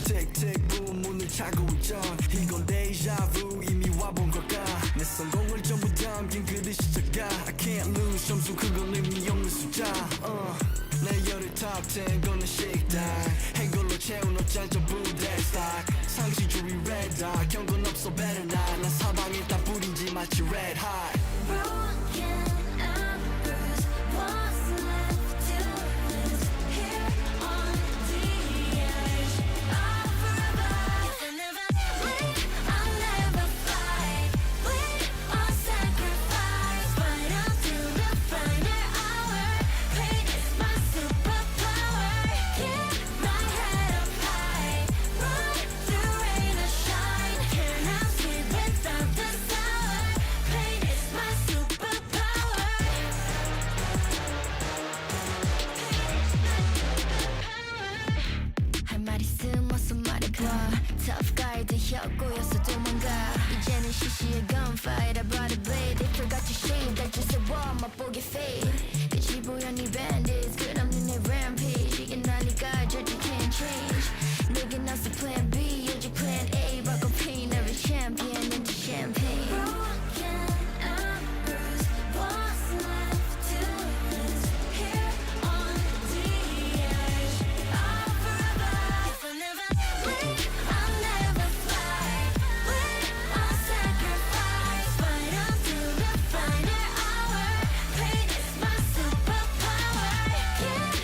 틱틱 부은 문을 차고 있던 이건 데이자vu 이미 와본 걸까 내 성공을 전부 담긴 그릇이 작아 I can't lose 점수 그건 의미 없는 숫자 내 열의 top 10 거는 식당 해골로 채운 옷장 전부 대스탁 상시줄이 red dot 경고는 없어 better not 난 사방에 다 뿌린지 마치 red hot Broken and bruised, what's left to lose here on the edge of forever? If I never bleed, I'll never fight. Bleed or sacrifice, fight until the final hour. Pain is my superpower. Keep my head up high, run through rain or shine. Can't have sweet without the sour. Pain is my superpower. 할 말 있음 어서 말해봐. Tough guy 되었고여서 도망가. 이제는 시시해 gunfight. I brought a blade. They forgot to shave. 날 주세워 맛보게 fade. 끝이 보여 네 bandits. 끝없는 내 rampage. 이게 나니까 저지 can't change. 내게 나서 plan B 오직 plan A. 바꿔 pain every champion into champagne. Broken and bruised, what's left to lose here on the edge of forever? If I never bleed, I'll never fight. Bleed or sacrifice, fight until the final hour. Pain is my superpower. Keep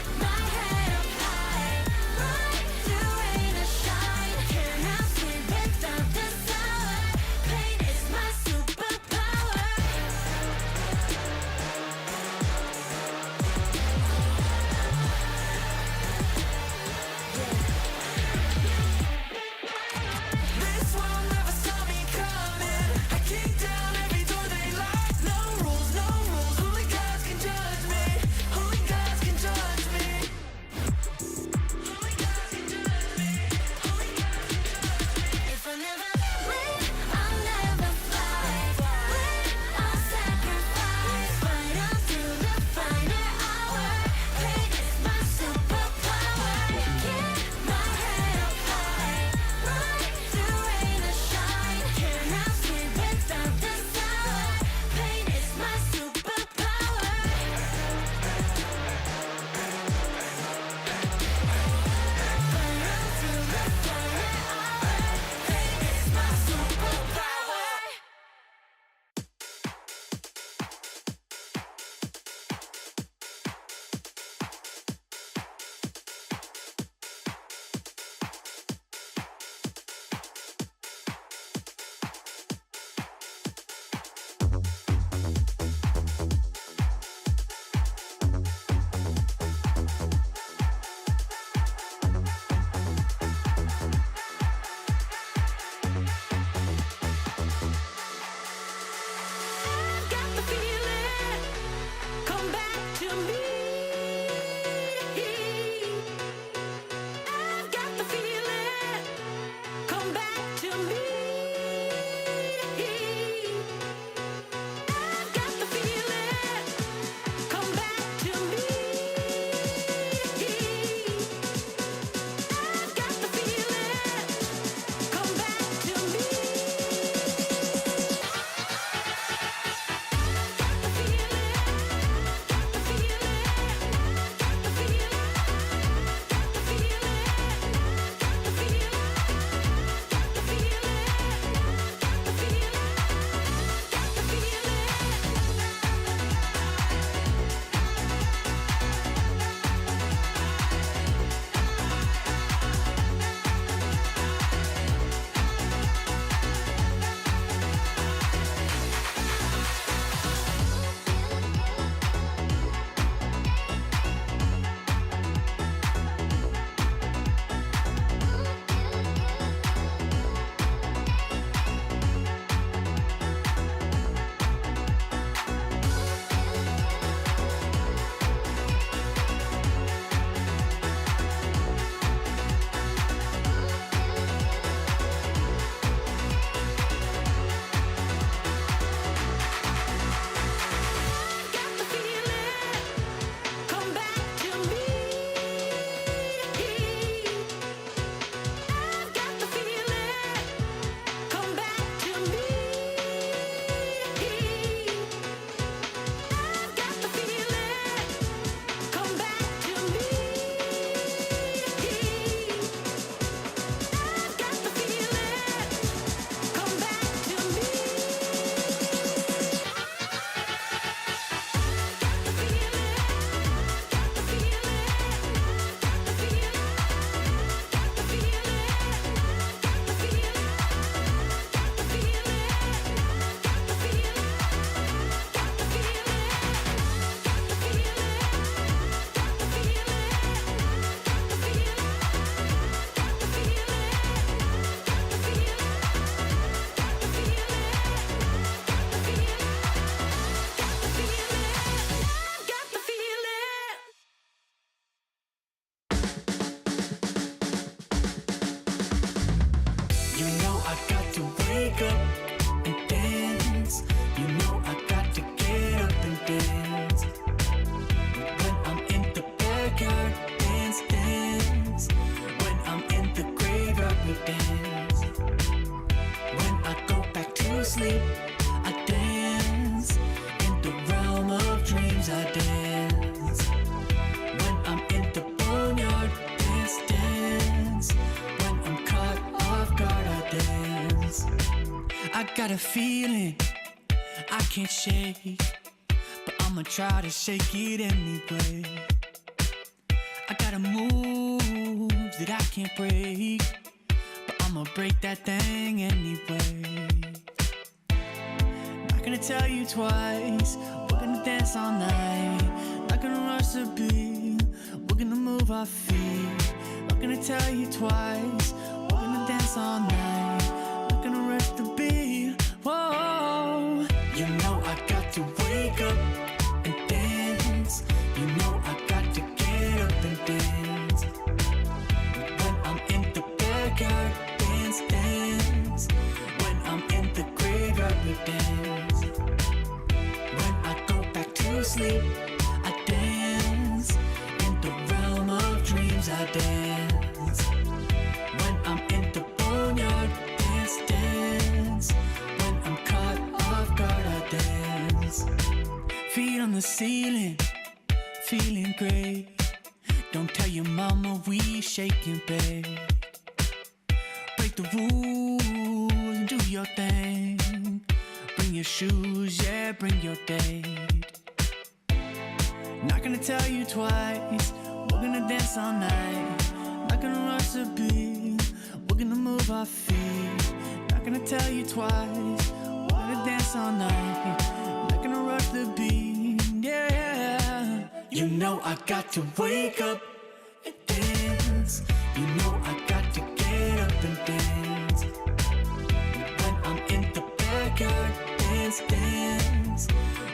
got a feeling I can't shake, but I'ma try to shake it anyway. I got a moves that I can't break, but I'ma break that thing anyway. Not gonna tell you twice, we're gonna dance all night. Not gonna rush the beat, we're gonna move our feet. Not gonna tell you twice, we're gonna dance all night. Not gonna rush the beat, whoa. You know I got to wake up and dance. You know I got to get up and dance. When I'm in the backyard, dance, dance. When I'm in the graveyard, we dance. When I go back to sleep, I dance. In the realm of dreams, I dance. When I'm in the boneyard, dance, dance. When I'm caught off guard, I dance. Feet on the ceiling, feeling great. Don't tell your mama we shaking, babe. Break the rules and do your thing. Bring your shoes, yeah, bring your date. Not gonna tell you twice, we're gonna dance all night. Not gonna rush the beat, we're gonna move our feet. Not gonna tell you twice, we're gonna dance all night. Not gonna rush the beat, yeah. You know I got to wake up and dance. You know I got to get up and dance. When I'm in the backyard, dance, dance.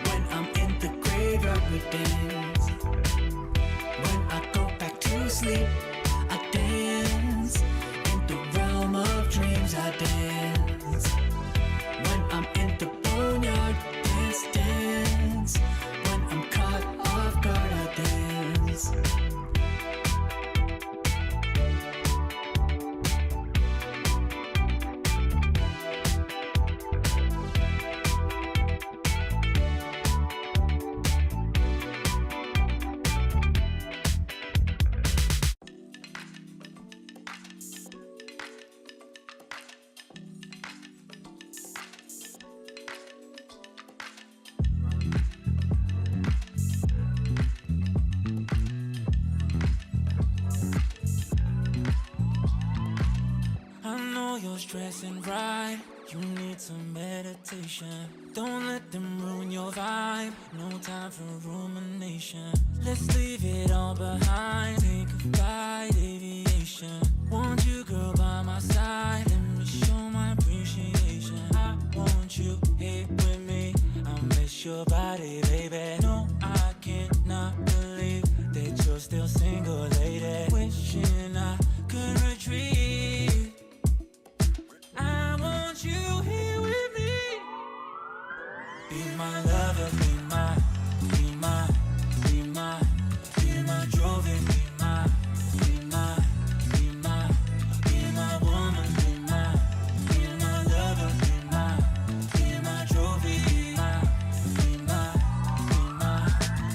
When I'm in the graveyard, we dance. When I go back to sleep, I dance. In the realm of dreams, I dance. When I'm in the boneyard, dance, dance. When I'm caught off guard, I dance. You're stressing right, you need some meditation. Don't let them ruin your vibe, no time for rumination. Let's leave it all behind, take a flight, aviation. Want you, girl, by my side, let me show my appreciation. I want you here with me, I miss your body, baby. No, I cannot believe that you're still single, lady. Wishing I could retreat. I want you here with me. Be my lover, be my, be my, be my, be my trophy, be my, be my, be my, be my woman, be my lover, be my trophy, be my, be my,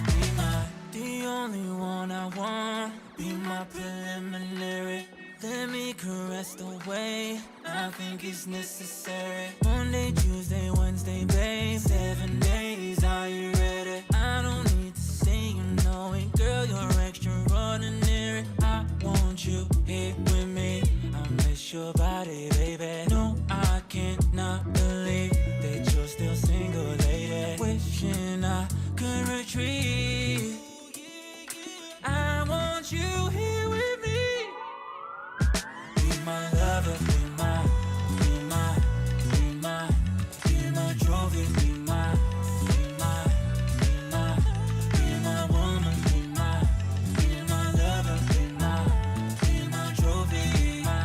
be my, the only one I want. Be my preliminary. Let me caress the way I think it's necessary. Monday, Tuesday, Wednesday, babe. 7 days, are you ready? I don't need to say you know it, girl, you're extraordinary. I want you here with me, I miss your body, baby. No, I cannot believe that you're still single, lady. Wishing I could retreat. I want you here with me. Be my lover, be my, be my, be my, be my trophy, be my, be my, be my, be my woman, be my lover, be my trophy, be my,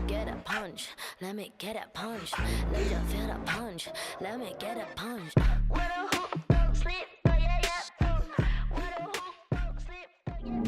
get a punch. Let me get a punch. Let you feel the punch. Let me get a punch. Where the hook don't sleep, oh yeah, yeah. Where the hook don't sleep, oh yeah.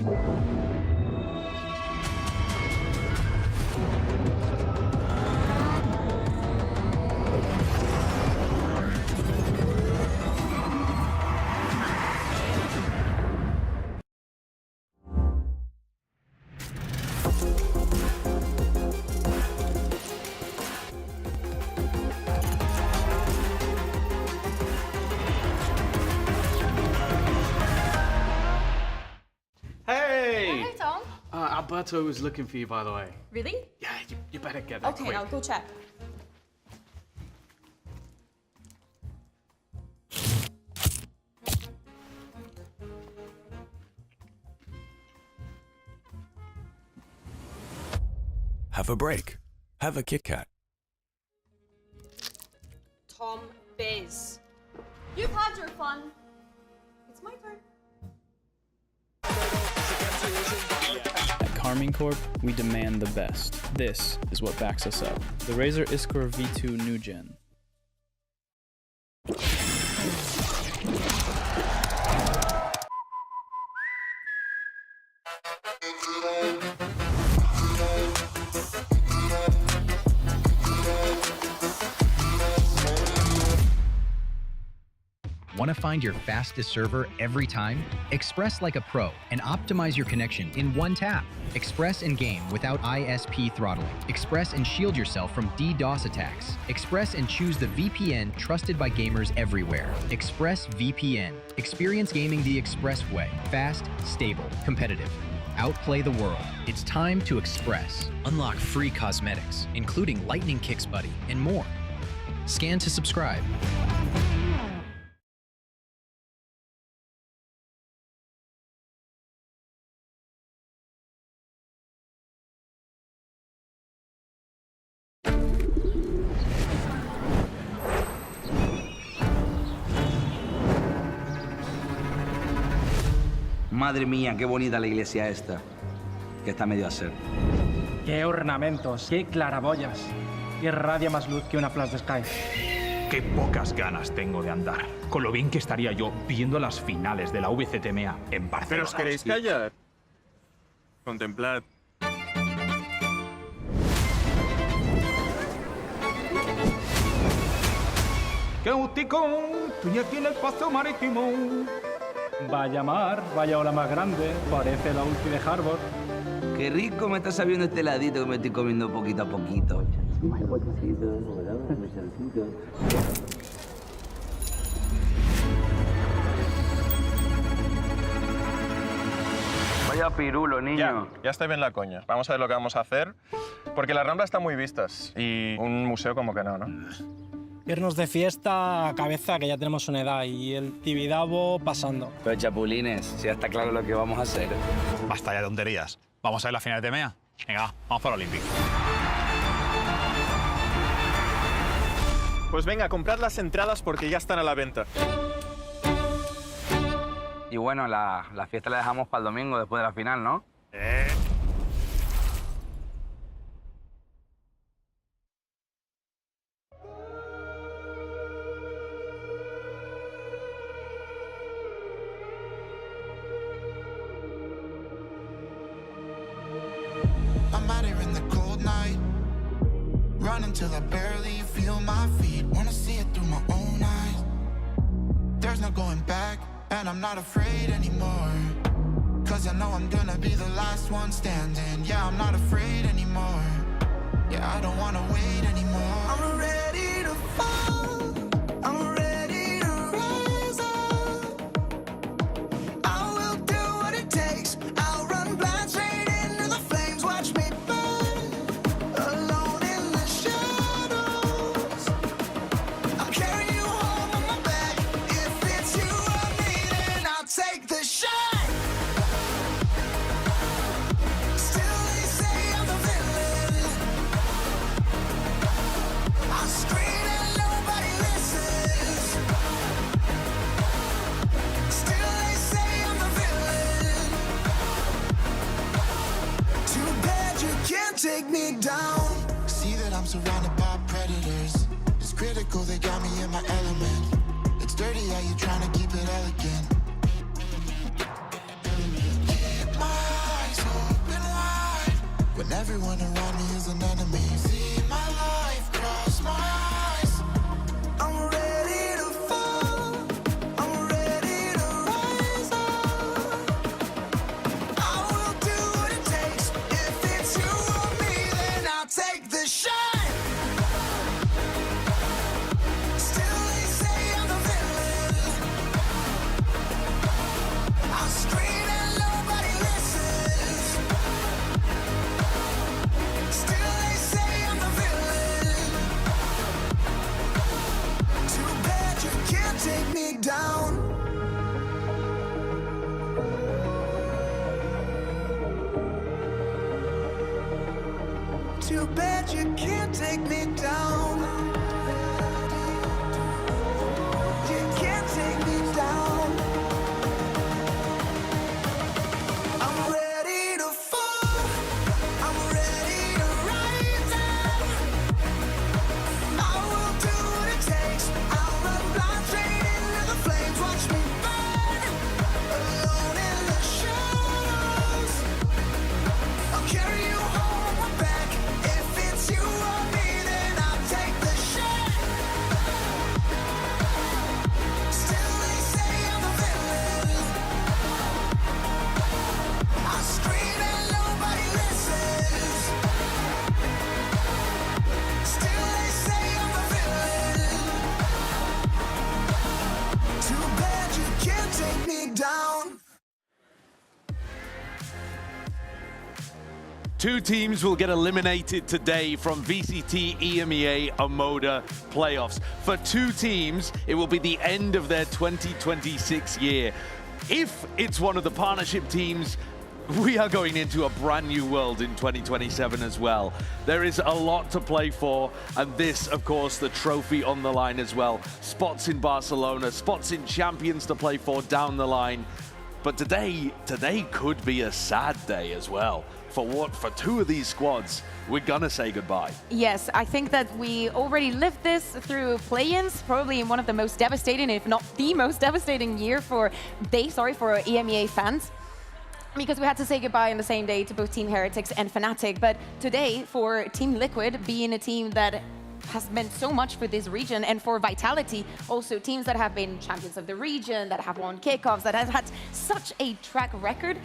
Hey! Hey, Tom. Alberto was looking for you, by the way. Really? Yeah, you better get there Okay, quick. I'll go check. Have a break. Have a Kit Kat. Tom Biz. You've had your fun. It's my turn. At Carmine Corp, we demand the best. This is what backs us up. The Razer Iskor V2 New Gen. Want to find your fastest server every time? Express like a pro and optimize your connection in one tap. Express and game without ISP throttling. Express and shield yourself from DDoS attacks. Express and choose the VPN trusted by gamers everywhere. Express VPN. Experience gaming the Express way. Fast, stable, competitive. Outplay the world. It's time to Express. Unlock free cosmetics, including Lightning Kicks Buddy and more. Scan to subscribe. Madre mía, qué bonita la iglesia esta, que está medio a ser. ¡Qué ornamentos! ¡Qué claraboyas! Irradia más luz que una flash de Sky. Qué pocas ganas tengo de andar. Con lo bien que estaría yo viendo las finales de la VCT EMEA en Barcelona. ¿Pero os queréis callar? Contemplad. ¡Qué útico! Estoy aquí en el paso marítimo. Vaya mar, vaya ola más grande. Parece la ulti de Harvard. Qué rico me está sabiendo este heladito que me estoy comiendo poquito a poquito. Vaya pirulo, niño. Ya está bien la coña. Vamos a ver lo que vamos a hacer. Porque las Ramblas están muy vistas. Y un museo como que no, ¿no? Irnos de fiesta a cabeza, que ya tenemos una edad, y el Tibidabo pasando. Pero chapulines, si ya está claro lo que vamos a hacer. Basta ya de tonterías. ¿Vamos a ver la final de EMEA? Venga, vamos para el Olympic. Pues venga, comprad las entradas porque ya están a la venta. Y bueno, la fiesta la dejamos para el domingo después de la final, ¿no? I'm out here in the cold night, running till I barely feel my feet. Wanna see it through my own eyes. There's no going back, and I'm not afraid anymore. Cause I know I'm gonna be the last one standing. Yeah, I'm not afraid anymore. Yeah, I don't wanna wait anymore. I'm ready to fall, I'm ready to rise up. I will do what it takes, I'll run blind straight into the flames. Watch me burn, alone in the shadows. I'll carry you home on my back. If it's you or me, then I'll take the shot. Still they say I'm the villain. I scream and nobody listens. Still they say I'm the villain. Too bad you can't take me down. surrounded by predators. It's critical, they got me in my element. It's dirty how you trying to keep it elegant. Keep my eyes open wide when everyone around me is an enemy. See my life cross my eyes. I'm ready to fall. I'm ready to rise up. I will do what it takes. If it's you or me, then I'll take the shot. Still they say I'm the villain. I'll scream and nobody listens. Still they say I'm the villain. Too bad you can't take me down. Too bad you can't take me down. You can't take me down. I'm ready to fall. I'm ready to rise up. I will do what it takes. I'll run blind straight into the flames. Watch me burn, alone in the shadows. I'll carry you home on my back. If it's you or me, then I'll take the shot. Still they say I'm the villain. I scream and nobody listens. Still they say I'm the villain. Too bad you can't take me down. Two teams will get eliminated today from VCT EMEA Amoda playoffs. For two teams, it will be the end of their 2026 year. If it's one of the partnership teams, we are going into a brand new world in 2027 as well. There is a lot to play for, and this, of course, the trophy on the line as well. Spots in Barcelona, spots in Champions to play for down the line. But today could be a sad day as well. For two of these squads, we're gonna say goodbye. Yes, I think that we already lived this through play-ins, probably in one of the most devastating, if not the most devastating year for EMEA fans. Because we had to say goodbye on the same day to both Team Heretics and Fnatic. But today, for Team Liquid, being a team that has meant so much for this region, and for Vitality, also teams that have been champions of the region, that have won kickoffs, that have had such a track record,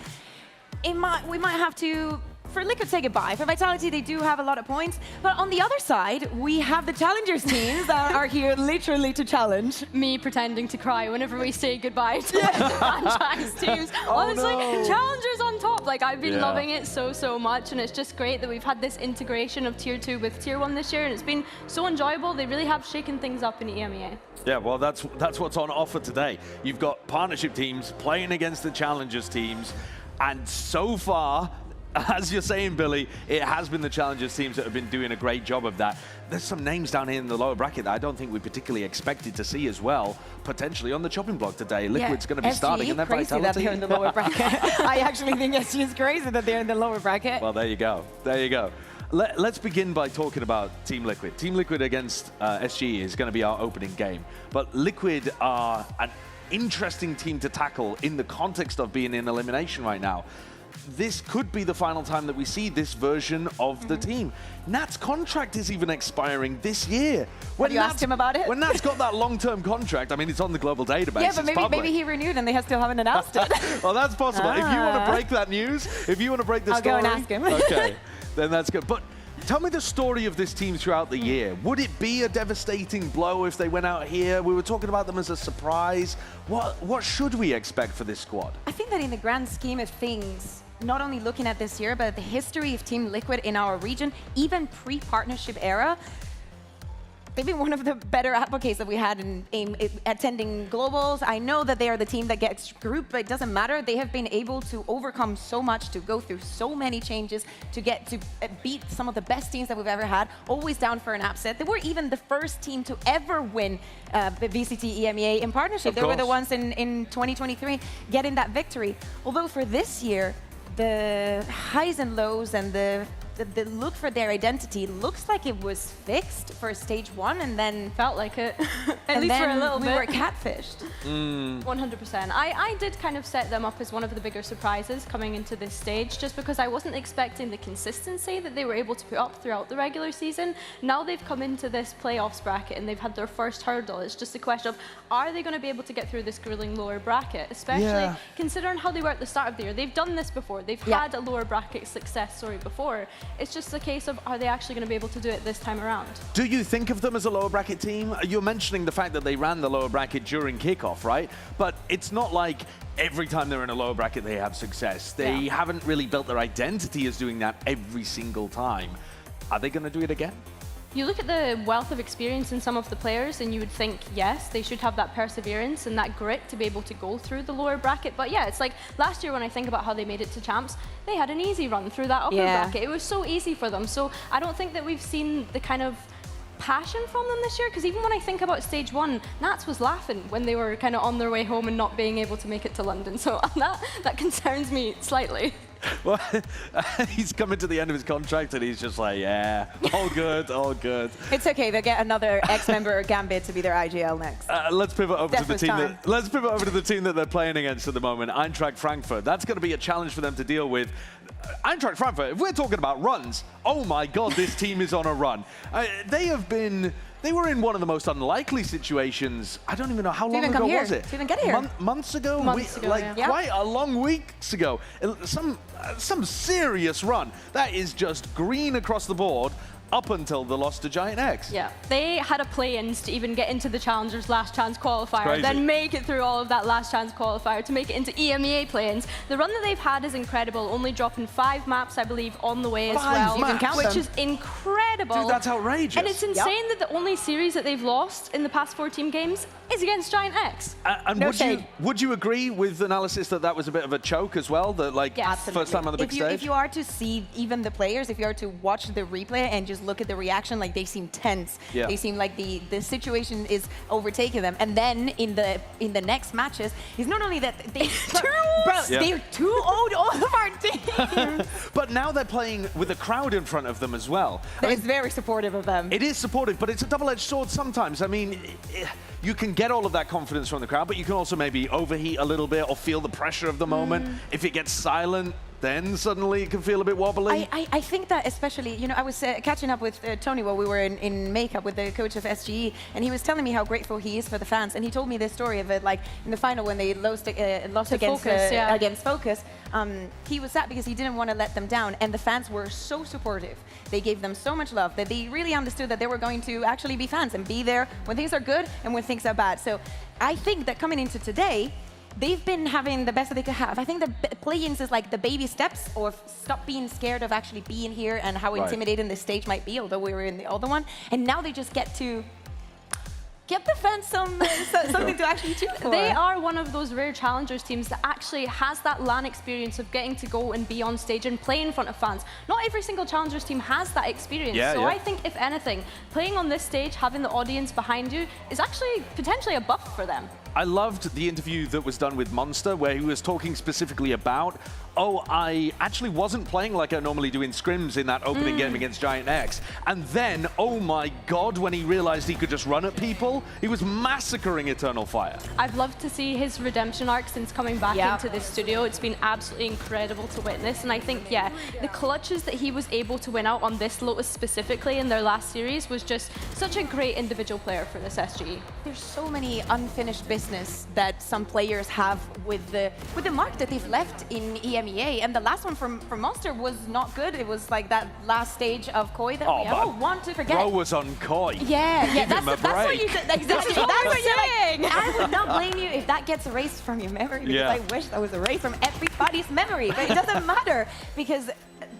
we might have to, for Liquid, say goodbye. For Vitality, they do have a lot of points. But on the other side, we have the Challengers teams that are here literally to challenge. Me pretending to cry whenever we say goodbye to the franchise teams. Honestly, Challengers on top. Like, I've been loving it so much, and it's just great that we've had this integration of Tier 2 with Tier 1 this year, and it's been so enjoyable. They really have shaken things up in EMEA. Yeah, well, that's what's on offer today. You've got partnership teams playing against the Challengers teams, and so far, as you're saying, Billy, it has been the Challengers teams that have been doing a great job of that. There's some names down here in the lower bracket that I don't think we particularly expected to see as well, potentially on the chopping block today. Liquid's going to be starting, and then crazy Vitality. That they're in the lower bracket. I actually think SG is crazy that they're in the lower bracket. Well, there you go. There you go. Let's begin by talking about Team Liquid. Team Liquid against SG is going to be our opening game. But Liquid are an interesting team to tackle in the context of being in elimination right now. This could be the final time that we see this version of the team. Nat's contract is even expiring this year. Have you asked him about it? When Nat's got that long-term contract, I mean, it's on the global database. Yeah, but maybe he renewed and they still haven't announced it. Well, that's possible. If you want to break that news, if you want to break the story, I'll go and ask him. Okay, then that's good. But tell me the story of this team throughout the year. Would it be a devastating blow if they went out here? We were talking about them as a surprise. What should we expect for this squad? I think that in the grand scheme of things, not only looking at this year, but the history of Team Liquid in our region, even pre-partnership era, they've been one of the better advocates that we had in attending globals. I know that they are the team that gets grouped, but it doesn't matter. They have been able to overcome so much, to go through so many changes, to get to beat some of the best teams that we've ever had, always down for an upset. They were even the first team to ever win the VCT EMEA in partnership. They were the ones in 2023 getting that victory. Although for this year, the highs and lows and the the look for their identity looks like it was fixed for stage 1, and then felt like it. At least for a little bit. We were catfished. 100%. I did kind of set them up as one of the bigger surprises coming into this stage, just because I wasn't expecting the consistency that they were able to put up throughout the regular season. Now they've come into this playoffs bracket and they've had their first hurdle. It's just a question of, are they going to be able to get through this grueling lower bracket, especially considering how they were at the start of the year. They've done this before. They've had a lower bracket success story before. It's just a case of, are they actually going to be able to do it this time around? Do you think of them as a lower bracket team? You're mentioning the fact that they ran the lower bracket during kickoff, right? But it's not like every time they're in a lower bracket they have success. They haven't really built their identity as doing that every single time. Are they going to do it again? You look at the wealth of experience in some of the players and you would think, yes, they should have that perseverance and that grit to be able to go through the lower bracket. But yeah, it's like last year when I think about how they made it to champs, they had an easy run through that upper bracket. It was so easy for them. So I don't think that we've seen the kind of passion from them this year, because even when I think about stage 1, Nats was laughing when they were kind of on their way home and not being able to make it to London. So that concerns me slightly. Well, he's coming to the end of his contract and he's just like, yeah, all good, all good. It's okay, they'll get another ex-member Gambit to be their IGL next. Let's pivot over to the team. Let's pivot over to the team that they're playing against at the moment, Eintracht Frankfurt. That's going to be a challenge for them to deal with. Eintracht Frankfurt, if we're talking about runs, oh my God, this team is on a run. They were in one of the most unlikely situations. I don't even know how long ago was it? To even get here. Months ago? Quite a long weeks ago. Some serious run. That is just green across the board up until the loss to Giant X. Yeah, they had a play-ins to even get into the Challengers Last Chance qualifier, then make it through all of that Last Chance qualifier to make it into EMEA play-ins. The run that they've had is incredible, only dropping 5 maps, I believe, on the way as well, which is incredible. Dude, that's outrageous. And it's insane that the only series that they've lost in the past 4 team games is against Giant X. And would you agree with analysis that that was a bit of a choke as well? That first time on the big stage? If you are to see even the players, if you are to watch the replay and just look at the reaction, like they seem tense. They seem like the situation is overtaking them. And then in the next matches, it's not only that they they're too old, all of our teams. But now they're playing with a crowd in front of them as well. It's very supportive of them. It is supportive, but it's a double-edged sword sometimes. I mean, you can get all of that confidence from the crowd, but you can also maybe overheat a little bit or feel the pressure of the moment. If it gets silent, then suddenly it can feel a bit wobbly. I think that especially, you know, I was catching up with Tony while we were in makeup with the coach of SGE, and he was telling me how grateful he is for the fans. And he told me this story of it, like in the final when they lost against Focus. He was sad because he didn't want to let them down, and the fans were so supportive. They gave them so much love that they really understood that they were going to actually be fans and be there when things are good and when things are bad. So I think that coming into today, they've been having the best that they could have. I think the play-ins is like the baby steps, or stop being scared of actually being here and how intimidating this stage might be, although we were in the other one. And now they just get to give the fans something to actually cheer for. They are one of those rare challengers teams that actually has that LAN experience of getting to go and be on stage and play in front of fans. Not every single challengers team has that experience. I think, if anything, playing on this stage, having the audience behind you, is actually potentially a buff for them. I loved the interview that was done with Monster, where he was talking specifically about, I actually wasn't playing like I normally do in scrims in that opening game against Giant X. And then, oh my God, when he realized he could just run at people, he was massacring Eternal Fire. I've loved to see his redemption arc since coming back into this studio. It's been absolutely incredible to witness. And I think, the clutches that he was able to win out on this Lotus specifically in their last series was just such a great individual player for this SGE. There's so many unfinished business that some players have with the mark that they've left in EMEA. And the last one from Monster was not good. It was like that last stage of Koi that we all want to forget. Bro was on Koi. Yeah, that's what you said. Exactly. That's what you're saying. I would not blame you if that gets erased from your memory, because I wish that was erased from everybody's memory. But it doesn't matter, because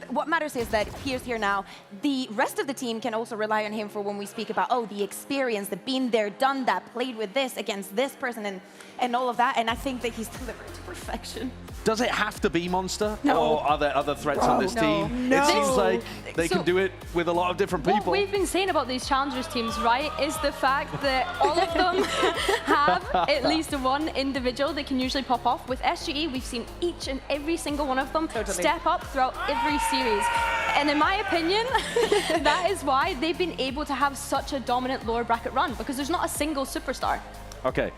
what matters is that Pier's here now. The rest of the team can also rely on him for when we speak about, the experience, the been there, done that, played with this against this person and all of that. And I think that he's delivered to perfection. Does it have to be Monster? No. Or are there other threats on this team? No. It seems like they can do it with a lot of different people. What we've been saying about these challengers teams, right, is the fact that all of them have at least one individual that can usually pop off. With SGE, we've seen each and every single one of them step up throughout every series. And in my opinion, that is why they've been able to have such a dominant lower bracket run, because there's not a single superstar. Okay.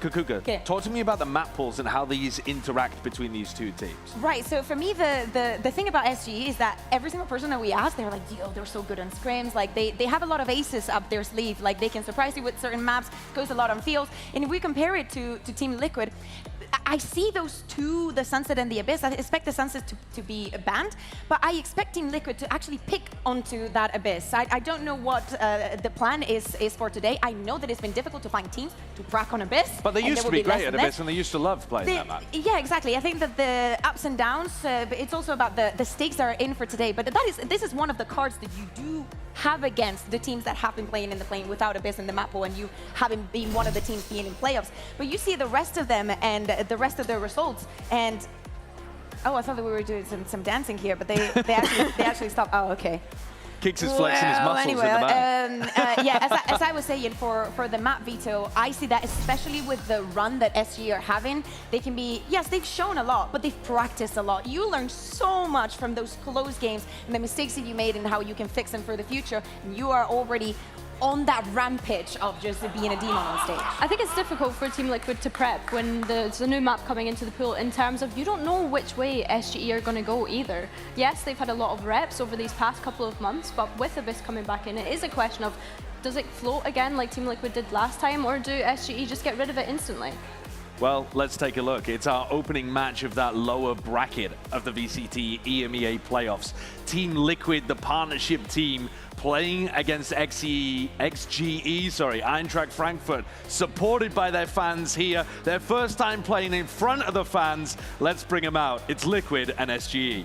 Kukuka, talk to me about the map pools and how these interact between these two teams. Right, so for me, the thing about SGE is that every single person that we ask, they're like, yo, they're so good on scrims. Like, they have a lot of aces up their sleeve. Like, they can surprise you with certain maps, goes a lot on fields. And if we compare it to Team Liquid, I see those two, the Sunset and the Abyss. I expect the Sunset to be banned, but I expect Team Liquid to actually pick onto that Abyss. I don't know what the plan is for today. I know that it's been difficult to find teams to crack on Abyss. But they used to be great at Abyss, and they used to love playing that map. Yeah, exactly. I think that the ups and downs, but it's also about the stakes that are in for today. But this is one of the cards that you do have against the teams that have been playing in the plane without Abyss in the map pool, and you haven't been one of the teams being in playoffs. But you see the rest of them and the rest of their results, and oh, I thought that we were doing some dancing here, but they actually stopped. Oh, okay. Kicks is flexing his muscles in the back. Yeah, as I was saying, for the map veto, I see that especially with the run that SG are having, they can be, yes, they've shown a lot, but they've practiced a lot. You learn so much from those close games and the mistakes that you made and how you can fix them for the future. And you are already on that rampage of just being a demon on stage. I think it's difficult for Team Liquid to prep when there's a new map coming into the pool in terms of you don't know which way SGE are going to go either. Yes, they've had a lot of reps over these past couple of months, but with Abyss coming back in, it is a question of, does it float again like Team Liquid did last time, or do SGE just get rid of it instantly? Well, let's take a look. It's our opening match of that lower bracket of the VCT EMEA playoffs. Team Liquid, the partnership team, playing against XGE, Eintracht Frankfurt, supported by their fans here. Their first time playing in front of the fans. Let's bring them out. It's Liquid and SGE.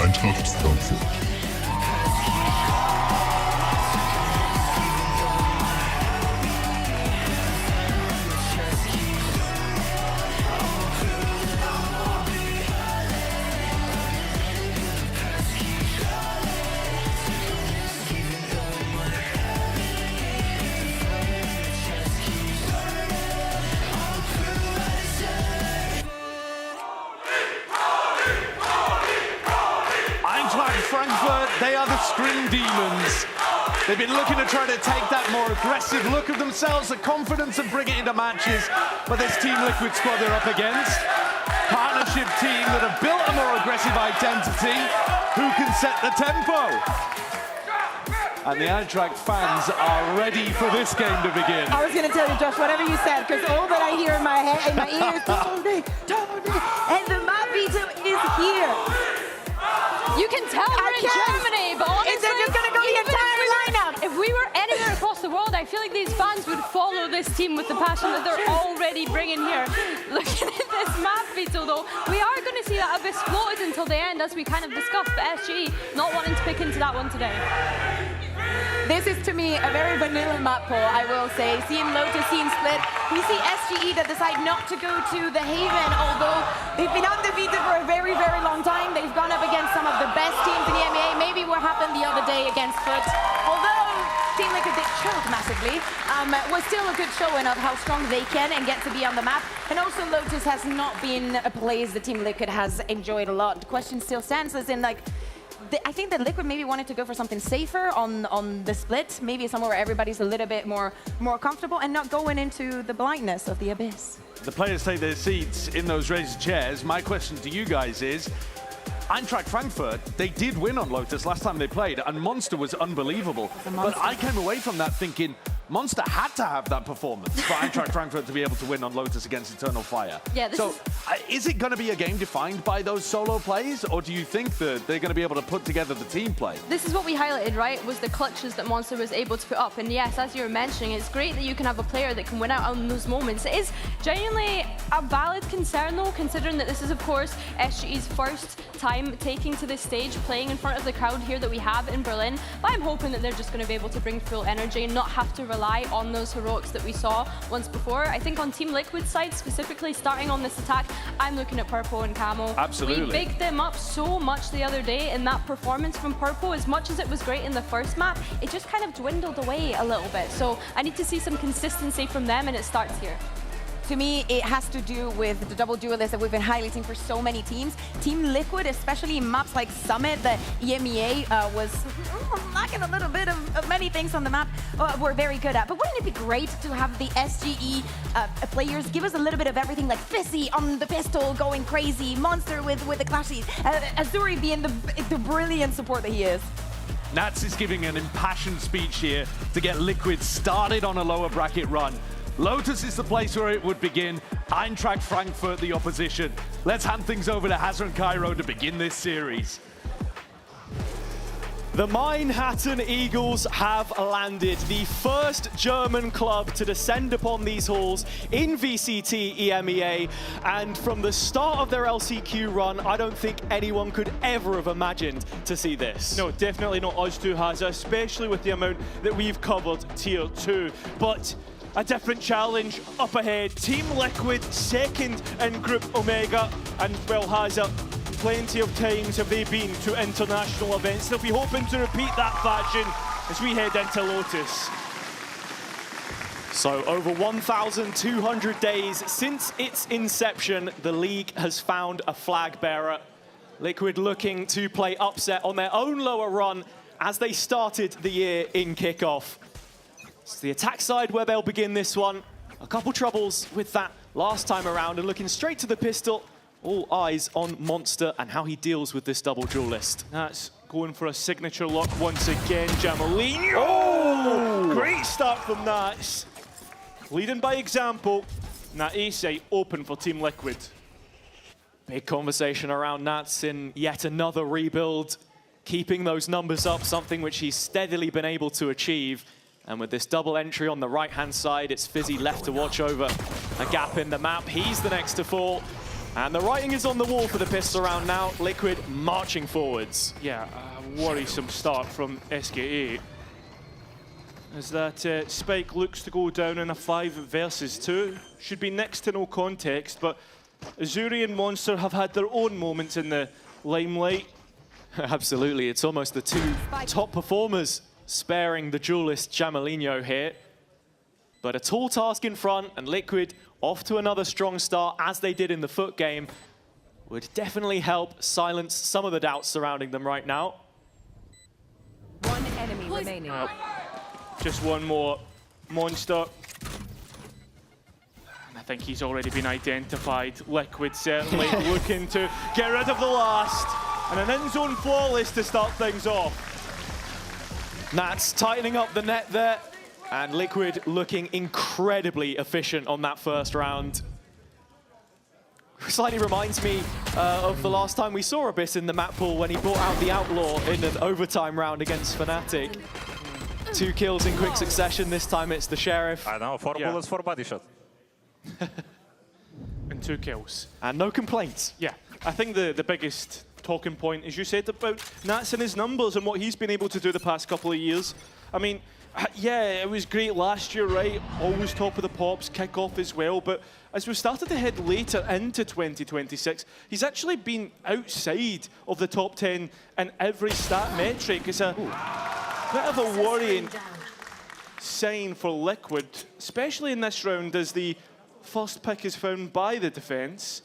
Eintracht Frankfurt. Frankfurt, they are the Scream Demons. They've been looking to try to take that more aggressive look of themselves, the confidence and bring it into matches. But this Team Liquid squad they're up against, partnership team that have built a more aggressive identity, who can set the tempo. And the Eintracht fans are ready for this game to begin. I was going to tell you, Josh, whatever you said, because all that I hear in my head, in my ears, Tony, and the map veto is here. You can tell we're in Germany, but honestly, it's just going to go the entire lineup. If we were anywhere across the world, I feel like these fans would follow this team with the passion that they're already bringing here. Looking at this map veto, though, we are going to see that Abyss floated until the end, as we kind of discussed, but SGE not wanting to pick into that one today. This is, to me, a very vanilla map poll, I will say. Seeing Lotus, seeing Split. We see SGE that decide not to go to the Haven, although they've been undefeated for a very, very long time. They've gone up against some of the best teams in the EMEA. Maybe what happened the other day against Foot. Although Team Liquid did choke massively, was still a good showing of how strong they can and get to be on the map. And also Lotus has not been a place the Team Liquid has enjoyed a lot. The question still stands as in, like, I think that Liquid maybe wanted to go for something safer on the split, maybe somewhere where everybody's a little bit more comfortable and not going into the blindness of the abyss. The players take their seats in those raised chairs. My question to you guys is, Eintracht Frankfurt, they did win on Lotus last time they played, and Monster was unbelievable. But I came away from that thinking, Monster had to have that performance for Eintracht Frankfurt to be able to win on Lotus against Eternal Fire. Yeah, is it going to be a game defined by those solo plays, or do you think that they're going to be able to put together the team play? This is what we highlighted, right, was the clutches that Monster was able to put up. And yes, as you were mentioning, it's great that you can have a player that can win out on those moments. It is genuinely a valid concern, though, considering that this is, of course, SGE's first time taking to this stage, playing in front of the crowd here that we have in Berlin. But I'm hoping that they're just going to be able to bring full energy and not have to rely on those heroics that we saw once before. I think on Team Liquid's side, specifically starting on this attack, I'm looking at Purple and Camo. Absolutely. We bigged them up so much the other day, and that performance from Purple, as much as it was great in the first map, it just kind of dwindled away a little bit. So I need to see some consistency from them, and it starts here. To me, it has to do with the double duelist that we've been highlighting for so many teams. Team Liquid, especially in maps like Summit, the EMEA was lacking a little bit of many things on the map we're very good at. But wouldn't it be great to have the SGE players give us a little bit of everything, like Fissy on the pistol going crazy, Monster with the clashes, Azuri being the brilliant support that he is. Nats is giving an impassioned speech here to get Liquid started on a lower bracket run. Lotus is the place where it would begin. Eintracht Frankfurt, the opposition. Let's hand things over to Hazard and Cairo to begin this series. The Manhattan Eagles have landed, the first German club to descend upon these halls in VCT EMEA, and from the start of their LCQ run, I don't think anyone could ever have imagined to see this. No, definitely not us two, Hazza, especially with the amount that we've covered Tier 2. But a different challenge up ahead. Team Liquid second in Group Omega, and well, Hazza, plenty of times have they been to international events. They'll be hoping to repeat that fashion as we head into Lotus. So over 1,200 days since its inception, the league has found a flag bearer. Liquid looking to play upset on their own lower run as they started the year in kickoff. It's the attack side where they'll begin this one. A couple troubles with that last time around, and looking straight to the pistol. All eyes on Monster and how he deals with this double duelist. That's going for a signature lock once again, Jamalini. Oh! Great start from Nats. Leading by example. That A site open for Team Liquid. Big conversation around Nats in yet another rebuild. Keeping those numbers up, something which he's steadily been able to achieve. And with this double entry on the right-hand side, it's Fizzy left to watch over a gap in the map. He's the next to fall. And the writing is on the wall for the pistol round now. Liquid marching forwards. Yeah, a worrisome start from SKA. As that Spike looks to go down in a 5 versus 2. Should be next to no context, but Azuri and Monster have had their own moments in the limelight. Absolutely, it's almost the two top performers sparing the duelist Jamalino here. But a tall task in front, and Liquid off to another strong start, as they did in the Foot game, would definitely help silence some of the doubts surrounding them right now. One enemy remaining. Just one more. Monster. And I think he's already been identified. Liquid certainly looking to get rid of the last. And an in-zone flawless to start things off. Nats tightening up the net there, and Liquid looking incredibly efficient on that first round. Slightly reminds me of the last time we saw Abyss in the map pool when he brought out the Outlaw in an overtime round against Fnatic. 2 kills in quick succession, this time it's the Sheriff. I know, 4 bullets for body shot. And 2 kills. And no complaints. Yeah, I think the biggest talking point, as you said, about Nats and his numbers and what he's been able to do the past couple of years. I mean, yeah, it was great last year, right? Always top of the pops, kickoff as well. But as we started to head later into 2026, he's actually been outside of the top 10 in every stat metric. It's a bit of a worrying sign for Liquid, especially in this round as the first pick is found by the defense.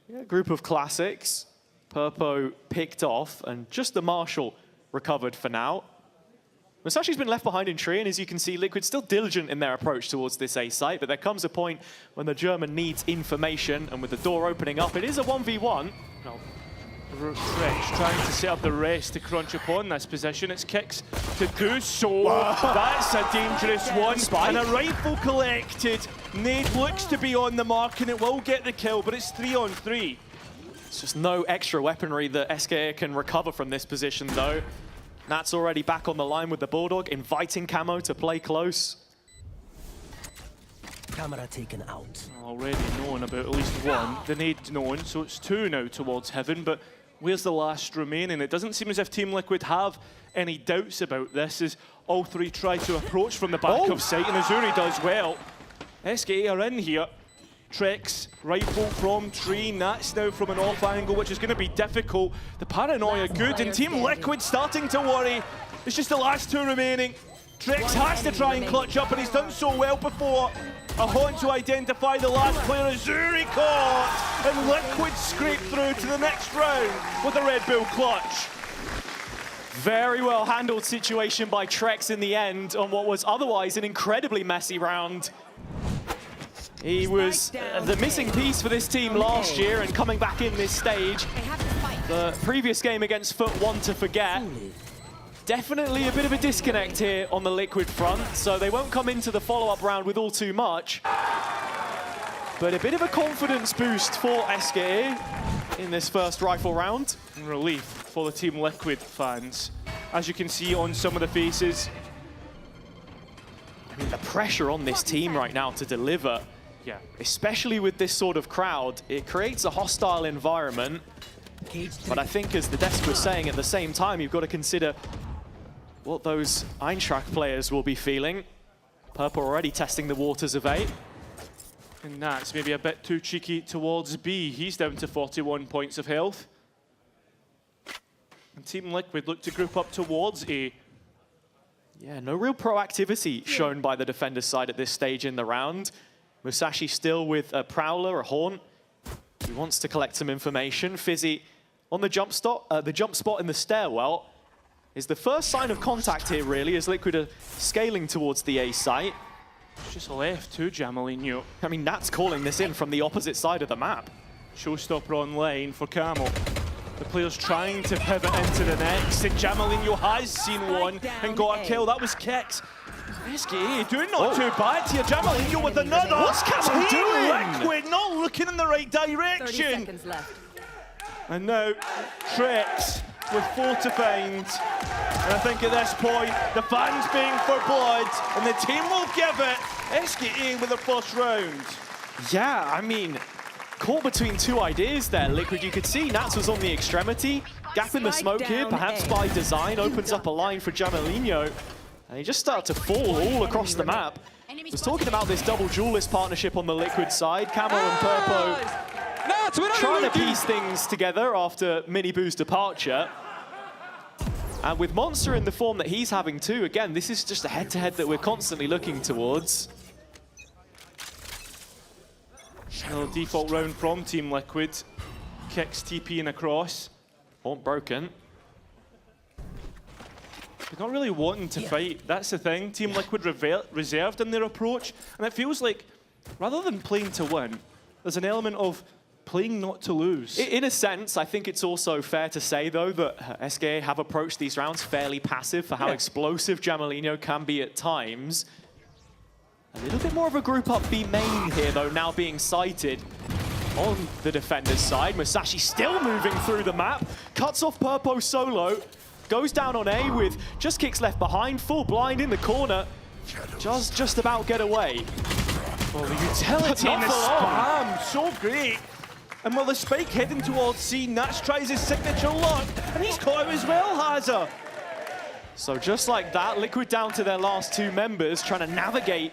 Yeah, group of classics. Purpo picked off, and just the Marshal recovered for now. Musashi's been left behind in tree, and as you can see, Liquid still diligent in their approach towards this A site, but there comes a point when the German needs information, and with the door opening up, it is a 1v1. No. Trex trying to set up the rest to crunch upon this position. It's kicks to do so. That's a dangerous one. And a rifle collected. Nade looks to be on the mark, and it will get the kill, but it's 3-on-3. It's just no extra weaponry that SKA can recover from this position, though. Nat's already back on the line with the Bulldog, inviting Camo to play close. Camera taken out. Already known about at least one. The nade known, so it's 2 now towards Heaven, but where's the last remaining? It doesn't seem as if Team Liquid have any doubts about this, as all 3 try to approach from the back of sight, and Azuri does well. SKA are in here. Trex, rifle from tree, Nats now from an off angle, which is going to be difficult. The paranoia good, and Team Liquid starting to worry. It's just the last 2 remaining. Trex has to try and clutch up, and he's done so well before. A haunt to identify the last player. Azuri caught, and Liquid scrape through to the next round with a Red Bull clutch. Very well handled situation by Trex in the end on what was otherwise an incredibly messy round. He was the missing piece for this team last year, and coming back in this stage, the previous game against Foot, one to forget. Definitely a bit of a disconnect here on the Liquid front, so they won't come into the follow-up round with all too much. But a bit of a confidence boost for SKA in this first rifle round. And relief for the Team Liquid fans. As you can see on some of the faces. I mean, the pressure on this team right now to deliver, yeah, especially with this sort of crowd, it creates a hostile environment. But I think, as the desk was saying, at the same time, you've got to consider what those Eintracht players will be feeling. Purple already testing the waters of 8. And that's maybe a bit too cheeky towards B. He's down to 41 points of health. And Team Liquid look to group up towards A. Yeah, no real proactivity shown by the defender's side at this stage in the round. Musashi still with a Prowler, a Haunt. He wants to collect some information. Fizzy on the jump spot in the stairwell is the first sign of contact here, really, as Liquid are scaling towards the A site. Just left to Jamalinho. I mean, Nat's calling this in from the opposite side of the map. Showstopper online for Camel. The players trying to pivot into the next, and Jamalinho has seen one and got a kill. That was Kicks. SKA doing not too bad here. Jamalinho with another. What's Camel doing? Liquid not looking in the right direction. 30 seconds left. And now Trex with 4 to find. And I think at this point, the fans being for blood, and the team will give it. SKA with the first round. Yeah, I mean, caught between 2 ideas there, Liquid. You could see Nats was on the extremity. Gap in the smoke here, perhaps by design, opens up a line for Jamalinho. And he just started to fall all across the map. Was talking about this double duelist partnership on the Liquid side. Camo and Purpo trying to piece things together after Miniboo's departure. And with Monster in the form that he's having too, again, this is just a head-to-head that we're constantly looking towards. Another default round from Team Liquid. Kicks TPing across. Haunt broken. They're not really wanting to fight. That's the thing. Team Liquid reserved in their approach. And it feels like, rather than playing to win, there's an element of playing not to lose. In a sense, I think it's also fair to say, though, that SKA have approached these rounds fairly passive for how explosive Jamalinho can be at times. A little bit more of a group up B main here, though, now being sighted on the defender's side. Musashi still moving through the map, cuts off Purpo solo, goes down on A with just Kicks left behind, full blind in the corner, just about get away. Well, the utility in the spam, so great. And with the spike heading towards C, Nats tries his signature lock, and he's caught him as well, Hazza. So just like that, Liquid down to their last two members, trying to navigate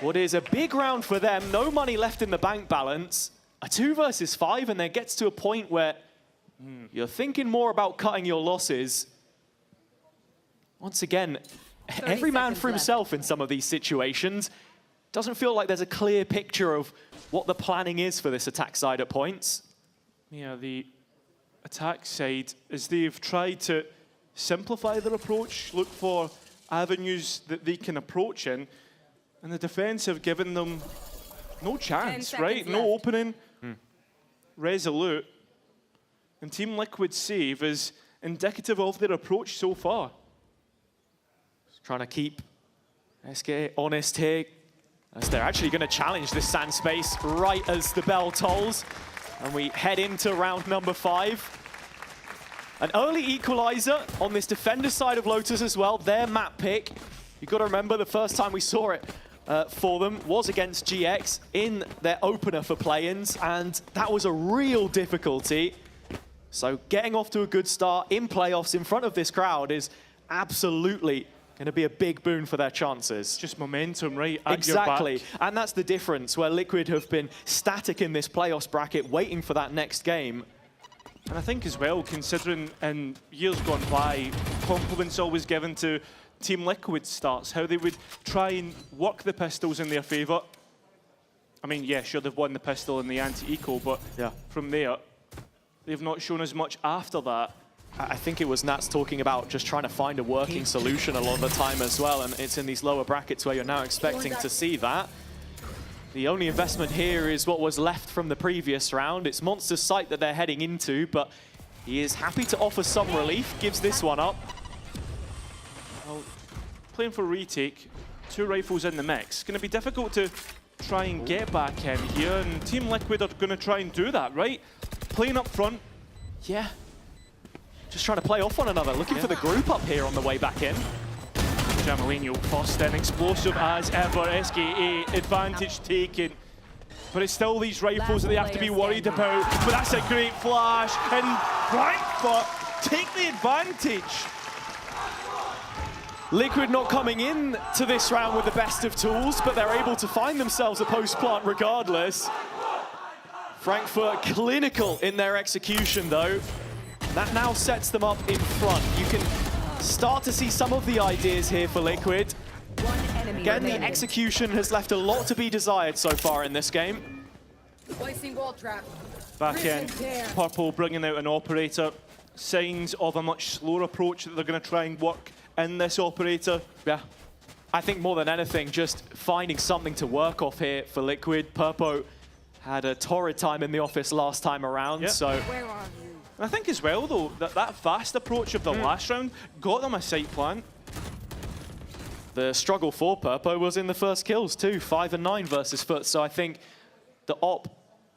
what is a big round for them. No money left in the bank balance. A 2 versus 5, and then gets to a point where you're thinking more about cutting your losses. Once again, every man for himself in some of these situations. Doesn't feel like there's a clear picture of what the planning is for this attack side at points. Yeah, the attack side, as they've tried to simplify their approach, look for avenues that they can approach in, and the defense have given them no chance, right? No opening, resolute. And Team Liquid's save is indicative of their approach so far. Trying to keep SK honest here, as they're actually going to challenge this sand space right as the bell tolls. And we head into round number 5. An early equalizer on this defender side of Lotus as well, their map pick. You've got to remember the first time we saw it for them was against GX in their opener for play-ins, and that was a real difficulty. So getting off to a good start in playoffs in front of this crowd is absolutely going to be a big boon for their chances. Just momentum, right? At Exactly, your back. and that's the difference, where Liquid have been static in this playoffs bracket, waiting for that next game. And I think as well, considering in years gone by, compliments always given to Team Liquid starts, how they would try and work the pistols in their favour. I mean, yeah, sure, they've won the pistol and the anti-eco, but from there, they've not shown as much after that. I think it was Nats talking about just trying to find a working solution a lot of the time as well, and it's in these lower brackets where you're now expecting to see that. The only investment here is what was left from the previous round. It's Monster's site that they're heading into, but he is happy to offer some relief, gives this one up. Well, playing for retake, 2 rifles in the mix. Going to be difficult to try and get back in here, and Team Liquid are going to try and do that, right? Playing up front. Yeah. Just trying to play off one another, looking for the group up here on the way back in. Jamelinho first in, explosive as ever, SKA, advantage taken. But it's still these rifles that they have to be worried about. But that's a great flash, and Frankfurt take the advantage. Liquid not coming in to this round with the best of tools, but they're able to find themselves a post-plant regardless. Frankfurt clinical in their execution though. That now sets them up in front. You can start to see some of the ideas here for Liquid. Again, the execution has left a lot to be desired so far in this game. Placing wall trap. Back in, Purple bringing out an operator. Signs of a much slower approach that they're going to try and work in this operator. Yeah, I think more than anything, just finding something to work off here for Liquid. Purpo had a torrid time in the office last time around, so... Where are you? And I think as well, though, that fast approach of the last round got them a site plan. The struggle for Purpo was in the first kills too, 5 and 9 versus Foot, so I think the op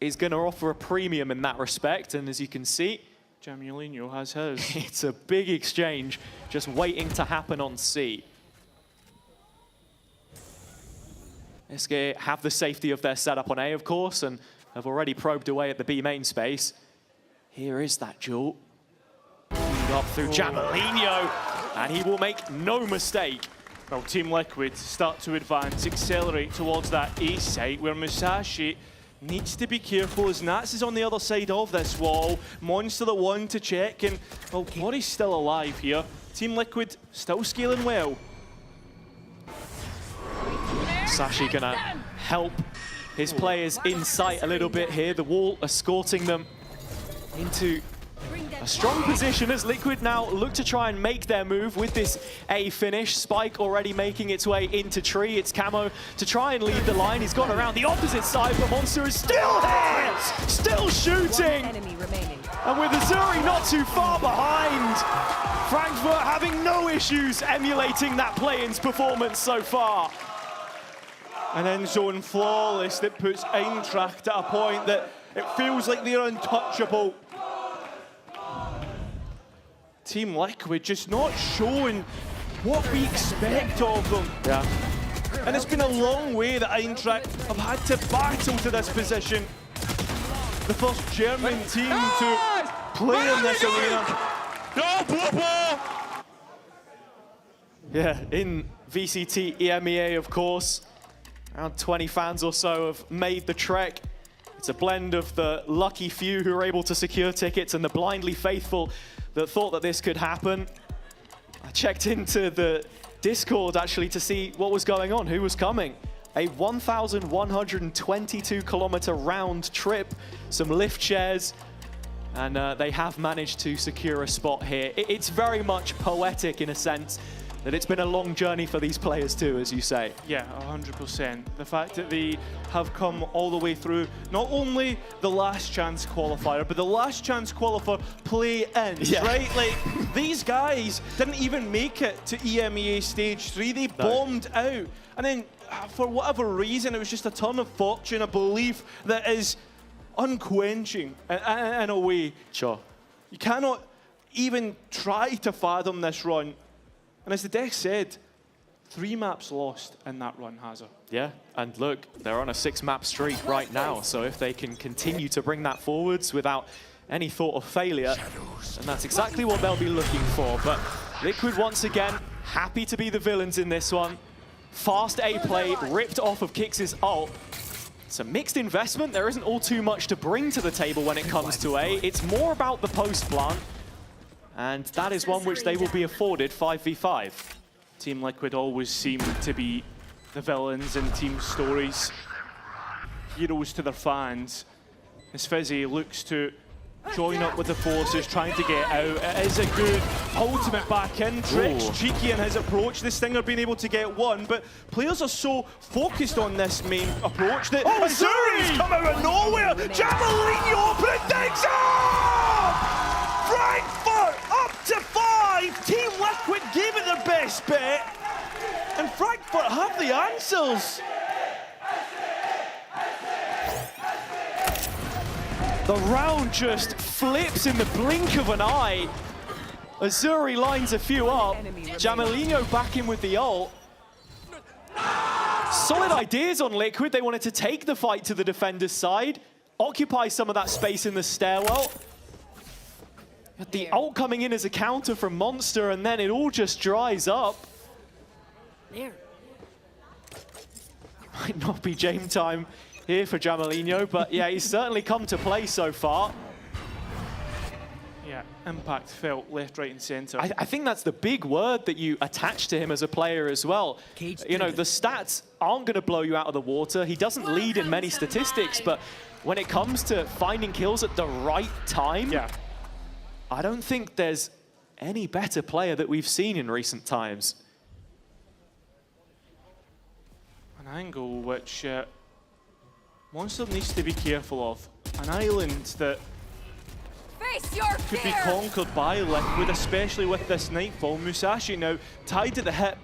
is going to offer a premium in that respect, and as you can see, Jamelinho has his. It's a big exchange just waiting to happen on C. SK have the safety of their setup on A, of course, and have already probed away at the B main space. Here is that duel. Up through Jamelinho, and he will make no mistake. Well, Team Liquid start to advance, accelerate towards that A site, where Musashi needs to be careful as Nats is on the other side of this wall. Monster the one to check, and well, Glory's still alive here. Team Liquid still scaling well. Sashi gonna help his players in sight a little bit here. The wall escorting them into a strong position as Liquid now look to try and make their move with this A finish. Spike already making its way into tree. It's Camo to try and lead the line. He's gone around the opposite side, but Monster is still here, still shooting. And with Azuri not too far behind, Frankfurt having no issues emulating that play-in's performance so far. An end zone flawless that puts Eintracht at a point that it feels like they're untouchable. Team Liquid just not showing what we expect of them. Yeah. And it's been a long way that Eintracht have had to battle to this position. the first German team to play in this arena. Yeah, in VCT EMEA, of course. Around 20 fans or so have made the trek. It's a blend of the lucky few who are able to secure tickets and the blindly faithful that thought that this could happen. I checked into the Discord actually to see what was going on, who was coming. A 1,122-kilometer round trip, some lift shares, and they have managed to secure a spot here. It's very much poetic in a sense that it's been a long journey for these players too, as you say. Yeah, 100%. The fact that they have come all the way through not only the last chance qualifier, but the last chance qualifier play-ins, right? Like, these guys didn't even make it to EMEA Stage 3. They bombed out. And then, for whatever reason, it was just a turn of fortune, a belief that is unquenching in a way. Sure. You cannot even try to fathom this run. And as the deck said, 3 maps lost in that run, Hazard. Yeah, and look, they're on a 6-map streak right now, so if they can continue to bring that forwards without any thought of failure, then that's exactly what they'll be looking for. But Liquid, once again, happy to be the villains in this one. Fast A play, ripped off of Kix's ult. It's a mixed investment. There isn't all too much to bring to the table when it comes to A. It's more about the post plant. And that is one which they will be afforded 5v5. Team Liquid always seem to be the villains in team stories. Heroes to their fans. As Fizzy looks to join up with the forces, trying to get out. It is a good ultimate back in. Trix cheeky in his approach. The Stinger being able to get one, but players are so focused on this main approach that Zuri's come out of nowhere! Javelino predicts up! Frankfurt up to 5! Team Liquid gave it their best bet, and Frankfurt have the answers. The round just flips in the blink of an eye. Azuri lines a few up. Jamelino back in with the ult. Solid ideas on Liquid. They wanted to take the fight to the defender's side, occupy some of that space in the stairwell. The ult coming in as a counter from Monster, and then it all just dries up. There. Might not be game time here for Jamelino, but yeah, he's certainly come to play so far. Yeah, impact felt left, right, and center. I think that's the big word that you attach to him as a player as well. You know, the stats aren't going to blow you out of the water. He doesn't lead in many statistics, but when it comes to finding kills at the right time, I don't think there's any better player that we've seen in recent times. An angle which Monster needs to be careful of. An island that could be conquered by Liquid, especially with this Nightfall. Musashi now tied to the hip.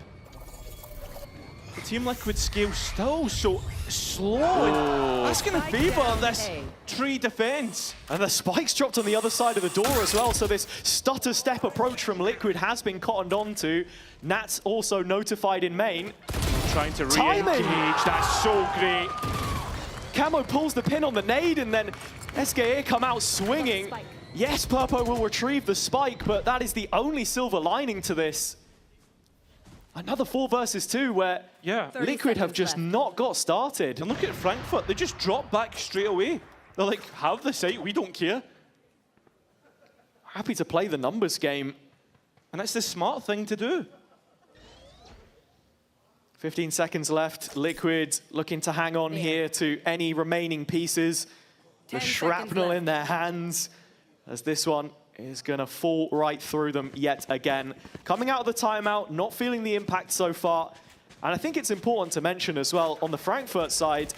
The Team Liquid scale still so slow. And that's going to favour this tree defense. And the spikes dropped on the other side of the door as well, so this stutter step approach from Liquid has been cottoned onto. Nat's also notified in main. Trying to re-engage, that's so great. Camo pulls the pin on the nade, and then SKA come out swinging. Yes, Purpo will retrieve the spike, but that is the only silver lining to this. Another 4 versus 2 where Liquid have just not got started. And look at Frankfurt, they just dropped back straight away. They're like, have the site, we don't care. Happy to play the numbers game. And that's the smart thing to do. 15 seconds left. Liquid looking to hang on here to any remaining pieces. The shrapnel in their hands as this one is going to fall right through them yet again. Coming out of the timeout, not feeling the impact so far. And I think it's important to mention as well, on the Frankfurt side,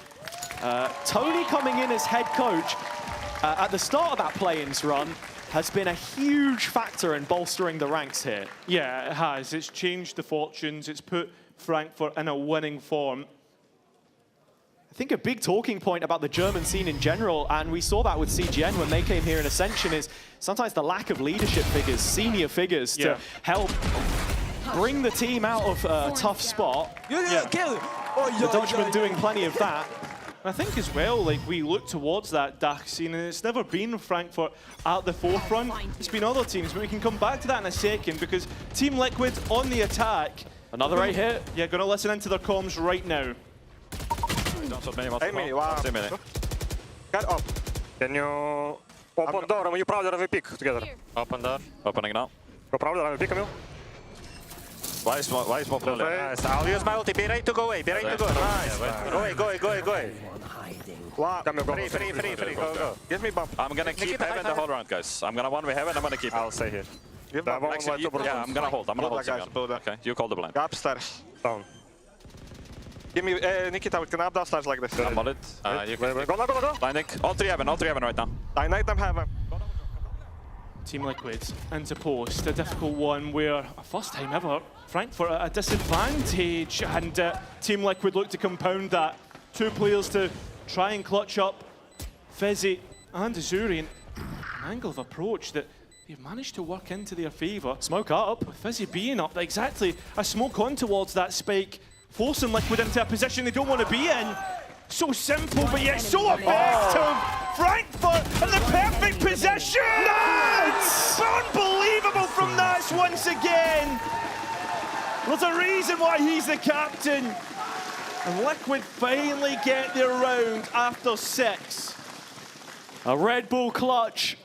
Tony coming in as head coach at the start of that play-ins run has been a huge factor in bolstering the ranks here. Yeah, it has. It's changed the fortunes. It's put Frankfurt in a winning form. I think a big talking point about the German scene in general, and we saw that with CGN when they came here in Ascension, is sometimes the lack of leadership figures, senior figures, to help bring the team out of a tough spot. The Dutchman doing plenty of that. I think as well, like, we look towards that DACH scene, and it's never been Frankfurt at the forefront. It's been other teams, but we can come back to that in a second, because Team Liquid on the attack. Another right hit. Yeah, gonna listen into their comms right now. Get up. Can you open door and you probably have a pick together? Open door. Opening now. Go probably have a pick, Camille. Why is more problem? Nice. I'll use my ulti. Be ready to go away. Be ready to go. Nice. Go away, go away, go away, go away. Camille, go. Free. Go. Give me bump. I'm gonna keep heaven the whole round, guys. I'm gonna one-way heaven. I'm gonna keep it. I'll stay here. Give that one Actually, yeah, I'm gonna hold. I'm gonna hold. Okay, you call the blind. Go upstairs. Down. Give me Nikita. We can up downstairs like this. I'm on it. You can go. Blinding. All three heaven right now. Ignite them heaven. Team Liquid into post, a difficult one where, first time ever, Frankfurt at a disadvantage, and Team Liquid look to compound that. 2 players to try and clutch up Fizzy and Azuri, and an angle of approach that they've managed to work into their favour. Smoke up. With Fizzy being up, exactly, a smoke on towards that spike, forcing Liquid into a position they don't want to be in. So simple, but yet so effective. Frankfurt in the perfect position! Nuts! Unbelievable from Nats once again. There's a reason why he's the captain. And Liquid finally get their round after 6. A Red Bull clutch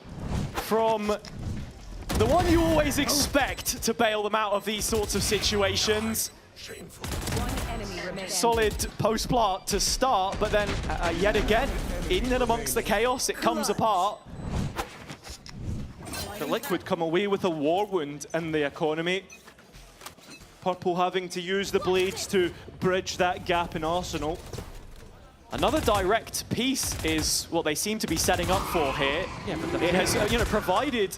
from the one you always expect to bail them out of these sorts of situations. Solid post-plant to start, but then yet again, in and amongst the chaos, it comes apart. The Liquid come away with a war wound in the economy. Purple having to use the blades to bridge that gap in Arsenal. Another direct piece is what they seem to be setting up for here. Yeah, but it has provided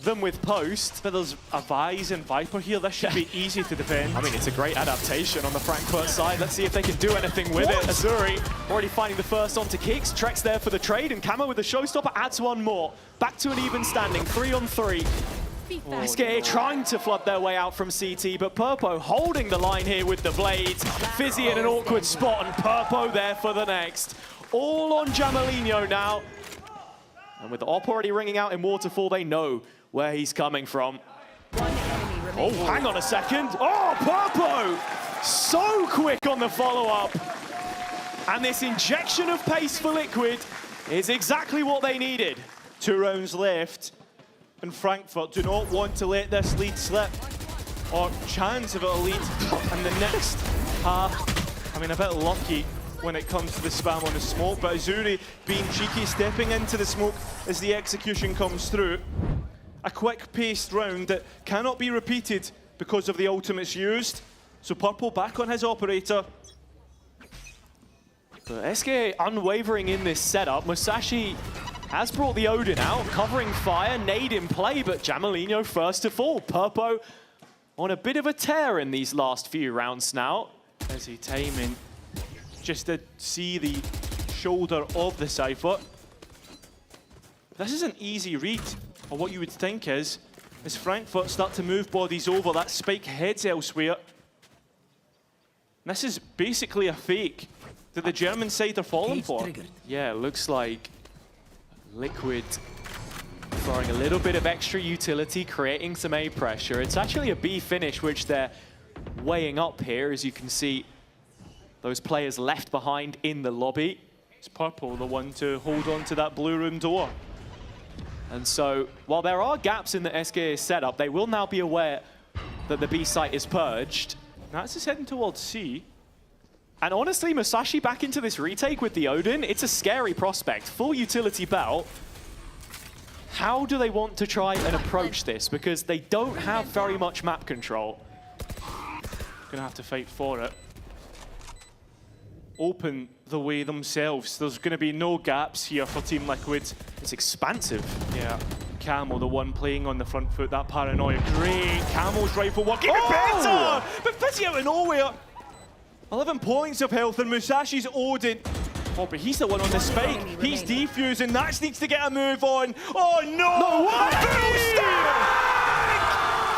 them with post. But there's a Vise and Viper here. This should be easy to defend. I mean, it's a great adaptation on the Frankfurt side. Let's see if they can do anything with it. Azuri already finding the first onto Kicks. Trex there for the trade, and Camo with the showstopper adds one more. Back to an even standing, 3-on-3. SK trying to flood their way out from CT, but Purpo holding the line here with the blades. Fizzy in an awkward spot, and Purpo there for the next. All on Jamalino now. And with the op already ringing out in Waterfall, they know where he's coming from. Oh, hang on a second. Oh, Purpo! So quick on the follow-up. And this injection of pace for Liquid is exactly what they needed. 2 rounds left. And Frankfurt do not want to let this lead slip, or chance of a lead in the next half. I mean, a bit lucky when it comes to the spam on the smoke, but Azuri being cheeky, stepping into the smoke as the execution comes through. A quick-paced round that cannot be repeated because of the ultimates used. So Purple back on his operator. The SK unwavering in this setup. Musashi has brought the Odin out, covering fire, nade in play, but Jamalino first to fall. Purpo on a bit of a tear in these last few rounds now. As he timing just to see the shoulder of the Cypher. This is an easy read, or what you would think is, as Frankfurt start to move bodies over, that spike heads elsewhere. This is basically a fake that the German side are falling for. Yeah, it looks like Liquid throwing a little bit of extra utility, creating some A pressure. It's actually a B finish, which they're weighing up here, as you can see those players left behind in the lobby. It's Purple, the one to hold on to that blue room door. And so, while there are gaps in the SK setup, they will now be aware that the B site is purged. Nats is heading towards C. And honestly, Musashi back into this retake with the Odin, it's a scary prospect. Full utility belt. How do they want to try and approach this? Because they don't have very much map control. Gonna have to fight for it. Open the way themselves. There's gonna be no gaps here for Team Liquid. It's expansive. Yeah. Camo, the one playing on the front foot, that paranoia. Great. Camo's rifle working better! But Fizzy out of nowhere. 11 points of health, and Musashi's Odin. Oh, but he's the one on the spike. He's defusing. Nats needs to get a move on. Oh, no! No way!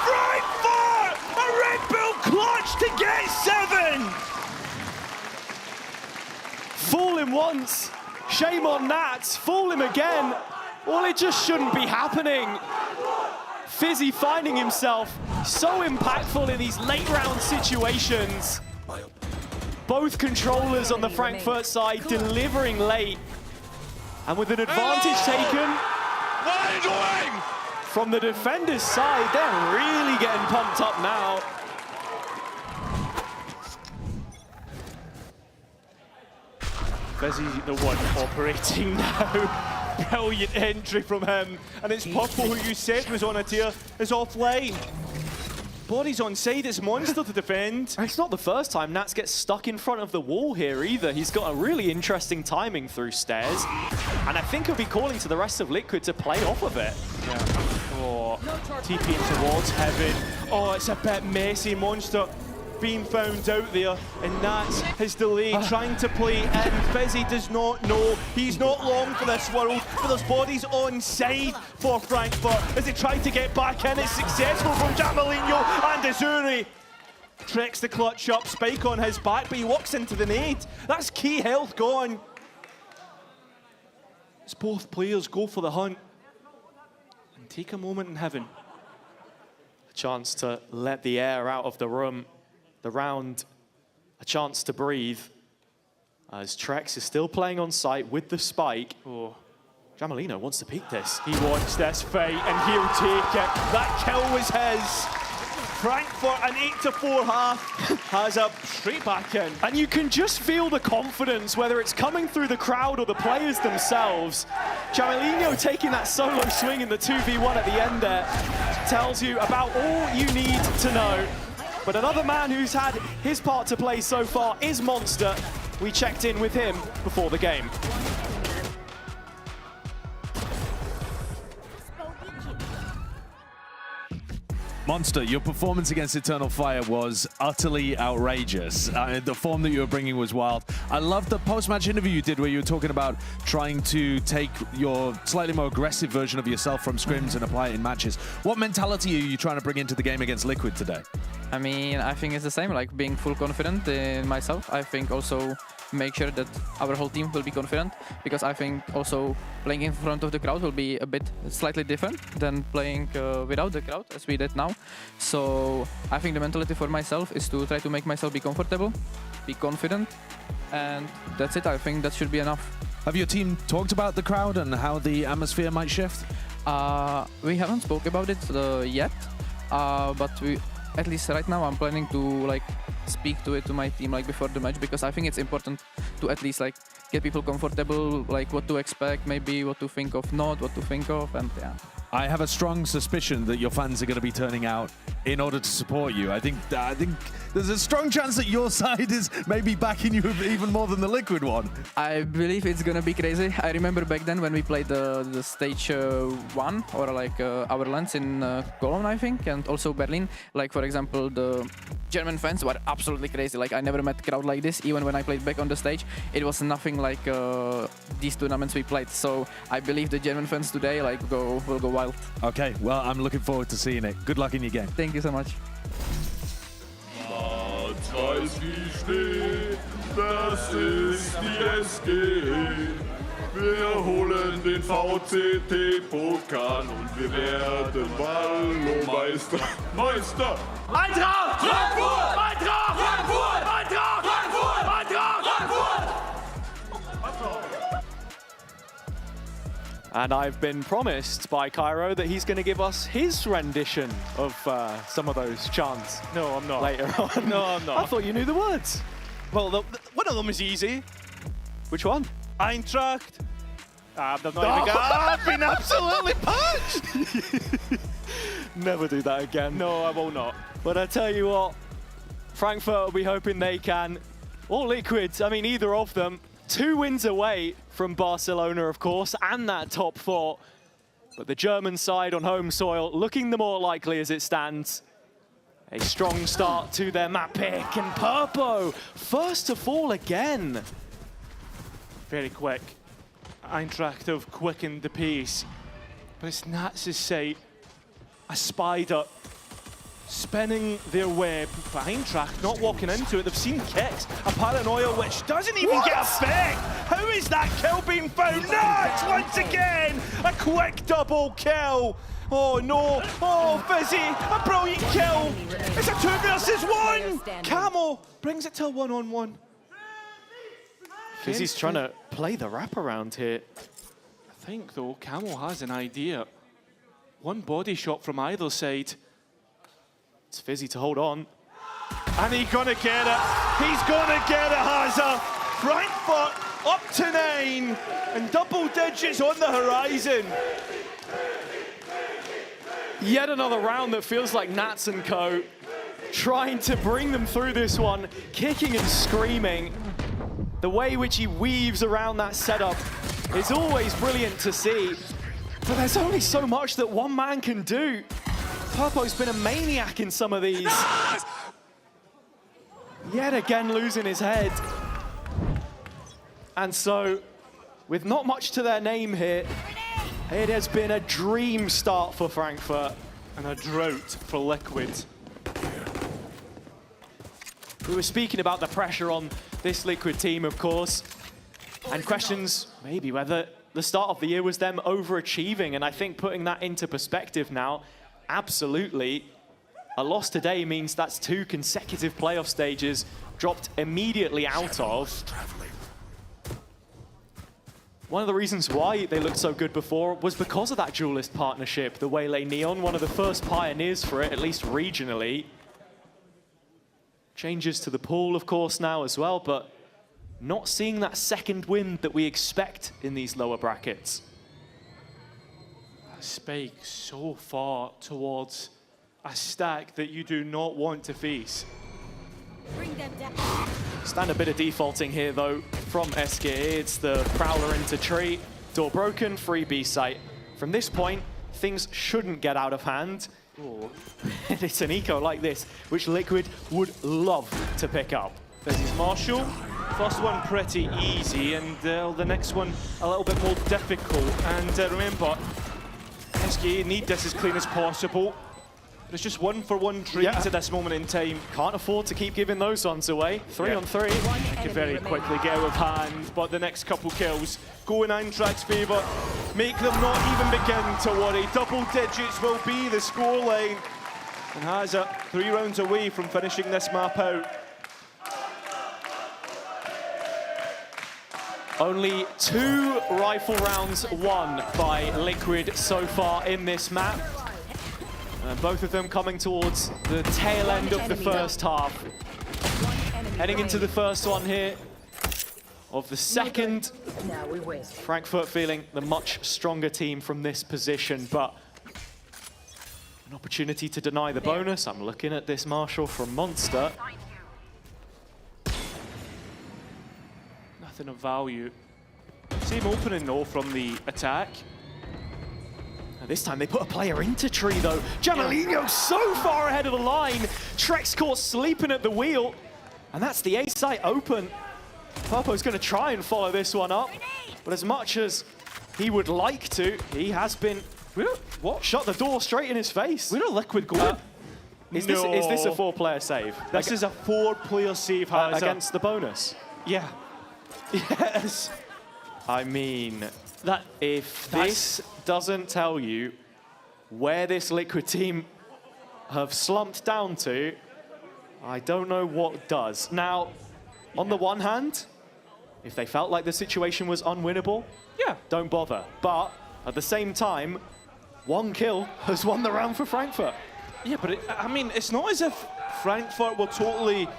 Frankfurt! A Red Bull clutch to get 7! Fall in once. Shame on Nats. Fool him again. Well, it just shouldn't be happening. Fizzy finding himself so impactful in these late round situations. Both controllers on the Frankfurt side delivering late. And with an advantage taken. What are you doing? From the defender's side, they're really getting pumped up now. Fizzy the one operating now. Brilliant entry from him. And it's Purple, who you said was on a tier, is offlane. Body's on side, it's Monster to defend. It's not the first time Nats gets stuck in front of the wall here either. He's got a really interesting timing through stairs. And I think he'll be calling to the rest of Liquid to play off of it. Yeah. Oh, TPing towards Heaven. Oh, it's a bit messy. Monster being found out there, and Nats has delayed, trying to play in. Fizzy does not know. He's not long for this world, but there's bodies on side for Frankfurt as they try to get back in. It's successful from Jamalino, and Azuri tricks the clutch up. Spike on his back, but he walks into the nade. That's key health gone. As both players go for the hunt and take a moment in Heaven. A chance to let the air out of the room. The round, a chance to breathe. As Trex is still playing on site with the spike. Oh, Jamalino wants to peek this. He wants this fight and he'll take it. That kill was his. Frankfurt, an 8-4 half, has a straight back in. And you can just feel the confidence, whether it's coming through the crowd or the players themselves. Jamalino taking that solo swing in the 2v1 at the end there tells you about all you need to know. But another man who's had his part to play so far is Monster. We checked in with him before the game. Monster, your performance against Eternal Fire was utterly outrageous. The form that you were bringing was wild. I loved the post-match interview you did where you were talking about trying to take your slightly more aggressive version of yourself from scrims and apply it in matches. What mentality are you trying to bring into the game against Liquid today? I mean, I think it's the same, like being full confident in myself. I think also make sure that our whole team will be confident, because I think also playing in front of the crowd will be a bit slightly different than playing without the crowd, as we did now. So I think the mentality for myself is to try to make myself be comfortable, be confident, and that's it. I think that should be enough. Have your team talked about the crowd and how the atmosphere might shift? We haven't spoke about it yet, but at least right now I'm planning to like speak to it to my team like before the match, because I think it's important to at least like get people comfortable, like what to expect, maybe what to think of, not what to think of, and yeah. I have a strong suspicion that your fans are going to be turning out in order to support you. I think there's a strong chance that your side is maybe backing you even more than the Liquid one. I believe it's going to be crazy. I remember back then when we played the stage 1 or like our lands in Cologne, I think, and also Berlin. Like for example, the German fans were absolutely crazy. Like I never met a crowd like this. Even when I played back on the stage, it was nothing like these tournaments we played. So I believe the German fans today like will go wild. Okay, well, I'm looking forward to seeing it. Good luck in your game. Thank you so much. Weiß wie Schnee, das ist die SG. Wir holen den VCT-Pokal und wir werden Valo-Meister. Meister! Eintracht! Frankfurt! Eintracht! Frankfurt! Eintracht! Frankfurt! Eintracht! Frankfurt! And I've been promised by Cairo that he's going to give us his rendition of some of those chants. No, I'm not. Later on. No, I'm not. I thought you knew the words. Well, one of them is easy. Which one? Eintracht. I've not Oh, even got. I've been absolutely punched! Never do that again. No, I will not. But I tell you what, Frankfurt will be hoping they can, or Liquid, I mean either of them, 2 wins away from Barcelona, of course, and that top 4. But the German side on home soil looking the more likely as it stands. A strong start to their map pick, and Purpo first to fall again. Very quick. Eintracht have quickened the pace. But it's Nats' sight. A spider spinning their web behind track, not walking into it. They've seen kicks, a paranoia which doesn't even get effect. How is that kill being found? Nuts once again, a quick double kill. Oh no, oh Fizzy, a brilliant kill. It's a 2 versus 1. Camel brings it to a 1-on-1. Fizzy's trying to play the wraparound here. I think though, Camel has an idea. One body shot from either side. It's Fizzy to hold on. And he's gonna get it. He's gonna get it, Hazard. Frankfurt up to 9 and double digits on the horizon. Yet another round that feels like Nats & Co. trying to bring them through this one, kicking and screaming. The way which he weaves around that setup is always brilliant to see. But there's only so much that one man can do. Purpo's been a maniac in some of these. Yet again losing his head. And so, with not much to their name here, it has been a dream start for Frankfurt and a drought for Liquid. We were speaking about the pressure on this Liquid team, of course, and questions maybe whether the start of the year was them overachieving, and I think putting that into perspective now, absolutely. A loss today means that's 2 consecutive playoff stages dropped immediately out of. One of the reasons why they looked so good before was because of that duelist partnership, the Waylay Neon, one of the first pioneers for it, at least regionally. Changes to the pool, of course, now as well, but not seeing that second wind that we expect in these lower brackets. A spike so far towards a stack that you do not want to face. Bring them down. Stand a bit of defaulting here, though, from SK. It's the Prowler into tree. Door broken, free B site. From this point, things shouldn't get out of hand. And it's an eco like this, which Liquid would love to pick up. There's his Marshall. First one pretty easy, and the next one a little bit more difficult. And remember, SK need this as clean as possible. But it's just 1-for-1 trees at this moment in time. Can't afford to keep giving those ones away. 3 on 3. It could very quickly get out of hand, but the next couple kills go in Eintracht's favour. Make them not even begin to worry. Double digits will be the scoreline. And Hazard 3 rounds away from finishing this map out. Only 2 rifle rounds won by Liquid so far in this map. And both of them coming towards the tail end of the first half. Heading into the first one here of the second. Frankfurt feeling the much stronger team from this position, but an opportunity to deny the bonus. I'm looking at this Marshall from Monster. Nothing of value. Same opening though from the attack. And this time they put a player into tree though. Jamalino so far ahead of the line. Trex caught sleeping at the wheel. And that's the A site open. Purpo's going to try and follow this one up. But as much as he would like to, he has been shut the door straight in his face. Where are Liquid going? Is this a 4-player save? This is a 4-player save, Hazard. Against the bonus? Yeah. Yes. I mean, if this doesn't tell you where this Liquid team have slumped down to, I don't know what does. Now, on the one hand, if they felt like the situation was unwinnable, don't bother. But at the same time, 1 kill has won the round for Frankfurt. Yeah, but I mean, it's not as if Frankfurt were totally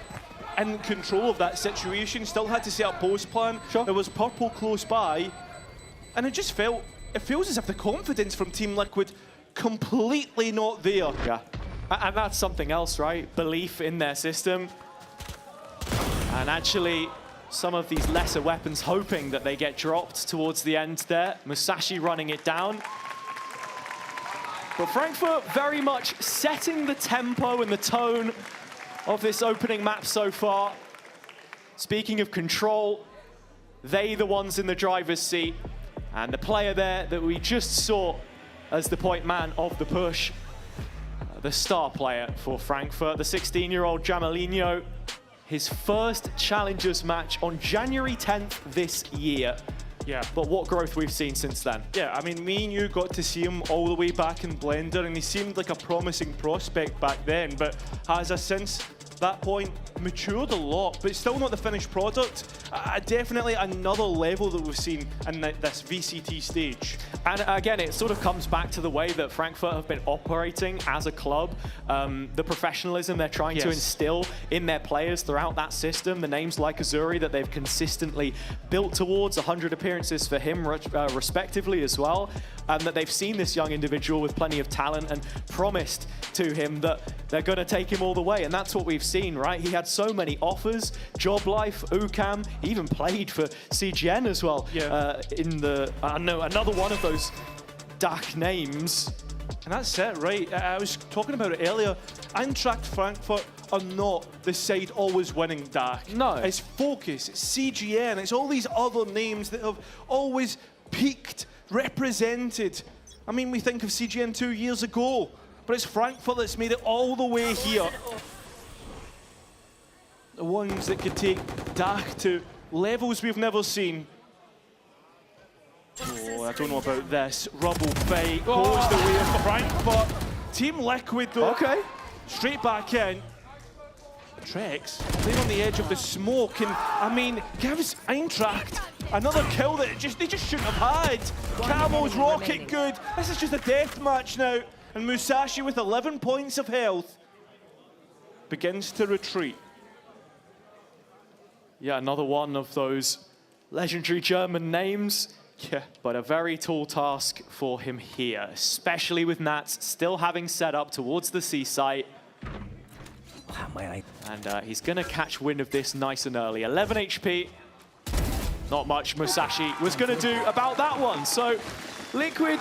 in control of that situation. Still had to set up post plan. There was purple close by, and it feels as if the confidence from Team Liquid completely not there. Yeah, and that's something else, right? Belief in their system. And actually, some of these lesser weapons hoping that they get dropped towards the end there. Musashi running it down. But Frankfurt very much setting the tempo and the tone of this opening map so far. Speaking of control, they the ones in the driver's seat. And the player there that we just saw as the point man of the push, the star player for Frankfurt, the 16-year-old Jamelinho. His first Challengers match on January 10th this year. Yeah. But what growth we've seen since then. Yeah, I mean, me and you got to see him all the way back in Blender, and he seemed like a promising prospect back then, but has since that point matured a lot, but still not the finished product. Definitely another level that we've seen in this VCT stage. And again, it sort of comes back to the way that Frankfurt have been operating as a club, the professionalism they're trying to instill in their players throughout that system, the names like Azuri that they've consistently built towards, 100 appearances for him respectively as well, and that they've seen this young individual with plenty of talent and promised to him that they're going to take him all the way, and that's what we've seen, right? He had so many offers, Job Life, UCAM, he even played for CGN as well in the, another one of those dark names. And that's it, right? I was talking about it earlier. Eintracht Frankfurt are not the side always winning, Dark. No. It's Focus, it's CGN, it's all these other names that have always peaked, represented. I mean, we think of CGN 2 years ago, but it's Frankfurt that's made it all the way here. The ones that could take Dark to levels we've never seen. Oh, I don't know about this. Rubble fight goes the way of Frankfurt. Team Liquid though. Okay. Straight back in. Trex playing on the edge of the smoke, and I mean, gives Eintracht another kill that they just shouldn't have had. Camo's rocket good. This is just a death match now, and Musashi with 11 points of health begins to retreat. Yeah, another one of those legendary German names. Yeah. But a very tall task for him here, especially with Nats still having set up towards the C site. And he's going to catch wind of this nice and early. 11 HP. Not much Musashi was going to do about that one. So Liquid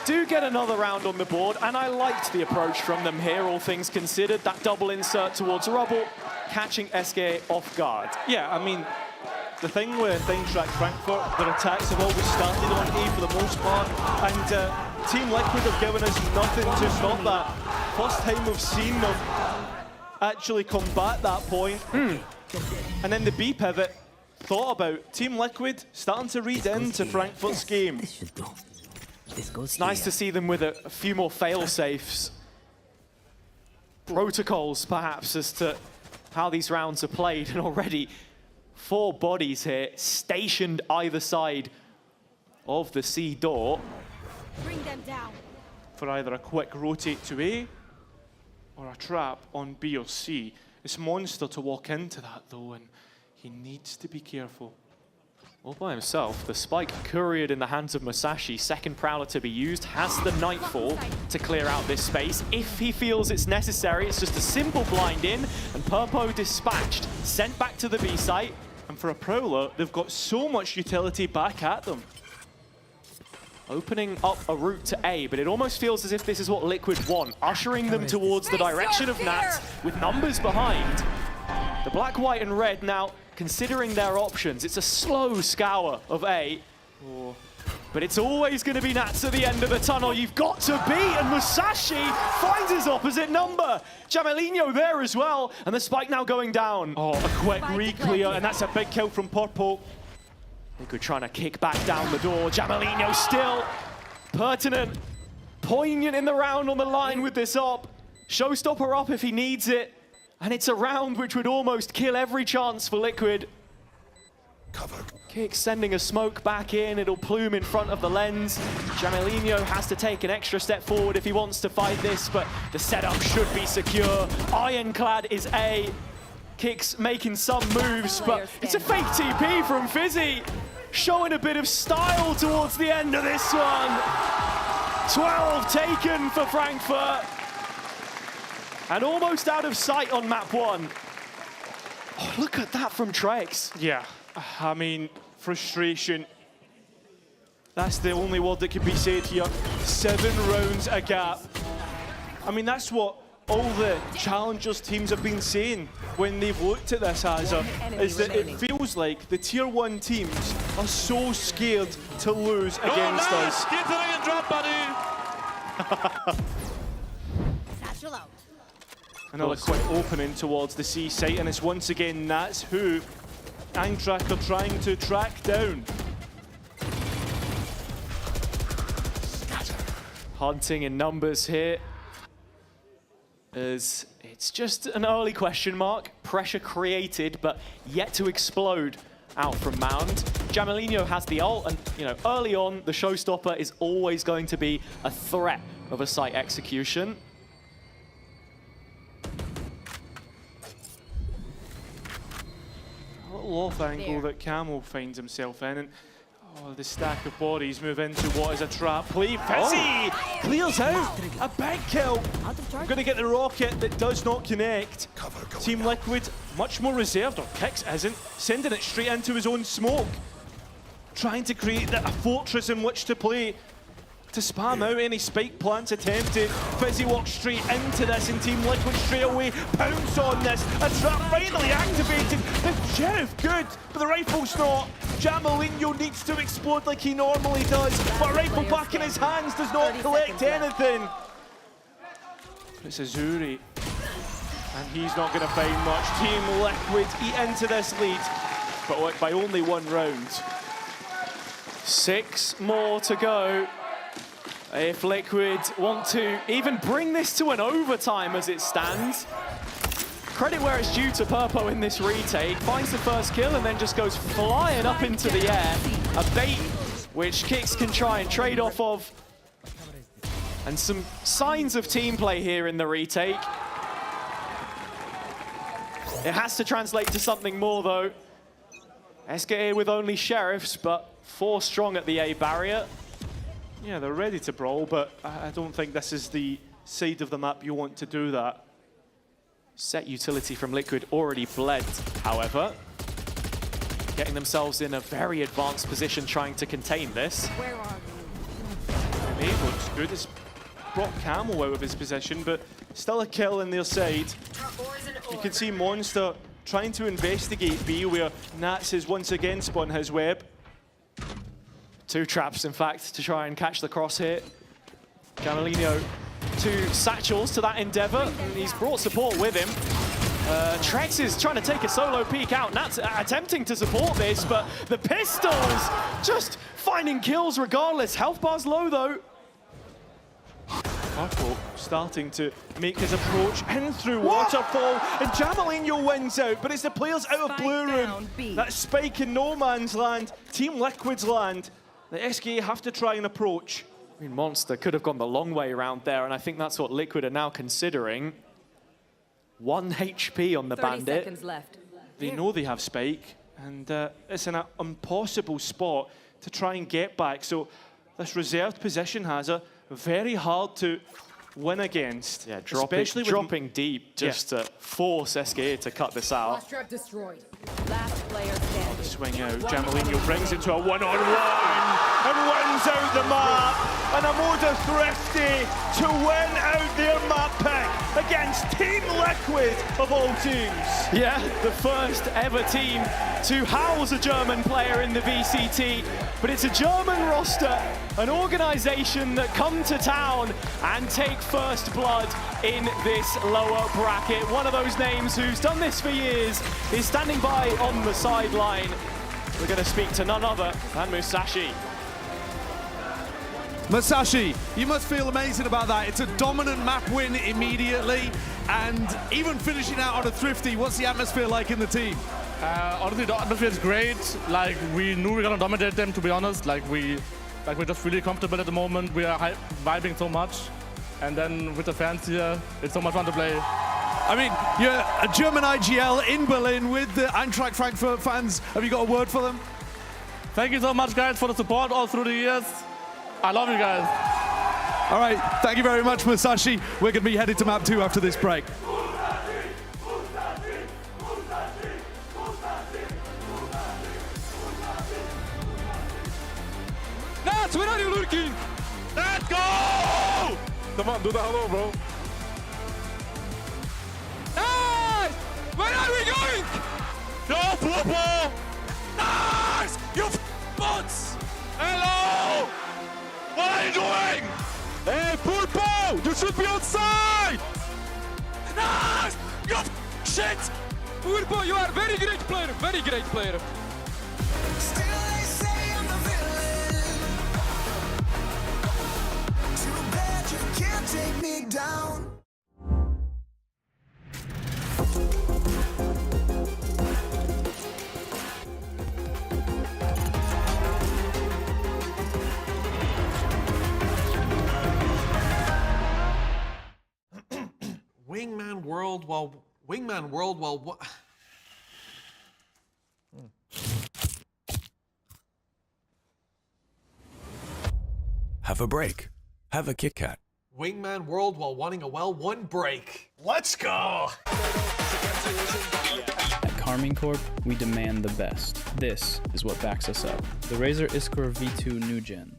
do get another round on the board, and I liked the approach from them here, all things considered. That double insert towards Rubble, catching SK off guard. Yeah, I mean, the thing with Eintracht Frankfurt, their attacks have always started on A for the most part, and Team Liquid have given us nothing to stop that. First time we've seen them actually combat that point. And then the B pivot, thought about Team Liquid starting to read into Frankfurt's game. It's nice to see them with a few more fail-safes. Protocols, perhaps, as to how these rounds are played, and already 4 bodies here stationed either side of the C door. Bring them down. For either a quick rotate to A or a trap on B or C. It's Monster to walk into that though, and he needs to be careful. All by himself, the spike couriered in the hands of Musashi, second Prowler to be used, has the Nightfall to clear out this space. If he feels it's necessary, it's just a simple blind in, and Purpo dispatched, sent back to the B site. And for a Prowler, they've got so much utility back at them. Opening up a route to A, but it almost feels as if this is what Liquid want, ushering them towards the direction of Nats with numbers behind. The black, white, and red now considering their options. It's a slow scour of A, but it's always going to be Nats at the end of the tunnel. You've got to be, and Musashi finds his opposite number. Jamelinho there as well, and the spike now going down. Oh, a quick re-clear, and that's a big kill from Purple. Liquid trying to kick back down the door. Jamelinho still pertinent, poignant in the round on the line with this op. Showstopper up if he needs it. And it's a round which would almost kill every chance for Liquid. Kick sending a smoke back in. It'll plume in front of the lens. Jamelinho has to take an extra step forward if he wants to fight this, but the setup should be secure. Ironclad is A. Kicks making some moves, but it's a fake TP from Fizzy. Showing a bit of style towards the end of this one. 12 taken for Frankfurt. And almost out of sight on map 1. Oh, look at that from Trex. Yeah, I mean, frustration. That's the only word that can be said here. 7 rounds a gap. I mean, that's what all the Challengers teams have been saying when they've looked at this, Hazard, is that it feels like the Tier 1 teams are so scared to lose against us. Get to the ring and drop, buddy. Yellow. Another quick opening towards the C site, and it's once again Nats who Eintracht are trying to track down. Hunting in numbers here. As it's just an early question mark. Pressure created, but yet to explode out from Mound. Jamalinho has the ult, and early on, the showstopper is always going to be a threat of a site execution. A little off angle that Camel finds himself in, and the stack of bodies move into what is a trap play. Fizzy clears out a big kill. I'm going to get the rocket that does not connect. Team Liquid much more reserved, or Kix isn't, sending it straight into his own smoke. Trying to create a fortress in which to play, to spam out any spike plants attempted. Fizzy walks straight into this, and Team Liquid straight away pounce on this. A trap finally activated. The Sheriff good, but the rifle's not. Jamalinho needs to explode like he normally does, but a rifle back in his hands does not collect anything. It's Azuri, and he's not going to find much. Team Liquid eat into this lead, but by only 1 round. 6 more to go. If Liquid want to even bring this to an overtime as it stands. Credit where it's due to Purpo in this retake. Finds the first kill and then just goes flying up into the air. A bait which Kix can try and trade off of. And some signs of team play here in the retake. It has to translate to something more though. SKA with only Sheriffs, but 4 strong at the A barrier. Yeah, they're ready to brawl, but I don't think this is the side of the map you want to do that. Set utility from Liquid already bled, however. Getting themselves in a very advanced position trying to contain this. Where are It looks good. It's brought Camel out of his position, but still a kill in their side. You can see Monster trying to investigate B, where Nats has once again spun his web. 2 traps, in fact, to try and catch the crosshair. Jamalinho 2 satchels to that endeavor, and he's brought support with him. Trex is trying to take a solo peek out. Nat's attempting to support this, but the pistols just finding kills regardless. Health bar's low, though. Purple starting to make his approach in through Waterfall, and Jamalinho wins out, but it's the players out of Blue Room. That spike in no man's land, Team Liquid's land. The SKA have to try and approach. I mean, Monster could have gone the long way around there, and I think that's what Liquid are now considering. 1 HP on the 30 Bandit. seconds left. They know they have spike, and it's an impossible spot to try and get back. So this reserved position has a very hard to win against. Yeah, dropping deep just to force SKA to cut this out. Last trap destroyed. Last player standing. Swing out, Jamalinho brings it to a 1-on-1 and wins out the map. And Amoda Thrifty to win out their map pick against Team Liquid of all teams. Yeah, the first ever team to house a German player in the VCT, but it's a German roster, an organization that come to town and take first blood in this lower bracket. One of those names who's done this for years is standing by on the sideline. We're going to speak to none other than Musashi. Musashi, you must feel amazing about that. It's a dominant map win immediately, and even finishing out on a Thrifty. What's the atmosphere like in the team? Honestly, the atmosphere is great. Like, we knew we were gonna dominate them, to be honest. We're just really comfortable at the moment. We are vibing so much, and then with the fans here, it's so much fun to play. I mean, you're a German IGL in Berlin with the Eintracht Frankfurt fans. Have you got a word for them? Thank you so much, guys, for the support all through the years. I love you guys. All right, thank you very much, Musashi. We're going to be headed to map 2 after this break. Nats, where are you lurking? Let's go! Come on, do the hello, bro. Nice! Where are we going? No, Purple! Nice! You bots! Hello! What are you doing? Hey, Purple! You should be outside! Urbo, you are very great player, very great player. Still they say I'm the villain. Too bad you can't take me down. Wingman World while what? Have a break. Have a Kit Kat. Wingman World while wanting a well-won break. Let's go! At Carmine Corp, we demand the best. This is what backs us up. The Razer Iskor V2 New Gen.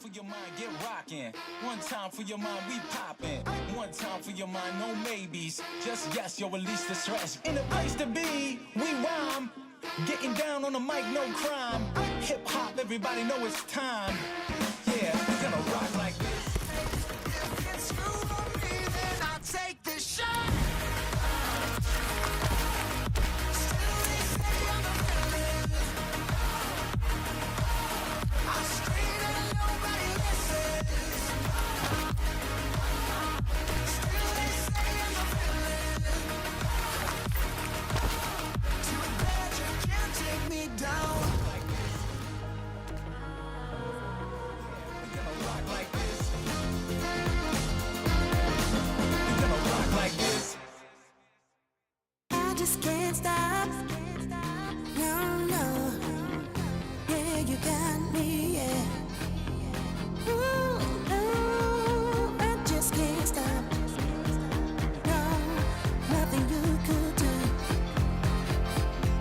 For your mind, get rockin'. One time for your mind, we poppin'. One time for your mind, no maybes. Just yes, you'll release the stress. In the place to be, we rhyme. Getting down on the mic, no crime. Hip hop, everybody know it's time. Yeah, we're gonna rock like this. If it's screwed on me, then I'll take this shot. Still they say I'm the villain. I scream and nobody listens. Still they say I'm the villain. Too bad you can't take me down. We're gonna rock like this. We're gonna rock like this. I just can't stop. No, no. Yeah, you got me, yeah. Ooh, no, I just can't stop. No, nothing you could do.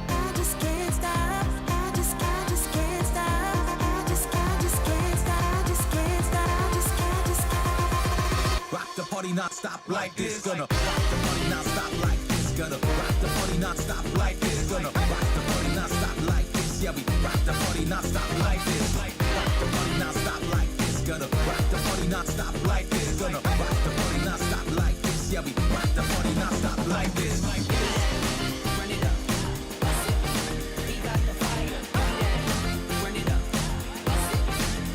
I just can't stop. I just can't stop. I just can't stop. I just can't stop. Rock the party, not stop like this. Gonna rock the party, not stop like this. Gonna rock the party, not stop like this. Gonna rock the party, not stop like this. Yeah, we rock the party, not stop like this. Rock the party, not stop like this. Gonna rock the party, not stop like this. Gonna rock the party, not stop like this. Yeah, we rock the party, not stop like this. Run it up. We got the fire. Run it up.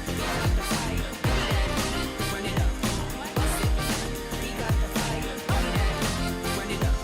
We got the fire. Run it up. We got the fire. Run it up.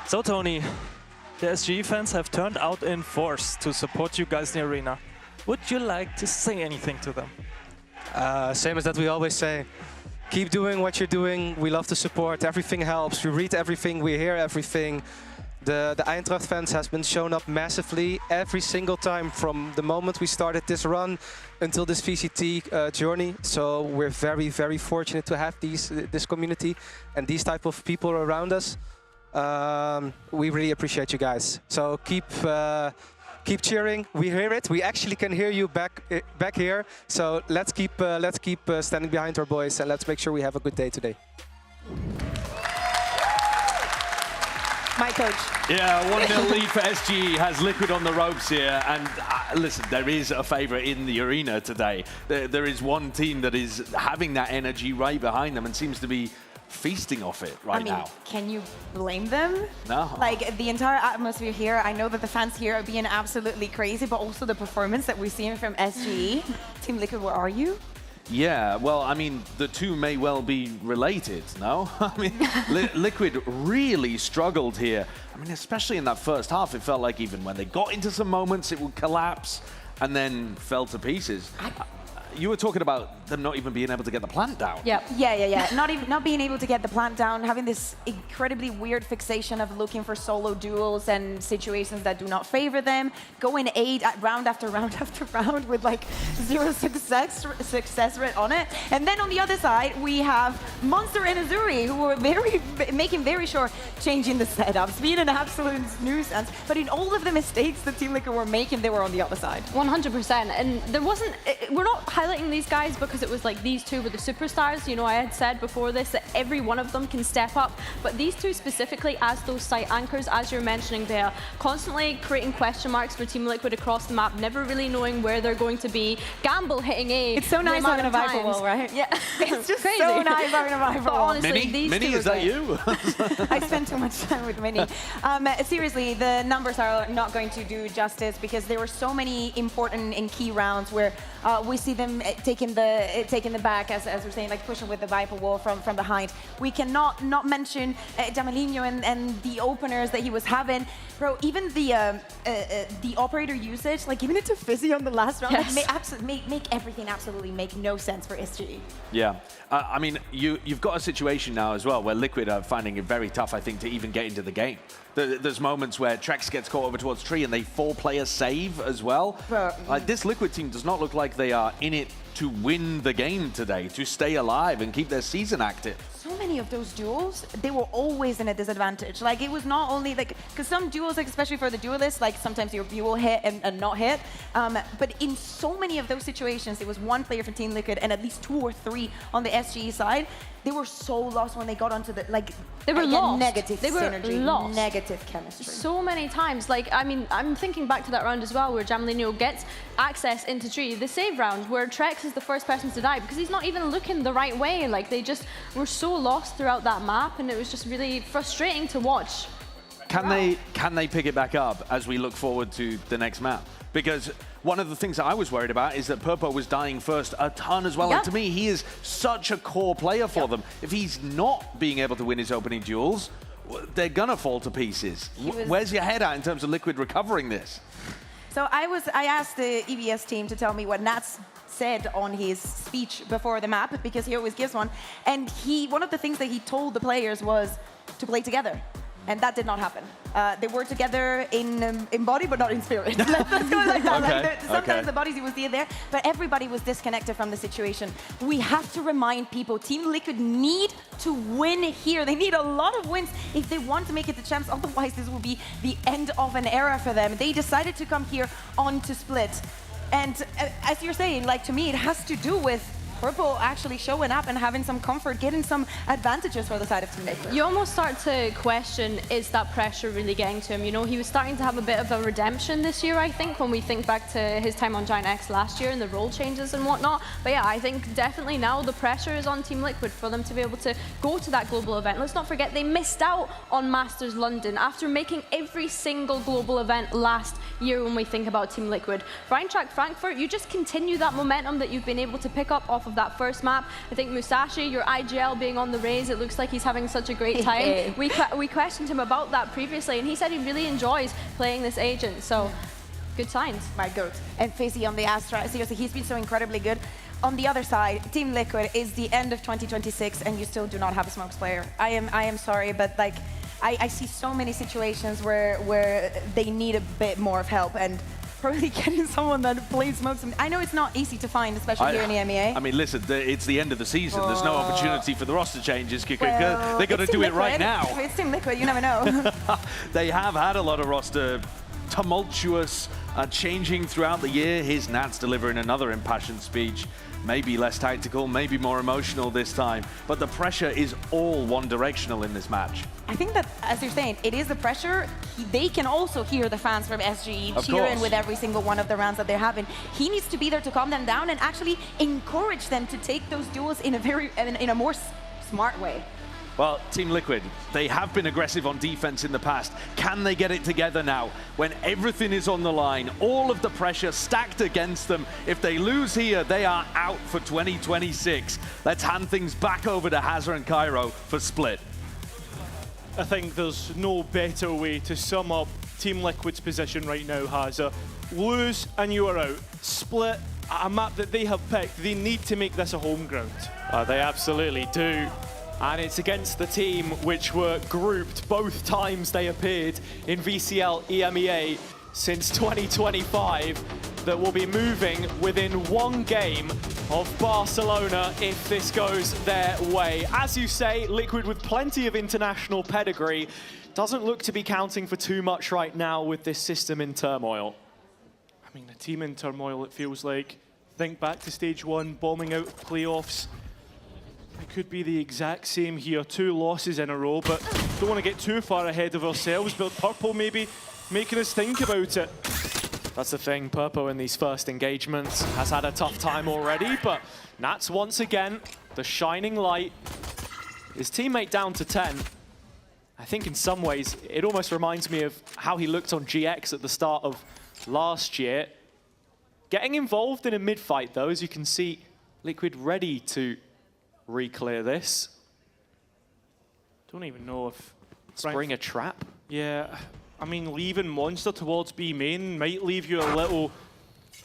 So Tony, the SGE fans have turned out in force to support you guys in the arena. Would you like to say anything to them? Same as that we always say. Keep doing what you're doing. We love the support. Everything helps. We read everything. We hear everything. The Eintracht fans has been shown up massively every single time from the moment we started this run until this VCT journey. So we're very, very fortunate to have this community and these type of people around us. We really appreciate you guys. So keep cheering. We hear it. We actually can hear you back here. So let's keep standing behind our boys and let's make sure we have a good day today. My coach. Yeah, 1-0 lead for SGE has Liquid on the ropes here. And listen, there is a favourite in the arena today. There is one team that is having that energy right behind them and seems to be feasting off it right now. Can you blame them? No. Like, the entire atmosphere here, I know that the fans here are being absolutely crazy, but also the performance that we're seeing from SGE. Team Liquid, where are you? Yeah, well, I mean, the two may well be related, no? I mean, Liquid really struggled here. I mean, especially in that first half, it felt like even when they got into some moments, it would collapse and then fell to pieces. You were talking about them not even being able to get the plant down. Yeah. Not being able to get the plant down, having this incredibly weird fixation of looking for solo duels and situations that do not favor them, going 8 at round after round after round with like 0 success rate on it. And then on the other side, we have Monster and Azuri, who were making very sure changing the setups, being an absolute nuisance. But in all of the mistakes that Team Liquid were making, they were on the other side. 100%. And there wasn't, we're not highlighting these guys because it was like these two were the superstars. You know, I had said before this that every one of them can step up, but these two specifically as those site anchors, as you're mentioning, they're constantly creating question marks for Team Liquid across the map, never really knowing where they're going to be. Gamble hitting A. It's so nice having a Viper wall, right? Yeah. It's just crazy. so nice having a Viper wall. Honestly, Minnie, is that you? I spend too much time with Minnie. Seriously, the numbers are not going to do justice because there were so many important and key rounds where we see them taking the back, as we're saying, like pushing with the Viper wall from behind. We cannot not mention Damalino and the openers that he was having. Bro, even the operator usage, like giving it to Fizzy on the last round, Yes. like, make everything absolutely make no sense for SGE. Yeah, I mean, you've got a situation now as well where Liquid are finding it very tough, I think, to even get into the game. There's moments where Trex gets caught over towards Tree and they 4-player save as well. Like, this Liquid team does not look like they are in it to win the game today, to stay alive and keep their season active. So many of those duels, they were always in a disadvantage. Like, it was not only like, because some duels, like, especially for the duelists, like sometimes you will hit and not hit. But in so many of those situations, it was one player for Team Liquid and at least 2 or 3 on the SGE side. They were so lost when they got onto the, like, they were lost. Negative they were synergy, lost. negative chemistry. So many times. Like, I mean, I'm thinking back to that round as well where Jamalino gets access into Tree. The save round where Trex is the first person to die because he's not even looking the right way. Like, they just were so lost throughout that map and it was just really frustrating to watch. Can they pick it back up as we look forward to the next map? Because one of the things that I was worried about is that Purpo was dying first a ton as well. Yeah. And to me, he is such a core player for them. If he's not being able to win his opening duels, they're gonna fall to pieces. Where's your head at in terms of Liquid recovering this? So I asked the EBS team to tell me what Nats said on his speech before the map, because he always gives one. And one of the things that he told the players was to play together. And that did not happen. They were together in body, but not in spirit. Let's go like that. Okay. Like sometimes the bodies you will see it there, but everybody was disconnected from the situation. We have to remind people, Team Liquid need to win here. They need a lot of wins if they want to make it to champs. Otherwise, this will be the end of an era for them. They decided to come here on to split. And as you're saying, like, to me, it has to do with Purple actually showing up and having some comfort, getting some advantages for the side of Team Liquid. You almost start to question, is that pressure really getting to him? You know, he was starting to have a bit of a redemption this year, I think, when we think back to his time on Giant X last year and the role changes and whatnot. But yeah, I think definitely now the pressure is on Team Liquid for them to be able to go to that global event. Let's not forget, they missed out on Masters London after making every single global event last year when we think about Team Liquid. For Eintracht Frankfurt, you just continue that momentum that you've been able to pick up off of that first map. I think Musashi, your IGL being on the Raze, it looks like he's having such a great time. We questioned him about that previously, and he said he really enjoys playing this agent, so good signs. My goat. And Fizzy on the Astra, seriously, he's been so incredibly good. On the other side, Team Liquid is the end of 2026, and you still do not have a smokes player. I am sorry, but like, I see so many situations where they need a bit more of help, and probably getting someone that plays smokes. I know it's not easy to find, especially here in EMEA. I mean, listen, it's the end of the season. There's no opportunity for the roster changes. Well, They've got to do it right now. It's Team Liquid, you never know. They have had a lot of roster tumultuous changing throughout the year. Here's Nats delivering another impassioned speech. Maybe less tactical, maybe more emotional this time. But the pressure is all one-directional in this match. I think that, as you're saying, it is the pressure. They can also hear the fans from SG cheering with every single one of the rounds that they're having. He needs to be there to calm them down and actually encourage them to take those duels in a more smart way. Well, Team Liquid, they have been aggressive on defense in the past. Can they get it together now when everything is on the line, all of the pressure stacked against them? If they lose here, they are out for 2026. Let's hand things back over to Hazza and Cairo for Split. I think there's no better way to sum up Team Liquid's position right now, Hazza. Lose and you are out. Split, a map that they have picked, they need to make this a home ground. They absolutely do. And it's against the team which were grouped both times they appeared in VCL EMEA since 2025 that will be moving within one game of Barcelona if this goes their way. As you say, Liquid with plenty of international pedigree doesn't look to be counting for too much right now with this system in turmoil. I mean, a team in turmoil, it feels like. Think back to stage one, bombing out playoffs. It could be the exact same here, 2 losses in a row, but don't want to get too far ahead of ourselves, but Purple maybe making us think about it. That's the thing, Purple in these first engagements has had a tough time already, but Nats once again, the shining light. His teammate down to 10. I think in some ways, it almost reminds me of how he looked on GX at the start of last year. Getting involved in a mid-fight though, as you can see, Liquid ready to re-clear this. Don't even know if... Spring a trap? Yeah, I mean, leaving Monster towards B main might leave you a little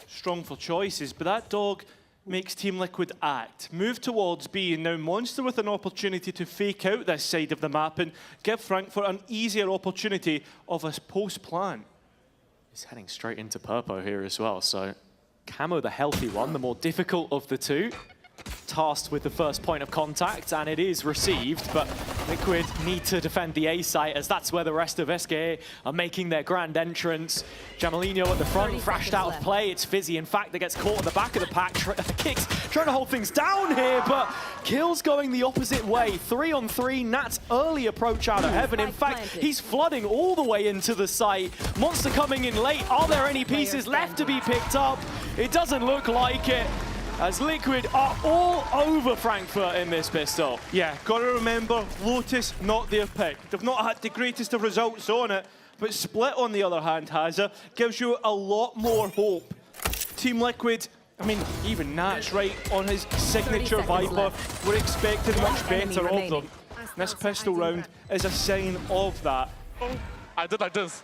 strong for choices, but that dog makes Team Liquid act. Move towards B, and now Monster with an opportunity to fake out this side of the map and give Frankfurt an easier opportunity of a post-plan. He's heading straight into Purple here as well, so Camo the healthy one, the more difficult of the two. Tasked with the first point of contact, and it is received, but Liquid need to defend the A site as that's where the rest of SKA are making their grand entrance. Jamalino at the front, thrashed out of play. It's Fizzy, in fact, that gets caught at the back of the pack. Kicks, trying to hold things down here, but kills going the opposite way. 3-on-3, Nat's early approach out of heaven. In fact, he's flooding all the way into the site. Monster coming in late. Are there any pieces left to be picked up? It doesn't look like it, as Liquid are all over Frankfurt in this pistol. Yeah, gotta remember, Lotus not their pick. They've not had the greatest of results on it, but Split on the other hand, Hazza, gives you a lot more hope. Team Liquid, I mean, even Nats right on his signature Viper, we're expecting much better of them. This pistol round is a sign of that. I did like this,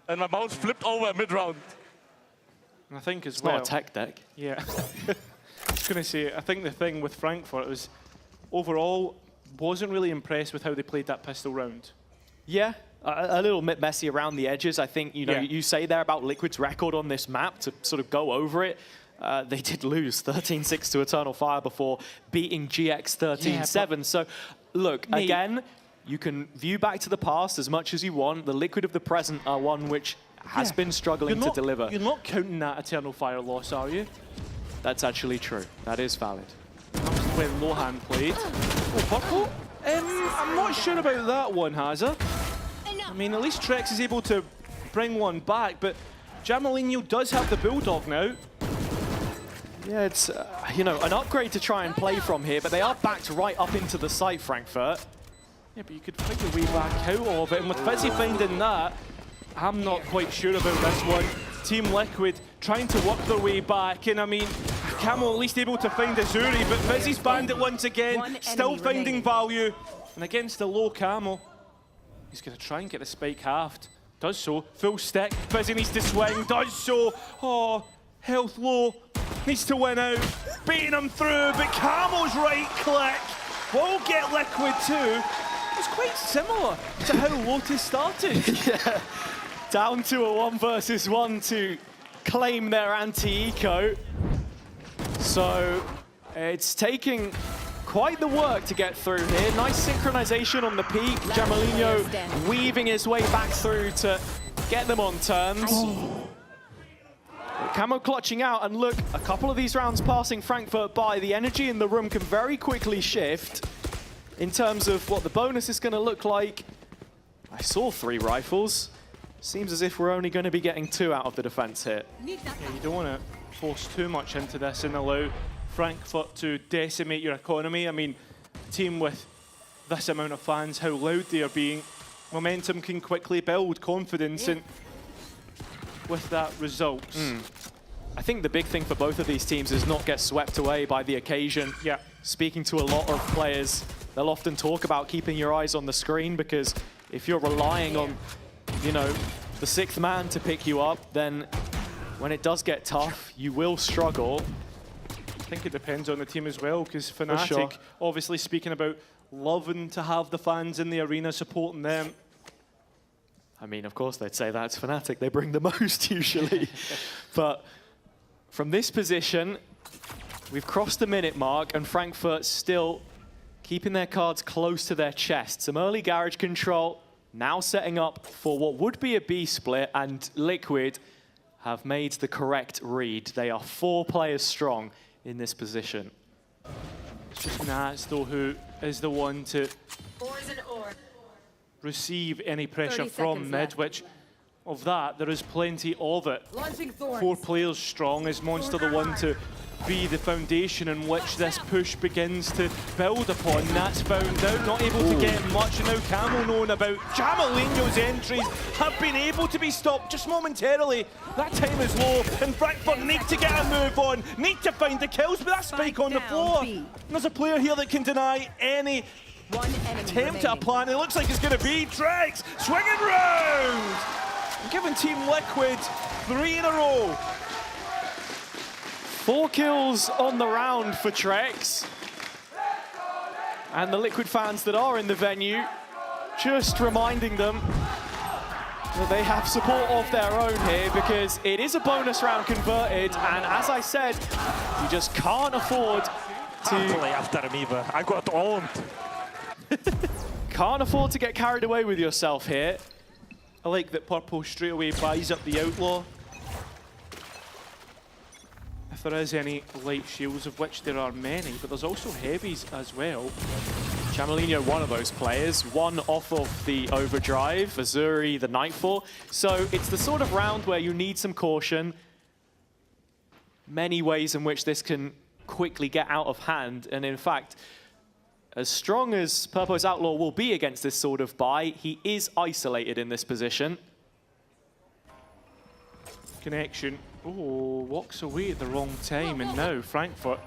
and my mouse flipped over mid-round. And I think as it's well... not a tech deck. Yeah. I was going to say, I think the thing with Frankfurt was, overall, wasn't really impressed with how they played that pistol round. Yeah, a little bit messy around the edges. I think, you know, you say there about Liquid's record on this map to sort of go over it. They did lose 13-6 to Eternal Fire before beating GX 13-7. So, look, again, you can view back to the past as much as you want. The Liquid of the present are one which has been struggling to deliver. You're not counting that Eternal Fire loss, are you? That's actually true. That is valid. That was when Lohan played. Oh, Purple? I'm not sure about that one, Hazza. I mean, at least Trex is able to bring one back, but Jamalino does have the Bulldog now. Yeah, it's, you know, an upgrade to try and play from here, but they are backed right up into the site, Frankfurt. Yeah, but you could find your way back out of it, and with Fizzy finding that, I'm not quite sure about this one. Team Liquid trying to work their way back, and I mean, Camo at least able to find Azuri, but Fizzy's Bandit once again, still finding value. And against the low Camo, he's going to try and get the spike halved. Does so, full stick, Fizzy needs to swing, does so. Oh, health low, needs to win out, beating him through, but Camo's right click will get Liquid too. was quite similar to how Lotus started. Yeah. Down to a 1 versus 1 to claim their anti-eco. So it's taking quite the work to get through here. Nice synchronization on the peak. Jamalinho weaving his way back through to get them on terms. Camo clutching out, and look, a couple of these rounds passing Frankfurt by. The energy in the room can very quickly shift in terms of what the bonus is going to look like. I saw 3 rifles. Seems as if we're only going to be getting 2 out of the defense hit. Yeah, you don't want to force too much into this and allow Frankfurt to decimate your economy. I mean, a team with this amount of fans, how loud they are being, momentum can quickly build confidence and with that results. I think the big thing for both of these teams is not get swept away by the occasion. Yeah. Speaking to a lot of players, they'll often talk about keeping your eyes on the screen, because if you're relying on, you know, the 6th man to pick you up, then when it does get tough, you will struggle. I think it depends on the team as well, because Fnatic, sure, obviously speaking about loving to have the fans in the arena supporting them. I mean, of course they'd say that's Fnatic. They bring the most usually. But from this position, we've crossed the minute mark, and Frankfurt still keeping their cards close to their chest. Some early garage control, now setting up for what would be a B split, and Liquid have made the correct read. They are 4 players strong in this position. It's just Nats, though, who is the one to receive any pressure from mid, which of that, there is plenty of it. 4 players strong. Is Monster the one to be the foundation in which this push begins to build upon? Nats found out, not able to get much, and now Camo knowing about Jamalinho's entries have been able to be stopped just momentarily. That time is low, and Frankfurt need to get a move on, need to find the kills, but that spike on the floor. And there's a player here that can deny any attempt at a plan. It looks like it's going to be Trex swinging round, giving Team Liquid 3 in a row. 4 kills on the round for Trex. And the Liquid fans that are in the venue, just reminding them that they have support of their own here, because it is a bonus round converted, and as I said, you just can't afford to... after me, but I got owned. Can't afford to get carried away with yourself here. I like that Purple straight away buys up the Outlaw. If there is any light shields, of which there are many, but there's also heavies as well. Jamalinho, one of those players, one off of the overdrive, Azuri, the Nightfall. So it's the sort of round where you need some caution. Many ways in which this can quickly get out of hand, and in fact, as strong as Purpo's Outlaw will be against this sort of buy, he is isolated in this position. Connection. Oh, walks away at the wrong time, and now Frankfurt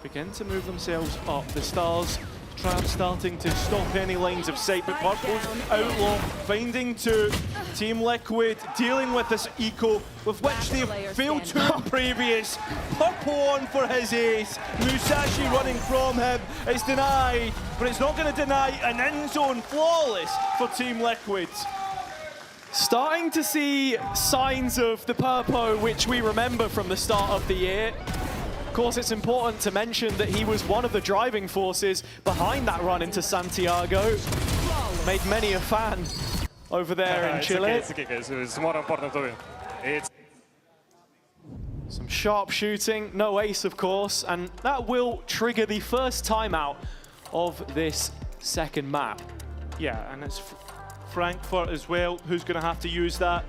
begin to move themselves up. The Stars trap starting to stop any lines of sight, but Purple's Outlaw finding 2. Team Liquid dealing with this eco, with which they've failed to previous. Purple on for his ace. Musashi running from him. It's denied, but it's not going to deny an end zone. Flawless for Team Liquid. Starting to see signs of the Purpo, which we remember from the start of the year. Of course, it's important to mention that he was one of the driving forces behind that run into Santiago. Made many a fan over there in Chile. It's okay, guys. It's more important to win. Some sharp shooting, no ace, of course, and that will trigger the first timeout of this second map. Yeah, and it's Frankfurt as well, who's going to have to use that,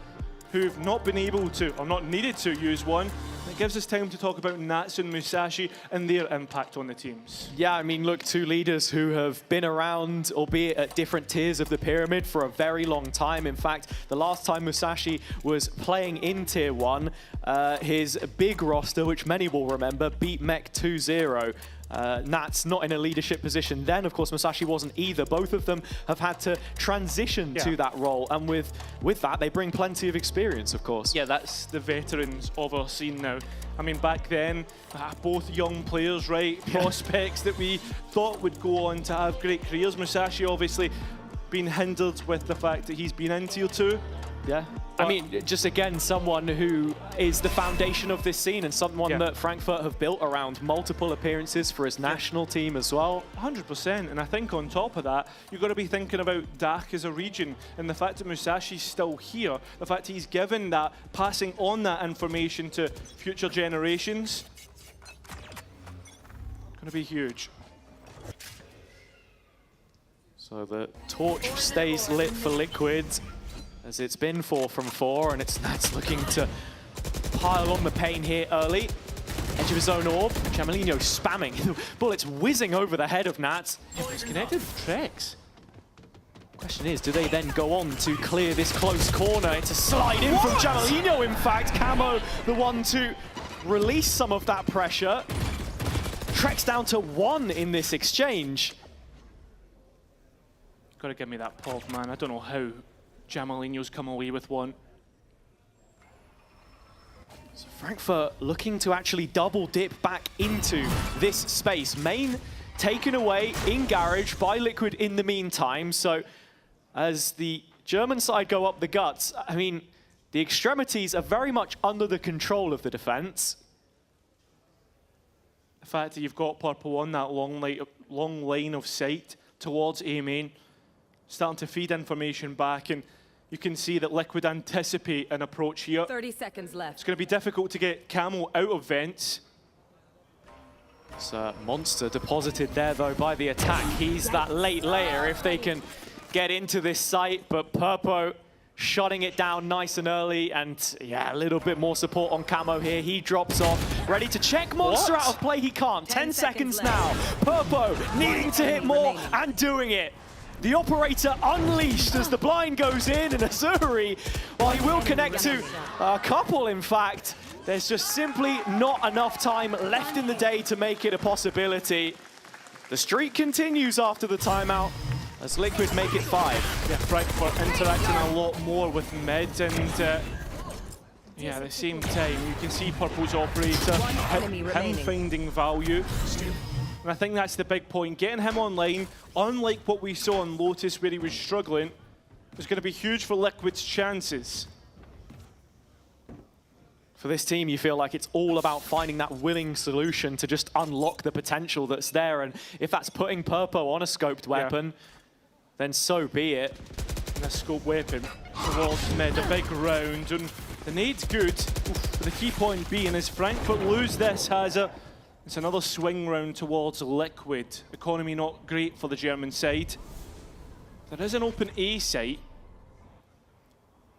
who've not been able to, or not needed to use one. It gives us time to talk about Nats and Musashi and their impact on the teams. Yeah, I mean, look, 2 leaders who have been around, albeit at different tiers of the pyramid, for a very long time. In fact, the last time Musashi was playing in Tier 1, his big roster, which many will remember, beat Mech 2-0. Nats not in a leadership position then. Of course, Musashi wasn't either. Both of them have had to transition to that role, and with that, they bring plenty of experience, of course. Yeah, that's the veterans of our scene now. I mean, back then, both young players, right? Prospects that we thought would go on to have great careers. Musashi, obviously, been hindered with the fact that he's been in tier 2. Yeah. I mean, just again, someone who is the foundation of this scene and someone that Frankfurt have built around multiple appearances for his national team as well. 100%, and I think on top of that, you've got to be thinking about DAC as a region, and the fact that Musashi's still here, the fact he's given that, passing on that information to future generations, going to be huge. So the torch stays lit for Liquid, as it's been 4 from 4, and it's Nats looking to pile on the pain here early. Edge of his own orb, Jamalino spamming, bullets whizzing over the head of Nats. He's connected with Trex. Question is, do they then go on to clear this close corner? It's a slide in from Jamalino, in fact. Camo, the one to release some of that pressure. Trex down to 1 in this exchange. Got to give me that pop, man. I don't know how Jamalino's come away with 1. So Frankfurt looking to actually double dip back into this space. Main taken away in Garage by Liquid in the meantime. So as the German side go up the guts, I mean, the extremities are very much under the control of the defense. The fact that you've got Purple on that long line of sight towards A main, starting to feed information back, and you can see that Liquid anticipate an approach here. 30 seconds left. It's going to be difficult to get Camo out of vents. It's a monster deposited there, though, by the attack. He's that late layer if they can get into this site, but Purpo shutting it down nice and early, and yeah, a little bit more support on Camo here. He drops off, ready to check Monster out of play. He can't. 10 seconds now. Purpo needing to hit more and doing it. The operator unleashed as the blind goes in, and Azuri, while he will connect to a couple, in fact, there's just simply not enough time left in the day to make it a possibility. The streak continues after the timeout as Liquid make it 5. Yeah, Frankfurt interacting a lot more with mid, and yeah, at the same time, you can see Purple's operator, him finding value. And I think that's the big point. Getting him online, unlike what we saw in Lotus where he was struggling, is going to be huge for Liquid's chances. For this team, you feel like it's all about finding that winning solution to just unlock the potential that's there. And if that's putting Purpo on a scoped weapon, then so be it. And a scoped weapon towards mid, a big round. And the nade's good, but the key point being is Frankfurt lose this, it's another swing round towards Liquid. Economy not great for the German side. There is an open A site.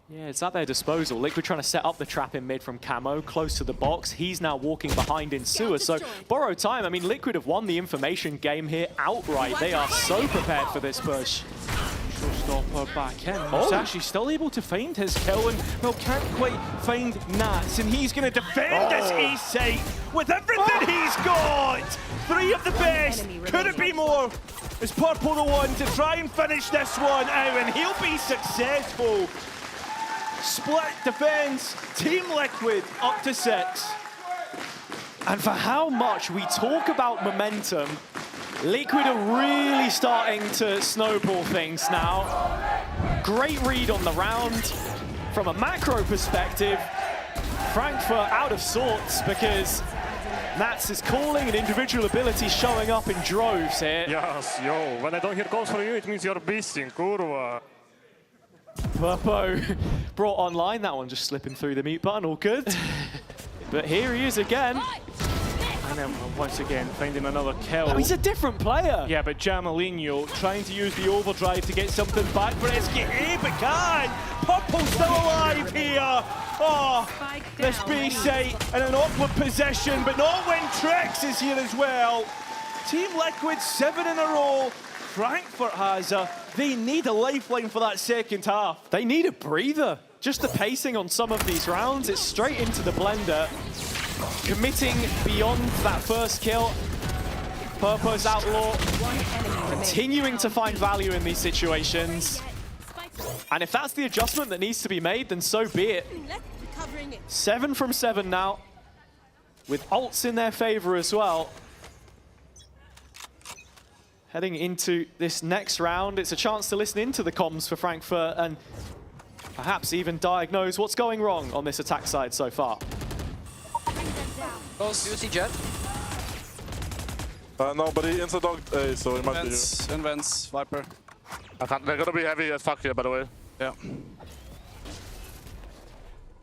Yeah, it's at their disposal. Liquid trying to set up the trap in mid from Camo, close to the box. He's now walking behind in sewer, so borrow time. I mean, Liquid have won the information game here outright. They are so prepared for this push. Showstopper back in. Musashi still able to find his kill, and well, can't quite find Nats, and he's going to defend this A site with everything he's got. 3 of the best. Could it be more? Is Purple the one to try and finish this one out, and he'll be successful. Split defense, Team Liquid up to 6. And for how much we talk about momentum, Liquid are really starting to snowball things now. Great read on the round. From a macro perspective, Frankfurt out of sorts because Nats is calling and individual ability showing up in droves here. Yes, yo, when I don't hear calls for you, it means you're beasting, kurwa. Purpo brought online, that one just slipping through the mute button, all good. But here he is again. And then once again, finding another kill. Oh, he's a different player. Yeah, but Jamalino trying to use the overdrive to get something back for SKA, but can! Purple's still alive here! Oh, this B site in an awkward position, but not when Trex is here as well. Team Liquid 7 in a row. Frankfurt has they need a lifeline for that second half. They need a breather. Just the pacing on some of these rounds, it's straight into the blender. Committing beyond that first kill. Purpo's Outlaw continuing to find value in these situations. And if that's the adjustment that needs to be made, then so be it. 7 from 7 now, with ults in their favor as well. Heading into this next round, it's a chance to listen into the comms for Frankfurt and perhaps even diagnose what's going wrong on this attack side so far. Close. You see Jet? Nobody inside dog A, so it might be Vents, Viper. They're gonna be heavy as fuck here, by the way. Yeah. You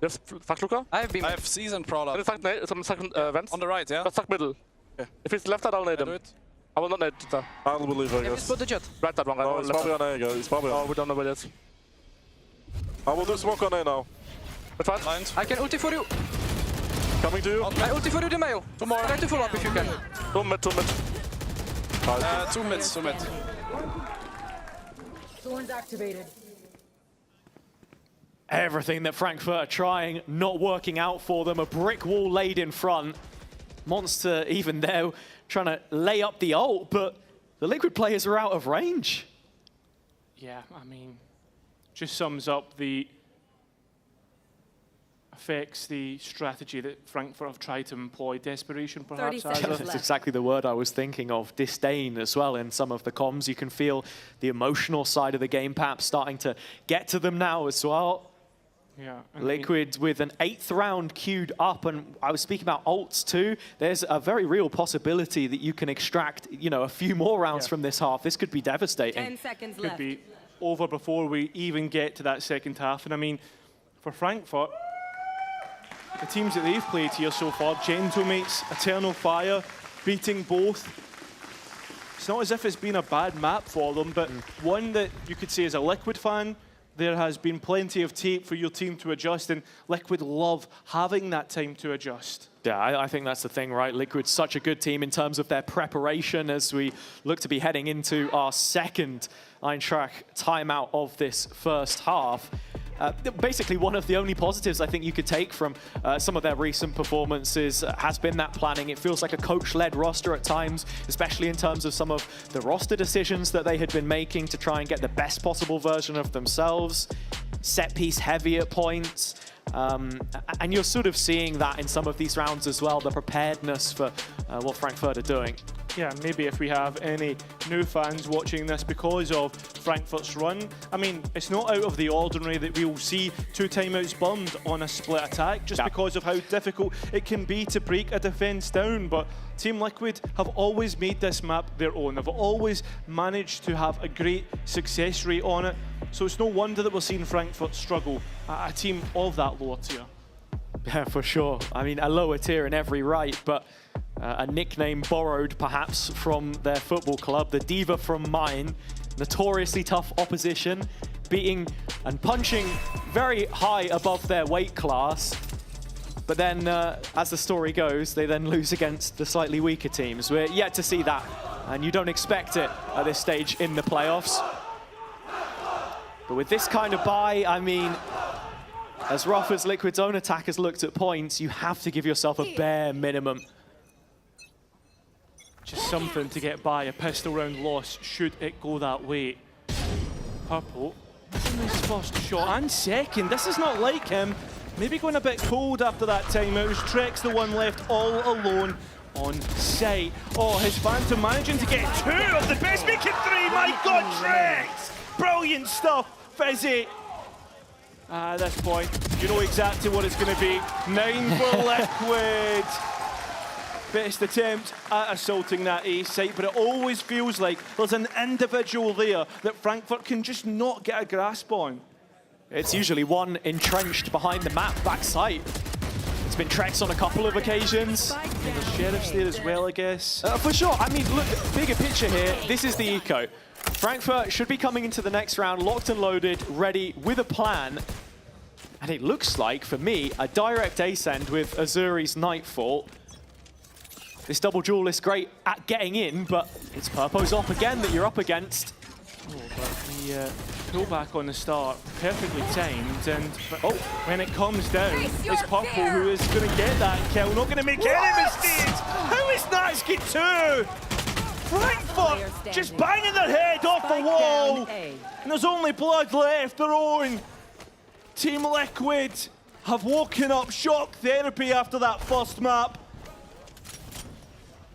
have fuck Luca? I have seasoned Prowler. Can you fuck nade some second vents? On the right, yeah? Let's fuck middle. Okay. If it's left side, I'll nade him. I will not nade that. I will believe, I guess. Let's put the Jet. Right side, one guy. No, it's probably on A, guys. It's probably on. Oh, we don't know where yet. I will do smoke on A now. Let's fight. I can ulti for you. Coming to you. I ulti for you, Demeo. Tomorrow. Try to follow up if you can. 2 mid, 2 mid. 2 mid, 2 mid. Thorns activated. Everything that Frankfurt are trying, not working out for them. A brick wall laid in front. Monster, even there, trying to lay up the ult, but the Liquid players are out of range. Yeah, I mean, just sums up the affects the strategy that Frankfurt have tried to employ. Desperation, perhaps. That's exactly the word I was thinking of. Disdain as well in some of the comms. You can feel the emotional side of the game perhaps starting to get to them now as well. Yeah, Liquid with an 8th round queued up, and I was speaking about ults too. There's a very real possibility that you can extract, you know, a few more rounds from this half. This could be devastating. 10 seconds could left. Be over before we even get to that second half. And I mean, for Frankfurt, the teams that they've played here so far, Gentlemates, Eternal Fire, beating both. It's not as if it's been a bad map for them, but one that you could say as a Liquid fan, there has been plenty of tape for your team to adjust, and Liquid love having that time to adjust. Yeah, I think that's the thing, right? Liquid's such a good team in terms of their preparation as we look to be heading into our second Eintracht timeout of this first half. Basically, one of the only positives I think you could take from some of their recent performances has been that planning. It feels like a coach-led roster at times, especially in terms of some of the roster decisions that they had been making to try and get the best possible version of themselves. Set-piece heavy at points. And you're sort of seeing that in some of these rounds as well, the preparedness for what Frankfurt are doing. Yeah, maybe if we have any new fans watching this because of Frankfurt's run, I mean, it's not out of the ordinary that we will see 2 timeouts bummed on a split attack just because of how difficult it can be to break a defense down. But Team Liquid have always made this map their own. They've always managed to have a great success rate on it. So it's no wonder that we're seeing Frankfurt struggle at a team of that lower tier. Yeah, for sure. I mean, a lower tier in every right, but a nickname borrowed perhaps from their football club, the Diva from Mine. Notoriously tough opposition, beating and punching very high above their weight class. But then, as the story goes, they then lose against the slightly weaker teams. We're yet to see that, and you don't expect it at this stage in the playoffs. But with this kind of buy, I mean, as rough as Liquid's own attack has looked at points, you have to give yourself a bare minimum. Just something to get by a pistol round loss should it go that way. Purple, his first shot and second. This is not like him. Maybe going a bit cold after that timeout. Trekk's the one left all alone on site. Oh, his Phantom managing to get 2 of the best, making 3. My God, Trekk's! Brilliant stuff, Fizzy. At this point, you know exactly what it's going to be. 9 for Liquid. Best attempt at assaulting that A site, but it always feels like there's an individual there that Frankfurt can just not get a grasp on. It's usually one entrenched behind the map backside. It's been Trekk's on a couple of occasions. And the Sheriff's there as well, I guess. For sure. I mean, look, bigger picture here. This is the eco. Frankfurt should be coming into the next round locked and loaded, ready with a plan. And it looks like, for me, a direct ace-end with Azuri's Nightfall. This double duel is great at getting in, but it's Purpo's op again that you're up against. Oh, but the pullback on the start, perfectly timed, and when it comes down, it's Purple who is going to get that kill, not going to make any mistakes! How is Natsuki 2? Frankfurt just banging their head off the wall! And there's only blood left, their own! Team Liquid have woken up shock therapy after that first map.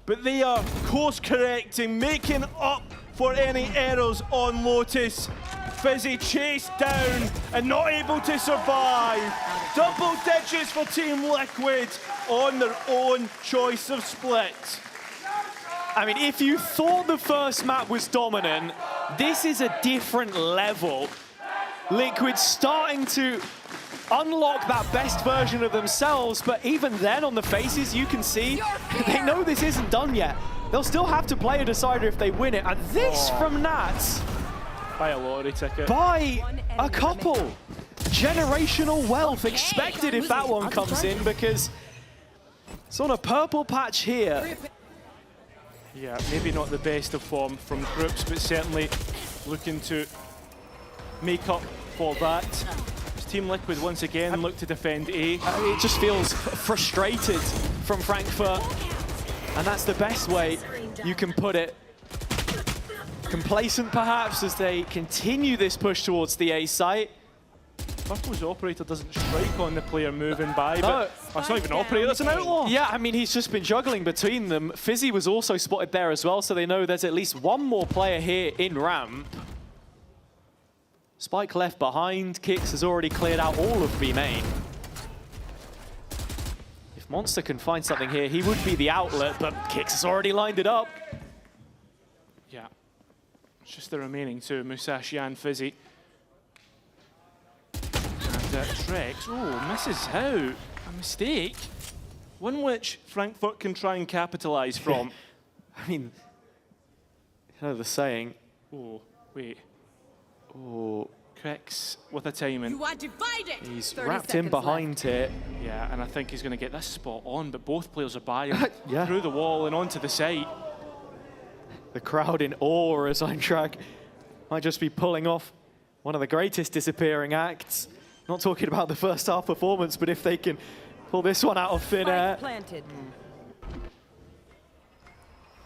But they are course correcting, making up for any errors on Lotus. Fizzy chased down and not able to survive. Double digits for Team Liquid on their own choice of split. I mean, if you thought the first map was dominant, this is a different level. Liquid starting to unlock that best version of themselves, but even then on the faces you can see they know this isn't done yet. They'll still have to play a decider if they win it, and this from Nats by a lottery ticket. By a couple. Generational wealth expected if that one comes in, because it's on a purple patch here. Yeah, maybe not the best of form from groups, but certainly looking to make up for that. As Team Liquid once again look to defend A. It just feels frustrated from Frankfurt, and that's the best way you can put it. Complacent perhaps as they continue this push towards the A site. Purple's operator doesn't strike on the player moving by, but that's not even an operator, that's an outlaw. Yeah, I mean, he's just been juggling between them. Fizzy was also spotted there as well, so they know there's at least one more player here in ramp. Spike left behind. Kix has already cleared out all of B main. If Monster can find something here, he would be the outlet, but Kix has already lined it up. Yeah, it's just the remaining two, Musashi and Fizzy. And Trex, oh, misses out. A mistake. One which Frankfurt can try and capitalise from. I mean, you know the saying. Oh, wait. Oh, Trex with a timing. You are divided. He's wrapped in behind here. Yeah, and I think he's going to get this spot on, but both players are by him yeah. through the wall and onto the site. The crowd in awe as Eintracht might just be pulling off one of the greatest disappearing acts. Not talking about the first half performance, but if they can pull this one out of thin air. Planted.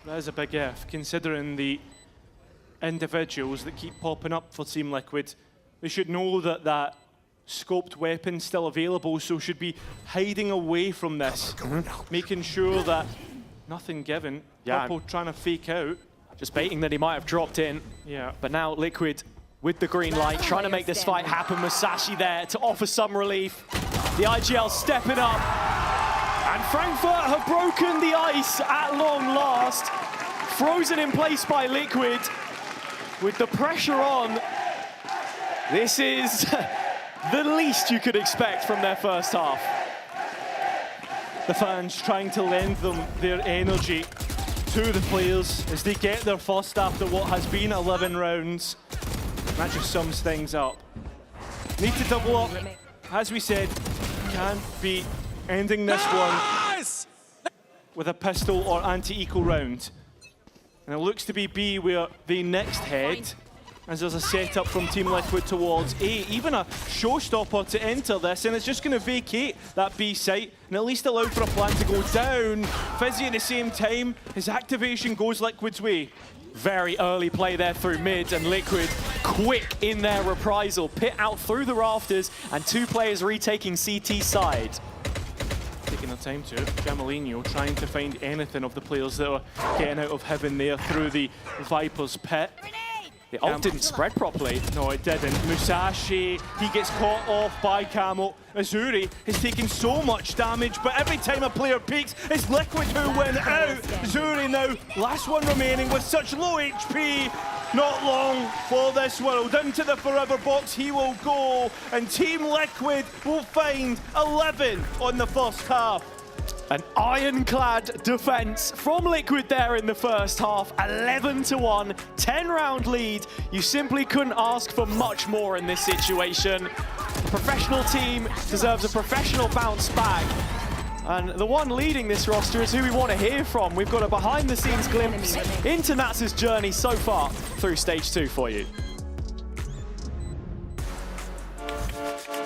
That is a big if, considering the individuals that keep popping up for Team Liquid. They should know that that scoped weapon's still available, so should be hiding away from this, making sure that nothing given. Yeah, Purple trying to fake out. Just baiting that he might have dropped in. Yeah. But now Liquid with the green light, trying to make this fight happen. Musashi there to offer some relief. The IGL stepping up. And Frankfurt have broken the ice at long last. Frozen in place by Liquid. With the pressure on, this is the least you could expect from their first half. The fans trying to lend them their energy to the players as they get their first after what has been 11 rounds. That just sums things up. Need to double up. As we said, can't be ending this one with a pistol or anti-eco round. And it looks to be B where they next head, as there's a setup from Team Liquid towards A. Even a showstopper to enter this, and it's just going to vacate that B site and at least allow for a plan to go down. Fizzy at the same time, his activation goes Liquid's way. Very early play there through mid, and Liquid quick in their reprisal. Pit out through the rafters, and two players retaking CT side. Taking their time to Jamalino trying to find anything of the players that are getting out of heaven there through the Viper's pit. The ult didn't spread properly. No, it didn't. Musashi, he gets caught off by Camel. Azuri has taken so much damage, but every time a player peeks, it's Liquid who win out. Azuri now, last one remaining with such low HP. Not long for this world. Into the forever box he will go, and Team Liquid will find 11 on the first half. An ironclad defense from Liquid there in the first half. 11-1, 10-round lead. You simply couldn't ask for much more in this situation. A professional team deserves a professional bounce back. And the one leading this roster is who we want to hear from. We've got a behind-the-scenes glimpse into Nats' journey so far through Stage 2 for you.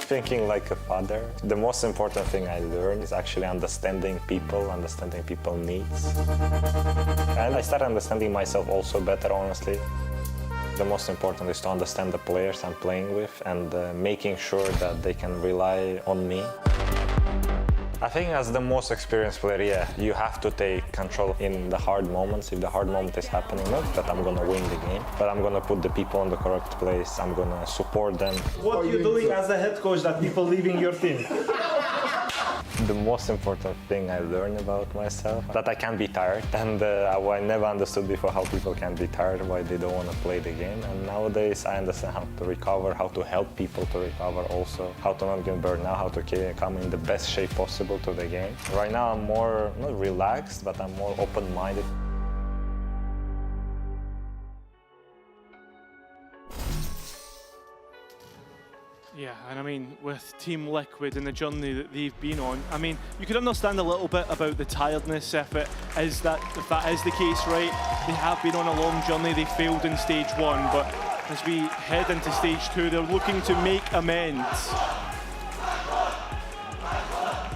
Thinking like a father, the most important thing I learned is actually understanding people's needs. And I started understanding myself also better, honestly. The most important is to understand the players I'm playing with and making sure that they can rely on me. I think as the most experienced player, yeah, you have to take control in the hard moments. If the hard moment is happening, not that I'm gonna win the game, but I'm gonna put the people in the correct place. I'm gonna support them. What are you doing as a head coach that people leaving your team? The most important thing I learned about myself, that I can be tired. And I never understood before how people can be tired, why they don't want to play the game. And nowadays I understand how to recover, how to help people to recover also, how to not get burned out, how to come in the best shape possible to the game. Right now I'm more, not relaxed, but I'm more open-minded. Yeah, and I mean, with Team Liquid and the journey that they've been on, I mean, you could understand a little bit about the tiredness if that is the case, right? They have been on a long journey, they failed in stage 1, but as we head into stage 2, they're looking to make amends.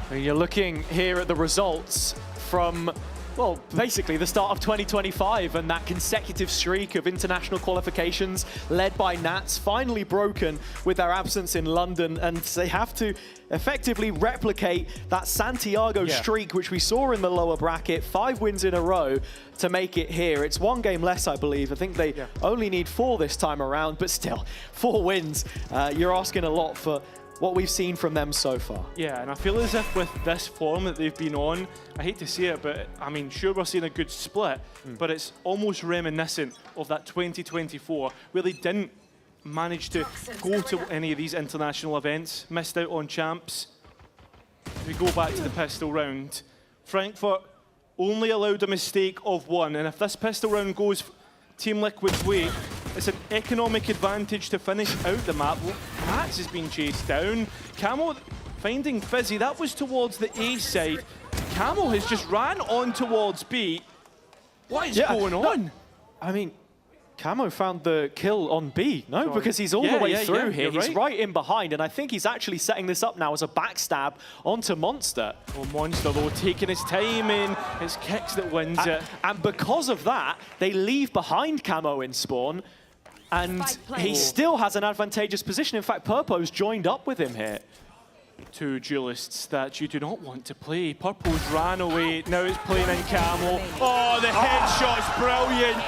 When you're looking here at the results from, well, basically the start of 2025 and that consecutive streak of international qualifications led by Nats, finally broken with their absence in London, and they have to effectively replicate that Santiago streak which we saw in the lower bracket, 5 wins in a row to make it here. It's 1 game less, I believe. I think they only need 4 this time around, but still, 4 wins. You're asking a lot for what we've seen from them so far. Yeah, and I feel as if with this form that they've been on, I hate to say it, but I mean, sure, we're seeing a good split, but it's almost reminiscent of that 2024, where they didn't manage to go to any of these international events, missed out on champs. We go back to the pistol round. Frankfurt only allowed a mistake of 1, and if this pistol round goes Team Liquid's way, it's an economic advantage to finish out the map. Nats has been chased down. Camo finding Fizzy, that was towards the A side. Camo has just ran on towards B. What is going on? No, I mean, Camo found the kill on B, no? Because he's all the way through here. He's right in behind, and I think he's actually setting this up now as a backstab onto Monster. Oh, Monster, though, taking his time in. It's Kicks that wins it. And because of that, they leave behind Camo in spawn, and he still has an advantageous position. In fact, Purpo's joined up with him here. 2 duelists that you do not want to play. Purple's ran away, now it's playing in Camo. Oh, the headshot's brilliant.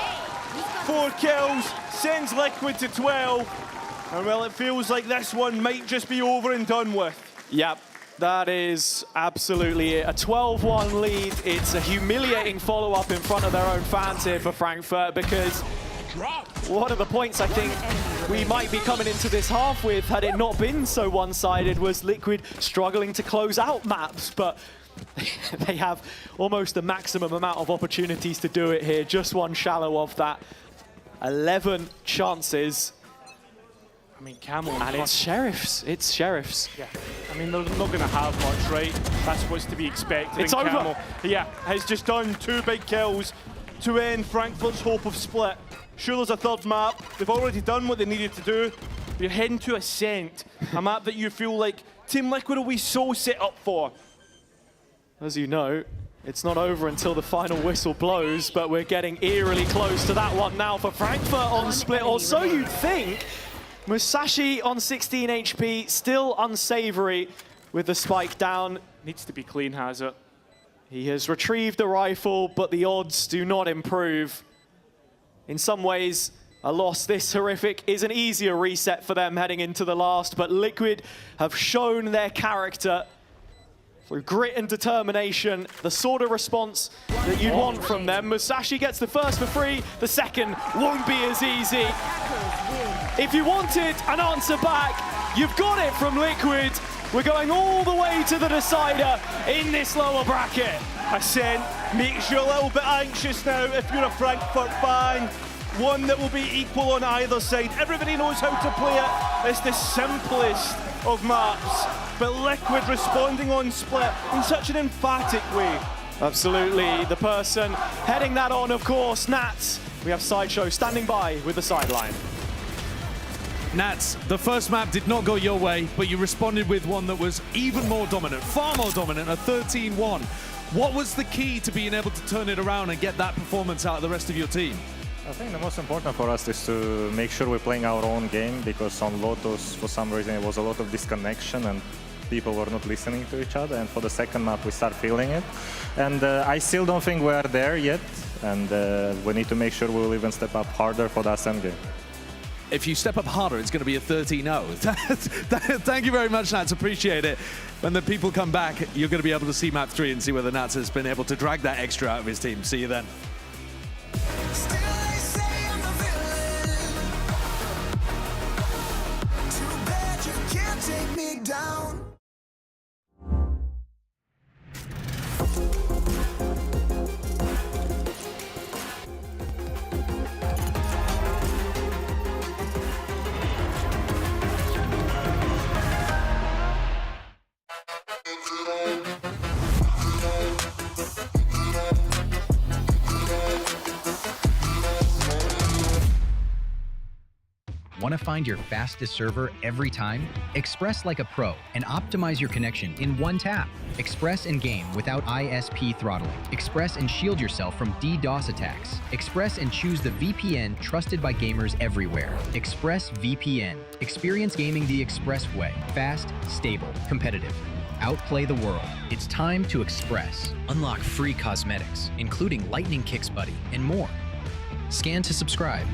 4 kills, sends Liquid to 12. And well, it feels like this one might just be over and done with. Yep, that is absolutely it. A 12-1 lead. It's a humiliating follow-up in front of their own fans here for Frankfurt, because one of the points I think we might be coming into this half with, had it not been so one-sided, was Liquid struggling to close out maps, but they have almost the maximum amount of opportunities to do it here. Just one shallow of that. 11 chances. I mean, Camo. And it's Sheriffs. It's Sheriffs. Yeah. I mean, they're not going to have much, right? That's what's to be expected. It's over. Camo, yeah, has just done 2 big kills to end Frankfurt's hope of split. Sure, there's a 3rd map. They've already done what they needed to do. They're heading to Ascent, a map that you feel like Team Liquid will be so set up for. As you know, it's not over until the final whistle blows, but we're getting eerily close to that one now for Frankfurt on split, or so you'd think. Musashi on 16 HP, still unsavory with the spike down. Needs to be clean, has it? He has retrieved the rifle, but the odds do not improve. In some ways, a loss this horrific is an easier reset for them heading into the last, but Liquid have shown their character through grit and determination, the sort of response that you'd want from them. Musashi gets the first for free, the second won't be as easy. If you wanted an answer back, you've got it from Liquid. We're going all the way to the decider in this lower bracket. Ascent makes you a little bit anxious now if you're a Frankfurt fan. One that will be equal on either side. Everybody knows how to play it. It's the simplest of maps, but Liquid responding on split in such an emphatic way. Absolutely, the person heading that on, of course, Nats. We have Sideshow standing by with the sideline. Nats, the first map did not go your way, but you responded with one that was even more dominant, far more dominant, a 13-1. What was the key to being able to turn it around and get that performance out of the rest of your team? I think the most important for us is to make sure we're playing our own game, because on Lotus, for some reason, it was a lot of disconnection, and people were not listening to each other, and for the second map we start feeling it. And I still don't think we're there yet, and we need to make sure we'll even step up harder for the Ascent game. If you step up harder, it's going to be a 13-0. Thank you very much, Nats. Appreciate it. When the people come back, you're going to be able to see map 3 and see whether Nats has been able to drag that extra out of his team. See you then. Take me down. Want to find your fastest server every time? Express like a pro and optimize your connection in one tap. Express and game without ISP throttling. Express and shield yourself from DDoS attacks. Express and choose the VPN trusted by gamers everywhere. Express VPN. Experience gaming the Express way. Fast, stable, competitive. Outplay the world. It's time to Express. Unlock free cosmetics, including Lightning Kicks Buddy and more. Scan to subscribe.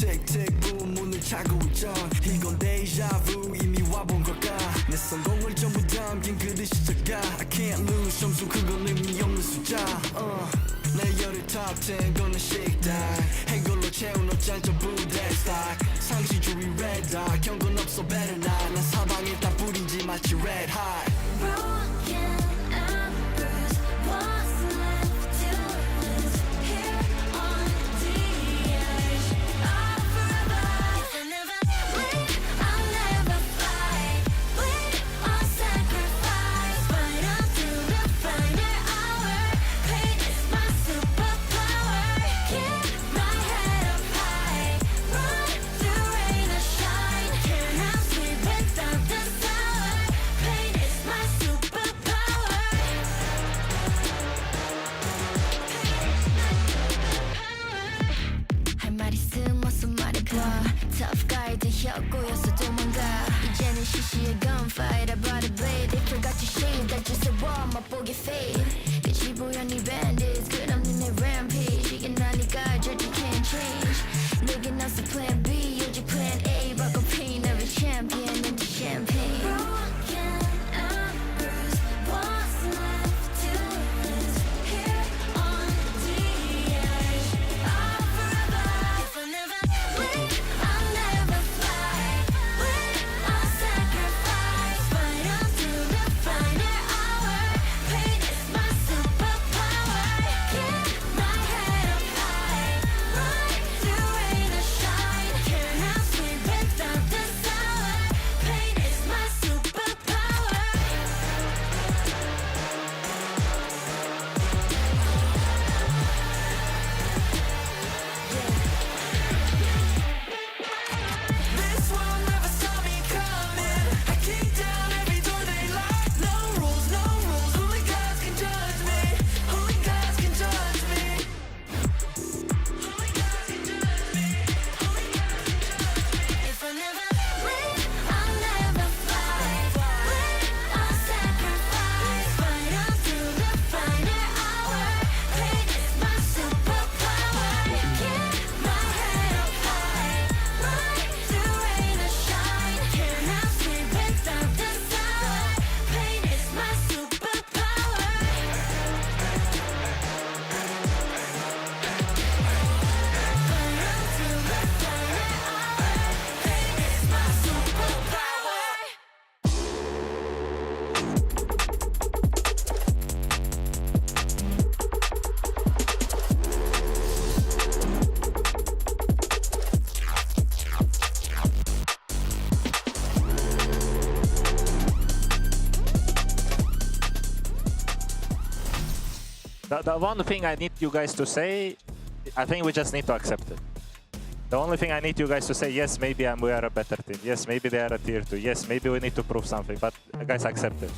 틱틱붐 문을 차고 있죠. 이건 데자부 이미 와본 걸까. 내 성공을 전부 담긴 그릇이 작아. I can't lose 점수 그건 의미 없는 숫자. 내 열의 top 10 거는 식당. 해골로 채운 옷장 전부 대스탁. 상시주의 red dot 경고는 없어 better not. 난 사방에 다 뿌린지 마치 red hot. Tough guy 되었고였어 도망가 이제는 시시해 gunfight I brought a blade They forgot to shave that just a wall 맛보기 fade 끝이 보여 네 bandits 끝없는 내 rampage 이게 나니까 절대 can't change 내게 나서 plan B 요즘 plan A 바꿔 pain every champion into champagne Broken and bruised What's left to lose Here on the edge I'll forever If I never win The one thing I need you guys to say I think we just need to accept it. The only thing I need you guys to say, yes, maybe we are a better team. Yes, maybe they are a tier 2. Yes, maybe we need to prove something. But guys, accept it.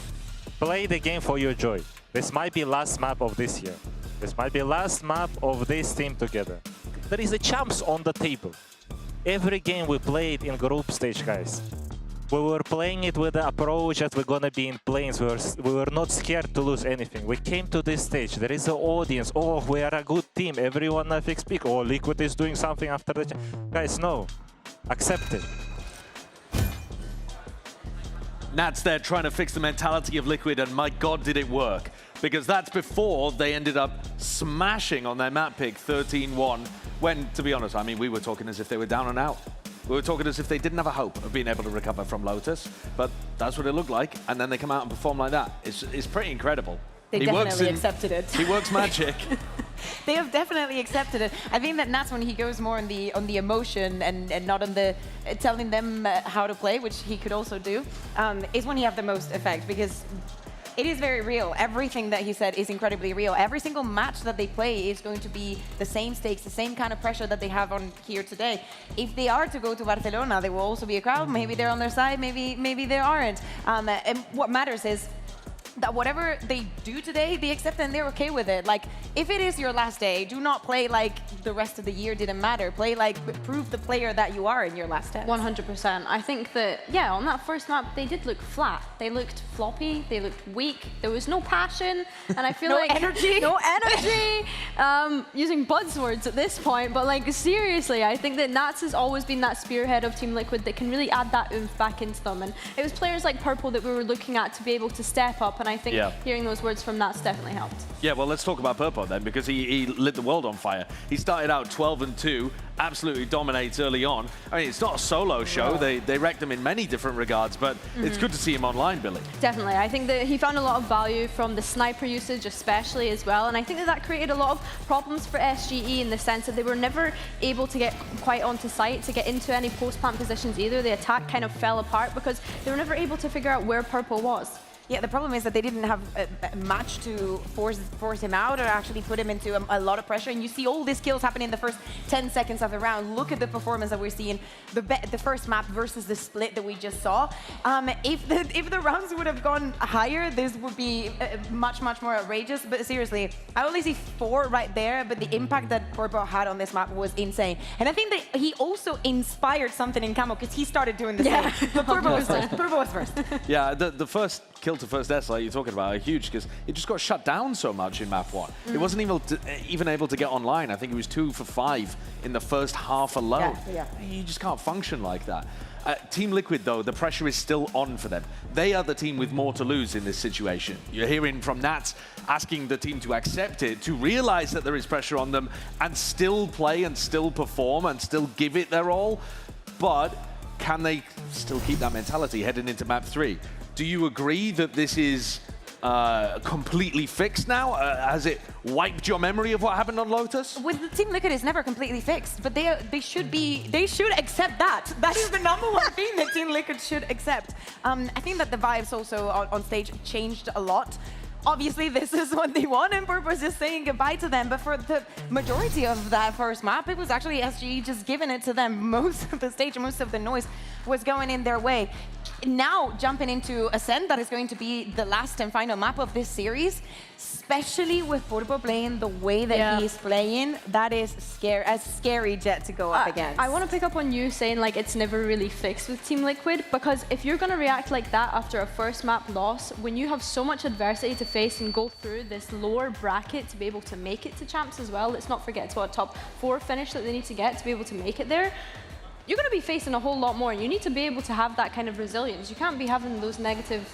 Play the game for your joy. This might be last map of this year. This might be last map of this team together. There is a champs on the table. Every game we played in group stage, guys, we were playing it with the approach that we're gonna be in planes. We were not scared to lose anything. We came to this stage. There is an audience. Oh, we are a good team. Everyone have XP. Oh, Liquid is doing something after the... Guys, no. Accept it. Nats there trying to fix the mentality of Liquid, and my God, did it work. Because that's before they ended up smashing on their map pick 13-1. When, to be honest, I mean, we were talking as if they were down and out. We were talking as if they didn't have a hope of being able to recover from Lotus, but that's what it looked like, and then they come out and perform like that. It's pretty incredible. They definitely accepted it. He works magic. They have definitely accepted it. I think that Nats, when he goes more on the emotion and not on the telling them how to play, which he could also do, is when he have the most effect, because it is very real. Everything that he said is incredibly real. Every single match that they play is going to be the same stakes, the same kind of pressure that they have on here today. If they are to go to Barcelona, there will also be a crowd. Maybe they're on their side, maybe they aren't. And what matters is that whatever they do today, they accept and they're okay with it. Like, if it is your last day, do not play like the rest of the year didn't matter. Play like, prove the player that you are in your last test. 100%. I think that, yeah, on that first map, they did look flat. They looked floppy, they looked weak, there was no passion, and I feel like... energy. No energy! Using buzzwords at this point, but like, seriously, I think that Nats has always been that spearhead of Team Liquid that can really add that oomph back into them. And it was players like Purple that we were looking at to be able to step up, and I think hearing those words from Nats definitely helped. Yeah, well, let's talk about Purple then, because he lit the world on fire. He started out 12-2, absolutely dominates early on. I mean, it's not a solo show. They wrecked him in many different regards, but it's good to see him online, Billy. Definitely. I think that he found a lot of value from the sniper usage especially as well, and I think that that created a lot of problems for SGE in the sense that they were never able to get quite onto site, to get into any post-plant positions either. The attack kind of fell apart because they were never able to figure out where Purple was. Yeah, the problem is that they didn't have a match to force him out or actually put him into a lot of pressure. And you see all these kills happen in the first 10 seconds of the round. Look at the performance that we're seeing, the first map versus the split that we just saw. If the rounds would have gone higher, this would be much more outrageous. But seriously, I only see 4 right there, but the impact that Purple had on this map was insane. And I think that he also inspired something in Camo, because he started doing the same. But Purple was first. Purple was first. Yeah, the first kill to first deaths like you're talking about are huge, because it just got shut down so much in map 1. It wasn't even able to get online. I think it was 2 for 5 in the first half alone. Yeah. You just can't function like that. Team Liquid, though, the pressure is still on for them. They are the team with more to lose in this situation. You're hearing from Nats asking the team to accept it, to realize that there is pressure on them and still play and still perform and still give it their all. But can they still keep that mentality heading into map 3? Do you agree that this is completely fixed now? Has it wiped your memory of what happened on Lotus? With the Team Liquid, it's never completely fixed, but they should accept that. That is the #1 thing that Team Liquid should accept. I think that the vibes also on stage changed a lot. Obviously, this is what they want, and Purple was just saying goodbye to them. But for the majority of that first map, it was actually SGE just giving it to them. Most of the stage, most of the noise was going in their way. Now, jumping into Ascent, that is going to be the last and final map of this series, especially with Purple playing the way that he's playing, that is a scary jet to go up against. I want to pick up on you saying like it's never really fixed with Team Liquid, because if you're going to react like that after a first map loss, when you have so much adversity to face and go through this lower bracket to be able to make it to Champs as well, let's not forget it's what a top 4 finish that they need to get to be able to make it there. You're going to be facing a whole lot more, and you need to be able to have that kind of resilience. You can't be having those negative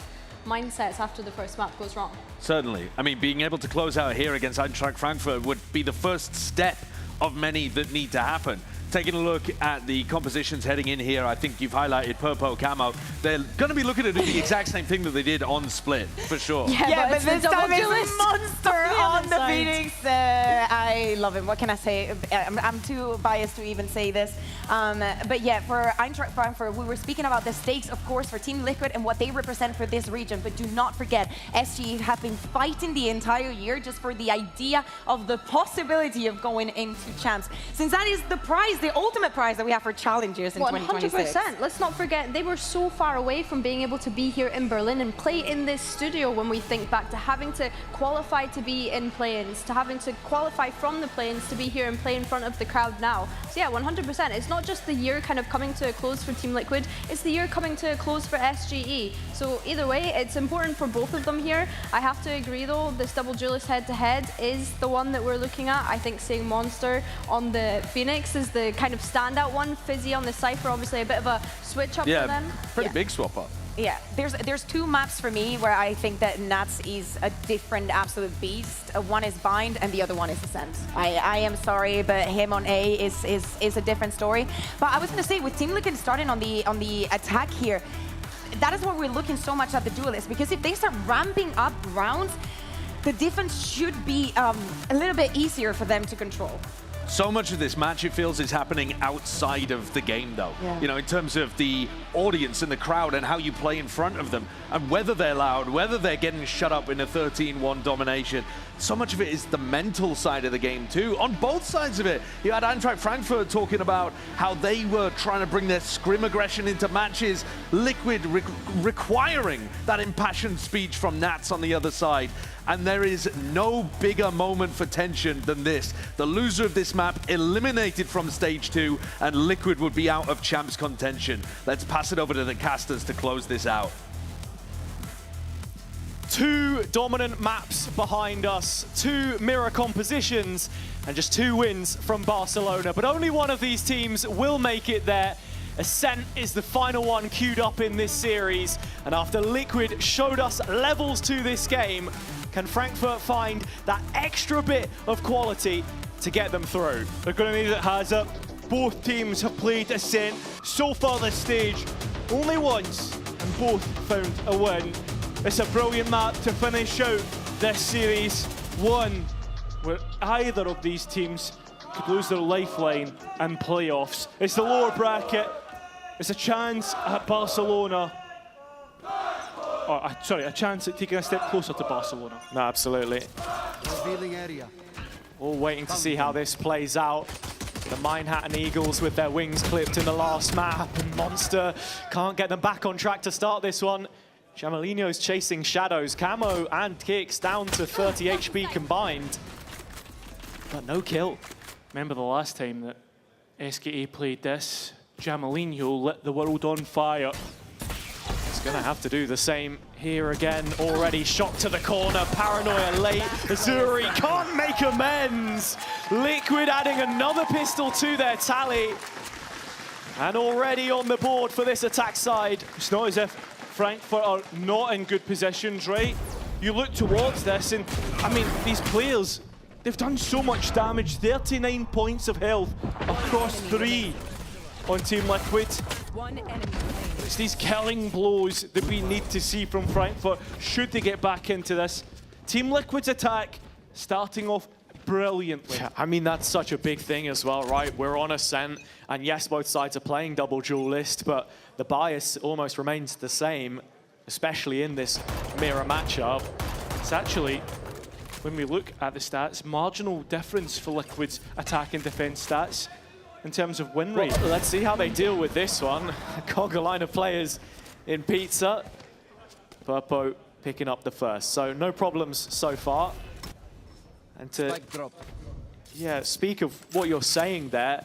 mindsets after the first map goes wrong. Certainly. I mean, being able to close out here against Eintracht Frankfurt would be the first step of many that need to happen. taking a look at the compositions heading in here, I think you've highlighted Purpo, Camo. They're going to be looking to do the exact same thing that they did on Split, for sure. Yeah, but this time it's duelist. Monster on the Phoenix. I love him. What can I say? I'm too biased to even say this. But yeah, for Eintracht Frankfurt, we were speaking about the stakes, of course, for Team Liquid and what they represent for this region. But do not forget, SG have been fighting the entire year just for the idea of the possibility of going into champs. Since that is the prize, the ultimate prize that we have for challengers in 2026. 100%. Let's not forget, they were so far away from being able to be here in Berlin and play in this studio when we think back to having to qualify to be in play-ins, to having to qualify from the play-ins to be here and play in front of the crowd now. So yeah, 100%. It's not just the year kind of coming to a close for Team Liquid, it's the year coming to a close for SGE. So either way, it's important for both of them here. I have to agree though, this double duelist head-to-head is the one that we're looking at. I think seeing Monster on the Phoenix is the kind of standout one. Fizzy on the Cypher, obviously a bit of a switch up for them. Pretty big swap up. Yeah, there's two maps for me where I think that Nats is a different absolute beast. One is Bind and the other one is Ascent. I am sorry, but him on A is a different story. But I was going to say, with Team Liquid starting on the attack here, that is why we're looking so much at the duelists, because if they start ramping up rounds, the defense should be a little bit easier for them to control. So much of this match, it feels, is happening outside of the game, though. Yeah. You know, in terms of the audience and the crowd and how you play in front of them, and whether they're loud, whether they're getting shut up in a 13-1 domination. So much of it is the mental side of the game, too, on both sides of it. You had Eintracht Frankfurt talking about how they were trying to bring their scrim aggression into matches, Liquid requiring that impassioned speech from Nats on the other side. And there is no bigger moment for tension than this. The loser of this map eliminated from stage 2, and Liquid would be out of champs contention. Let's pass it over to the casters to close this out. 2 dominant maps behind us, 2 mirror compositions, and just 2 wins from Barcelona. But only one of these teams will make it there. Ascent is the final one queued up in this series. And after Liquid showed us levels to this game, can Frankfurt find that extra bit of quality to get them through? They're going to need it, Hazard. Both teams have played Ascent so far this stage, only once, and both found a win. It's a brilliant map to finish out this series, one where either of these teams could lose their lifeline in playoffs. It's the lower bracket. It's a chance at Barcelona. Sorry, a chance at taking a step closer to Barcelona. No, absolutely. Revealing area. All waiting to see how this plays out. The Manhattan Eagles with their wings clipped in the last map, and Monster can't get them back on track to start this one. Jamalino's chasing shadows. Camo and Kicks down to 30 HP combined, but no kill. Remember the last time that SKA played this? Jamalino lit the world on fire. He's gonna have to do the same here again. Already shot to the corner, Paranoia late. Azuri can't make amends. Liquid adding another pistol to their tally. And already on the board for this attack side. It's not as if Frankfurt are not in good positions, right? You look towards this and, I mean, these players, they've done so much damage. 39 points of health across 3 on Team Liquid. One enemy. It's these killing blows that we need to see from Frankfurt should they get back into this. Team Liquid's attack starting off brilliantly. Yeah, I mean, that's such a big thing as well, right? We're on Ascent, and yes, both sides are playing double duelist, but the bias almost remains the same, especially in this mirror matchup. It's actually, when we look at the stats, marginal difference for Liquid's attack and defense stats in terms of win rate. Well, let's see how they deal with this one. Conga line of players in Pizza. Purpo picking up the first, so no problems so far. And to speak of what you're saying there,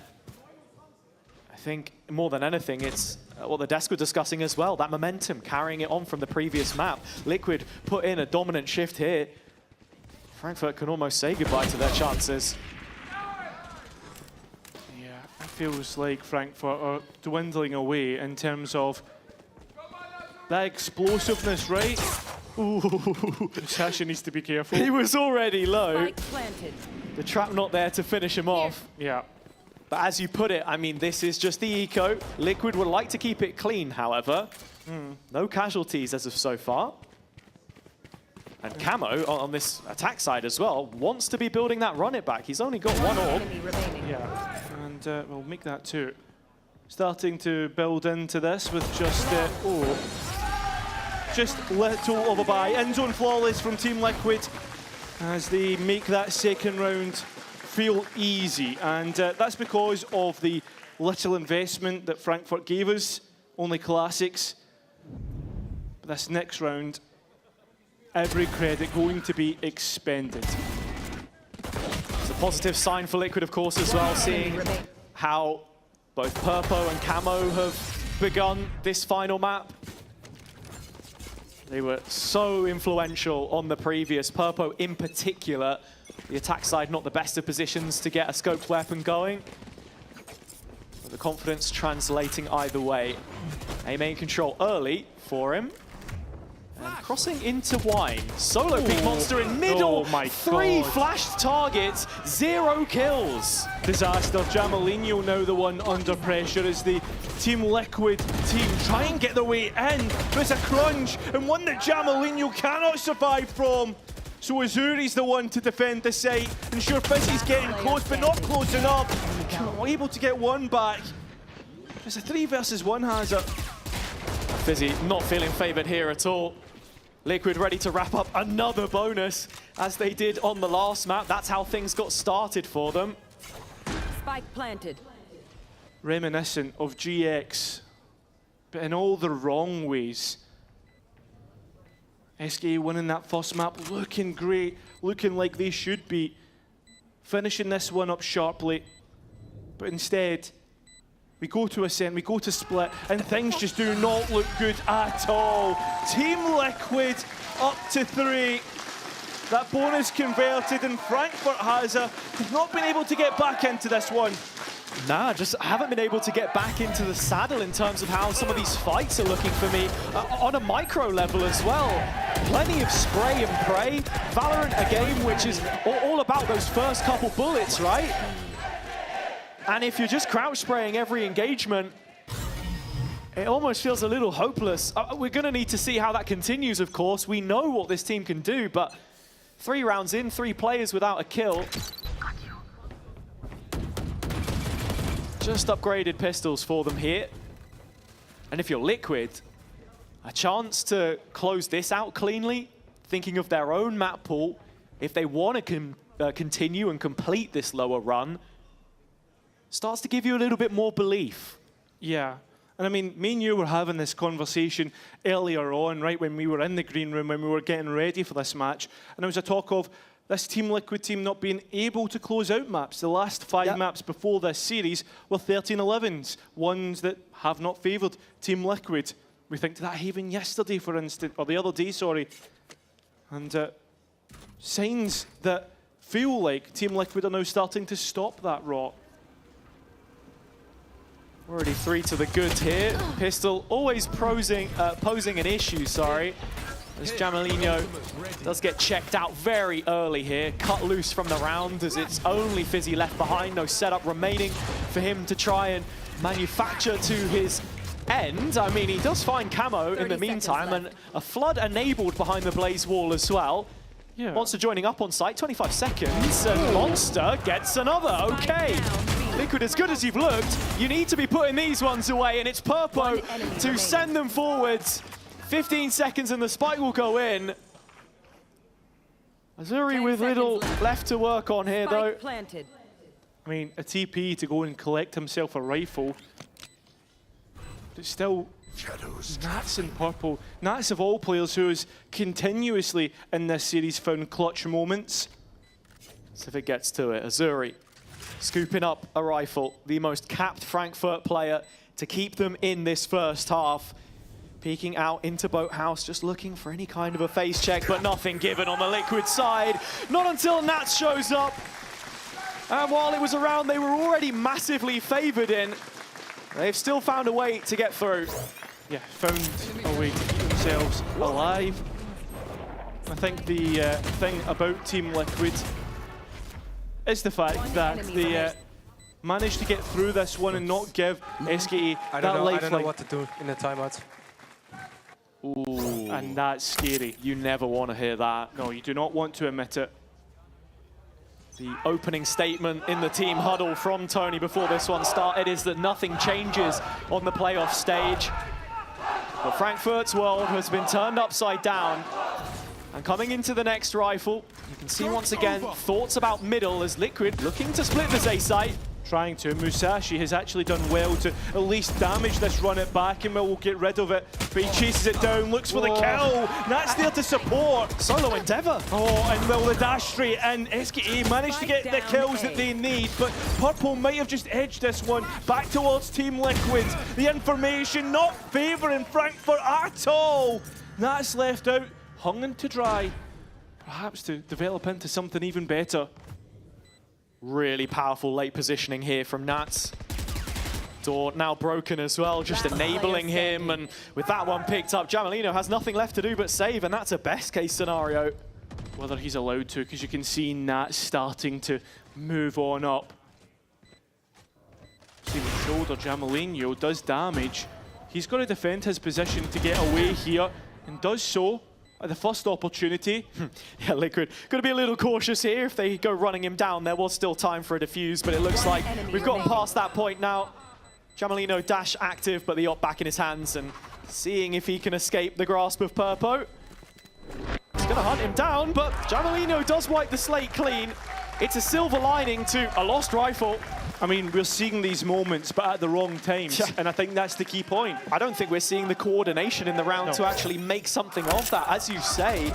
I think more than anything, it's what the desk were discussing as well, that momentum, carrying it on from the previous map. Liquid put in a dominant shift here. Frankfurt can almost say goodbye to their chances. It feels like Frankfurt are dwindling away in terms of that explosiveness, right? Ooh, Sasha needs to be careful. He was already low. Planted. The trap not there to finish him off. Yeah. But as you put it, I mean, this is just the eco. Liquid would like to keep it clean, however. No casualties as of so far. And Camo, on this attack side as well, wants to be building that run it back. He's only got one orb. Yeah, and we'll make that two. Starting to build into this with just, just little of a buy. End zone flawless from Team Liquid as they make that second round feel easy. And that's because of the little investment that Frankfurt gave us, only classics. But this next round, every credit going to be expended. It's a positive sign for Liquid, of course, as well, seeing how both Purpo and Camo have begun this final map. They were so influential on the previous. Purpo in particular, the attack side not the best of positions to get a scoped weapon going. But the confidence translating either way. EMEA in control early for him. And crossing into Wine. Solo Peak Monster in middle. Oh my Three God. flashed targets, 0 kills. Disaster. Jamalinho now the one under pressure as the Team Liquid team try and get their way in. There's a crunch and one that Jamalinho cannot survive from. So Azuri's the one to defend the site. Ensure Fizzy's getting close, but not close enough. Not able to get one back. There's a 3 versus 1 hazard. Fizzy not feeling favoured here at all. Liquid ready to wrap up another bonus, as they did on the last map. That's how things got started for them. Spike planted. Reminiscent of GX, but in all the wrong ways. SK winning that first map, looking great, looking like they should be. Finishing this one up sharply, but instead, we go to Ascent, we go to Split, and things just do not look good at all. Team Liquid up to 3. That bonus converted, and Frankfurt have not been able to get back into this one. Nah, just haven't been able to get back into the saddle in terms of how some of these fights are looking for me on a micro level as well. Plenty of spray and pray. Valorant, a game which is all about those first couple bullets, right? And if you're just crouch spraying every engagement, it almost feels a little hopeless. We're going to need to see how that continues, of course. We know what this team can do, but 3 rounds in, 3 players without a kill. Just upgraded pistols for them here. And if you're Liquid, a chance to close this out cleanly, thinking of their own map pool, if they want to continue and complete this lower run, starts to give you a little bit more belief. Yeah, and I mean, me and you were having this conversation earlier on, right, when we were in the green room, when we were getting ready for this match, and there was a talk of this Team Liquid team not being able to close out maps. The last 5 maps before this series were 13-11s, ones that have not favoured Team Liquid. We think to that Haven yesterday, for instance, or the other day, sorry. And signs that feel like Team Liquid are now starting to stop that rot. Already 3 to the good here. Pistol always posing an issue, sorry. As Jamalinho does get checked out very early here. Cut loose from the round as it's only Fizzy left behind. No setup remaining for him to try and manufacture to his end. I mean, he does find Camo in the meantime, and a flood enabled behind the blaze wall as well. Yeah. Monster joining up on site, 25 seconds, and Monster gets another. Okay. Liquid, as good as you've looked, you need to be putting these ones away, and it's Purpo to send them forwards. 15 seconds and the spike will go in. Azuri with little left to work on here, though. Planted. I mean, a TP to go and collect himself a rifle. But still, Nats in purple. Nats of all players who has continuously in this series found clutch moments. So if it gets to it, Azuri scooping up a rifle, the most capped Frankfurt player to keep them in this first half. Peeking out into Boathouse, just looking for any kind of a face check, but nothing given on the Liquid side. Not until Nats shows up. And while it was around, they were already massively favoured in. They've still found a way to get through. Yeah, found a way to keep themselves alive. I think the thing about Team Liquid is the fact that manage to get through this one and not give SKE I that don't lifeline. know what to do in the timeout. Ooh. And that's scary. You never want to hear that. No, you do not want to admit it. The opening statement in the team huddle from Tony before this one started is that nothing changes on the playoff stage. But Frankfurt's world has been turned upside down. And coming into the next rifle, you can see once again thoughts about middle as Liquid looking to split this A site. Trying to. Musashi has actually done well to at least damage this run it back, and will get rid of it. But he chases it down, looks for the kill. That's there to support. Solo Endeavor. Oh, and will the dash straight in. SKE managed to get the kills that they need, but Purple might have just edged this one back towards Team Liquid. The information not favouring Frankfurt at all. That's left out, hung and to dry. Perhaps to develop into something even better. Really powerful late positioning here from Nats. Door now broken as well, just enabling him, and with that one picked up, Jamalino has nothing left to do but save, and that's a best case scenario. Whether he's allowed to, because you can see Nats starting to move on up. See the shoulder, Jamalino does damage. He's got to defend his position to get away here, and does so. At the first opportunity. Yeah, Liquid going to be a little cautious here if they go running him down. There was still time for a defuse, but it looks like we've gotten past that point now. Jamalino dash active, but the op back in his hands and seeing if he can escape the grasp of Purpo. He's going to hunt him down, but Jamalino does wipe the slate clean. It's a silver lining to a lost rifle. I mean, we're seeing these moments, but at the wrong times, and I think that's the key point. I don't think we're seeing the coordination in the round to actually make something of that. As you say,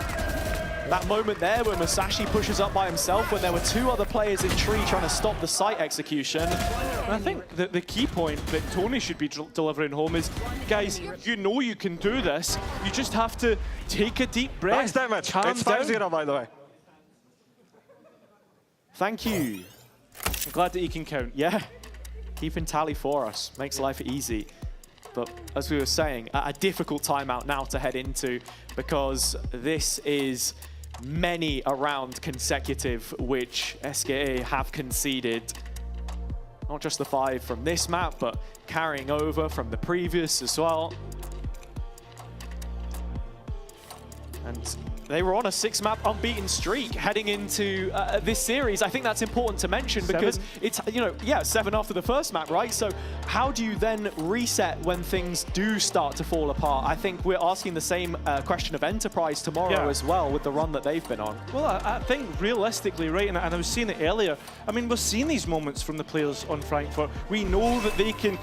that moment there where Musashi pushes up by himself when there were two other players in tree trying to stop the site execution. And I think that the key point that Tony should be delivering home is, guys, you know you can do this. You just have to take a deep breath. Nice damage. Calm It's down. 5-0, by the way. Thank you. I'm glad that you can count. Yeah, keeping tally for us makes life easy. But as we were saying, a difficult timeout now to head into, because this is many a round consecutive which SKE have conceded. Not just the 5 from this map, but carrying over from the previous as well. And they were on a 6-map unbeaten streak heading into this series. I think that's important to mention because it's, 7 after the first map, right? So how do you then reset when things do start to fall apart? I think we're asking the same question of Enterprise tomorrow as well with the run that they've been on. Well, I think realistically, right, and I was saying it earlier, I mean, we're seeing these moments from the players on Frankfurt. We know that they can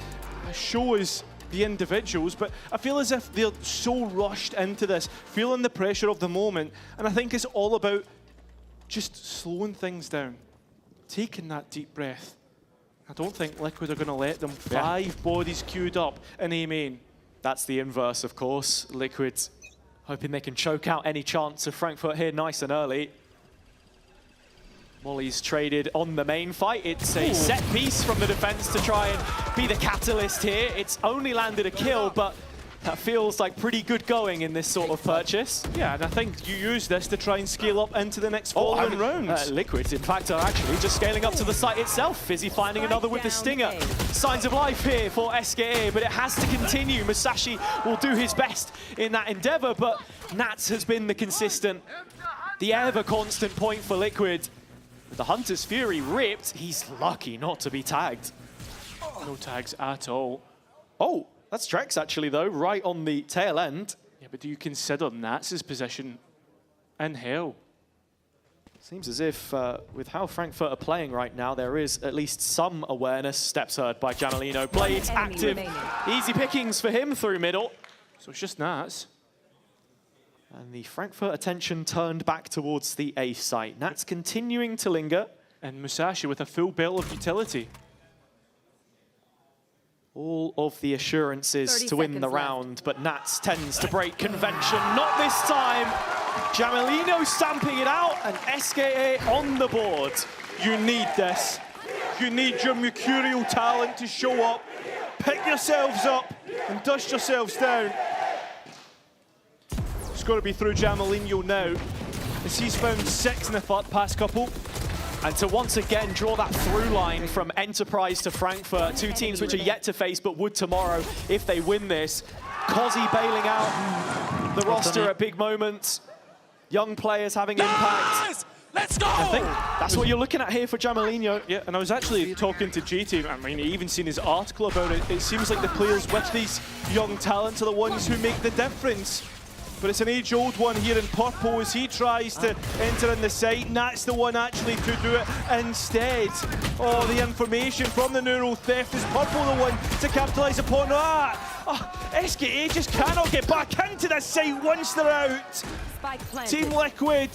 show us the individuals, but I feel as if they're so rushed into this, feeling the pressure of the moment, and I think it's all about just slowing things down, taking that deep breath. I don't think Liquid are going to let them. 5 bodies queued up in A main. That's the inverse, of course. Liquid hoping they can choke out any chance of Frankfurt here nice and early. Molly's traded on the main fight. It's a set piece from the defense to try and be the catalyst here. It's only landed a kill, but that feels like pretty good going in this sort of purchase. Yeah, and I think you use this to try and scale up into the next following rounds. Liquid, in fact, are actually just scaling up to the site itself. Fizzy finding another with the Stinger. Signs of life here for SKE, but it has to continue. Musashi will do his best in that endeavor, but Nats has been the consistent, the ever-constant point for Liquid. With the Hunter's Fury ripped, he's lucky not to be tagged. No tags at all. Oh, that's Trex actually though, right on the tail end. Yeah, but do you consider Nats' position in hell? Seems as if with how Frankfurt are playing right now, there is at least some awareness. Steps heard by Jamalino. Blades active. Easy pickings for him through middle. So it's just Nats. And the Frankfurt attention turned back towards the A site. Nats continuing to linger. And Musashi with a full belt of utility. All of the assurances to win the round, but Nats tends to break convention. Not this time. Jamalino stamping it out, and SKE on the board. You need this. You need your mercurial talent to show up, pick yourselves up, and dust yourselves down. It's got to be through Jamalino now, as he's found 6 in the past couple. And to once again draw that through line from Enterprise to Frankfurt, two teams which are yet to face but would tomorrow if they win this. Kozzy bailing out the roster at big moments. Young players having impact. Let's go! I think that's what you're looking at here for Jamalinho. Yeah, and I was actually talking to GT. I mean, he even seen his article about it. It seems like the players with these young talents are the ones who make the difference. But it's an age-old one here in purple as he tries to enter in the site. Nat's the one actually to do it instead. Oh, the information from the neural theft. Is purple the one to capitalise upon that? Oh, SKA just cannot get back into the site once they're out. Team Liquid,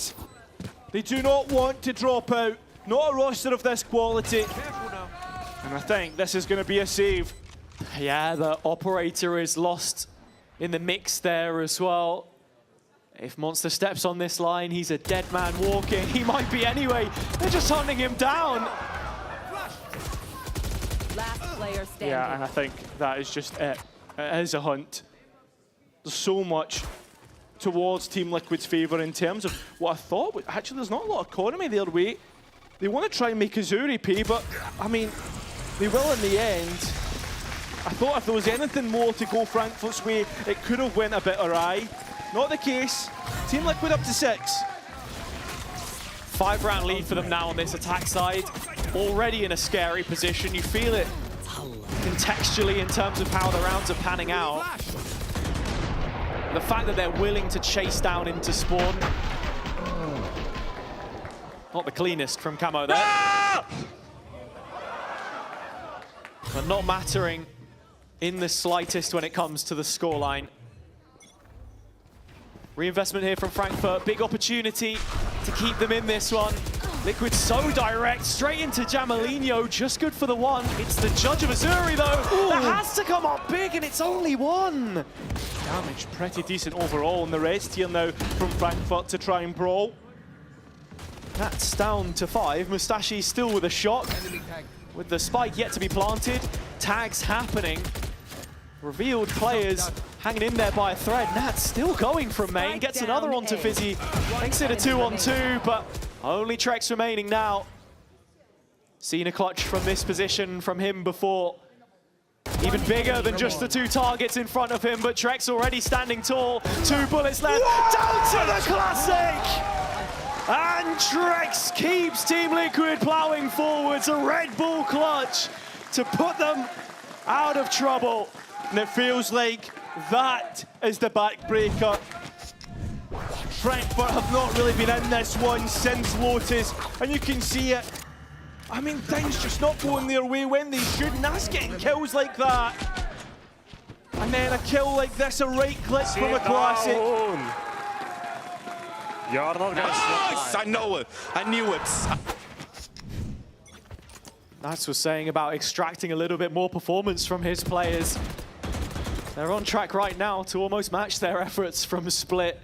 they do not want to drop out. Not a roster of this quality. And I think this is going to be a save. Yeah, the operator is lost in the mix there as well. If Monster steps on this line, he's a dead man walking. He might be anyway. They're just hunting him down. Last player standing. Yeah, and I think that is just it. It is a hunt. There's so much towards Team Liquid's favour in terms of what I thought. Actually, there's not a lot of economy their way. They want to try and make Azuri pay, but, I mean, they will in the end. I thought if there was anything more to go Frankfurt's way, it could have went a bit awry. Not the case. Team Liquid up to 6. 5-round lead for them now on this attack side. Already in a scary position. You feel it contextually in terms of how the rounds are panning out. The fact that they're willing to chase down into spawn. Not the cleanest from Camo there. But not mattering in the slightest when it comes to the scoreline. Reinvestment here from Frankfurt. Big opportunity to keep them in this one. Liquid so direct, straight into Jamalinho, just good for the one. It's the judge of Azuri though. Ooh. That has to come up big and it's only one. Damage pretty decent overall, and the rest here now from Frankfurt to try and brawl. That's down to 5. Mustache still with a shot. With the spike yet to be planted. Tags happening. Revealed players hanging in there by a thread. Nat's still going from main, gets another onto Fizzy. Makes it a 2-on-2, but only Trex remaining now. Seen a clutch from this position from him before. Even bigger than just the 2 targets in front of him, but Trex already standing tall. 2 bullets left, down to the classic! And Trex keeps Team Liquid plowing forwards. A Red Bull clutch to put them out of trouble. And it feels like that is the backbreaker. Frankfurt have not really been in this one since Lotus, and you can see it. I mean, things just not going their way when they should. Nas getting kills like that. And then a kill like this, a right click from a classic. You're not gonna I know it. I knew it. Nats was saying about extracting a little bit more performance from his players. They're on track right now to almost match their efforts from a split.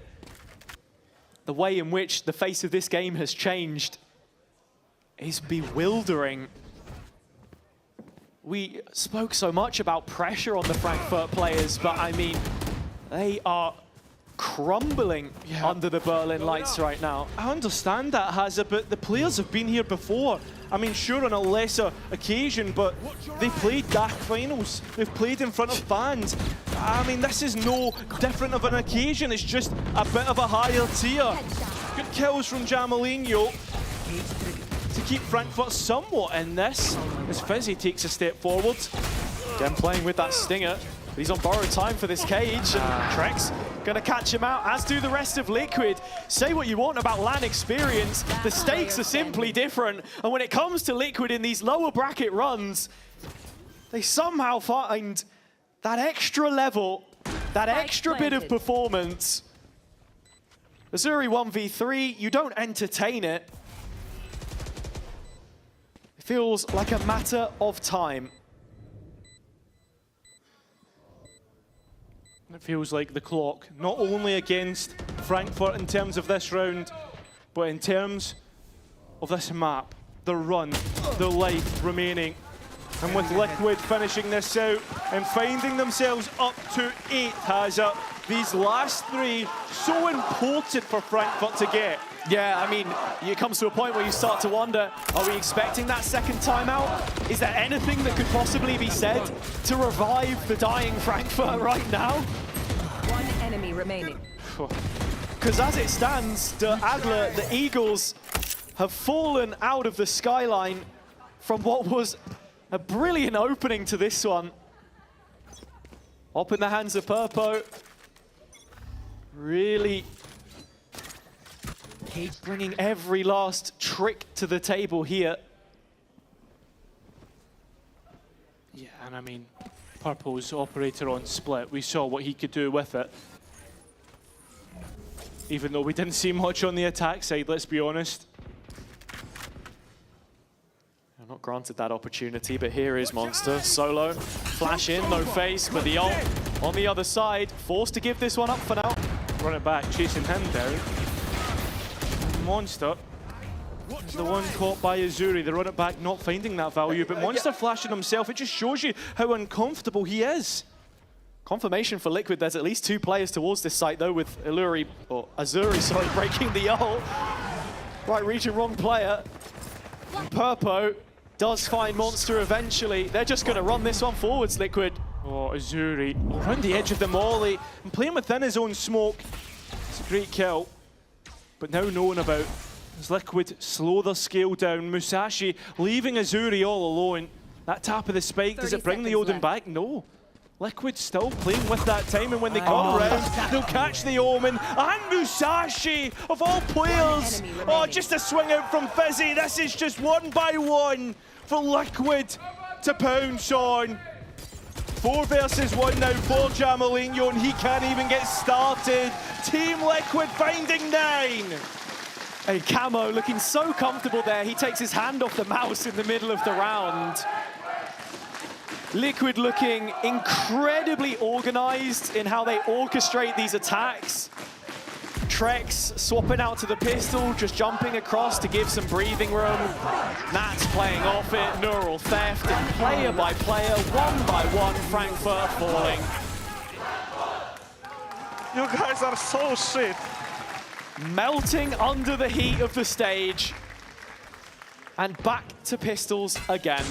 The way in which the face of this game has changed is bewildering. We spoke so much about pressure on the Frankfurt players, but I mean, they are crumbling under the Berlin lights right now. I understand that, Hazza, but the players have been here before. I mean, sure, on a lesser occasion, but they played DAC finals. They've played in front of fans. I mean, this is no different of an occasion. It's just a bit of a higher tier. Good kills from Jamalinho to keep Frankfurt somewhat in this, as Fizzy takes a step forward. Again, playing with that stinger. He's on borrowed time for this cage, and Trex gonna catch him out, as do the rest of Liquid. Say what you want about LAN experience, the stakes are simply different. And when it comes to Liquid in these lower bracket runs, they somehow find that extra level, that extra bit of performance. Azuri 1v3, you don't entertain it. It feels like a matter of time. It feels like the clock, not only against Frankfurt in terms of this round, but in terms of this map, the run, the life remaining. And with Liquid finishing this out and finding themselves up to 8, Hazza, these last 3 so important for Frankfurt to get. Yeah, I mean, it comes to a point where you start to wonder, are we expecting that second timeout? Is there anything that could possibly be said to revive the dying Frankfurt right now? One enemy remaining. Because as it stands, the Adler, the Eagles, have fallen out of the skyline from what was a brilliant opening to this one. Up in the hands of Purpo. Really bringing every last trick to the table here. Yeah, and I mean, Purple's operator on split, we saw what he could do with it. Even though we didn't see much on the attack side, let's be honest. I'm not granted that opportunity, but here is Monster. Solo, flash in, no face, but the ult on the other side, forced to give this one up for now. Run it back, chasing him down. Monster is the one caught by Azuri. They run it back, not finding that value, but Monster flashing himself, it just shows you how uncomfortable he is. Confirmation for Liquid, there's at least 2 players towards this site though, with Azuri, sorry, breaking the ult. Right region, wrong player. And Purpo does find Monster eventually. They're just gonna run this one forwards, Liquid. Oh, Azuri, around the edge of the molly, and playing within his own smoke. It's a great kill. But now knowing about as Liquid slow their scale down, Musashi leaving Azuri all alone. That tap of the spike, does it bring the Odin back? No. Liquid still playing with that time, and when they come around, they'll catch the Omen. And Musashi, of all players! Oh, just a swing out from Fizzy. This is just 1 by 1 for Liquid to pounce on. 4 versus 1 now for Jamalino, and he can't even get started. Team Liquid finding 9. Hey, Camo looking so comfortable there. He takes his hand off the mouse in the middle of the round. Liquid looking incredibly organized in how they orchestrate these attacks. Trex swapping out to the pistol, just jumping across to give some breathing room. Nats playing off it, neural theft, and player by player, 1 by 1, Frankfurt falling. You guys are so shit. Melting under the heat of the stage. And back to pistols again.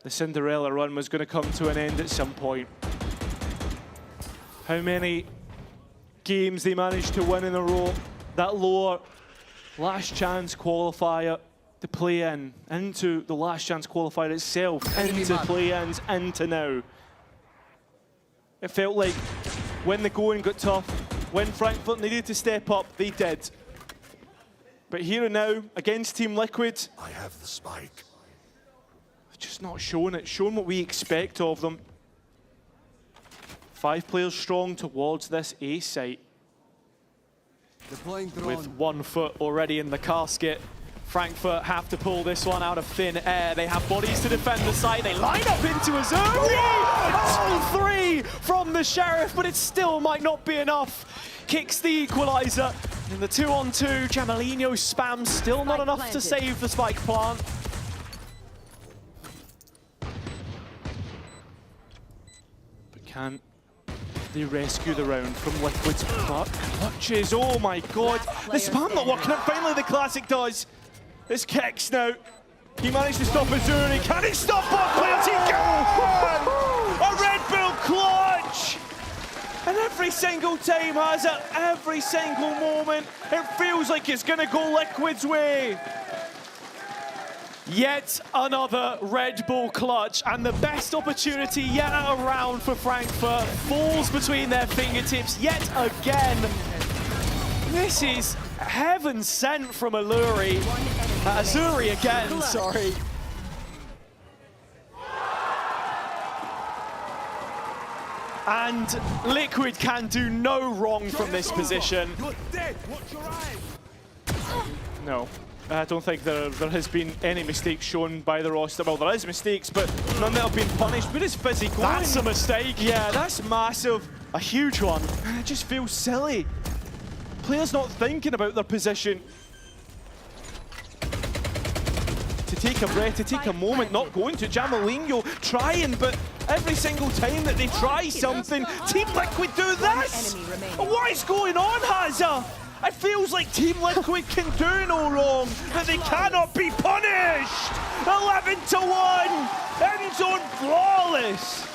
The Cinderella run was going to come to an end at some point. How many games they managed to win in a row. That lower last chance qualifier to play in, into the last chance qualifier itself, into play-ins, into now. It felt like when the going got tough, when Frankfurt needed to step up, they did. But here and now, against Team Liquid, I have the spike. Just not showing it, showing what we expect of them. 5 players strong towards this A site. With 1 foot already in the casket, Frankfurt have to pull this one out of thin air. They have bodies to defend the site. They line up into Azuri! All 3 from the Sheriff, but it still might not be enough. Kicks the equalizer. In the 2-on-2, Jamalino spams, still not enough to save the spike plant. Can they rescue the round from Liquid's clutches? Oh my god, the spam not working out. Finally the classic does. It's Kicks now. He managed to stop Azuri. Can he stop both players? He can! A Red Bull clutch! And every single time has it, every single moment, it feels like it's gonna go Liquid's way. Yet another Red Bull clutch, and the best opportunity yet around for Frankfurt falls between their fingertips yet again. This is heaven sent from Azuri again, sorry. And Liquid can do no wrong from this position. No. I don't think there has been any mistakes shown by the roster. Well, there is mistakes, but none that have been punished. Where is Fizzy going? That's a mistake. Yeah, that's massive. A huge one. It just feels silly. Players not thinking about their position. To take a breath, to take a moment, not going to. Jamalino trying, but Every single time that they try something, Team Liquid do this! What is going on, Hazza? It feels like Team Liquid can do no wrong, that they cannot be punished! 11-1! End zone flawless!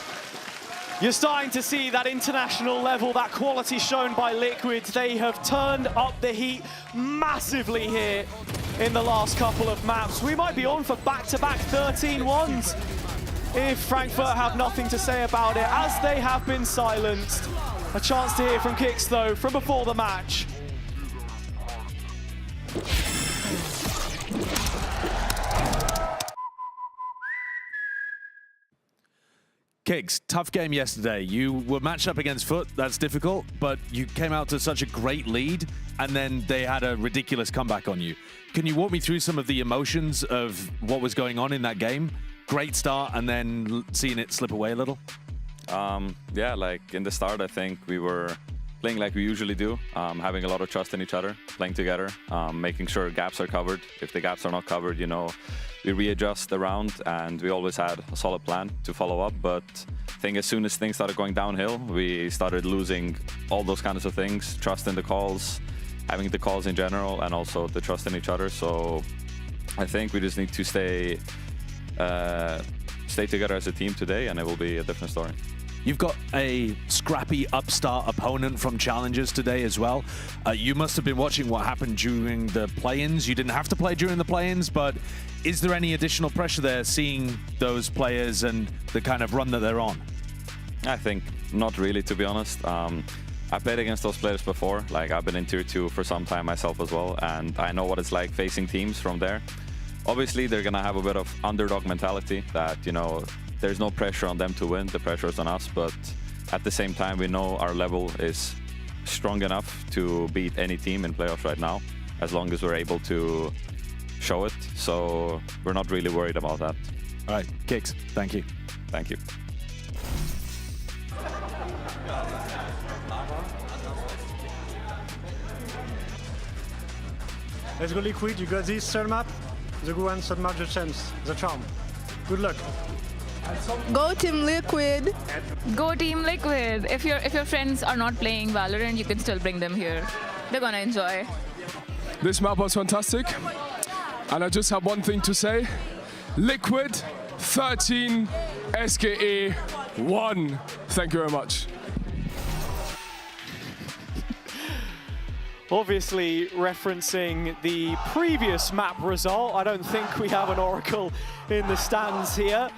You're starting to see that international level, that quality shown by Liquid. They have turned up the heat massively here in the last couple of maps. We might be on for back-to-back 13-1s if Frankfurt have nothing to say about it, as they have been silenced. A chance to hear from Kix, though, from before the match. Kix, tough game yesterday. You were matched up against Foot, that's difficult, but you came out to such a great lead, and then they had a ridiculous comeback on you. Can you walk me through some of the emotions of what was going on in that game? Great start, and then seeing it slip away a little? Yeah, like in the start, I think we were playing like we usually do, having a lot of trust in each other, playing together, making sure gaps are covered. If the gaps are not covered, you know, we readjust the round, and we always had a solid plan to follow up. But I think as soon as things started going downhill, we started losing all those kinds of things, trust in the calls, having the calls in general, and also the trust in each other. So I think we just need to stay together as a team today, and it will be a different story. You've got a scrappy upstart opponent from Challengers today as well. You must have been watching what happened during the play-ins. You didn't have to play during the play-ins, but is there any additional pressure there seeing those players and the kind of run that they're on? I think not really, to be honest. I played against those players before. Like, I've been in Tier 2 for some time myself as well, and I know what it's like facing teams from there. Obviously, they're gonna have a bit of underdog mentality that, you know, there's no pressure on them to win, the pressure is on us, but at the same time, we know our level is strong enough to beat any team in playoffs right now, as long as we're able to show it. So we're not really worried about that. All right, Kix, thank you. Thank you. Let's go Liquid, you got this third map. The good one, third map, the chance, the charm. Good luck. Go Team Liquid. Go Team Liquid. If your friends are not playing Valorant, you can still bring them here. They're gonna enjoy. This map was fantastic, and I just have one thing to say. Liquid 13, SKE 1. Thank you very much. Obviously referencing the previous map result. I don't think we have an Oracle in the stands here,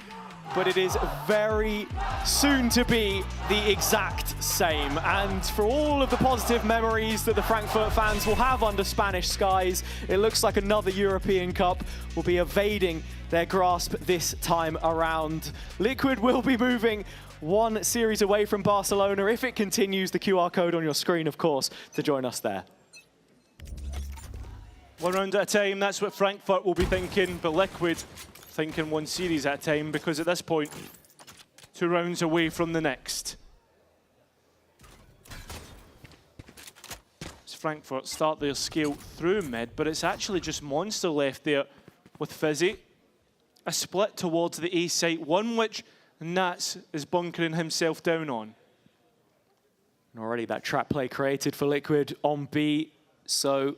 but it is very soon to be the exact same. And for all of the positive memories that the Frankfurt fans will have under Spanish skies, it looks like another European Cup will be evading their grasp this time around. Liquid will be moving one series away from Barcelona if it continues. The QR code on your screen, of course, to join us there. One round at a time, that's what Frankfurt will be thinking, but Liquid thinking one series at a time, because at this point, 2 rounds away from the next. As Frankfurt start their scale through mid, but it's actually just Monster left there with Fizzy. A split towards the A site, one which Nats is bunkering himself down on. And already that trap play created for Liquid on B, so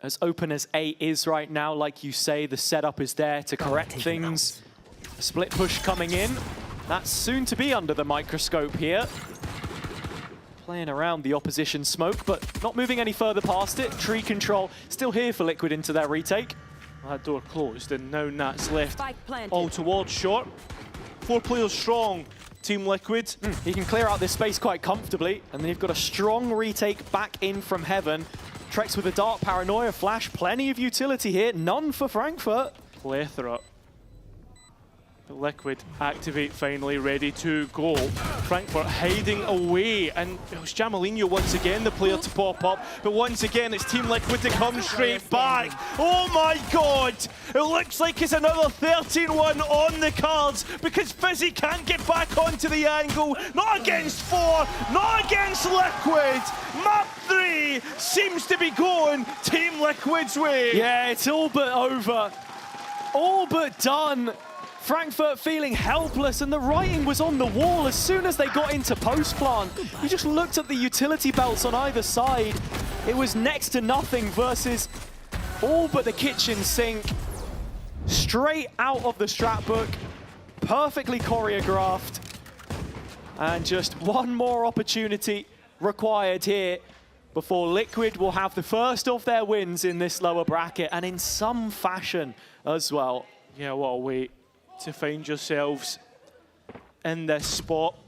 as open as A is right now, like you say, the setup is there to correct things. A split push coming in. That's soon to be under the microscope here. Playing around the opposition smoke, but not moving any further past it. Tree control still here for Liquid into their retake. Well, that door closed, and now Nats left all towards short. 4 players strong, Team Liquid. He can clear out this space quite comfortably, and then you've got a strong retake back in from Heaven. Trex with a Dark Paranoia Flash, plenty of utility here, none for Frankfurt. Plethora. But Liquid activate finally, ready to go. Frankfurt hiding away, and it was Jamalinho once again, the player to pop up. But once again, it's Team Liquid to come straight back. Oh my God! It looks like it's another 13-1 on the cards, because Fizzy can't get back onto the angle. Not against 4, not against Liquid. Map 3 seems to be going Team Liquid's way. Yeah, it's all but over. All but done. Frankfurt feeling helpless, and the writing was on the wall as soon as they got into post-plant. You just looked at the utility belts on either side. It was next to nothing versus all but the kitchen sink. Straight out of the strat book, perfectly choreographed. And just one more opportunity required here before Liquid will have the first of their wins in this lower bracket, and in some fashion as well. Yeah, what a way to find yourselves in this spot.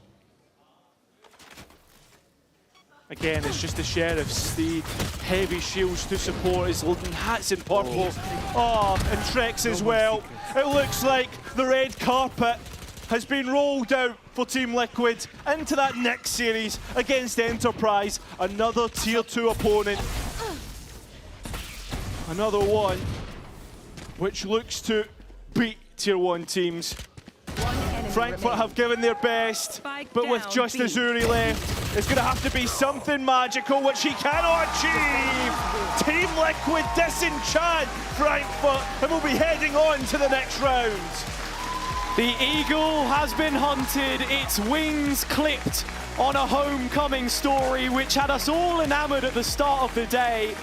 Again, it's just the Sheriffs, the heavy shields to support his Golden Hats in purple. Oh, and Trex as well. It looks like the red carpet has been rolled out for Team Liquid into that next series against Enterprise. Another Tier 2 opponent. Another one which looks to beat Tier 1 teams. Frankfurt have given their best, but with just Azuri left, it's going to have to be something magical, which he cannot achieve. Team Liquid disenchant Frankfurt, and will be heading on to the next round. The Eagle has been hunted, its wings clipped on a homecoming story which had us all enamored at the start of the day.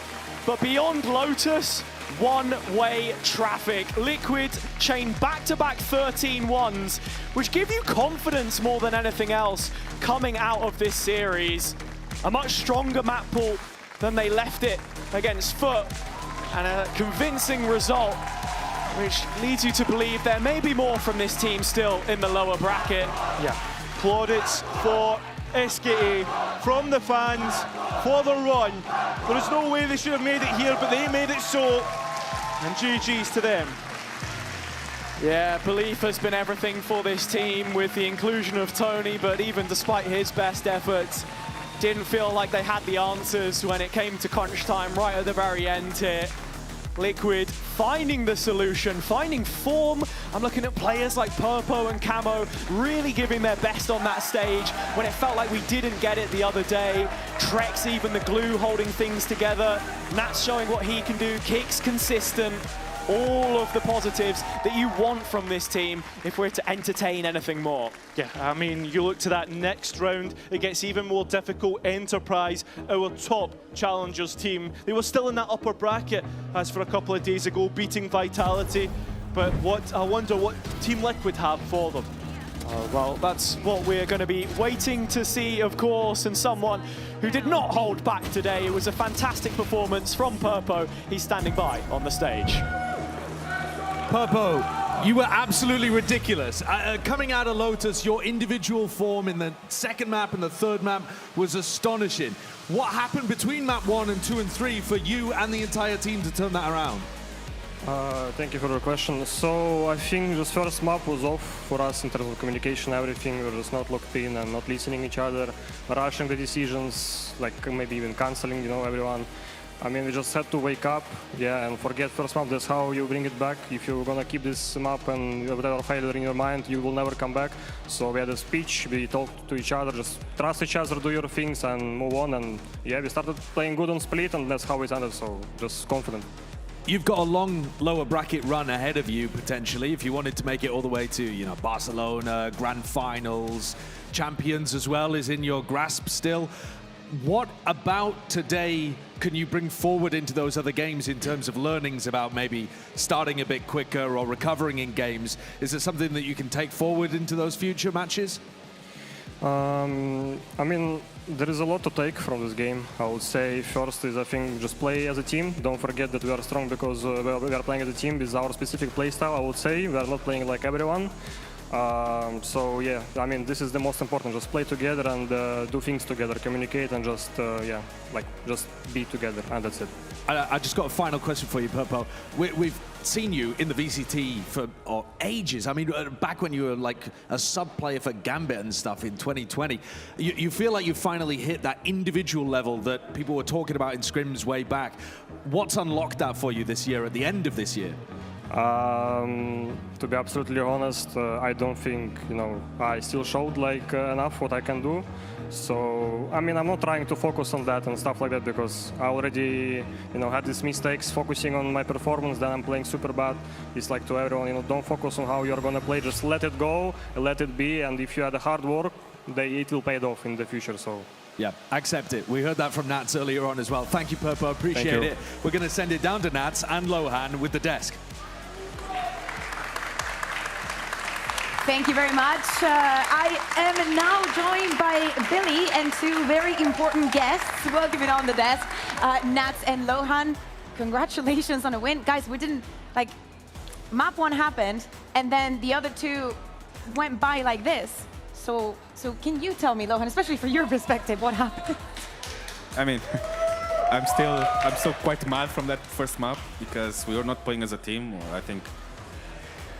But beyond Lotus, one-way traffic. Liquid chain back-to-back 13-1s, which give you confidence more than anything else coming out of this series. A much stronger map pool than they left it against Foot, and a convincing result, which leads you to believe there may be more from this team still in the lower bracket. Yeah, plaudits for SKA from the fans for the run. There is no way they should have made it here, but they made it so, and GG's to them. Yeah, belief has been everything for this team with the inclusion of Tony, but even despite his best efforts, didn't feel like they had the answers when it came to crunch time right at the very end here. Liquid finding the solution, finding form. I'm looking at players like Purpo and Camo really giving their best on that stage when it felt like we didn't get it the other day. Trex even the glue holding things together. Nat's showing what he can do, Kicks consistent. All of the positives that you want from this team if we're to entertain anything more. Yeah, I mean, you look to that next round, it gets even more difficult. Enterprise, our top challengers team, they were still in that upper bracket as for a couple of days ago, beating Vitality. But I wonder what Team Liquid have for them. Well, that's what we're going to be waiting to see, of course, and someone who did not hold back today. It was a fantastic performance from Purpo. He's standing by on the stage. Purpo, you were absolutely ridiculous. Coming out of Lotus, your individual form in the second map and the third map was astonishing. What happened between map 1 and 2 and 3 for you and the entire team to turn that around? Thank you for the question. So I think this first map was off for us in terms of communication, everything. We were just not locked in and not listening to each other, rushing the decisions, like maybe even canceling, you know, everyone. I mean, we just had to wake up, yeah, and forget first map. That's how you bring it back. If you're gonna keep this map and you have whatever failure in your mind, you will never come back. So we had a speech, we talked to each other, just trust each other, do your things, and move on. And yeah, we started playing good on split, and that's how it ended. So just confident. You've got a long lower bracket run ahead of you, potentially, if you wanted to make it all the way to, you know, Barcelona, Grand Finals, Champions as well is in your grasp still. What about today can you bring forward into those other games in terms of learnings about maybe starting a bit quicker or recovering in games? Is it something that you can take forward into those future matches? I mean, there is a lot to take from this game. I would say first is, I think, just play as a team. Don't forget that we are strong because we are playing as a team with our specific playstyle, I would say. We are not playing like everyone. So yeah, I mean, this is the most important. Just play together and do things together, communicate, and just yeah, like just be together, and that's it. I just got a final question for you, Purpo. We've seen you in the VCT for ages. I mean, back when you were like a sub player for Gambit and stuff in 2020. You feel like you finally hit that individual level that people were talking about in scrims way back. What's unlocked that for you this year, at the end of this year? To be absolutely honest, I don't think I still showed like enough what I can do. So I mean, I'm not trying to focus on that and stuff like that because I already had these mistakes focusing on my performance. Then I'm playing super bad. It's like to everyone, don't focus on how you're gonna play. Just let it go, let it be. And if you had hard work, it will pay off in the future. So. Yeah, accept it. We heard that from Nats earlier on as well. Thank you, Purpo. Appreciate it. We're going to send it down to Nats and Lohan with the desk. Thank you very much. I am now joined by Billy and two very important guests. Welcoming on the desk, Nats and Lohan. Congratulations on a win. Guys, we didn't, map 1 happened, and then the other two went by like this. So can you tell me, Lohan, especially from your perspective, what happened? I mean, I'm still quite mad from that first map because we were not playing as a team. I think,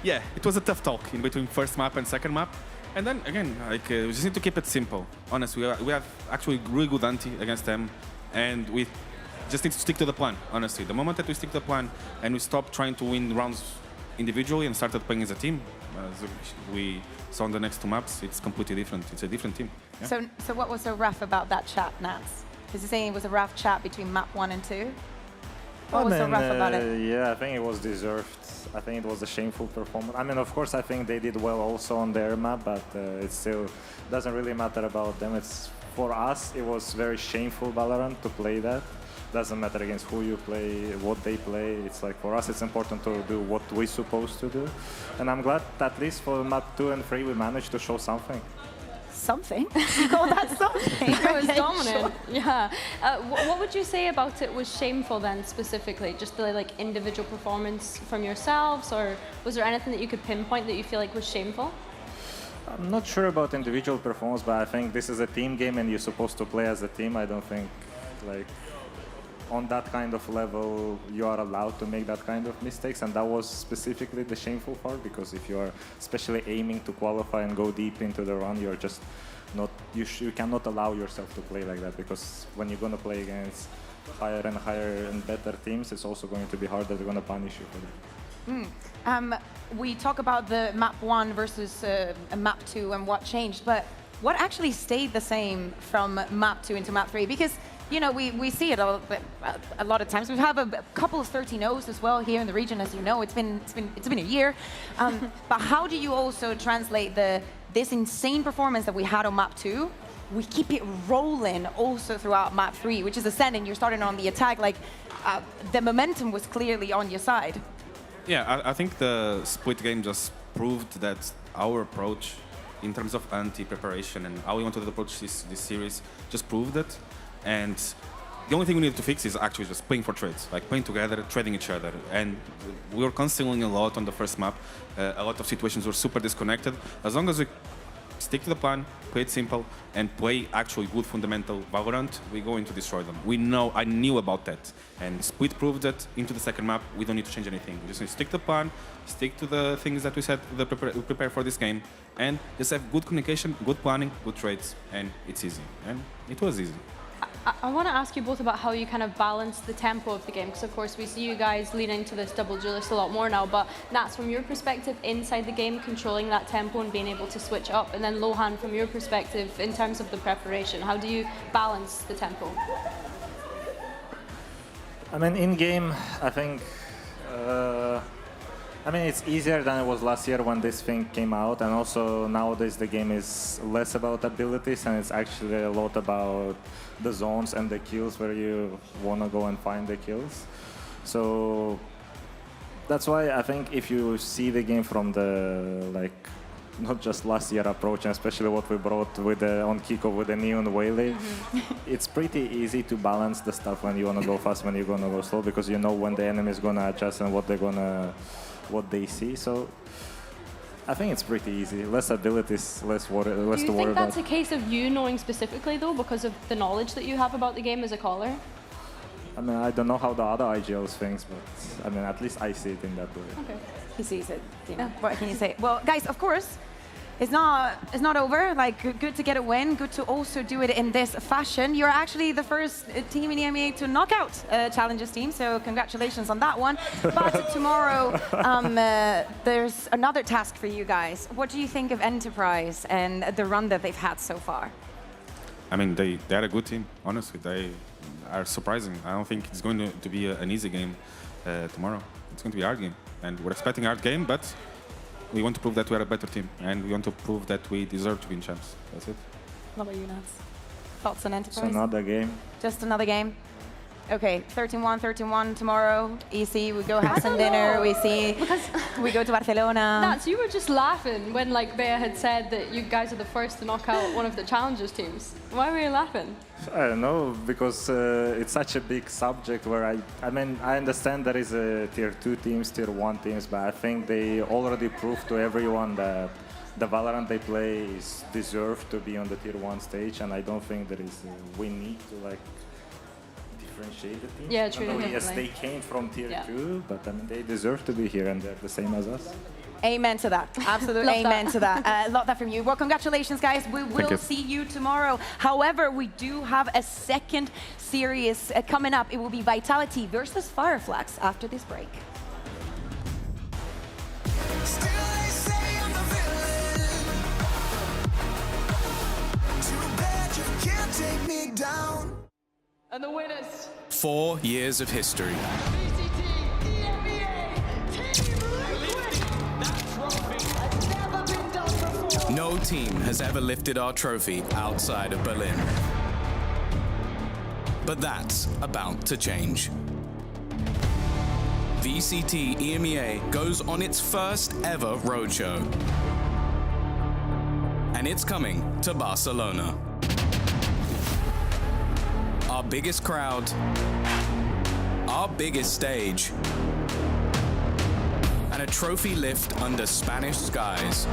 yeah, it was a tough talk in between first map and second map. And then again, we just need to keep it simple. Honestly, we have actually really good anti against them, and we just need to stick to the plan. Honestly, the moment that we stick to the plan and we stop trying to win rounds individually and started playing as a team, as we saw on the next 2 maps, it's completely different. It's a different team. Yeah. So what was so rough about that chat, Nats? Is he saying it was a rough chat between map 1 and 2? What was so rough about it? Yeah, I think it was deserved. I think it was a shameful performance. I mean, of course, I think they did well also on their map, but it still doesn't really matter about them. It's for us, it was very shameful Valorant to play that. Doesn't matter against who you play, what they play. It's like for us, it's important to do what we're supposed to do. And I'm glad that at least for map 2 and 3, we managed to show something. Something? You call that something? It was dominant. Yeah. What would you say about it was shameful then, specifically? Just the individual performance from yourselves, or was there anything that you could pinpoint that you feel like was shameful? I'm not sure about individual performance, but I think this is a team game and you're supposed to play as a team. I don't think on that kind of level you are allowed to make that kind of mistakes, and that was specifically the shameful part, because if you are especially aiming to qualify and go deep into the run, you're just not, you cannot allow yourself to play like that, because when you're going to play against higher and better teams, it's also going to be harder. They're going to punish you for that. We talk about the map 1 versus map 2 and what changed, but what actually stayed the same from map 2 into map 3? Because we see it a lot of times. We have a couple of 13-0s as well here in the region, as you know. It's been a year. But how do you also translate this insane performance that we had on map 2? We keep it rolling also throughout map 3, which is ascending. You're starting on the attack. The momentum was clearly on your side. Yeah, I think the split game just proved that our approach in terms of anti-preparation and how we wanted to approach this series just proved it. And the only thing we needed to fix is actually just playing for trades, playing together, trading each other. And we were concealing a lot on the first map. A lot of situations were super disconnected. As long as we stick to the plan, play it simple, and play actually good fundamental Valorant, we're going to destroy them. I knew about that. And Split proved that into the second map. We don't need to change anything. We just need to stick to the plan, stick to the things that we said we prepare for this game, and just have good communication, good planning, good trades, and it's easy. And it was easy. I want to ask you both about how you kind of balance the tempo of the game, because of course we see you guys leaning to this double duelist a lot more now, but Nats, from your perspective inside the game, controlling that tempo and being able to switch up, and then Lohan, from your perspective in terms of the preparation, how do you balance the tempo? I mean, in game, I think it's easier than it was last year when this thing came out, and also nowadays the game is less about abilities and it's actually a lot about the zones and the kills where you want to go and find the kills. So that's why I think if you see the game from the not just last year approach, and especially what we brought with on kickoff with the Neon Whaley, it's pretty easy to balance the stuff when you want to go fast, when you're going to go slow, because you know when the enemy is going to adjust and what they see. So I think it's pretty easy. Less abilities, less to worry about. Do you think that's a case of you knowing specifically, though, because of the knowledge that you have about the game as a caller? I mean, I don't know how the other IGLs thinks, but I mean, at least I see it in that way. Okay. He sees it. What can you say? Well, guys, of course, it's not over. Like, good to get a win, good to also do it in this fashion. You're actually the first team in EMEA to knock out Challengers team, so congratulations on that one. But tomorrow, there's another task for you guys. What do you think of Enterprise and the run that they've had so far? I mean, they are a good team, honestly. They are surprising. I don't think it's going to be an easy game tomorrow. It's going to be a hard game. And we're expecting a hard game, but we want to prove that we are a better team. And we want to prove that we deserve to win champs. That's it. What about you, Nats? Thoughts on Enterprise? It's another game. Just another game? Okay, 13-1 tomorrow. EC, we go have some dinner. We go to Barcelona. Nats, you were just laughing when like Bea had said that you guys are the first to knock out one of the Challengers teams. Why were you laughing? I don't know, because it's such a big subject where I mean, I understand there is a tier 2 teams, tier 1 teams, but I think they already proved to everyone that the VALORANT they play is deserved to be on the tier 1 stage, and I don't think there is we need to like differentiate the teams. Yeah, true. Yes, they came from tier 2, but I mean, they deserve to be here, and they're the same as us. Amen to that. Absolutely amen to that. Love that from you. Well, congratulations, guys. We will see you tomorrow. However, we do have a second series coming up. It will be Vitality versus Fireflags after this break. And the winners. 4 years of history. VCT EMEA Team Liquid. That trophy has never been done before. No team has ever lifted our trophy outside of Berlin. But that's about to change. VCT EMEA goes on its first ever roadshow. And it's coming to Barcelona. Our biggest crowd, our biggest stage, and a trophy lift under Spanish skies.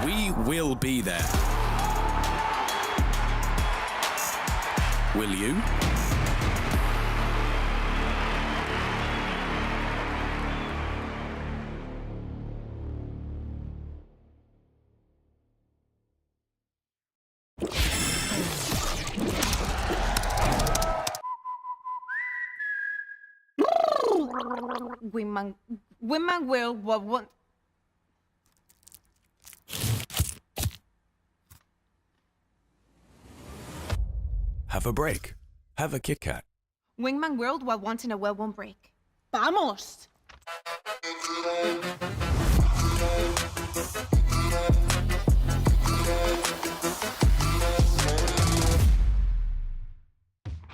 We will be there. Will you? Women will want. Have a break. Have a Kit Kat. Wingman World while wanting a well-worn break. Vamos!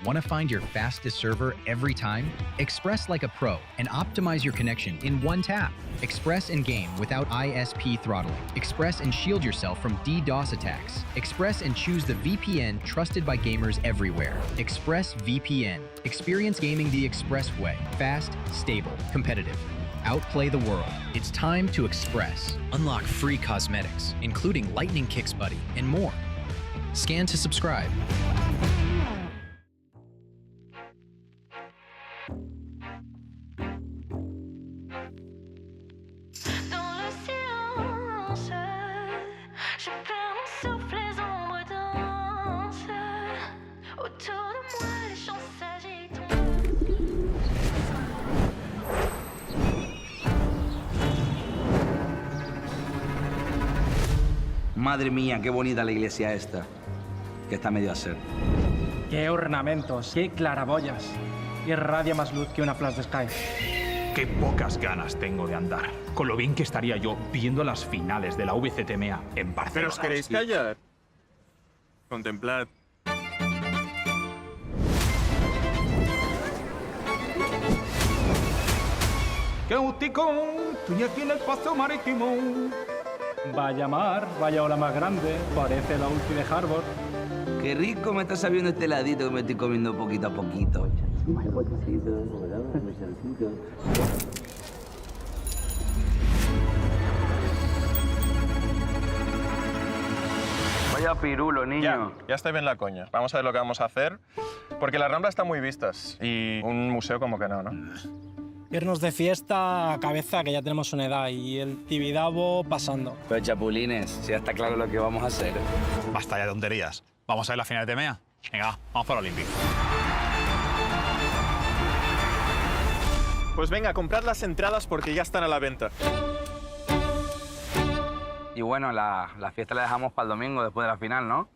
Want to find your fastest server every time? Express like a pro and optimize your connection in one tap. Express in game without ISP throttling. Express and shield yourself from DDoS attacks. Express and choose the VPN trusted by gamers everywhere. Express VPN. Experience gaming the Express way. Fast, stable, competitive. Outplay the world. It's time to Express. Unlock free cosmetics, including Lightning Kicks Buddy and more. Scan to subscribe. Madre mía, qué bonita la iglesia esta, que está medio a ser. Qué ornamentos, qué claraboyas. Irradia más luz que una flash de Sky. Qué pocas ganas tengo de andar. Con lo bien que estaría yo viendo las finales de la VCT EMEA en Barcelona. ¿Pero os queréis callar? Contemplad. ¡Qué gustico! Estoy aquí en el paseo marítimo. Vaya mar, vaya ola más grande, parece la ulti de Harbor. Qué rico me está sabiendo este heladito que me estoy comiendo poquito a poquito. Vaya pirulo, niño. Ya estoy bien la coña. Vamos a ver lo que vamos a hacer. Porque las Ramblas están muy vistas. Y un museo como que no, ¿no? irnos de fiesta a cabeza, que ya tenemos una edad, y el Tibidabo pasando. Pues chapulines, si ya está claro lo que vamos a hacer. Basta ya de tonterías. ¿Vamos a ver la final de EMEA? Venga, vamos para Olympic. Pues venga, comprad las entradas porque ya están a la venta. Y bueno, la fiesta la dejamos para el domingo después de la final, ¿no?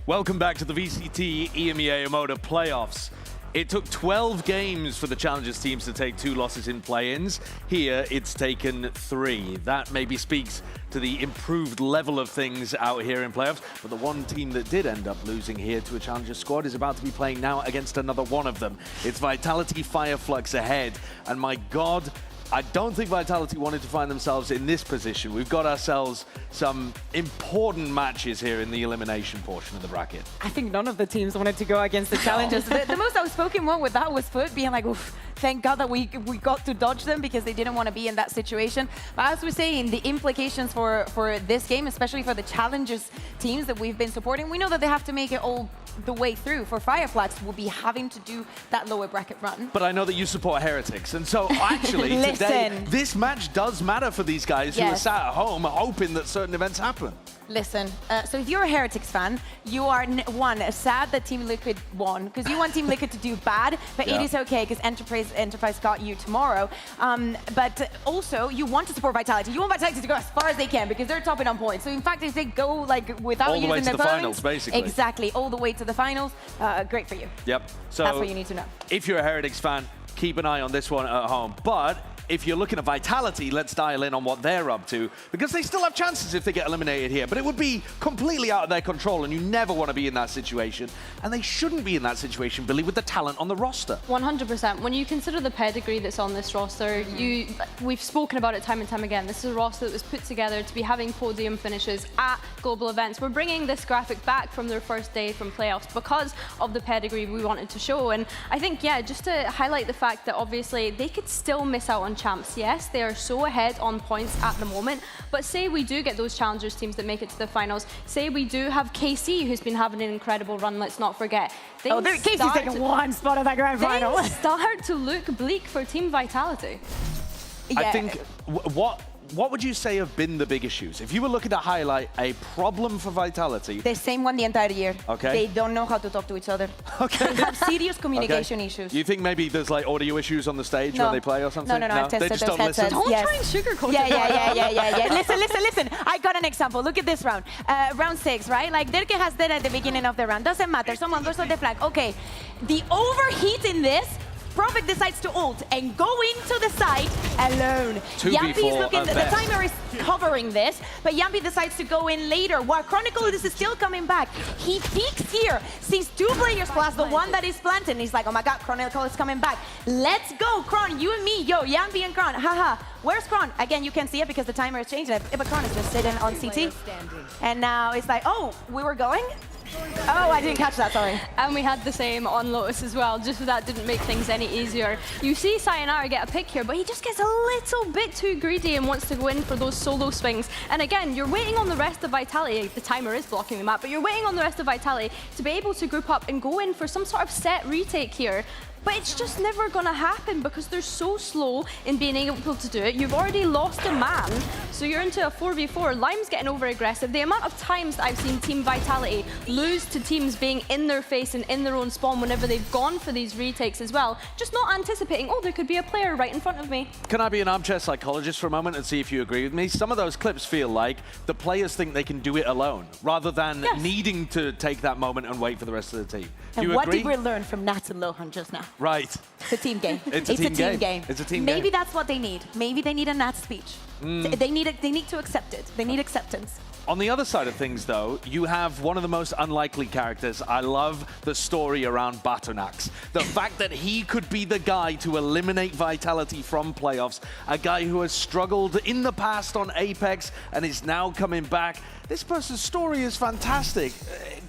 Welcome back to the VCT EMEA Emoda playoffs. It took 12 games for the Challengers teams to take 2 losses in play-ins. Here, it's taken 3. That maybe speaks to the improved level of things out here in playoffs. But the one team that did end up losing here to a Challengers squad is about to be playing now against another one of them. It's Vitality Fireflux ahead. And my God, I don't think Vitality wanted to find themselves in this position. We've got ourselves some important matches here in the elimination portion of the bracket. I think none of the teams wanted to go against the Challengers. The most outspoken one with that was Foot being like, oof, thank God that we got to dodge them because they didn't want to be in that situation. But as we're saying, the implications for this game, especially for the Challengers teams that we've been supporting, we know that they have to make it all the way through. For Fireflux, we'll be having to do that lower bracket run. But I know that you support Heretics, and so actually today, this match does matter for these guys who are sat at home hoping that certain events happen. Listen, so if you're a Heretics fan, you are, sad that Team Liquid won, because you want Team Liquid to do bad, but it is okay, because Enterprise got you tomorrow. But also, you want to support Vitality. You want Vitality to go as far as they can, because they're topping on points. So in fact, if they go like without using their all the way to the finals, basically. Exactly, all the way to the finals. Great for you. Yep. So that's what you need to know. If you're a Heretics fan, keep an eye on this one at home. But if you're looking at Vitality, let's dial in on what they're up to, because they still have chances if they get eliminated here, but it would be completely out of their control, and you never want to be in that situation. And they shouldn't be in that situation, Billy, with the talent on the roster. 100%. When you consider the pedigree that's on this roster, we've spoken about it time and time again. This is a roster that was put together to be having podium finishes at global events. We're bringing this graphic back from their first day from playoffs because of the pedigree we wanted to show. And I think, yeah, just to highlight the fact that obviously they could still miss out on champs. Yes, they are so ahead on points at the moment, but say we do get those Challengers teams that make it to the finals, say we do have KC, who's been having an incredible run, let's not forget. KC's taking one spot at that grand final. They start to look bleak for Team Vitality. I think, what would you say have been the big issues? If you were looking to highlight a problem for Vitality. The same one the entire year. Okay. They don't know how to talk to each other. Okay. They have serious communication issues. You think maybe there's like audio issues on the stage when they play or something? No, I've tested they just those don't listen. headsets. Don't try and sugarcoat it. Listen. I got an example. Look at this round. Round 6, right? Like Derke has that at the beginning of the round. Doesn't matter. Someone goes on the flag. Okay. The overheat in this Prophet decides to ult and go into the site alone. 2v4 Yampi is looking, at the best. timer is covering this, but Yampi decides to go in later. While Chronicle is still coming back, he peeks here, sees 2 players plus the one that is planted, and he's like, oh my god, Chronicle is coming back. Let's go, Chron, you and me, yo, Yampi and Chron, haha. Where's Chron? Again, you can't see it because the timer is changing. But Chron is just sitting on CT. And now it's like, oh, we were going? Oh, I didn't catch that, sorry. And we had the same on Lotus as well, just so that didn't make things any easier. You see Sayonara get a pick here, but he just gets a little bit too greedy and wants to go in for those solo swings. And again, you're waiting on the rest of Vitality. The timer is blocking the map, but you're waiting on the rest of Vitality to be able to group up and go in for some sort of set retake here. But it's just never gonna happen because they're so slow in being able to do it. You've already lost a man, so you're into a 4v4. Lime's getting over aggressive. The amount of times that I've seen Team Vitality lose to teams being in their face and in their own spawn whenever they've gone for these retakes as well, just not anticipating, oh, there could be a player right in front of me. Can I be an armchair psychologist for a moment and see if you agree with me? Some of those clips feel like the players think they can do it alone, rather than needing to take that moment and wait for the rest of the team. Do And you what agree? did we learn from Nats and Lohan just now? Right. It's a team game. It's a team game. It's a team game. Maybe that's what they need. Maybe they need a Nats speech. Mm. They need to accept it. They need acceptance. On the other side of things, though, you have one of the most unlikely characters. I love the story around Batonax. The fact that he could be the guy to eliminate Vitality from playoffs, a guy who has struggled in the past on Apex and is now coming back. This person's story is fantastic.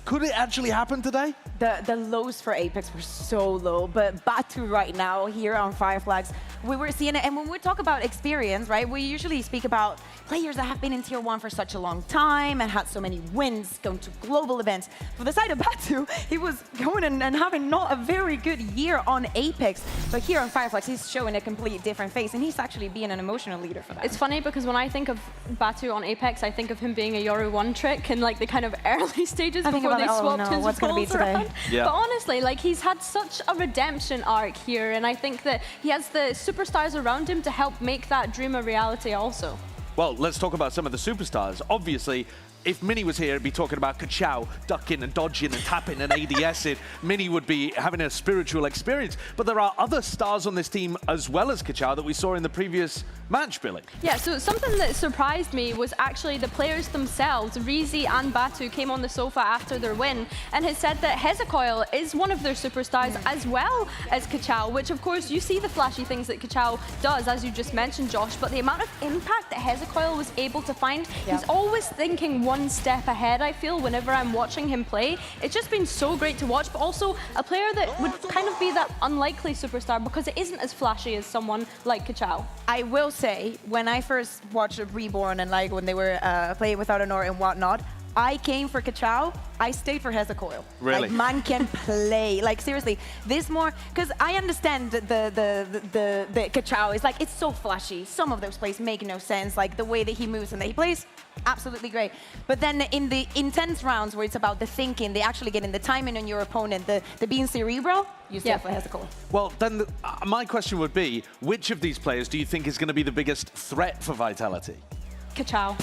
Could it actually happen today? The lows for Apex were so low, but Batu right now here on Fireflags, we were seeing it. And when we talk about experience, right, we usually speak about players that have been in Tier 1 for such a long time and had so many wins, going to global events. For the side of Batu, he was going and having not a very good year on Apex, but here on Fireflags, he's showing a completely different face, and he's actually being an emotional leader for that. It's funny because when I think of Batu on Apex, I think of him being a Yoru 1 trick in like the kind of early stages before they swapped his what's going to be roles today? around. Yeah. But honestly, like he's had such a redemption arc here, and I think that he has the superstars around him to help make that dream a reality also. Well, let's talk about some of the superstars. Obviously, if Mini was here, he'd be talking about Kachao ducking and dodging and tapping and ADSing. Mini would be having a spiritual experience. But there are other stars on this team as well as Kachao that we saw in the previous match, Billy. Yeah, so something that surprised me was actually the players themselves. Rizi and Batu came on the sofa after their win and had said that Hezekiah is one of their superstars as well as Kachao, which of course you see the flashy things that Kachao does, as you just mentioned, Josh, but the amount of impact that Hezekiah was able to find, he's always thinking one step ahead, I feel, whenever I'm watching him play. It's just been so great to watch, but also a player that would kind of be that unlikely superstar because it isn't as flashy as someone like Kachao. I will say, when I first watched Reborn and like when they were playing without an or and whatnot, I came for Kachao, I stayed for Hezekiah. Really? Like, man can play. Like, seriously, this more, because I understand the Kachao is like, it's so flashy. Some of those plays make no sense. Like, the way that he moves and that he plays, absolutely great. But then in the intense rounds where it's about the thinking, the actually getting the timing on your opponent, the being cerebral, you stay for Hezekiah. Well, then my question would be, which of these players do you think is going to be the biggest threat for Vitality? Kachao.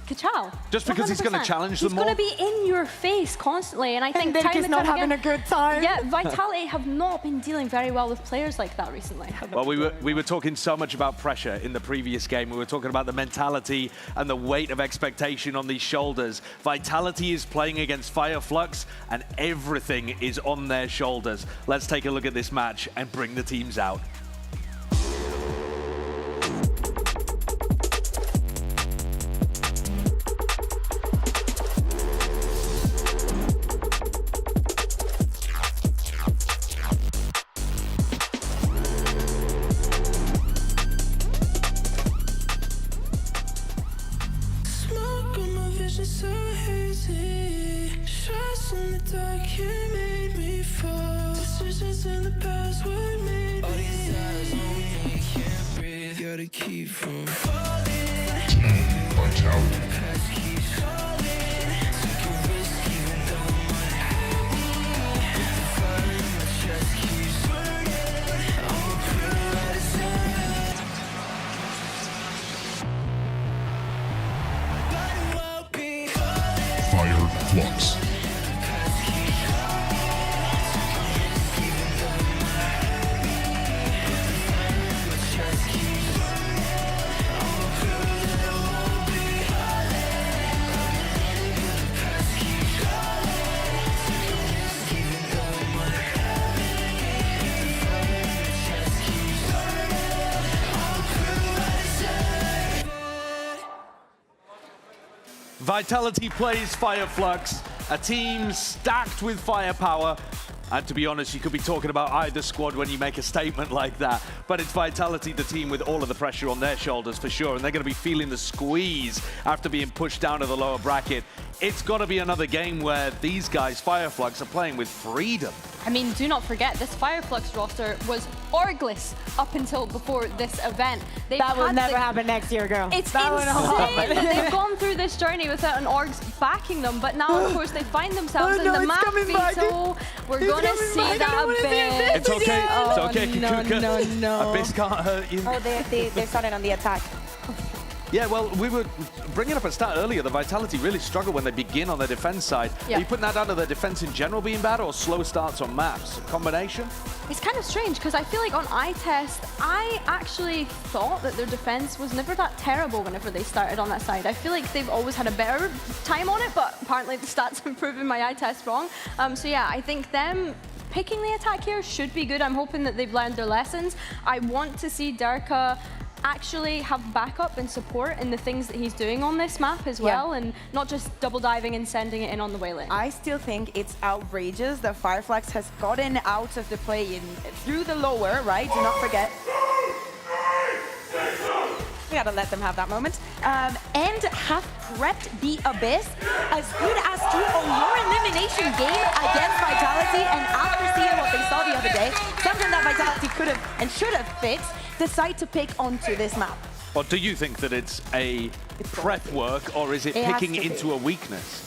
Kachao. Just because he's going to challenge them more? He's going to be in your face constantly, and I think Nick is not having a good time. Yeah, Vitality have not been dealing very well with players like that recently. Well, we were talking so much about pressure in the previous game. We were talking about the mentality and the weight of expectation on these shoulders. Vitality is playing against Fireflux, and everything is on their shoulders. Let's take a look at this match and bring the teams out. Fireflux. Vitality plays Fireflux, a team stacked with firepower. And to be honest, you could be talking about either squad when you make a statement like that. But it's Vitality, the team with all of the pressure on their shoulders for sure. And they're going to be feeling the squeeze after being pushed down to the lower bracket. It's got to be another game where these guys, Fireflux, are playing with freedom. I mean, do not forget, this Fireflux roster was orgless up until before this event. That will never happen next year, girl. It's that insane that they've gone through this journey without an orgs backing them, but now, of course, they find themselves in the map veto. We're going to see that a bit. It's okay. It's okay, no, Kukuka. no. Abyss can't hurt you. Oh, they started on the attack. Yeah, well, we were bringing up a stat earlier. The Vitality really struggle when they begin on the defense side. Yeah. Are you putting that down to their defense in general being bad or slow starts on maps? A combination? It's kind of strange because I feel like on eye test, I actually thought that their defense was never that terrible whenever they started on that side. I feel like they've always had a better time on it, but apparently the stats have proven my eye test wrong. So yeah, I think them picking the attack here should be good. I'm hoping that they've learned their lessons. I want to see Derka actually have backup and support in the things that he's doing on this map as well, and not just double diving and sending it in on the way lane. I still think it's outrageous that Fireflux has gotten out of the play-in through the lower, right? Do not forget. We gotta let them have that moment. And have prepped the Abyss as good as to your elimination game against Vitality, and after seeing what they saw the other day, something that Vitality could have and should have fixed, decide to pick onto this map. Or do you think that it's a prep work, or is it picking into a weakness?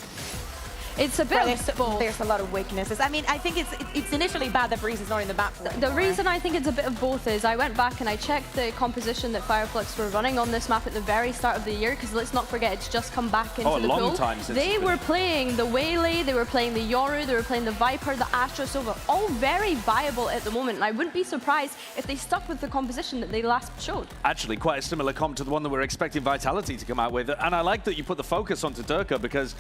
It's a bit of both. There's a lot of weaknesses. I mean, I think it's initially bad that Breeze is not in the map. The reason I think it's a bit of both is I went back and I checked the composition that Fireflux were running on this map at the very start of the year, because let's not forget, it's just come back into the pool. They were playing the Waylay, they were playing the Yoru, they were playing the Viper, the Astra Silver, all very viable at the moment, and I wouldn't be surprised if they stuck with the composition that they last showed. Actually, quite a similar comp to the one that we're expecting Vitality to come out with, and I like that you put the focus onto Derka, because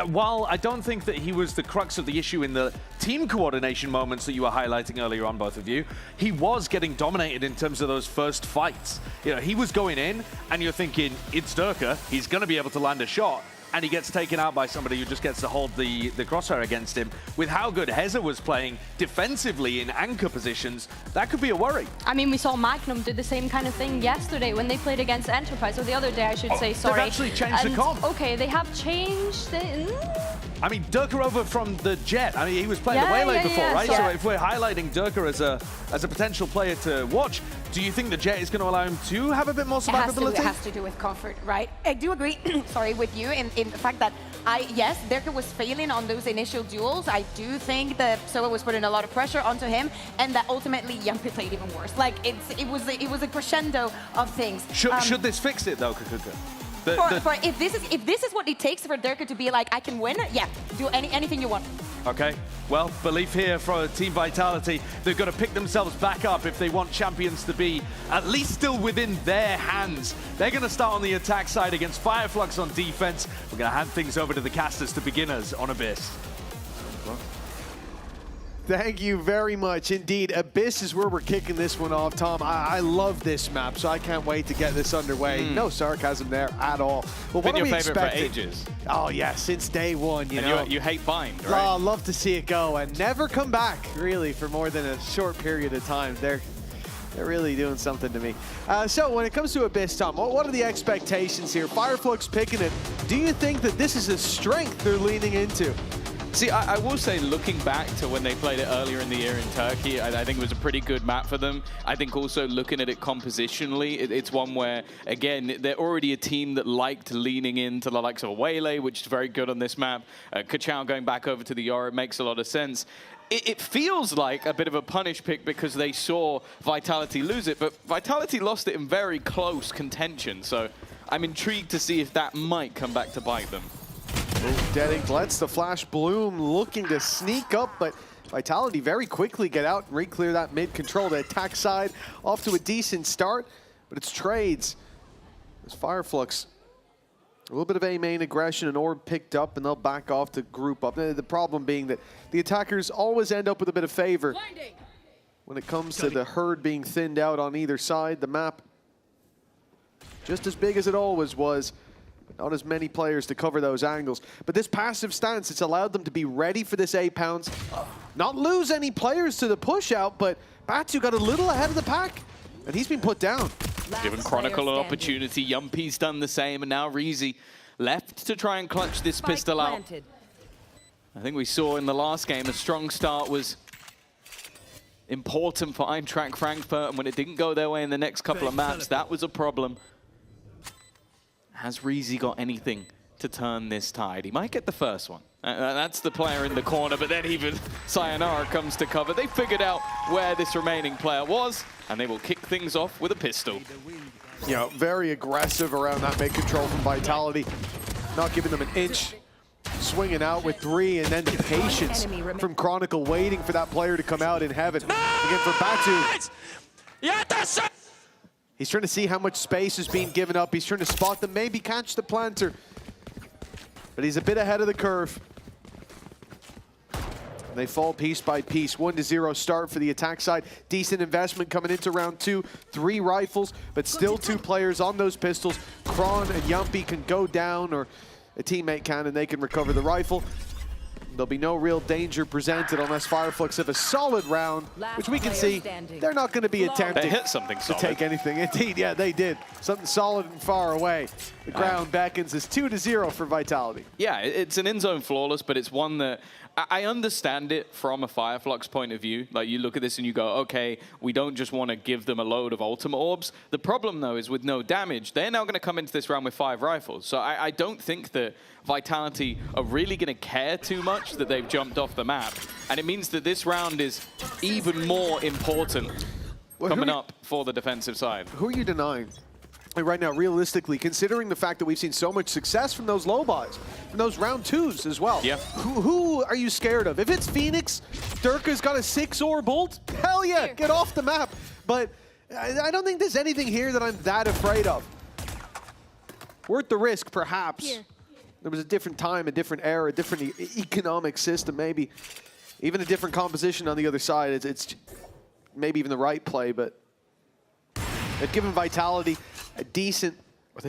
while I don't think that he was the crux of the issue in the team coordination moments that you were highlighting earlier on, both of you, he was getting dominated in terms of those first fights. You know, he was going in, and you're thinking, it's Derka, he's going to be able to land a shot, and he gets taken out by somebody who just gets to hold the crosshair against him. With how good Heza was playing defensively in anchor positions, that could be a worry. I mean, we saw Magnum do the same kind of thing yesterday when they played against Enterprise, or the other day, I should say, sorry. They've actually changed the comp. Okay, they have changed I mean, Derka over from the Jet. I mean, he was playing the Waylay before, right? So if we're highlighting Derka as a potential player to watch, do you think the Jet is going to allow him to have a bit more survivability? It has to do with comfort, right? I do agree, sorry, with you in the fact that yes, Derka was failing on those initial duels. I do think that Soa was putting a lot of pressure onto him, and that ultimately Yampi played even worse. Like it was a crescendo of things. Should this fix it though, Kukuka? If this is what it takes for Derka to be like, I can win, yeah, do anything you want. Okay, well, belief here for Team Vitality. They've got to pick themselves back up if they want champions to be at least still within their hands. They're going to start on the attack side against Fireflux on defense. We're going to hand things over to the casters to beginners on Abyss. Thank you very much indeed. Abyss is where we're kicking this one off, Tom. I love this map, so I can't wait to get this underway. No sarcasm there at all. Well, what are we expecting? Been your favorite for ages. Oh yeah, since day one, you know. You hate Bind, right? Oh, love to see it go and never come back, really, for more than a short period of time. They're really doing something to me. So when it comes to Abyss, Tom, what are the expectations here? Fireflux picking it. Do you think that this is a strength they're leaning into? See, I will say, looking back to when they played it earlier in the year in Turkey, I think it was a pretty good map for them. I think also looking at it compositionally, it's one where, again, they're already a team that liked leaning into the likes of Waylay, which is very good on this map. Kachao going back over to the Yoru makes a lot of sense. It feels like a bit of a punish pick because they saw Vitality lose it, but Vitality lost it in very close contention, so I'm intrigued to see if that might come back to bite them. Deadink lets the Flash Bloom looking to sneak up, but Vitality very quickly get out and re-clear that mid-control. The attack side off to a decent start, but it's trades. As Fireflux, a little bit of A-main aggression, an orb picked up, and they'll back off to group up. The problem being that the attackers always end up with a bit of favor when it comes to the herd being thinned out on either side. The map, just as big as it always was, Not as many players to cover those angles. But this passive stance, it's allowed them to be ready for this 8 pounds. Not lose any players to the push out, but Batu got a little ahead of the pack, and he's been put down. Giving Chronicle an opportunity. Yumpy's done the same, and now Reezy left to try and clutch this pistol out. I think we saw in the last game a strong start was important for Eintracht Frankfurt, and when it didn't go their way in the next couple of maps, that was a problem. Has Reezy got anything to turn this tide? He might get the first one. That's the player in the corner, but then even Sayonara comes to cover. They figured out where this remaining player was, and they will kick things off with a pistol. You know, very aggressive around that mid-control from Vitality. Not giving them an inch. Swinging out with 3, and then the patience from Chronicle waiting for that player to come out in heaven. Again for Batu. He's trying to see how much space is being given up. He's trying to spot them, maybe catch the planter. But he's a bit ahead of the curve. They fall piece by piece. 1-0 start for the attack side. Decent investment coming into round 2. 3 rifles, but still 2 players on those pistols. Kron and Yumpy can go down, or a teammate can, and they can recover the rifle. There'll be no real danger presented unless Fireflux have a solid round, which we can see they're not going to be attempting They hit something solid. to take anything. Indeed, yeah, they did. Something solid and far away. The ground beckons. It's 2-0 for Vitality. Yeah, it's an in-zone flawless, but it's one that I understand it from a Fireflux point of view. Like, you look at this and you go, okay, we don't just want to give them a load of ultimate orbs. The problem, though, is with no damage, they're now going to come into this round with 5 rifles. So I don't think that Vitality are really going to care too much that they've jumped off the map. And it means that this round is even more important coming up for the defensive side. Who are you denying? Right now, realistically, considering the fact that we've seen so much success from those low buys, from those round 2s as well. Yeah. Who are you scared of? If it's Phoenix, Durka's got a 6-ore bolt, hell yeah, get off the map. But I don't think there's anything here that I'm that afraid of. Worth the risk, perhaps. Here. There was a different time, a different era, a different economic system, maybe even a different composition on the other side. It's maybe even the right play, but they've given Vitality a decent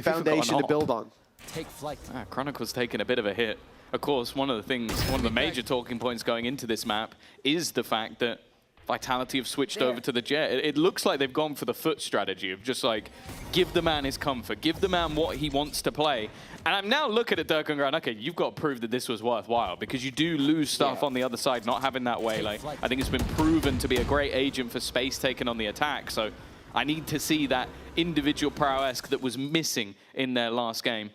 foundation to build on. Take flight. Chronicle's taken a bit of a hit. Of course, one of the major talking points going into this map is the fact that Vitality have switched over to the Jet. It looks like they've gone for the foot strategy of just like, give the man his comfort, give the man what he wants to play. And I'm now looking at Dirk and going, okay, you've got to prove that this was worthwhile, because you do lose stuff on the other side, not having that way. Like, I think it's been proven to be a great agent for space taken on the attack. So I need to see that individual prowess that was missing in their last game.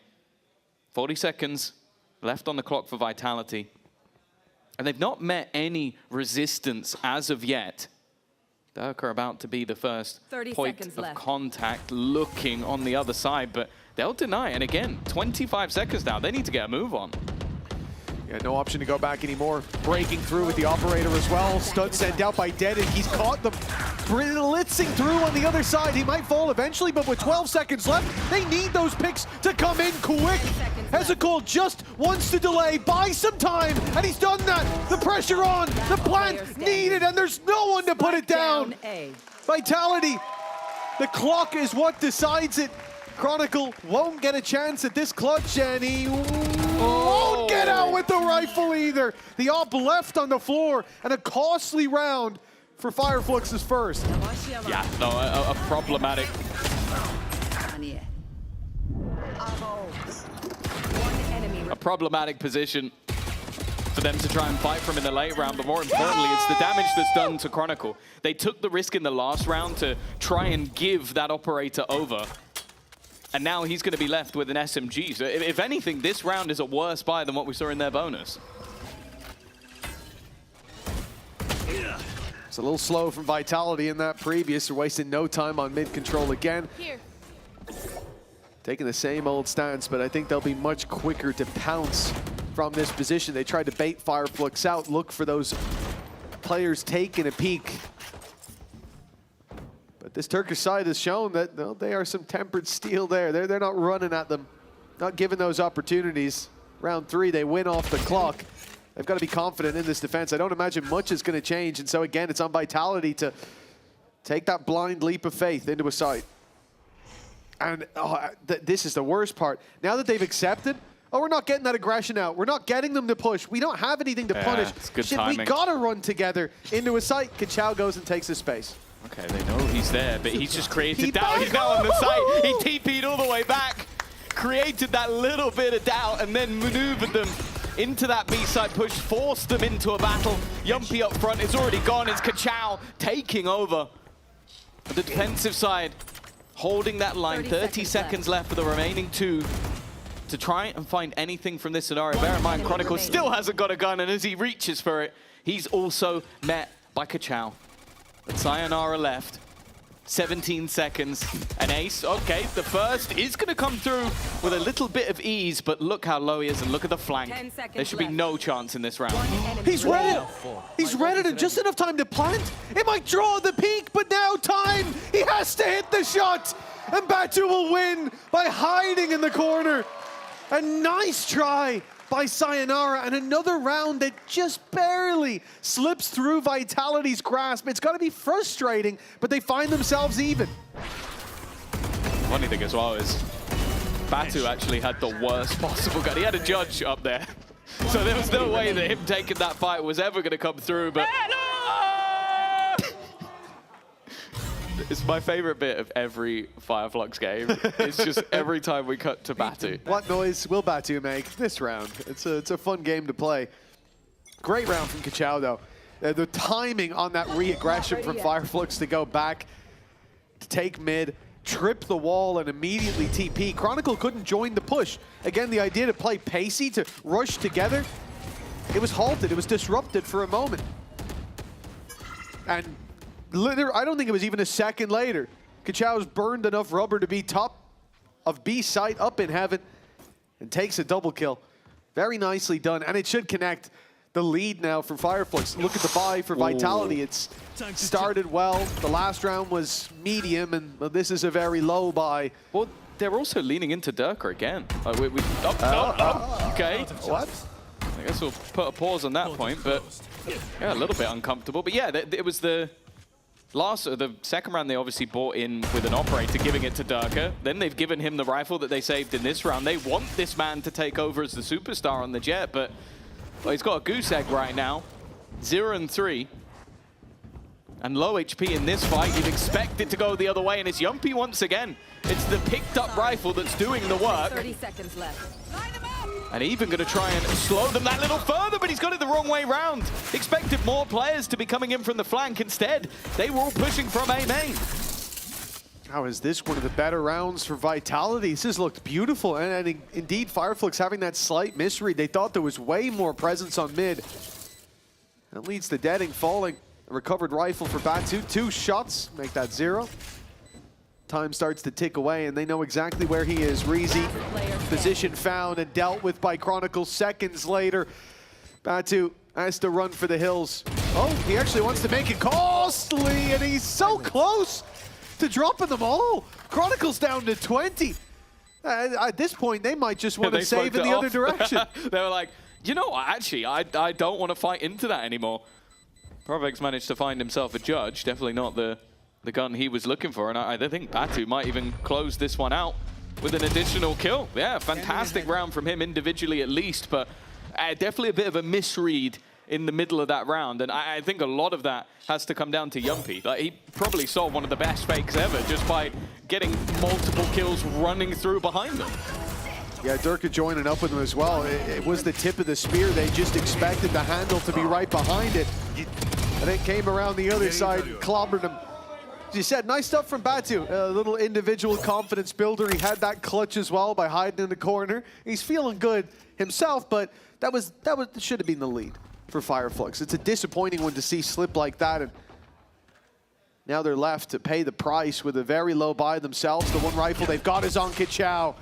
40 seconds left on the clock for Vitality. And they've not met any resistance as of yet. Dirk are about to be the first point of contact, looking on the other side, but they'll deny. And again, 25 seconds now. They need to get a move on. Yeah, no option to go back anymore. Breaking through with the operator as well. Stud sent out by Dead, and he's caught them blitzing through on the other side. He might fall eventually, but with 12 seconds left, they need those picks to come in quick. Hezekiel just wants to delay, buy some time, and he's done that. The pressure on, the plant needed, and there's no one to put it down. Vitality, the clock is what decides it. Chronicle won't get a chance at this clutch, and he won't get out with the rifle either. The op left on the floor, and a costly round for Fireflux's first. Yeah, no, a problematic. A problematic position for them to try and fight from in the late round, but more importantly, it's the damage that's done to Chronicle. They took the risk in the last round to try and give that operator over. And now he's going to be left with an SMG. So if anything, this round is a worse buy than what we saw in their bonus. It's a little slow from Vitality in that previous. They're wasting no time on mid-control again. Here. Taking the same old stance, but I think they'll be much quicker to pounce from this position. They tried to bait Fireflux out, look for those players taking a peek. But this Turkish side has shown that they are some tempered steel there. They're not running at them, not giving those opportunities. Round 3, they win off the clock. They've got to be confident in this defense. I don't imagine much is going to change. And so again, it's on Vitality to take that blind leap of faith into a site. And this is the worst part. Now that they've accepted, oh, we're not getting that aggression out. We're not getting them to push. We don't have anything to punish. It's good Shit, timing. timing. we gotta run together into a site. Kachao goes and takes his space. Okay, they know he's there, but he's just created doubt. He's now on the site. He TP'd all the way back, created that little bit of doubt, and then maneuvered them into that B-side push, forced them into a battle. Yumpy up front is already gone. It's Kachao taking over the defensive side, holding that line. 30 seconds left for the remaining two to try and find anything from this scenario. Bear in mind, Chronicle still hasn't got a gun, and as he reaches for it, he's also met by Kachao. But Sayonara left. 17 seconds. An ace. Okay, the first is going to come through with a little bit of ease, but look how low he is, and look at the flank. There should be no chance in this round. He's read it. He's read it in just enough time to plant. It might draw the peak, but now time. He has to hit the shot. And Batu will win by hiding in the corner. A nice try by Sayonara, and another round that just barely slips through Vitality's grasp. It's got to be frustrating, but they find themselves even. Funny thing as well is Batu actually had the worst possible gun. He had a judge up there, so there was no way that him taking that fight was ever going to come through, but it's my favorite bit of every Fireflux game. It's just every time we cut to Batu. What noise will Batu make this round? It's a fun game to play. Great round from Kachao, though. The timing on that re-aggression from Fireflux to go back, to take mid, trip the wall, and immediately TP. Chronicle couldn't join the push. Again, the idea to play pacey, to rush together, it was halted. It was disrupted for a moment. And I don't think it was even a second later. Kachao's burned enough rubber to be top of B site up in heaven and takes a double kill. Very nicely done, and it should connect the lead now for Fireflux. Look at the buy for Vitality. It's started well. The last round was medium, and this is a very low buy. Well, they're also leaning into Durka again. Like okay. What? I guess we'll put a pause on that point, but yeah, a little bit uncomfortable. But yeah, it was the second round they obviously bought in with an operator, giving it to Durka. Then they've given him the rifle that they saved in this round. They want this man to take over as the superstar on the jet, but well, he's got a goose egg right now. 0 and 3. And low HP in this fight. You'd expect it to go the other way, and it's Yumpy once again. It's the picked up rifle that's doing the work. 30 seconds left. And even going to try and slow them that little further, but he's got it the wrong way round. Expected more players to be coming in from the flank. Instead, they were all pushing from A main. How is this one of the better rounds for Vitality? This has looked beautiful, and indeed, Fireflux having that slight misread. They thought there was way more presence on mid. That leads to Deading falling. A recovered rifle for Batu. 2 shots, make that 0. Time starts to tick away, and they know exactly where he is. Reezy, position found and dealt with by Chronicle. Seconds later, Batu has to run for the hills. Oh, he actually wants to make it costly, and he's so close to dropping them all. Chronicle's down to 20. At this point, they might just want to save in the other direction. They were like, you know what, actually, I don't want to fight into that anymore. Proveg's managed to find himself a judge, definitely not the gun he was looking for, and I think Batu might even close this one out with an additional kill. Yeah, fantastic round from him individually at least, but definitely a bit of a misread in the middle of that round, and I think a lot of that has to come down to Yumpy. Like, he probably saw one of the best fakes ever just by getting multiple kills running through behind them. Yeah, Durka joining up with him as well. It was the tip of the spear. They just expected the handle to be right behind it, and it came around the other side, clobbered him. As you said, nice stuff from Batu. A little individual confidence builder. He had that clutch as well by hiding in the corner. He's feeling good himself, but that should have been the lead for Fireflux. It's a disappointing one to see slip like that, and now they're left to pay the price with a very low buy themselves. The one rifle they've got is on Kachao.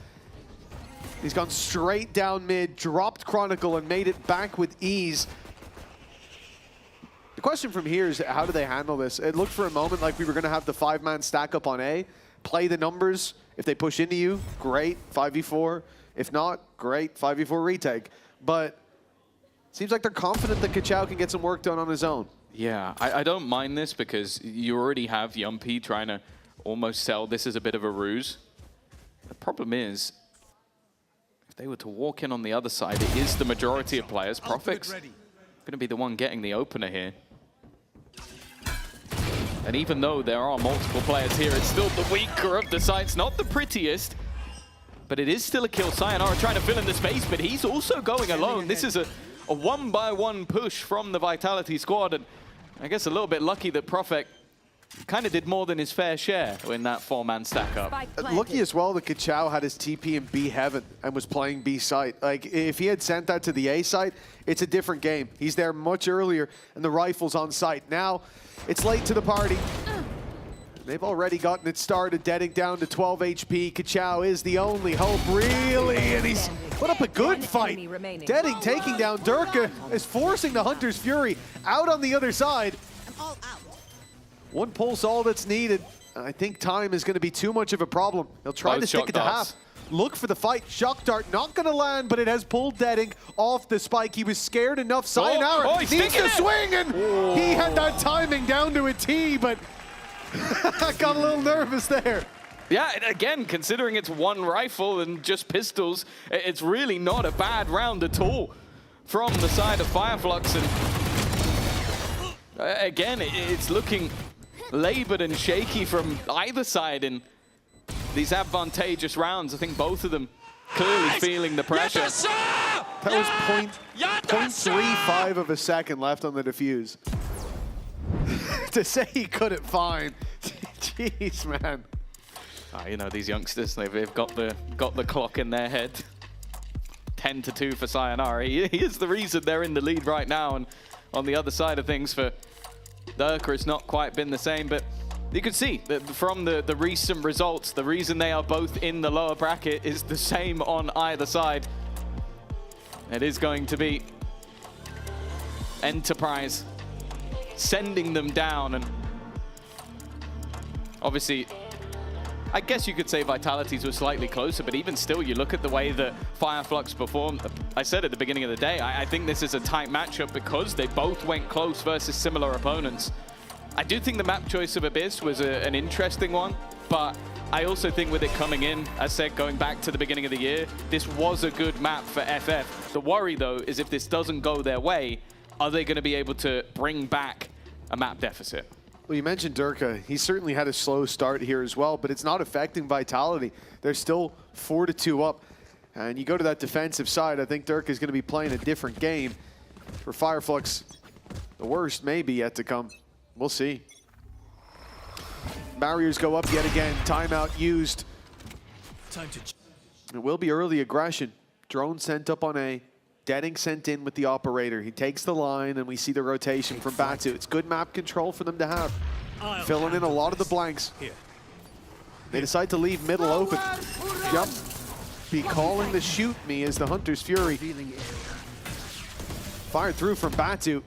He's gone straight down mid, dropped Chronicle, and made it back with ease. The question from here is, how do they handle this? It looked for a moment like we were going to have the 5-man stack up on A, play the numbers. If they push into you, great, 5v4. If not, great, 5v4 retake. But it seems like they're confident that Kachao can get some work done on his own. Yeah, I don't mind this because you already have Yumpy trying to almost sell this as a bit of a ruse. The problem is, if they were to walk in on the other side, it is the majority of players. Profix going to be the one getting the opener here. And even though there are multiple players here, it's still the weaker of the sides, not the prettiest. But it is still a kill. Sayonara trying to fill in the space, but he's also going alone. This is a one-by-one push from the Vitality squad. And I guess a little bit lucky that Profec kind of did more than his fair share in that four-man stack-up. Lucky as well that Kachao had his TP in B heaven and was playing B site. Like, if he had sent that to the A site, it's a different game. He's there much earlier, and the rifle's on site. Now, it's late to the party. They've already gotten it started, deading down to 12 HP. Kachao is the only hope, really, and he's put up a good fight. Deading taking down Durka is forcing the Hunter's Fury out on the other side. One pulse, all that's needed. I think time is going to be too much of a problem. They'll try to stick it to half. Look for the fight. Shock Dart not going to land, but it has pulled Deading off the spike. He was scared enough. Sayonara needs to swing, and he had that timing down to a T, but got a little nervous there. Yeah, again, considering it's one rifle and just pistols, it's really not a bad round at all from the side of Fireflux. And again, it's looking labored and shaky from either side in these advantageous rounds. I think both of them clearly feeling the pressure. That was 0.35 of a second left on the defuse. To say he couldn't find, jeez, man. You know, these youngsters, they've got the clock in their head. 10-2 for Sayonara. He is the reason they're in the lead right now. And on the other side of things for Durka, it's not quite been the same, but you can see that from the recent results, the reason they are both in the lower bracket is the same on either side. It is going to be Enterprise sending them down, and obviously, I guess you could say Vitalities were slightly closer, but even still, you look at the way that Fireflux performed. I said at the beginning of the day, I think this is a tight matchup because they both went close versus similar opponents. I do think the map choice of Abyss was an interesting one, but I also think with it coming in, as said, going back to the beginning of the year, this was a good map for FF. The worry, though, is if this doesn't go their way, are they going to be able to bring back a map deficit? Well, you mentioned Durka. He certainly had a slow start here as well, but it's not affecting Vitality. They're still 4-2 up. And you go to that defensive side, I think Durka is going to be playing a different game. For Fireflux, the worst may be yet to come. We'll see. Barriers go up yet again. Timeout used. It will be early aggression. Drone sent up on A. Deading sent in with the operator. He takes the line, and we see the rotation from Batu. It's good map control for them to have. Filling in a lot of the blanks. They decide to leave middle open. Yep. Be calling the shoot me as the Hunter's Fury. Fired through from Batu.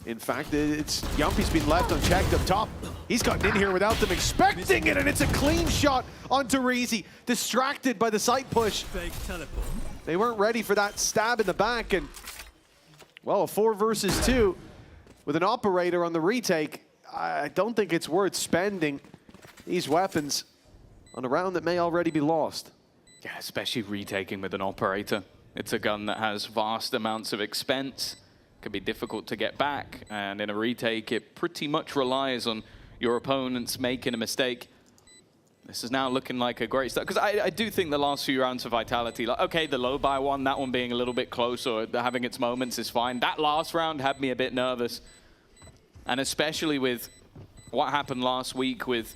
In fact, it's Yumpy's been left unchecked up top. He's gotten in here without them expecting it, and it's a clean shot onto Reezy. Distracted by the site push. They weren't ready for that stab in the back, and, well, a 4 versus 2 with an operator on the retake. I don't think it's worth spending these weapons on a round that may already be lost. Yeah, especially retaking with an operator. It's a gun that has vast amounts of expense, can be difficult to get back, and in a retake, it pretty much relies on your opponents making a mistake. This is now looking like a great start, because I do think the last few rounds of Vitality, like, okay, the low by one, that one being a little bit close or having its moments is fine. That last round had me a bit nervous, and especially with what happened last week with,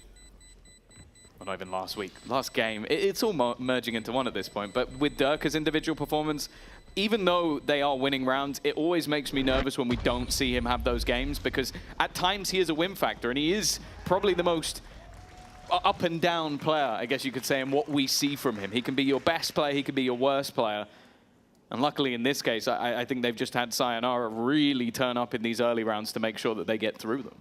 well, not even last week, last game. It's all merging into one at this point, but with Durka's individual performance, even though they are winning rounds, it always makes me nervous when we don't see him have those games, because at times he is a win factor, and he is probably the most up and down player, I guess you could say, in what we see from him. He can be your best player, he can be your worst player. And luckily in this case, I think they've just had Sayonara really turn up in these early rounds to make sure that they get through them.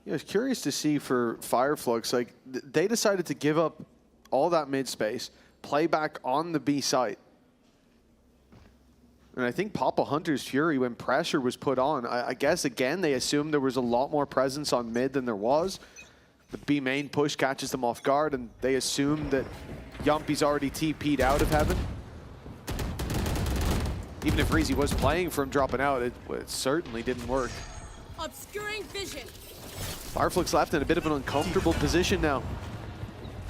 Yeah, I was curious to see for Fireflux, like, they decided to give up all that mid space, play back on the B site. And I think Papa Hunter's Fury, when pressure was put on, I guess, again, they assumed there was a lot more presence on mid than there was. The B main push catches them off guard, and they assume that Yumpy's already TP'd out of heaven. Even if Reezy was playing for him dropping out, it certainly didn't work. Obscuring vision. Fireflux left in a bit of an uncomfortable position now.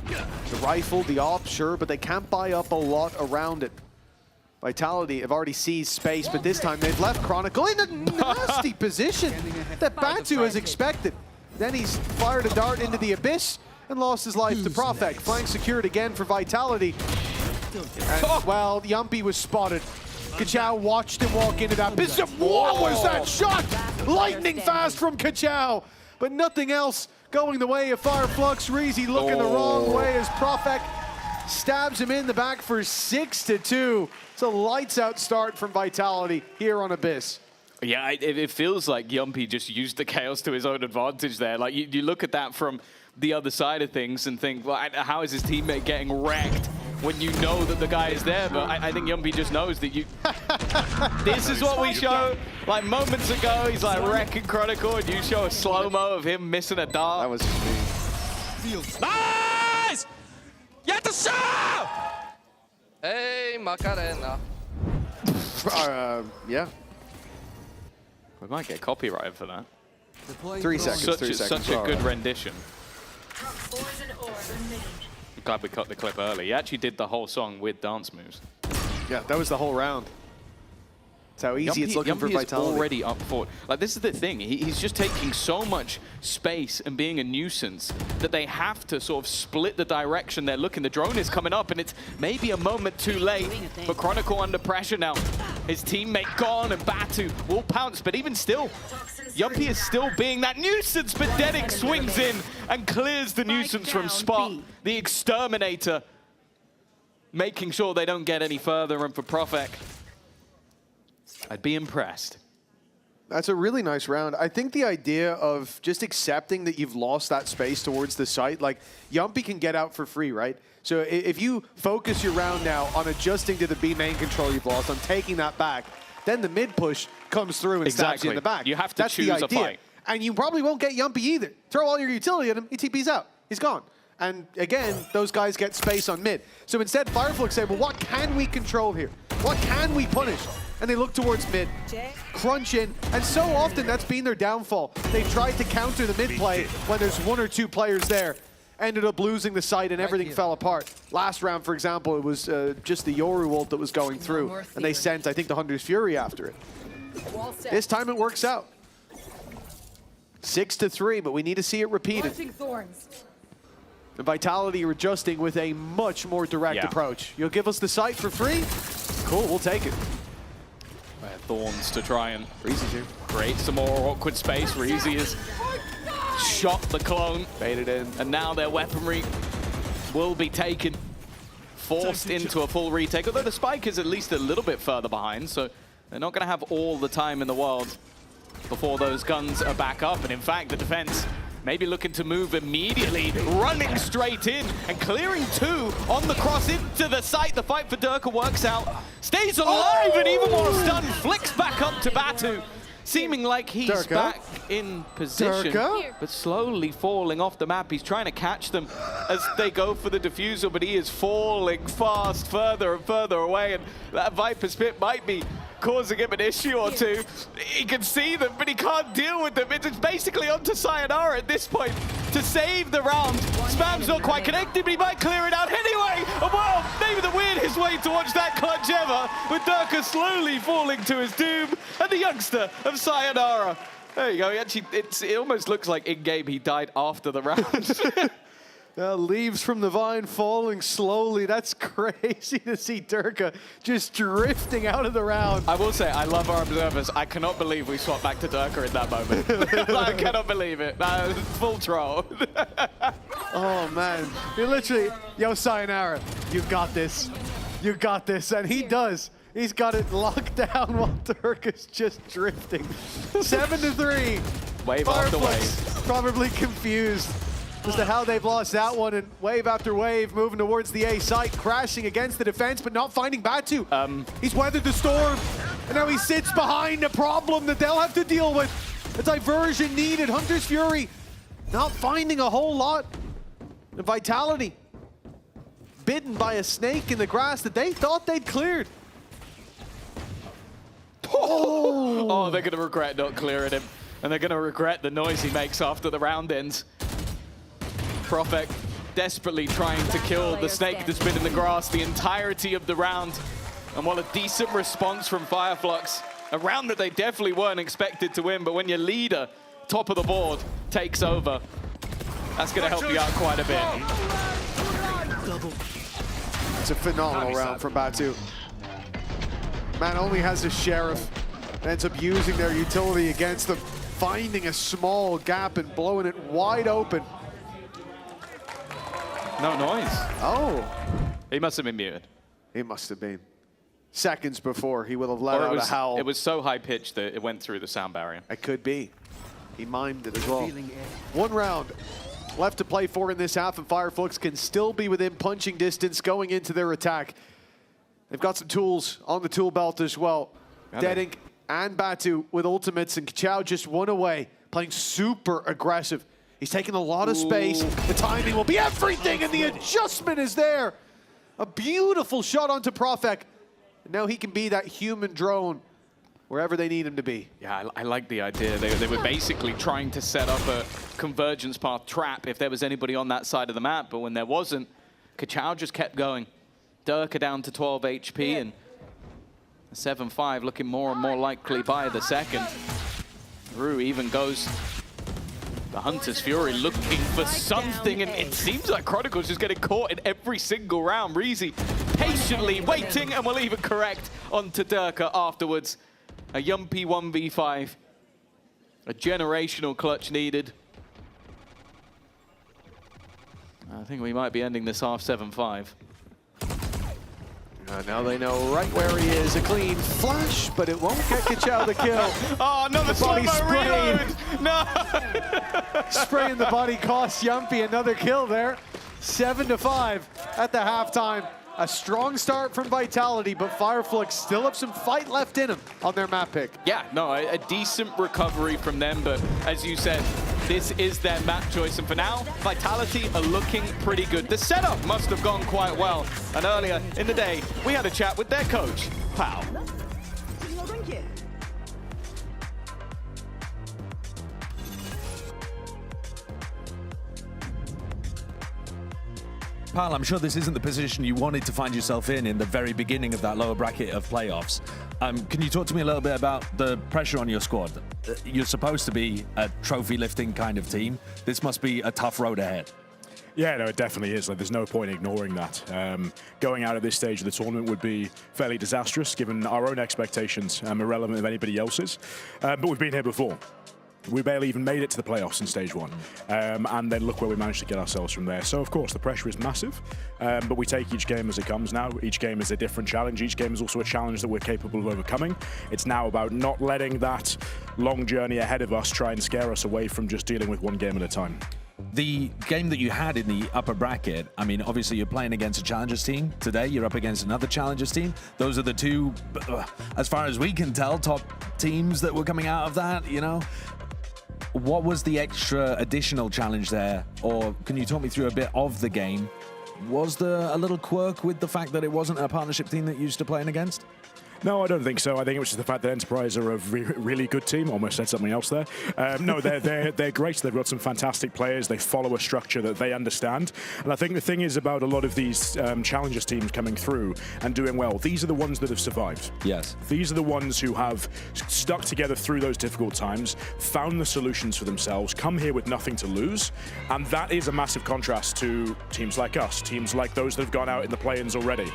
The rifle, the op, sure, but they can't buy up a lot around it. Vitality have already seized space, but this time they've left Chronicle in a nasty position that Batu has expected. Then he's fired a dart into the Abyss and lost his life to Profek. Flank secured again for Vitality. And, well, Yumpy was spotted. Kachao watched him walk into that Abyss. What was that shot? Lightning fast from Kachao, but nothing else going the way of Fireflux. Reezy looking the wrong way as Profek stabs him in the back for 6-2. It's a lights out start from Vitality here on Abyss. Yeah, it feels like Yumpy just used the chaos to his own advantage there. Like, you look at that from the other side of things and think, well, how is his teammate getting wrecked when you know that the guy is there? But I think Yumpy just knows that you... This is what we show. Like, moments ago, he's like wrecking Chronicle, and you show a slow-mo of him missing a dart. That was just Nice! Get the shot! Hey, Macarena. Yeah. We might get copyrighted for that. 3 seconds, 3 seconds. Such a good rendition. Glad we cut the clip early. He actually did the whole song with dance moves. Yeah, that was the whole round. That's how easy it's looking for Vitality. Is already up forward. Like, this is the thing. He's just taking so much space and being a nuisance that they have to sort of split the direction they're looking. The drone is coming up, and it's maybe a moment too late. But Chronicle under pressure now. His teammate gone, and Batu will pounce. But even still, Yumpy is still being that nuisance. But Dedic swings in and clears the nuisance from Spot. The Exterminator making sure they don't get any further. And for Profek, I'd be impressed. That's a really nice round. I think the idea of just accepting that you've lost that space towards the site, like, Yumpy can get out for free, right? So if you focus your round now on adjusting to the B main control you've lost, on taking that back, then the mid push comes through and stabs you in the back. You have to choose a fight. And you probably won't get Yumpy either. Throw all your utility at him, he TP's out. He's gone. And again, those guys get space on mid. So instead, Fireflux say, well, what can we control here? What can we punish? And they look towards mid, crunch in, and so often that's been their downfall. They've tried to counter the mid play when there's 1 or 2 players there. Ended up losing the site and everything fell apart. Last round, for example, it was just the Yoru ult that was going through, and they sent, I think, the Hunter's Fury after it. This time it works out. 6-3, but we need to see it repeated. The Vitality are adjusting with a much more direct approach. You'll give us the site for free? Cool, we'll take it. Thorns to try and Reezy's here. Create some more awkward space. Reezy has shot the clone. Baited in. And now their weaponry will be taken. Forced into a full retake. Although the spike is at least a little bit further behind, so they're not going to have all the time in the world before those guns are back up. And in fact, the defense maybe looking to move immediately, running straight in and clearing 2 on the cross into the site. The fight for Durka works out, stays alive, and even more stun, flicks back up to Batu, seeming like he's back in position, but slowly falling off the map. He's trying to catch them as they go for the diffusal, but he is falling fast, further and further away, and that Viper's Pit might be causing him an issue or 2. He can see them, but he can't deal with them. It's basically onto Sayonara at this point to save the round. Spam's not quite connected, but he might clear it out anyway. And well, maybe the weirdest way to watch that clutch ever, with Durka slowly falling to his doom, and the youngster of Sayonara. There you go. It almost looks like in-game he died after the round. Leaves from the vine falling slowly. That's crazy to see Durka just drifting out of the round. I will say, I love our observers. I cannot believe we swapped back to Durka in that moment. I cannot believe it. Full troll. Oh, man. You're literally, yo, Sayonara, you got this. You got this. And he does. He's got it locked down while Durka's just drifting. 7-3. Wave after wave. Probably confused as to how they've lost that one, and wave after wave moving towards the A site, crashing against the defense, but not finding Batu. He's weathered the storm, and now he sits behind a problem that they'll have to deal with. A diversion needed. Hunter's Fury not finding a whole lot. And Vitality bitten by a snake in the grass that they thought they'd cleared. Oh, they're going to regret not clearing him. And they're going to regret the noise he makes after the round ends. Profek desperately trying to kill the snake that's been in the grass the entirety of the round. And what a decent response from Fireflux. A round that they definitely weren't expected to win, but when your leader, top of the board, takes over, that's going to help you out quite a bit. It's a phenomenal round from Batu. Man only has a Sheriff, ends up using their utility against them, finding a small gap and blowing it wide open. No noise. Oh. He must have been muted. He must have been. Seconds before, he would have let out a howl. It was so high-pitched that it went through the sound barrier. It could be. He mimed it as well. One round left to play for in this half, and Fireflux can still be within punching distance going into their attack. They've got some tools on the tool belt as well. Deadink and Batu with ultimates, and Kachao just one away, playing super aggressive. He's taking a lot of space. The timing will be everything, and the adjustment is there. A beautiful shot onto Profek. And now he can be that human drone wherever they need him to be. Yeah, I like the idea. They were basically trying to set up a convergence path trap if there was anybody on that side of the map, but when there wasn't, Kachao just kept going. Durka down to 12 HP, and 7-5 looking more and more likely by the second. Rue even goes the Hunter's Fury looking for something, and it seems like Chronicle's just getting caught in every single round. Reezy patiently waiting, and will even correct onto Durka afterwards. A yumpy 1v5. A generational clutch needed. I think we might be ending this half 7-5. Now they know right where he is. A clean flash, but it won't get Kachao the kill. Oh, no, the body spraying. No! Spraying the body costs Yumpy another kill there. 7-5 at the halftime. A strong start from Vitality, but Fireflux still have some fight left in them on their map pick. Yeah, no, a decent recovery from them, but as you said, this is their map choice, and for now, Vitality are looking pretty good. The setup must have gone quite well, and earlier in the day, we had a chat with their coach, Pao. Pal, I'm sure this isn't the position you wanted to find yourself in the very beginning of that lower bracket of playoffs. Can you talk to me a little bit about the pressure on your squad? You're supposed to be a trophy-lifting kind of team. This must be a tough road ahead. Yeah, no, it definitely is. Like, there's no point ignoring that. Going out at this stage of the tournament would be fairly disastrous, given our own expectations, irrelevant of anybody else's. But we've been here before. We barely even made it to the playoffs in stage one. And then look where we managed to get ourselves from there. So, of course, the pressure is massive, but we take each game as it comes now. Each game is a different challenge. Each game is also a challenge that we're capable of overcoming. It's now about not letting that long journey ahead of us try and scare us away from just dealing with one game at a time. The game that you had in the upper bracket, I mean, obviously you're playing against a Challengers team. Today, you're up against another Challengers team. Those are the two, as far as we can tell, top teams that were coming out of that, you know? What was the extra additional challenge there? Or can you talk me through a bit of the game? Was there a little quirk with the fact that it wasn't a partnership team that you used to playing against? No, I don't think so. I think it was just the fact that Enterprise are a really good team. Almost said something else there. No, they're great. They've got some fantastic players. They follow a structure that they understand. And I think the thing is about a lot of these Challengers teams coming through and doing well, these are the ones that have survived. Yes. These are the ones who have stuck together through those difficult times, found the solutions for themselves, come here with nothing to lose. And that is a massive contrast to teams like us, teams like those that have gone out in the play-ins already.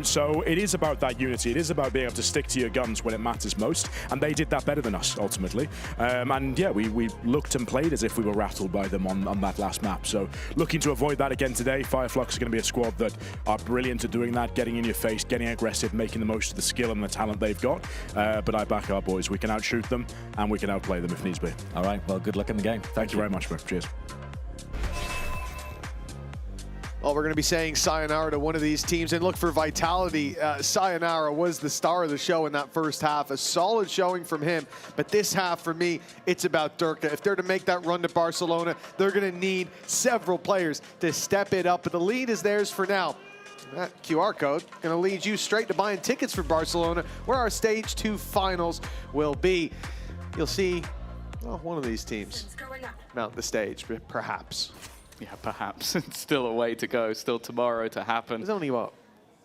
So it is about that unity. It is about being able to stick to your guns when it matters most, and they did that better than us ultimately. And yeah, we looked and played as if we were rattled by them on that last map. So looking to avoid that again today. Fireflux are going to be a squad that are brilliant at doing that, getting in your face, getting aggressive, making the most of the skill and the talent they've got. But I back our boys. We can outshoot them and we can outplay them if needs be. All right, well, good luck in the game. Thank you very much, bro. Cheers. Well, we're going to be saying sayonara to one of these teams. And look, for Vitality, sayonara was the star of the show in that first half. A solid showing from him. But this half, for me, it's about Durka. If they're to make that run to Barcelona, they're going to need several players to step it up. But the lead is theirs for now. That QR code going to lead you straight to buying tickets for Barcelona, where our Stage 2 finals will be. You'll see, well, one of these teams mount the stage, perhaps. Yeah, perhaps. It's still a way to go, still tomorrow to happen. There's only, what,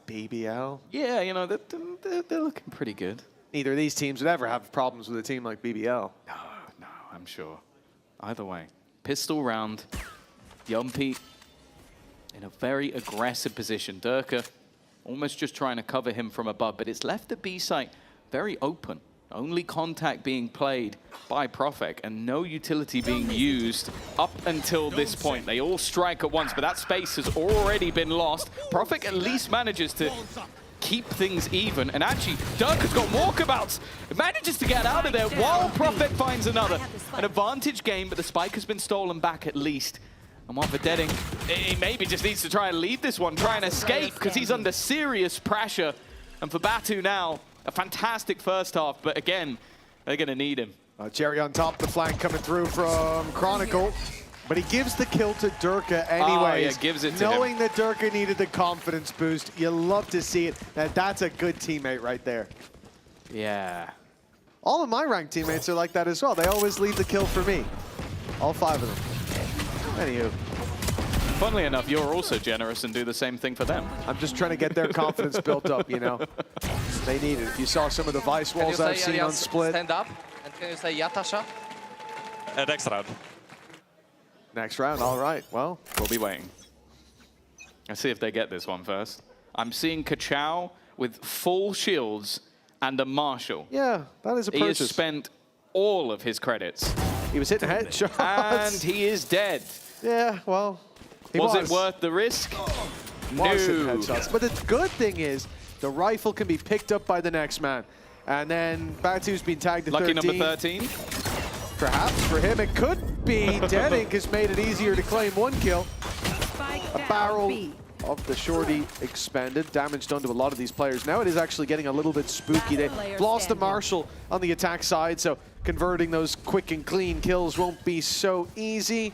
BBL? Yeah, you know, they're looking pretty good. Neither of these teams would ever have problems with a team like BBL. No, I'm sure. Either way, pistol round, Yumpy in a very aggressive position. Durka almost just trying to cover him from above, but it's left the B site very open. Only contact being played by Profek and no utility being used up until this point. They all strike at once, but that space has already been lost. Profek at least manages to keep things even, and actually Durka's got walkabouts. It manages to get out of there while Profek finds another. An advantage game, but the spike has been stolen back at least. And while Vedetting, he maybe just needs to try and lead this one, try and escape, because he's under serious pressure. And for Batu now, a fantastic first half, but again, they're going to need him. Jerry on top, the flank coming through from Chronicle, but he gives the kill to Durka anyways. Oh, yeah, gives it to knowing him. that Durka needed the confidence boost. You love to see it. That's a good teammate right there. Yeah. All of my ranked teammates are like that as well. They always leave the kill for me. All 5 of them. Anywho. Funnily enough, you're also generous and do the same thing for them. I'm just trying to get their confidence built up, you know. They need it. If you saw some of the Vice walls I've seen on Split. Stand up, and can you say Yatasha? Next round. Next round, all right. Well, we'll be waiting. Let's see if they get this one first. I'm seeing Kachao with full shields and a Marshall. Yeah, that is a purchase. He has spent all of his credits. He was hitting headshots. And he is dead. Yeah, well, was it worth the risk? No. Headshots. But the good thing is, the rifle can be picked up by the next man. And then Batu's been tagged to Lucky 13. number 13? Perhaps for him it could be. Deadink has made it easier to claim 1 kill. A barrel of the shorty expended. Damage done to a lot of these players. Now it is actually getting a little bit spooky. They lost the Marshall on the attack side, so converting those quick and clean kills won't be so easy.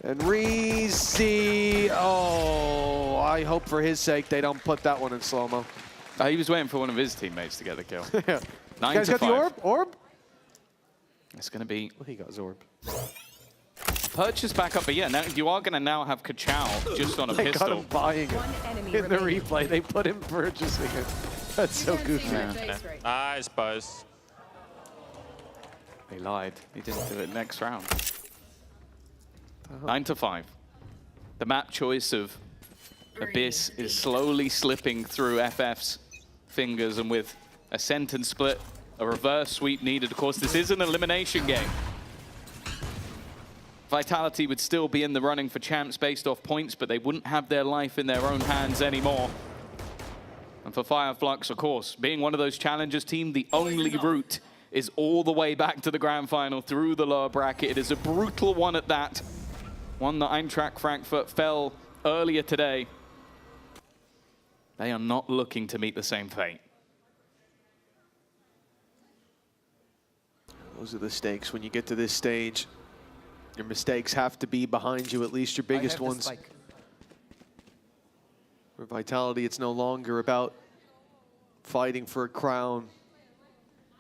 And Reezy, oh, I hope for his sake they don't put that one in slow-mo. He was waiting for one of his teammates to get the kill. 9 you guys to got 5. the orb? Orb? It's going to be... Well, he got his orb. Purchase back up, but yeah, now you are going to now have Kachao just on a they pistol. Got him buying it. In the replay, they put him purchasing it. That's so goofy. Yeah. Nice, boys. They lied. He didn't do it next round. 9 to 5. The map choice of Abyss is slowly slipping through FF's fingers, and with a sentence split, a reverse sweep needed. Of course, this is an elimination game. Vitality would still be in the running for champs based off points, but they wouldn't have their life in their own hands anymore. And for Fireflux, of course, being one of those challengers team, the only route is all the way back to the grand final through the lower bracket. It is a brutal one at that. One that Eintracht Frankfurt fell earlier today. They are not looking to meet the same fate. Those are the stakes when you get to this stage. Your mistakes have to be behind you, at least your biggest ones. For Vitality, it's no longer about fighting for a crown,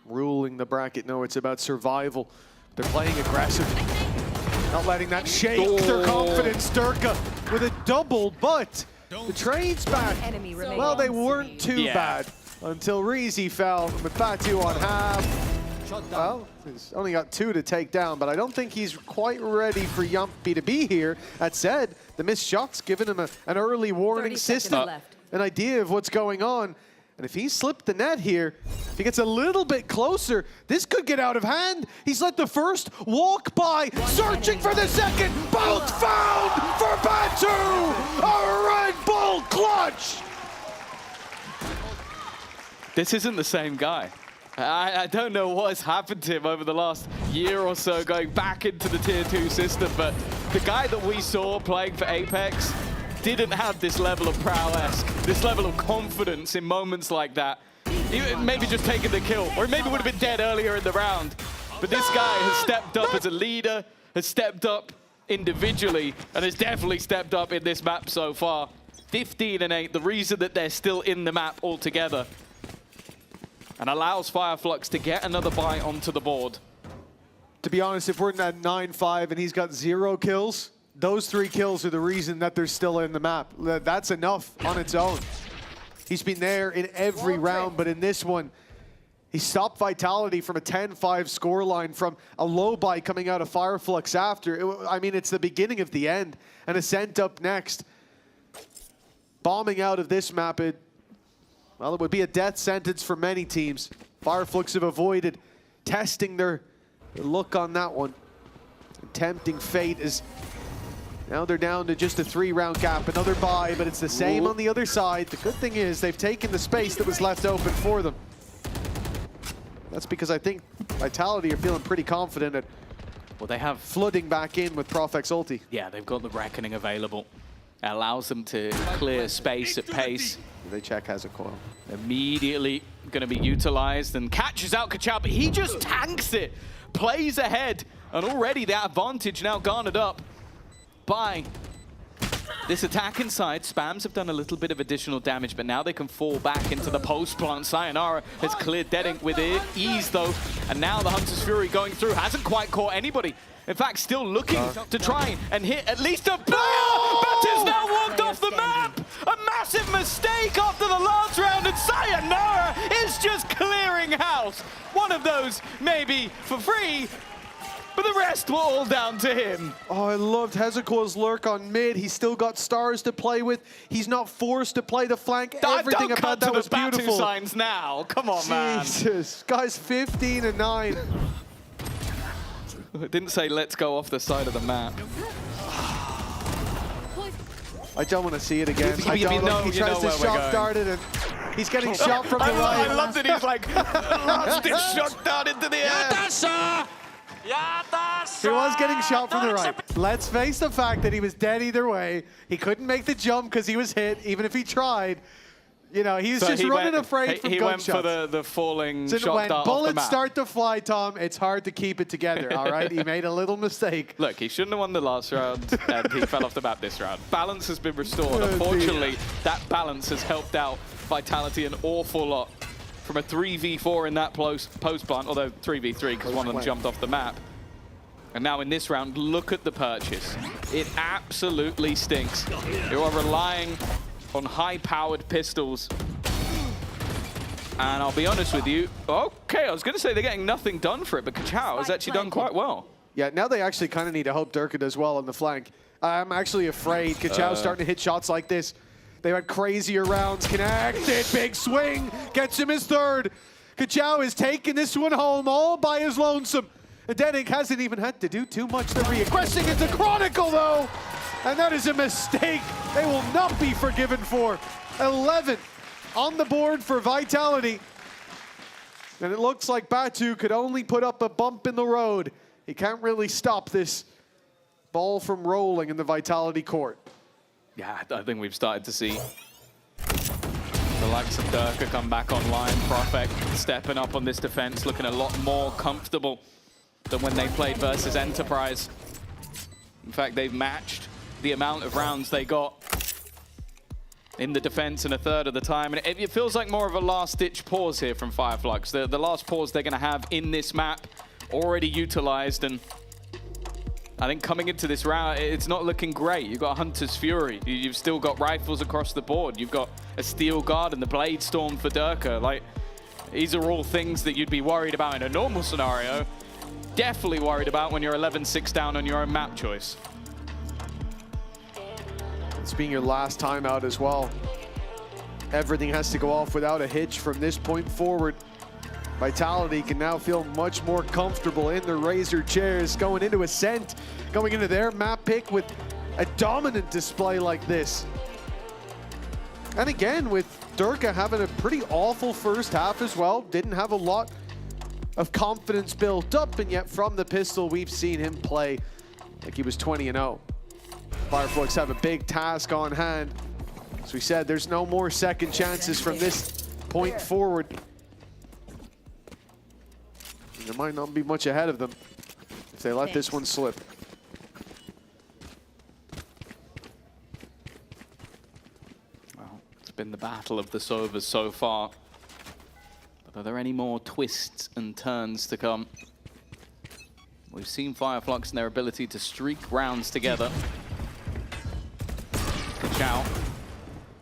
ruling the bracket. No, it's about survival. They're playing aggressive. Not letting that shake their confidence. Durka with a double, but the trade's back. Well, they weren't too bad until Reezy fell with Batu on half. Well, he's only got 2 to take down, but I don't think he's quite ready for Yumpy to be here. That said, the missed shot's given him an early warning system, an idea of what's going on. And if he slipped the net here, if he gets a little bit closer, this could get out of hand. He's let the first walk by, searching for the second. Both found for Batu! A Red Bull clutch! This isn't the same guy. I don't know what has happened to him over the last year or so, going back into the Tier 2 system, but the guy that we saw playing for Apex, didn't have this level of prowess, this level of confidence in moments like that, he maybe just taken the kill, or maybe would have been dead earlier in the round. But this guy has stepped up as a leader, has stepped up individually, and has definitely stepped up in this map so far. 15-8, the reason that they're still in the map altogether, and allows Fireflux to get another buy onto the board. To be honest, if we're at 9-5 and he's got 0 kills, those 3 kills are the reason that they're still in the map. That's enough on its own. He's been there in every round, but in this one, he stopped Vitality from a 10-5 scoreline, from a low buy coming out of Fireflux after. I mean, it's the beginning of the end. And Ascent up next. Bombing out of this map, well, it would be a death sentence for many teams. Fireflux have avoided testing their look on that one. And tempting fate is, now they're down to just a 3-round gap. Another buy, but it's the same on the other side. The good thing is they've taken the space that was left open for them. That's because I think Vitality are feeling pretty confident at, well, they have flooding back in with Profex ulti. Yeah, they've got the Reckoning available. It allows them to clear space at pace. They check has a coil. Immediately going to be utilized and catches out Kachao, but he just tanks it, plays ahead, and already that advantage now garnered up by this attack inside. Spams have done a little bit of additional damage, but now they can fall back into the post plant. Sayonara has cleared Deadink with ease though, and now the Hunter's Fury going through hasn't quite caught anybody. In fact, still looking to try and hit at least a player, but is now walked off the map! A massive mistake after the last round, and Sayonara is just clearing house. One of those maybe for free, but the rest were all down to him. Oh, I loved Hezekiah's lurk on mid. He's still got stars to play with. He's not forced to play the flank. Everything about that was beautiful. Signs now. Come on, man. Jesus, guy's 15-9. It didn't say let's go off the side of the map. I don't want to see it again. I don't know. He tries to shot dart it, and he's getting shot from the right. I love that he's like, last ditch shot dart into the air. He was getting shot from the right. Let's face the fact that he was dead either way. He couldn't make the jump because he was hit, even if he tried. You know, he's just running afraid from gunshots. He went for the falling so shot when dart bullets off the map. Start to fly, Tom, it's hard to keep it together, all right? He made a little mistake. Look, he shouldn't have won the last round, and he fell off the map this round. Balance has been restored. Unfortunately, that balance has helped out Vitality an awful lot. From a 3v4 in that post plant, although 3v3 because one of them jumped off the map. And now in this round, look at the purchase. It absolutely stinks. You are relying on high-powered pistols. And I'll be honest with you, okay, I was going to say they're getting nothing done for it, but Kachao has actually done quite well. Yeah, now they actually kind of need to hope Durka does well on the flank. I'm actually afraid Kachao's starting to hit shots like this. They had crazier rounds, connected, big swing, gets him his 3rd. Kachao is taking this one home all by his lonesome. And Deadink hasn't even had to do too much. They're reaggressing into Chronicle, though. And that is a mistake they will not be forgiven for. 11 on the board for Vitality. And it looks like Batu could only put up a bump in the road. He can't really stop this ball from rolling in the Vitality court. Yeah, I think we've started to see the likes of Durka come back online. Profek stepping up on this defense, looking a lot more comfortable than when they played versus Enterprise. In fact, they've matched the amount of rounds they got in the defense in a 1/3 of the time. And it feels like more of a last-ditch pause here from Fireflux. The last pause they're going to have in this map already utilized. And I think coming into this round, it's not looking great. You've got Hunter's Fury. You've still got rifles across the board. You've got a Steel Guard and the Blade Storm for Durka. Like, these are all things that you'd be worried about in a normal scenario. Definitely worried about when you're 11-6 down on your own map choice. It's being your last time out as well. Everything has to go off without a hitch from this point forward. Vitality can now feel much more comfortable in their Razor chairs going into Ascent, going into their map pick with a dominant display like this. And again, with Durka having a pretty awful first half as well, didn't have a lot of confidence built up, and yet from the pistol, we've seen him play like he was 20-0. Fireflux have a big task on hand. As we said, there's no more second chances from this point forward. And there might not be much ahead of them if they let this one slip. Well, it's been the battle of the Sovas so far. But are there any more twists and turns to come? We've seen Fireflux and their ability to streak rounds together. Chow.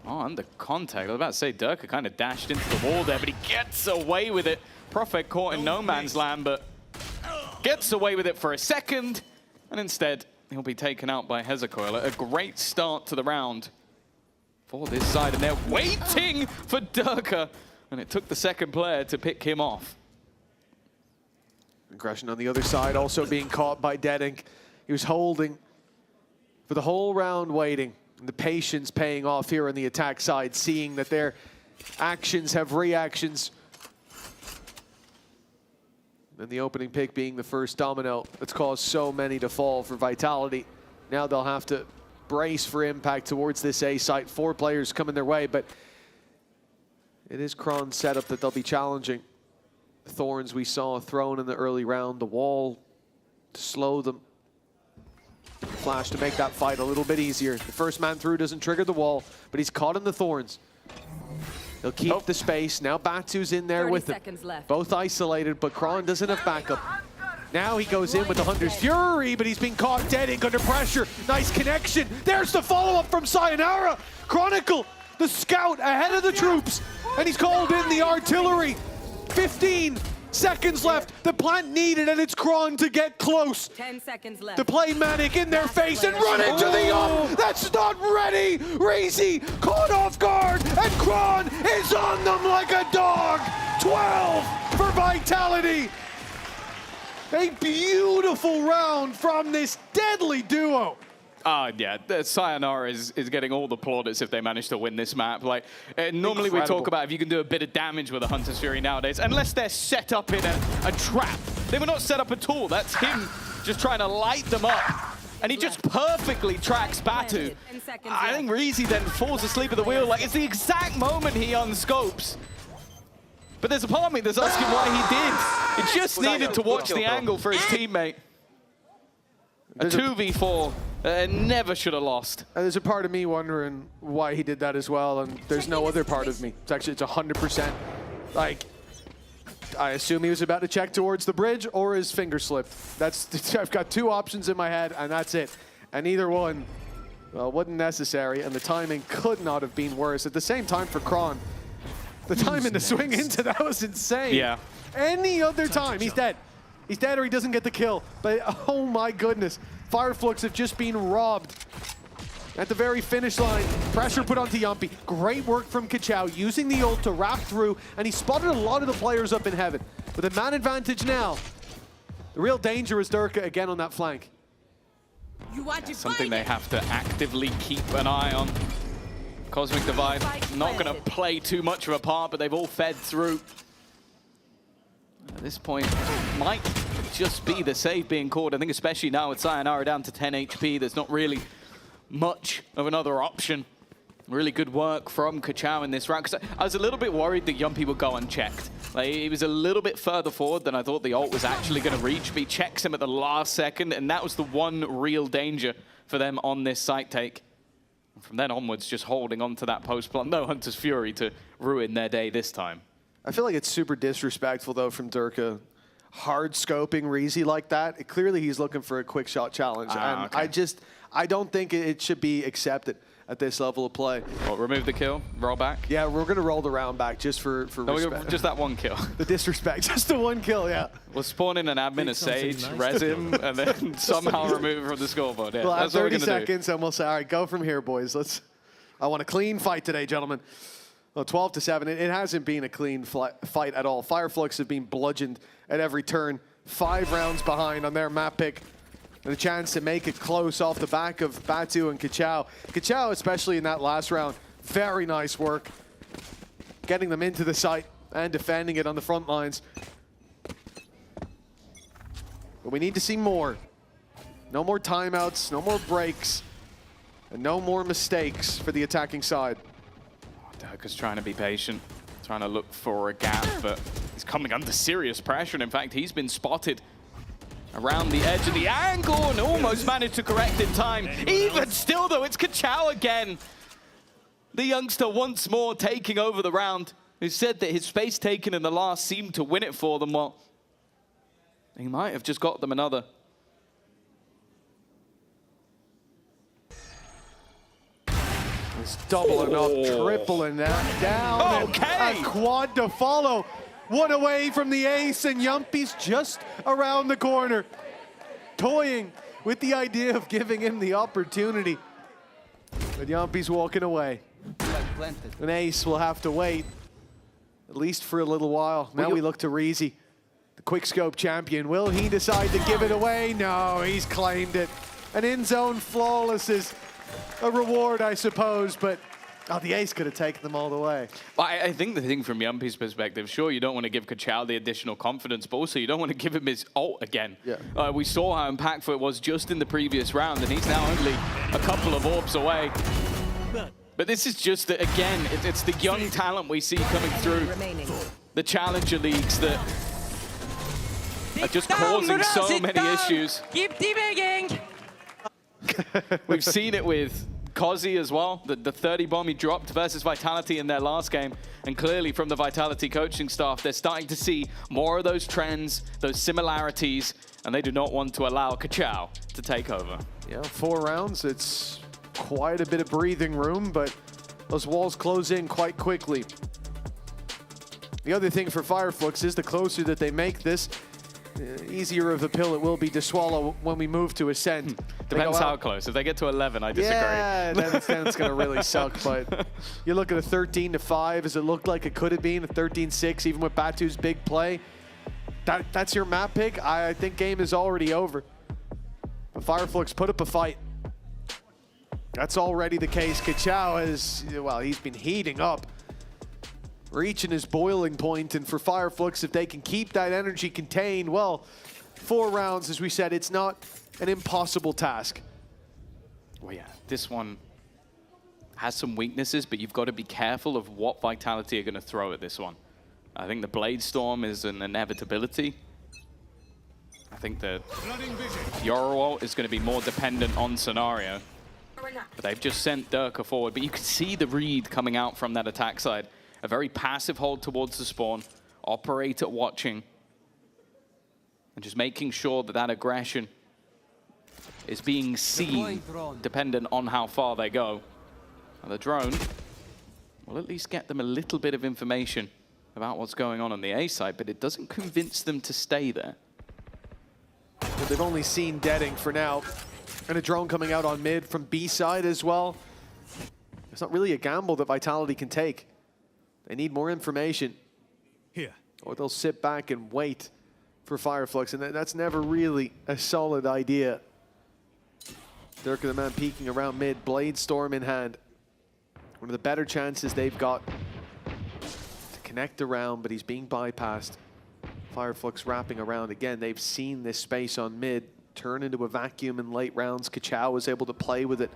Oh, under contact. I was about to say, Durka kind of dashed into the wall there, but he gets away with it. Prophet caught in no man's land, but gets away with it for a second, and instead, he'll be taken out by Hezekiah. A great start to the round for this side, and they're waiting for Durka, and it took the second player to pick him off. Aggression on the other side, also being caught by Deadink. He was holding for the whole round, waiting. And the patience paying off here on the attack side, seeing that their actions have reactions. And the opening pick being the first domino that's caused so many to fall for Vitality. Now they'll have to brace for impact towards this A site. 4 players coming their way, but it is Kron's setup that they'll be challenging. The Thorns we saw thrown in the early round, the wall to slow them. Flash to make that fight a little bit easier. The first man through doesn't trigger the wall, but he's caught in the Thorns. He'll keep the space. Now Batu's in there with him. Both isolated, but Kron doesn't have backup. Now he goes in with the Hunter's Fury, but he's been caught dead under pressure. Nice connection. There's the follow-up from Sayonara. Chronicle, the scout, ahead of the troops, and he's called in the artillery. 15 seconds left. The plant needed, and it's Kron to get close. 10 seconds left. To play Manic in their face and run into the up. That's not ready. Reezy caught off guard, and Kron is on them like a dog. 12 for Vitality. A beautiful round from this deadly duo. Yeah, Sayonara is getting all the plaudits if they manage to win this map. Like, normally we talk about if you can do a bit of damage with a Hunter's Fury nowadays, unless they're set up in a trap. They were not set up at all. That's him just trying to light them up. And he just perfectly tracks Batu. I think Reezy then falls asleep at the wheel. Like, it's the exact moment he unscopes. But there's a part of me that's asking why he did. He just needed to watch the angle for his teammate. A 2v4. Never should have lost. There's a part of me wondering why he did that as well, and there's no other part of me. It's 100%. Like, I assume he was about to check towards the bridge or his finger slipped. I've got 2 options in my head, and that's it. And either one, well, wasn't necessary, and the timing could not have been worse. At the same time for Kron, the timing to swing into that was insane. Yeah. Any other time, he's dead. He's dead or he doesn't get the kill. But oh my goodness. Fireflux have just been robbed at the very finish line. Pressure put onto Yumpy. Great work from Kachao, using the ult to wrap through, and he spotted a lot of the players up in heaven. With a man advantage now, the real danger is Durka again on that flank. Something they have to actively keep an eye on. Cosmic Divide, not going to play too much of a part, but they've all fed through. At this point, might just be the save being called. I think especially now with Sayonara down to 10 HP, there's not really much of another option. Really good work from Kachao in this round. Because I was a little bit worried that Yumpy would go unchecked. Like, he was a little bit further forward than I thought the ult was actually going to reach. But he checks him at the last second, and that was the one real danger for them on this site take. And from then onwards, just holding on to that post plant. No Hunter's Fury to ruin their day this time. I feel like it's super disrespectful, though, from Durka. Hard scoping Reezy like that. Clearly, he's looking for a quick shot challenge. And okay. I don't think it should be accepted at this level of play. What, remove the kill, roll back? Yeah, we're going to roll the round back just for respect. Just that one kill. The disrespect, just the one kill, yeah. We'll spawn in an admin, a Sage, res him, and then somehow remove it from the scoreboard. Yeah, we'll have that's what 30 we're gonna seconds, and we'll say, all right, go from here, boys. I want a clean fight today, gentlemen. Well, 12-7, it hasn't been a clean fight at all. Fireflux have been bludgeoned at every turn. 5 rounds behind on their map pick. And a chance to make it close off the back of Batu and Kachao. Kachao, especially in that last round, very nice work. Getting them into the site and defending it on the front lines. But we need to see more. No more timeouts, no more breaks. And no more mistakes for the attacking side. Durka's trying to be patient, trying to look for a gap, but he's coming under serious pressure. And in fact, he's been spotted around the edge of the angle and almost managed to correct in time. Even still, though, it's Kachao again. The youngster once more taking over the round, who said that his space taken in the last seemed to win it for them. Well, he might have just got them another. It's doubling up, tripling that down. Okay. A quad to follow. One away from the ace, and Yumpy's just around the corner, toying with the idea of giving him the opportunity. But Yumpy's walking away. An ace will have to wait, at least for a little while. Now we look to Reezy, the quickscope champion. Will he decide to give it away? No, he's claimed it. An in-zone flawless is a reward, I suppose, but the ace could have taken them all the way. I think the thing from Yumpy's perspective, sure, you don't want to give Kachao the additional confidence, but also you don't want to give him his ult again. Yeah. We saw how impactful it was just in the previous round, and he's now only a couple of orbs away. But this is just, again, it's the young talent we see coming through the Challenger Leagues that are just causing so many issues. Keep teaming. We've seen it with Kozzy as well, the 30 bomb he dropped versus Vitality in their last game. And clearly from the Vitality coaching staff, they're starting to see more of those trends, those similarities, and they do not want to allow Kachao to take over. Yeah, 4 rounds, it's quite a bit of breathing room, but those walls close in quite quickly. The other thing for Fireflux is the closer that they make this, easier of a pill it will be to swallow when we move to Ascend. Depends how close. If they get to 11, I disagree. Yeah, then it's going to really suck. But you look at a 13-5, as it looked like it could have been, a 13-6, even with Batu's big play. That's your map pick. I think game is already over. But Fireflux put up a fight. That's already the case. Kachao is, well, he's been heating up, reaching his boiling point, and for Fireflux, if they can keep that energy contained, well, 4 rounds, as we said, it's not an impossible task. Well, yeah, this one has some weaknesses, but you've got to be careful of what Vitality are going to throw at this one. I think the Blade Storm is an inevitability. I think that Yorowalt is going to be more dependent on scenario. But they've just sent Durka forward, but you can see the read coming out from that attack side. A very passive hold towards the spawn, operator watching, and just making sure that that aggression is being seen, dependent on how far they go. And the drone will at least get them a little bit of information about what's going on the A side, but it doesn't convince them to stay there. But they've only seen Deading for now, and a drone coming out on mid from B side as well. It's not really a gamble that Vitality can take. They need more information. Here. Or they'll sit back and wait for Fireflux, and that's never really a solid idea. Durka the man peeking around mid, Blade Storm in hand. One of the better chances they've got to connect around, but he's being bypassed. Fireflux wrapping around again. They've seen this space on mid turn into a vacuum in late rounds. Kachao was able to play with it.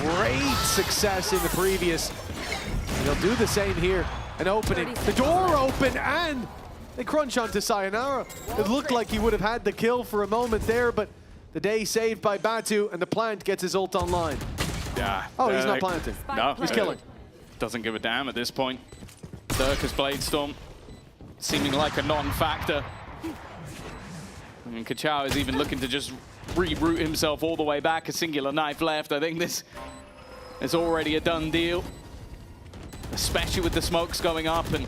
Great success in the previous. And they'll do the same here. An opening, the door open, and they crunch onto Sayonara. It looked like he would have had the kill for a moment there, but the day saved by Batu, and the plant gets his ult online. Yeah. Oh, he's not planting. No. He's killing. Doesn't give a damn at this point. Durka's Blade Storm seeming like a non-factor. And Kachao is even looking to just reroute himself all the way back. A singular knife left. I think this is already a done deal, especially with the smokes going up and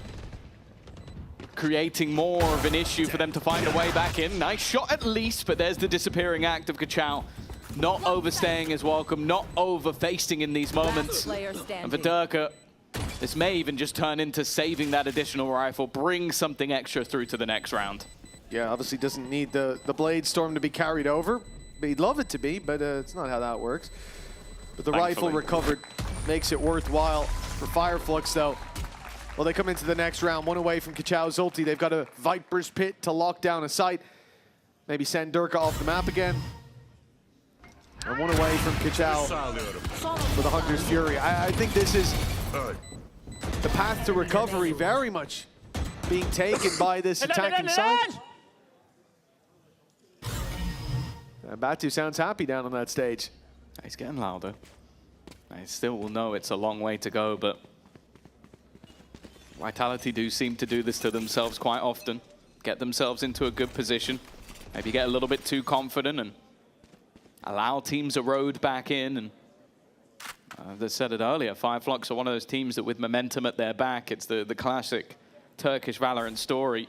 creating more of an issue for them to find a way back in. Nice shot at least, but there's the disappearing act of Kachao. Not overstaying his welcome, not over-facing in these moments. And for Durka, this may even just turn into saving that additional rifle, bring something extra through to the next round. Yeah, obviously doesn't need the Blade Storm to be carried over. He'd love it to be, but it's not how that works. But the rifle recovered makes it worthwhile for Fireflux, though. Well, they come into the next round, one away from Kachao's ulti. They've got a Viper's Pit to lock down a site. Maybe send Durka off the map again. And one away from Kachal for the Hunter's Fury. I think this is the path to recovery very much being taken by this attacking side. Batu sounds happy down on that stage. He's getting louder. I still will know it's a long way to go, but Vitality do seem to do this to themselves quite often. Get themselves into a good position. Maybe get a little bit too confident and allow teams erode back in. And as I said it earlier, Fireflux are one of those teams that with momentum at their back, it's the classic Turkish Valorant story.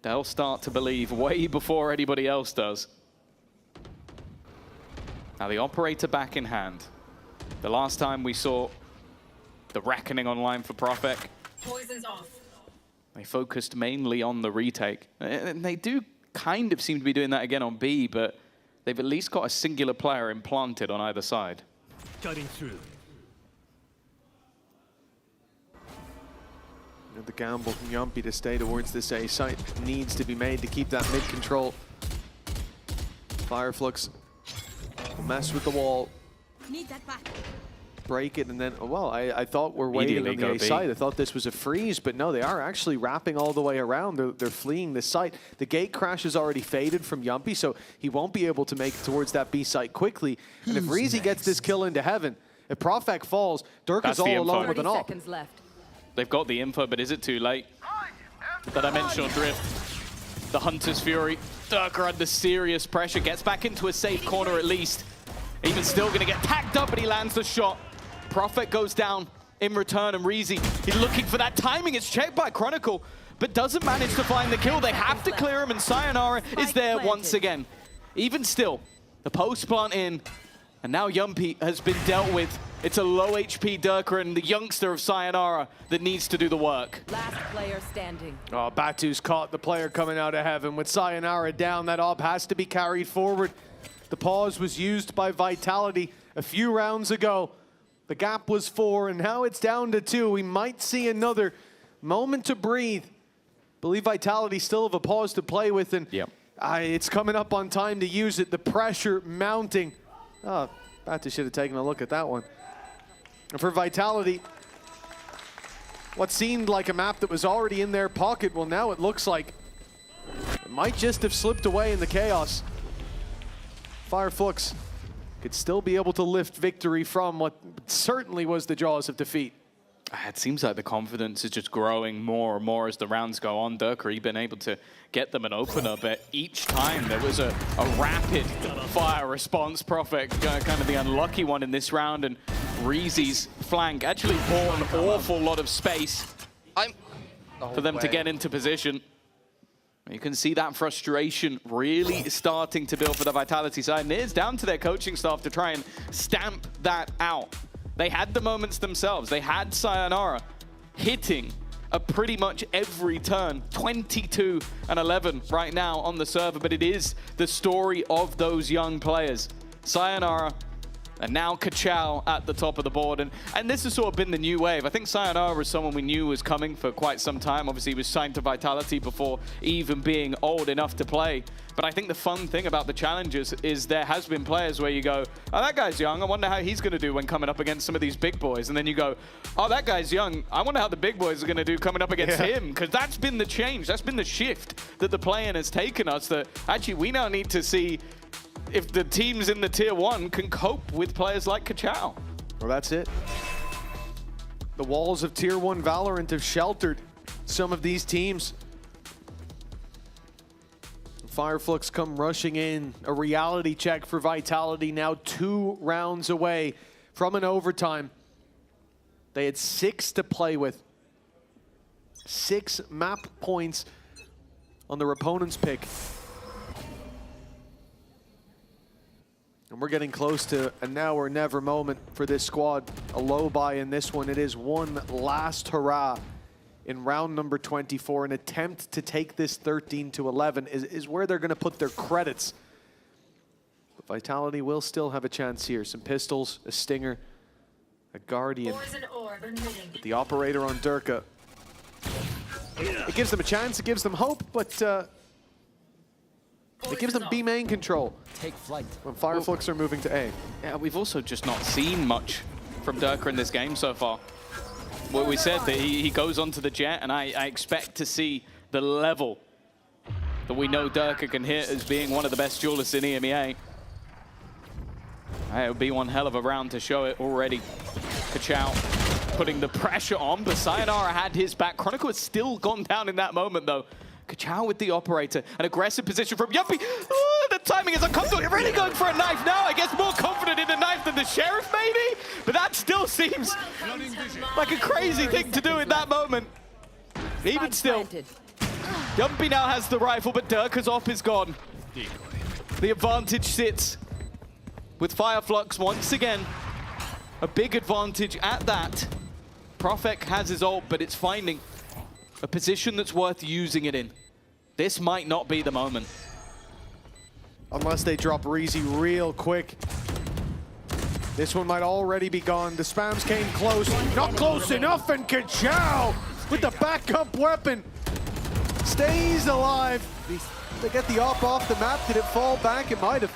They'll start to believe way before anybody else does. Now the operator back in hand. The last time we saw the reckoning online for Profek, Poison's off. they focused mainly on the retake. And they do kind of seem to be doing that again on B, but they've at least got a singular player implanted on either side. Cutting through. The gamble from Yumpy to stay towards this A site needs to be made to keep that mid control. Fireflux will mess with the wall, Need that back. break it, and then, well, I thought we're waiting on the A site. I thought this was a freeze, but no, they are actually wrapping all the way around. They're fleeing the site. The gate crash is already faded from Yumpy, so he won't be able to make it towards that B site quickly. And if Reezy gets this kill into heaven, if Profek falls, Dirk is all alone with an AWP. They've got the info, but is it too late? The dimensional drift, the Hunter's Fury. Dirker under serious pressure, gets back into a safe corner at least. Even still gonna get tagged up, but he lands the shot. Profek goes down in return, and Reezy, he's looking for that timing. It's checked by Chronicle, but doesn't manage to find the kill. They have to clear him, and Sayonara is there once again. Even still, the post plant in, and now Yumpy has been dealt with. It's a low HP Dirker and the youngster of Sayonara that needs to do the work. Last player standing. Oh, Batu's caught the player coming out of heaven. With Sayonara down, that AWP has to be carried forward. The pause was used by Vitality a few rounds ago. The gap was 4, and now it's down to 2. We might see another moment to breathe. Believe Vitality still have a pause to play with, and it's coming up on time to use it. The pressure mounting. Oh, Batu should have taken a look at that one. And for Vitality, what seemed like a map that was already in their pocket, well, now it looks like it might just have slipped away in the chaos. Fireflux could still be able to lift victory from what certainly was the jaws of defeat. It seems like the confidence is just growing more and more as the rounds go on. Dirker, he's been able to get them an opener, but each time there was a rapid fire response. Profek, kind of the unlucky one in this round, and Reezy's flank actually bought an awful lot of space for them to get into position. You can see that frustration really starting to build for the Vitality side, and it is down to their coaching staff to try and stamp that out. They had the moments themselves. They had Sayonara hitting pretty much every turn. 22 and 11 right now on the server, but it is the story of those young players. Sayonara, and now Kachal at the top of the board. And this has sort of been the new wave. I think Sayonara was someone we knew was coming for quite some time. Obviously, he was signed to Vitality before even being old enough to play. But I think the fun thing about the challenges is there has been players where you go, oh, that guy's young. I wonder how he's going to do when coming up against some of these big boys. And then you go, oh, that guy's young. I wonder how the big boys are going to do coming up against him. Because that's been the change. That's been the shift that the play-in has taken us. That actually we now need to see if the teams in the tier 1 can cope with players like Kachal. Well, that's it. The walls of tier 1 Valorant have sheltered some of these teams. Fireflux come rushing in. A reality check for Vitality, now 2 rounds away from an overtime. They had 6 to play with. 6 map points on their opponent's pick. And we're getting close to a now or never moment for this squad. A low buy in this one. It is one last hurrah in round number 24. An attempt to take this 13-11 is where they're going to put their credits. But Vitality will still have a chance here. Some pistols, a stinger, a guardian. With the operator on Durka. It gives them a chance, it gives them hope, but It gives them B main control. Take flight. When Fireflux are moving to A. Yeah, we've also just not seen much from Durka in this game so far. Well, we said that he goes onto the jet, and I expect to see the level that we know Durka can hit as being one of the best duelists in EMEA. It would be one hell of a round to show it already. Kachao putting the pressure on, but Sayonara had his back. Chronicle has still gone down in that moment, though. Kachao with the operator, an aggressive position from Yuppie. Oh, the timing is uncomfortable. You're really going for a knife now. I guess more confident in the knife than the Sheriff, maybe? But that still seems like a crazy thing to do in that moment. Even still, Yuppie now has the rifle, but Durka's op is gone. The advantage sits with Fireflux once again. A big advantage at that. Profek has his ult, but it's finding a position that's worth using it in. This might not be the moment. Unless they drop Reezy real quick. This one might already be gone. The spams came close. Not close enough, and Kachao with the backup weapon stays alive. They get the op off the map. Did it fall back? It might have.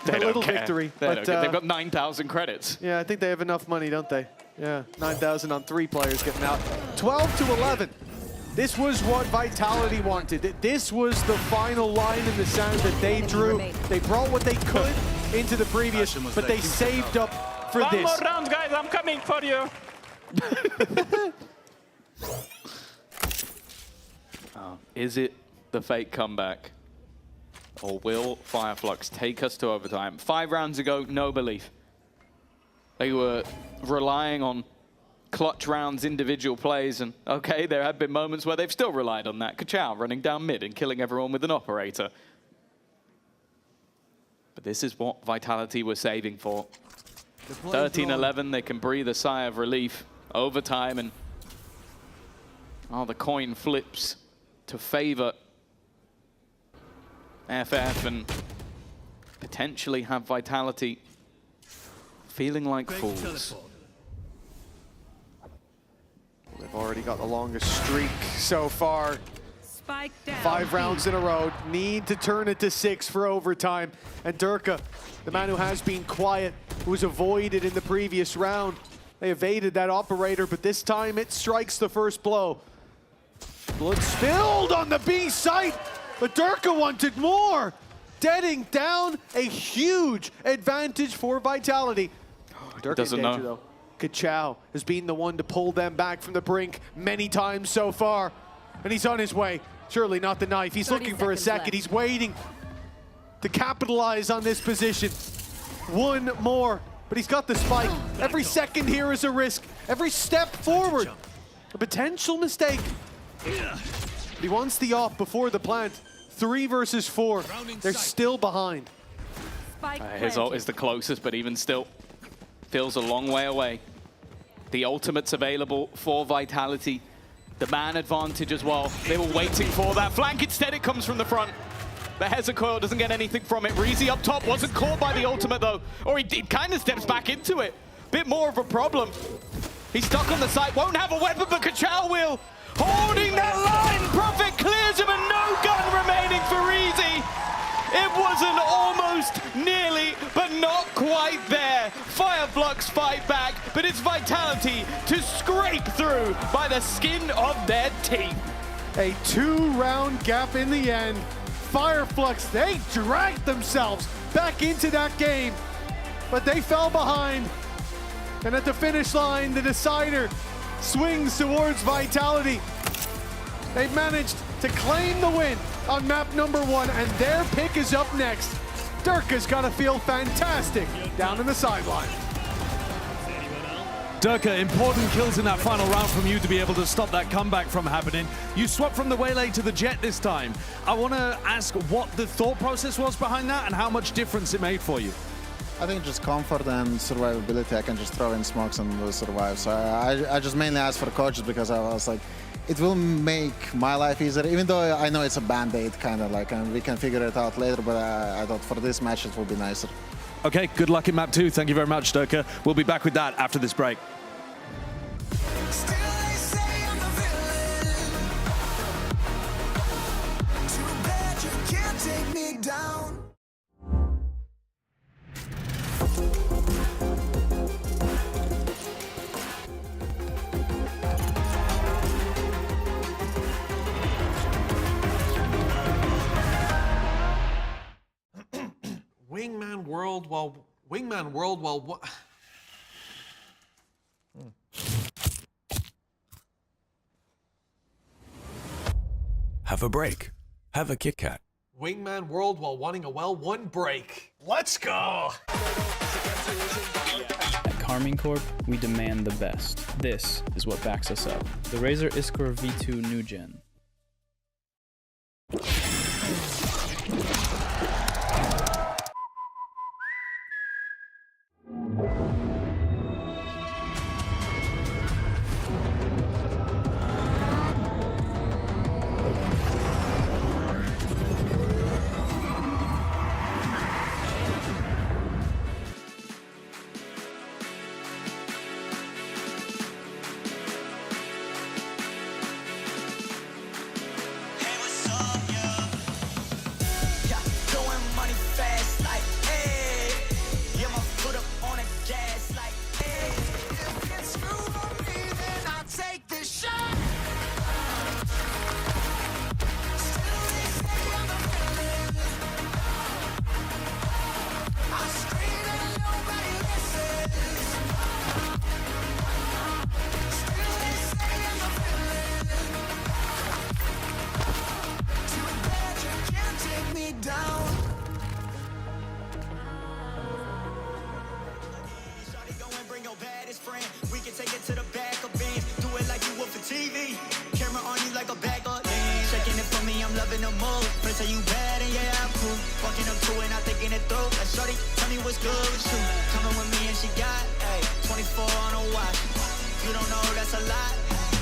They a little victory. They've got 9,000 credits. Yeah, I think they have enough money, don't they? Yeah, 9,000 on 3 players getting out. 12 to 11. This was what Vitality wanted. This was the final line in the sand that they drew. They brought what they could into the previous, but they saved up for this. One more round, guys. I'm coming for you. Is it the fake comeback? Or will Fireflux take us to overtime? 5 rounds ago, no belief. They were relying on clutch rounds, individual plays, and okay, there have been moments where they've still relied on that. Kachao running down mid and killing everyone with an operator. But this is what Vitality were saving for. 13-11, they can breathe a sigh of relief. Overtime, and the coin flips to favor FF and potentially have Vitality feeling like fools. They've already got the longest streak so far. 5 rounds in a row. Need to turn it to 6 for overtime. And Durka, the man who has been quiet, who was avoided in the previous round. They evaded that operator, but this time it strikes the first blow. Blood spilled on the B site, but Durka wanted more. Deading down, a huge advantage for Vitality. Durka doesn't in danger, know. though. Kachao has been the one to pull them back from the brink many times so far. And he's on his way. Surely not the knife. He's looking for a second. He's waiting to capitalize on this position. One more, but he's got the spike. Every second here is a risk. Every step forward, a potential mistake. But he wants the off before the plant. 3 versus 4. They're still behind. His ult is the closest, but even still, feels a long way away. The ultimate's available for Vitality. The man advantage as well. They were waiting for that flank. Instead, it comes from the front. The Hezekiah doesn't get anything from it. Reezy up top wasn't caught by the ultimate, though. Or he kind of steps back into it. Bit more of a problem. He's stuck on the site. Won't have a weapon, but Kachao will. Holding that line. Profit clears him, and no gun remaining for Reezy. It wasn't almost, nearly, but not quite there. Fireflux fight back, but it's Vitality to scrape through by the skin of their teeth. A 2-round gap in the end. Fireflux, they dragged themselves back into that game, but they fell behind. And at the finish line, the decider swings towards Vitality. They've managed to claim the win on map number 1, and their pick is up next. Durka's got to feel fantastic down in the sideline. Durka, important kills in that final round from you to be able to stop that comeback from happening. You swapped from the Waylay to the Jet this time. I want to ask what the thought process was behind that and how much difference it made for you. I think just comfort and survivability. I can just throw in smokes and survive. So I just mainly asked for coaches because I was like, it will make my life easier, even though I know it's a band-aid kind of like, and we can figure it out later, but I thought for this match it will be nicer. Okay, good luck in map 2. Thank you very much, Durka. We'll be back with that after this break. Too bad you Wingman World while what? Have a break. Have a Kit Kat. Wingman World while wanting a well-won break. Let's go! At Carmine Corp, we demand the best. This is what backs us up. The Razer Iskor V2 New Gen. We can take it to the back of Benz. Do it like you would for TV. Camera on you like a bag of lens. Checking it for me, I'm loving the move. First say you bad and yeah, I'm cool. Walking up to it, not thinking it through. Like shorty, tell me what's good with you. Coming with me and she got, ayy, 24 on a watch. You don't know that's a lot.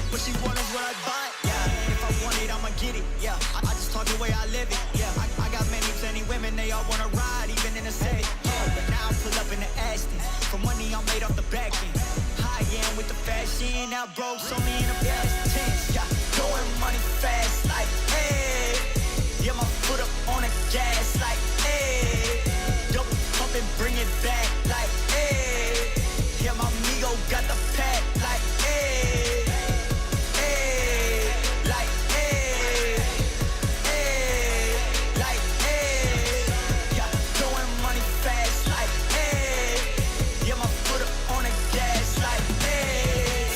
What she want is what I bought, yeah. If I want it, I'ma get it, yeah. I just talk the way I live it, yeah. I got plenty women, they all wanna ride, even in the city. But now I pull up in the Aston. For money, I'm made off the back end. High-end with the fashion, now broke, so me in the past tense. Yeah, going money fast, like, hey. Yeah, my foot up on the gas, like, hey. Double pump and bring it back, like, hey. Yeah, my amigo got the pack, like, hey. Hey, like, hey. Hey, like, hey. Yeah, going money fast, like, hey. Yeah, my foot up on the gas, like, hey.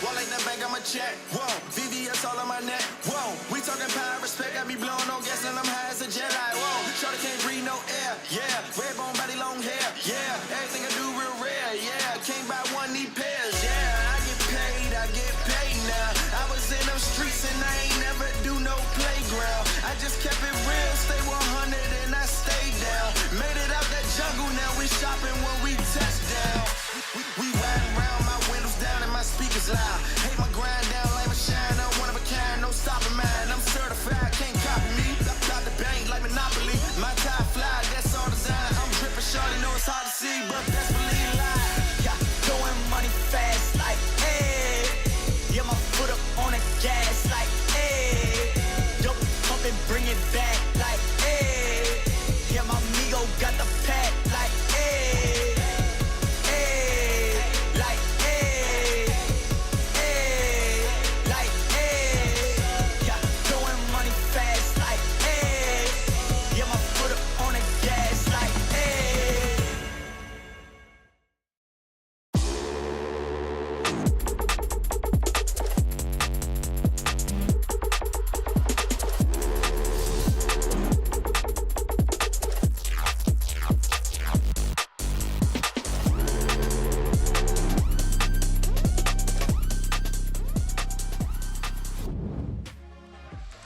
Wallet in the bank, I'ma check. Whoa, VVS all on my neck. Whoa, we talking power, respect. Got me blowing on gas and I'm high as a jet. Like, whoa, shorty can't breathe no air. Yeah, red bone body, long hair. Yeah, everything I do real rare. Yeah, can't buy one, need pairs. Yeah, I get paid now. I was in them streets and I ain't never do no playground. I just kept it real, stay 100 and I stayed down. Made it out that jungle, now we shopping when we touch down. We riding around, my windows down and my speakers loud. Hate my grind down, like my shine, I'm one of a kind, no stopping mine. I'm certified, can't copy me. Stop the bank like Monopoly. My tie fly, that's all design. I'm dripping, shorty, know it's hard to see, but best believe lie. Yeah, going money fast, like, hey. Yeah, my foot up on the gas, like, hey. Double pump and bring it back, like, hey. Yeah, my amigo got the pack, like, hey. Hey, like, hey. Hey, like, hey. Yeah, going money fast, like, hey. Yeah, my foot up on the gas, like, hey.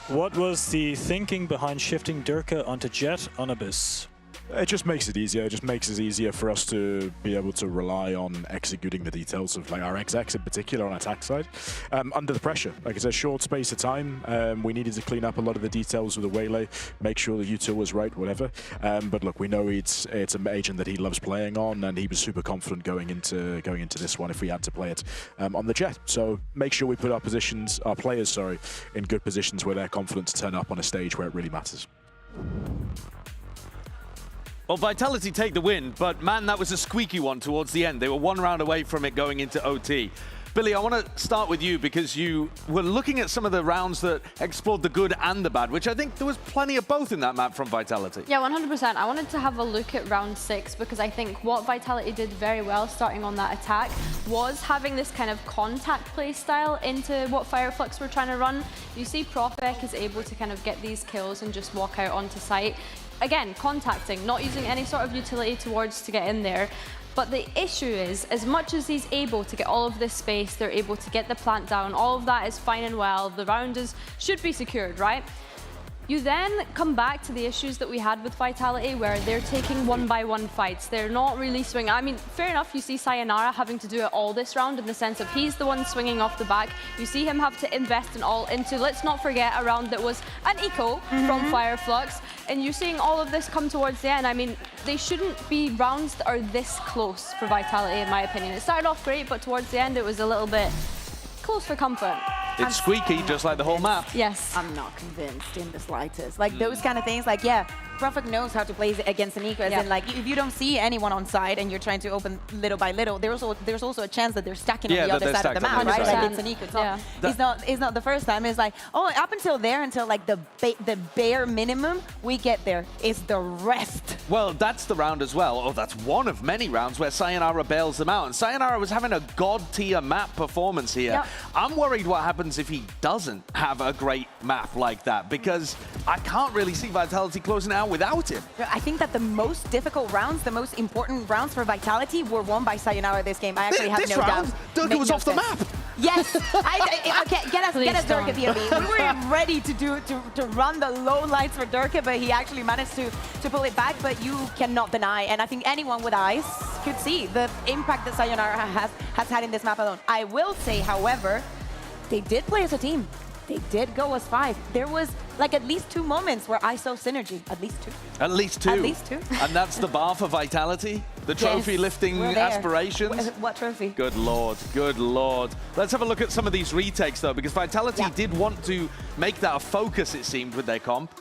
What was the thinking behind shifting Durka onto Jet on Abyss? It just makes it easier. It just makes it easier for us to be able to rely on executing the details of like our execs in particular on attack side under the pressure. Like it's a short space of time. We needed to clean up a lot of the details with the waylay, make sure the util was right, whatever. But look, we know it's an agent that he loves playing on, and he was super confident going into this one if we had to play it on the Jet. So make sure we put our players, in good positions where they're confident to turn up on a stage where it really matters. Well, Vitality take the win, but man, that was a squeaky one towards the end. They were one round away from it going into OT. Billy, I want to start with you because you were looking at some of the rounds that explored the good and the bad, which I think there was plenty of both in that map from Vitality. Yeah, 100%. I wanted to have a look at round 6 because I think what Vitality did very well starting on that attack was having this kind of contact play style into what Fireflux were trying to run. You see Profek is able to kind of get these kills and just walk out onto site. Again, contacting, not using any sort of utility towards to get in there. But the issue is, as much as he's able to get all of this space, they're able to get the plant down, all of that is fine and well, the round should be secured, right? You then come back to the issues that we had with Vitality where they're taking one-by-one fights. They're not really swinging. I mean, fair enough, you see Sayonara having to do it all this round in the sense of he's the one swinging off the back. You see him have to invest in all into, let's not forget, a round that was an eco from Fireflux. And you're seeing all of this come towards the end. I mean, they shouldn't be rounds that are this close for Vitality, in my opinion. It started off great, but towards the end, it was a little bit close for comfort. It's squeaky, just like the whole map. Yes. I'm not convinced in the slightest. Like those kind of things, like, yeah, Profek knows how to play against an eco. And like, if you don't see anyone on side and you're trying to open little by little, there's also a chance that they're stacking on the other side of the map, right? Like it's an eco. It's not the first time. It's like, oh, up until like the bare minimum, we get there. It's the rest. Well, that's the round as well, or that's one of many rounds where Sayonara bails them out. And Sayonara was having a god-tier map performance here. Yep. I'm worried what happens if he doesn't have a great map like that, because I can't really see Vitality closing out without him. I think that the most difficult rounds, the most important rounds for Vitality were won by Sayonara this game. I actually have no doubt. Durka was off the map. Yes. Okay, get us Durka POV. We were ready to run the low lights for Durka, but he actually managed to pull it back. But you cannot deny, and I think anyone with eyes could see the impact that Sayonara has had in this map alone. I will say, however, they did play as a team. They did go as 5. There was like at least 2 moments where I saw synergy. At least 2. At least 2. At least 2. And that's the bar for Vitality? The trophy lifting aspirations? What trophy? Good lord, good lord. Let's have a look at some of these retakes though, because Vitality did want to make that a focus, it seemed, with their comp.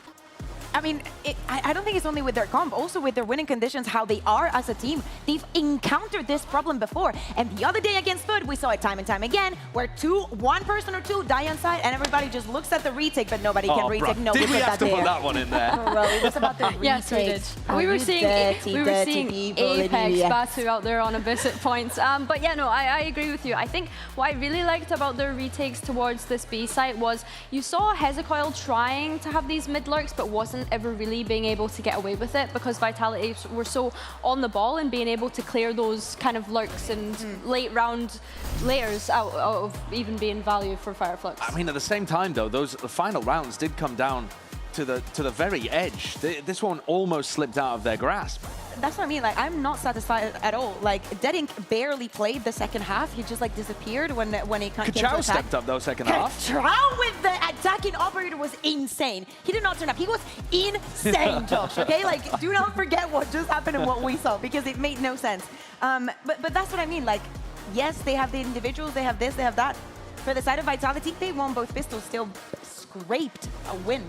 I mean, I don't think it's only with their comp, also with their winning conditions, how they are as a team. They've encountered this problem before. And the other day against Foot, we saw it time and time again, where one person or two die on side, and everybody just looks at the retake, but nobody can retake. No, did we have to put that one in there? Bro, it was about the retake. Yes, we did. We were seeing Apex Batu out there on Abyss points. But yeah, no, I agree with you. I think what I really liked about their retakes towards this B site was you saw Hezekiah trying to have these mid lurks, but wasn't ever really being able to get away with it because Vitality were so on the ball and being able to clear those kind of lurks and late round layers out of even being value for Fireflux. I mean, at the same time though, the final rounds did come down to the very edge. This one almost slipped out of their grasp. That's what I mean. Like, I'm not satisfied at all. Like, Deadink barely played the second half. He just like disappeared when he came to attack. Kachao stepped up though second half. Kachao with the attacking operator was insane. He did not turn up. He was insane, Josh. Okay, like, do not forget what just happened and what we saw because it made no sense. But that's what I mean. Like, yes, they have the individuals. They have this. They have that. For the side of Vitality, they won both pistols. Still scraped a win.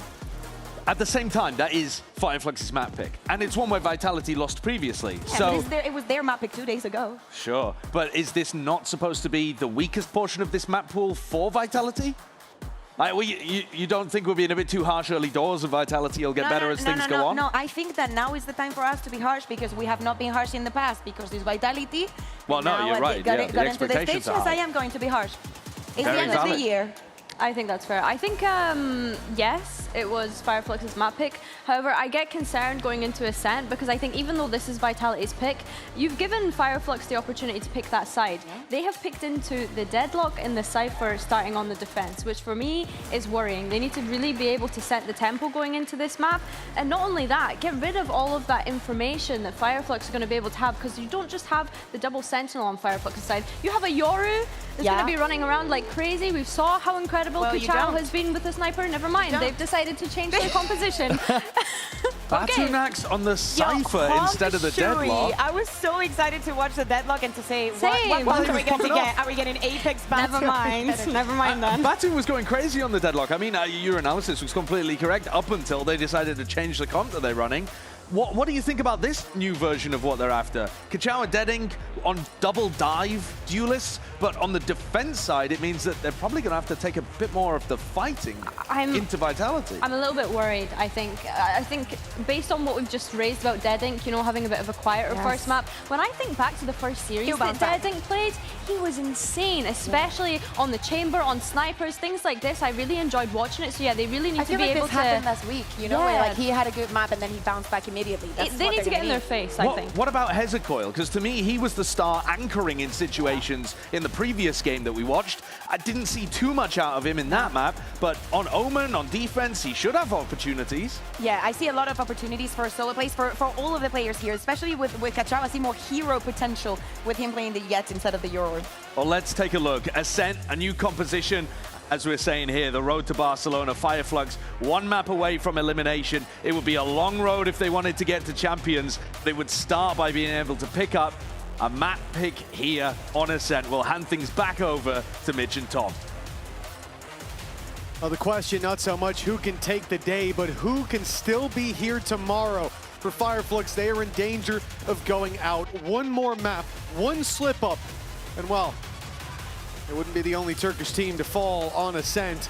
At the same time, that is Fireflux's map pick. And it's one where Vitality lost previously. Yeah, so it was their map pick 2 days ago. Sure. But is this not supposed to be the weakest portion of this map pool for Vitality? Like, you don't think we're being a bit too harsh early doors and Vitality will get better as things go on? No, I think that now is the time for us to be harsh because we have not been harsh in the past because this Vitality. Well, no, you're right. Got into the stage. Yes, I am going to be harsh. It's the end of the year. I think that's fair. I think, yes, it was Fireflux's map pick. However, I get concerned going into Ascent because I think even though this is Vitality's pick, you've given Fireflux the opportunity to pick that side. Yeah. They have picked into the Deadlock and the Cypher starting on the defense, which for me is worrying. They need to really be able to set the tempo going into this map. And not only that, get rid of all of that information that Fireflux are going to be able to have because you don't just have the double Sentinel on Fireflux's side. You have a Yoru that's going to be running around like crazy. We saw how incredible Kachao has been with the sniper. Never mind, they've decided to change their composition. Batunax on the Cypher instead of the Deadlock. I was so excited to watch the Deadlock and to say, what are we going to get? Are we getting Apex Batu? Never mind, never mind then. Batu was going crazy on the Deadlock. I mean, your analysis was completely correct up until they decided to change the comp that they're running. What do you think about this new version of what they're after? Kachao and Deadink on double dive duelists, but on the defense side, it means that they're probably going to have to take a bit more of the fighting into Vitality. I'm a little bit worried, I think. I think based on what we've just raised about Dead Ink, you know, having a bit of a quieter first map, when I think back to the first series that Dead Ink played, he was insane, especially on the chamber, on snipers, things like this. I really enjoyed watching it, so yeah, they really need to be able to... this happened last week, you know, where, like he had a good map and then he bounced back immediately. They need to get in their face, I think. What about Hezekiah? Because to me, he was the star anchoring in situations in the previous game that we watched. I didn't see too much out of him in that map, but on Omen, on defense, he should have opportunities. Yeah, I see a lot of opportunities for solo plays for all of the players here, especially with Kachao. I see more hero potential with him playing the Yet instead of the Yor. Well, let's take a look. Ascent, a new composition. As we're saying here, the road to Barcelona, Fireflux, one map away from elimination. It would be a long road if they wanted to get to Champions. They would start by being able to pick up a map pick here on Ascent. We'll hand things back over to Mitch and Tom. Well, the question, not so much who can take the day, but who can still be here tomorrow. For Fireflux, they are in danger of going out. One more map, one slip up, and well, it wouldn't be the only Turkish team to fall on Ascent.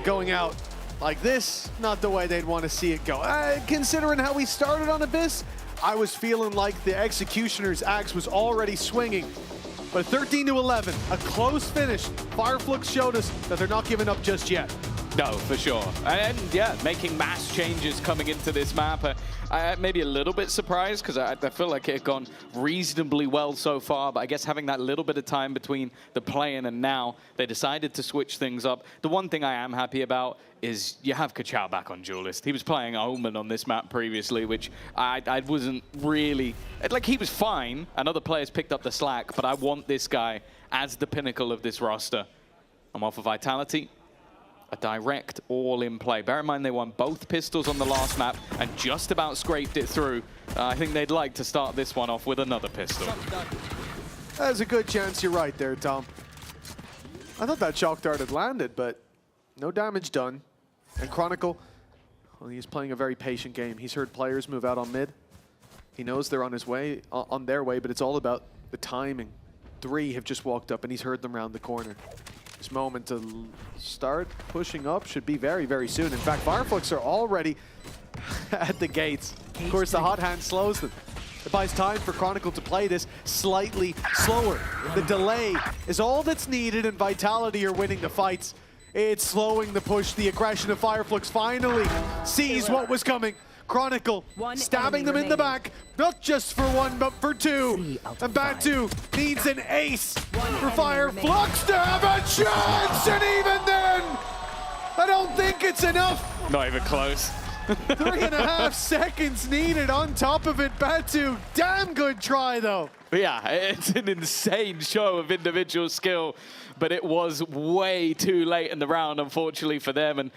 Going out like this, not the way they'd want to see it go. Considering how we started on Abyss, I was feeling like the Executioner's axe was already swinging. But 13-11, a close finish. Fireflux showed us that they're not giving up just yet. No, for sure. And yeah, making mass changes coming into this map. Maybe a little bit surprised because I feel like it had gone reasonably well so far, but I guess having that little bit of time between the play-in and now, they decided to switch things up. The one thing I am happy about is you have Kachao back on Duelist. He was playing Omen on this map previously, which I wasn't really... Like, he was fine, and other players picked up the slack, but I want this guy as the pinnacle of this roster. I'm off of Vitality. A direct all-in play. Bear in mind they won both pistols on the last map and just about scraped it through. I think they'd like to start this one off with another pistol. There's a good chance you're right there, Tom. I thought that shock dart had landed, but no damage done. And Chronicle, well, he's playing a very patient game. He's heard players move out on mid. He knows they're on his way, on their way, but it's all about the timing. 3 have just walked up and he's heard them round the corner. This moment to start pushing up should be very, very soon. In fact, Fireflux are already at the gates. Of course, the hot hand slows them. It buys time for Chronicle to play this slightly slower. The delay is all that's needed, and Vitality are winning the fights. It's slowing the push. The aggression of Fireflux finally sees what was coming. Chronicle stabbing them in the back, not just for 1, but for 2. And Batu needs an ace for Fireflux to have a chance, and even then, I don't think it's enough. Not even close. 3.5 seconds needed on top of it. Batu, damn good try though. But yeah, it's an insane show of individual skill, but it was way too late in the round, unfortunately, for them. And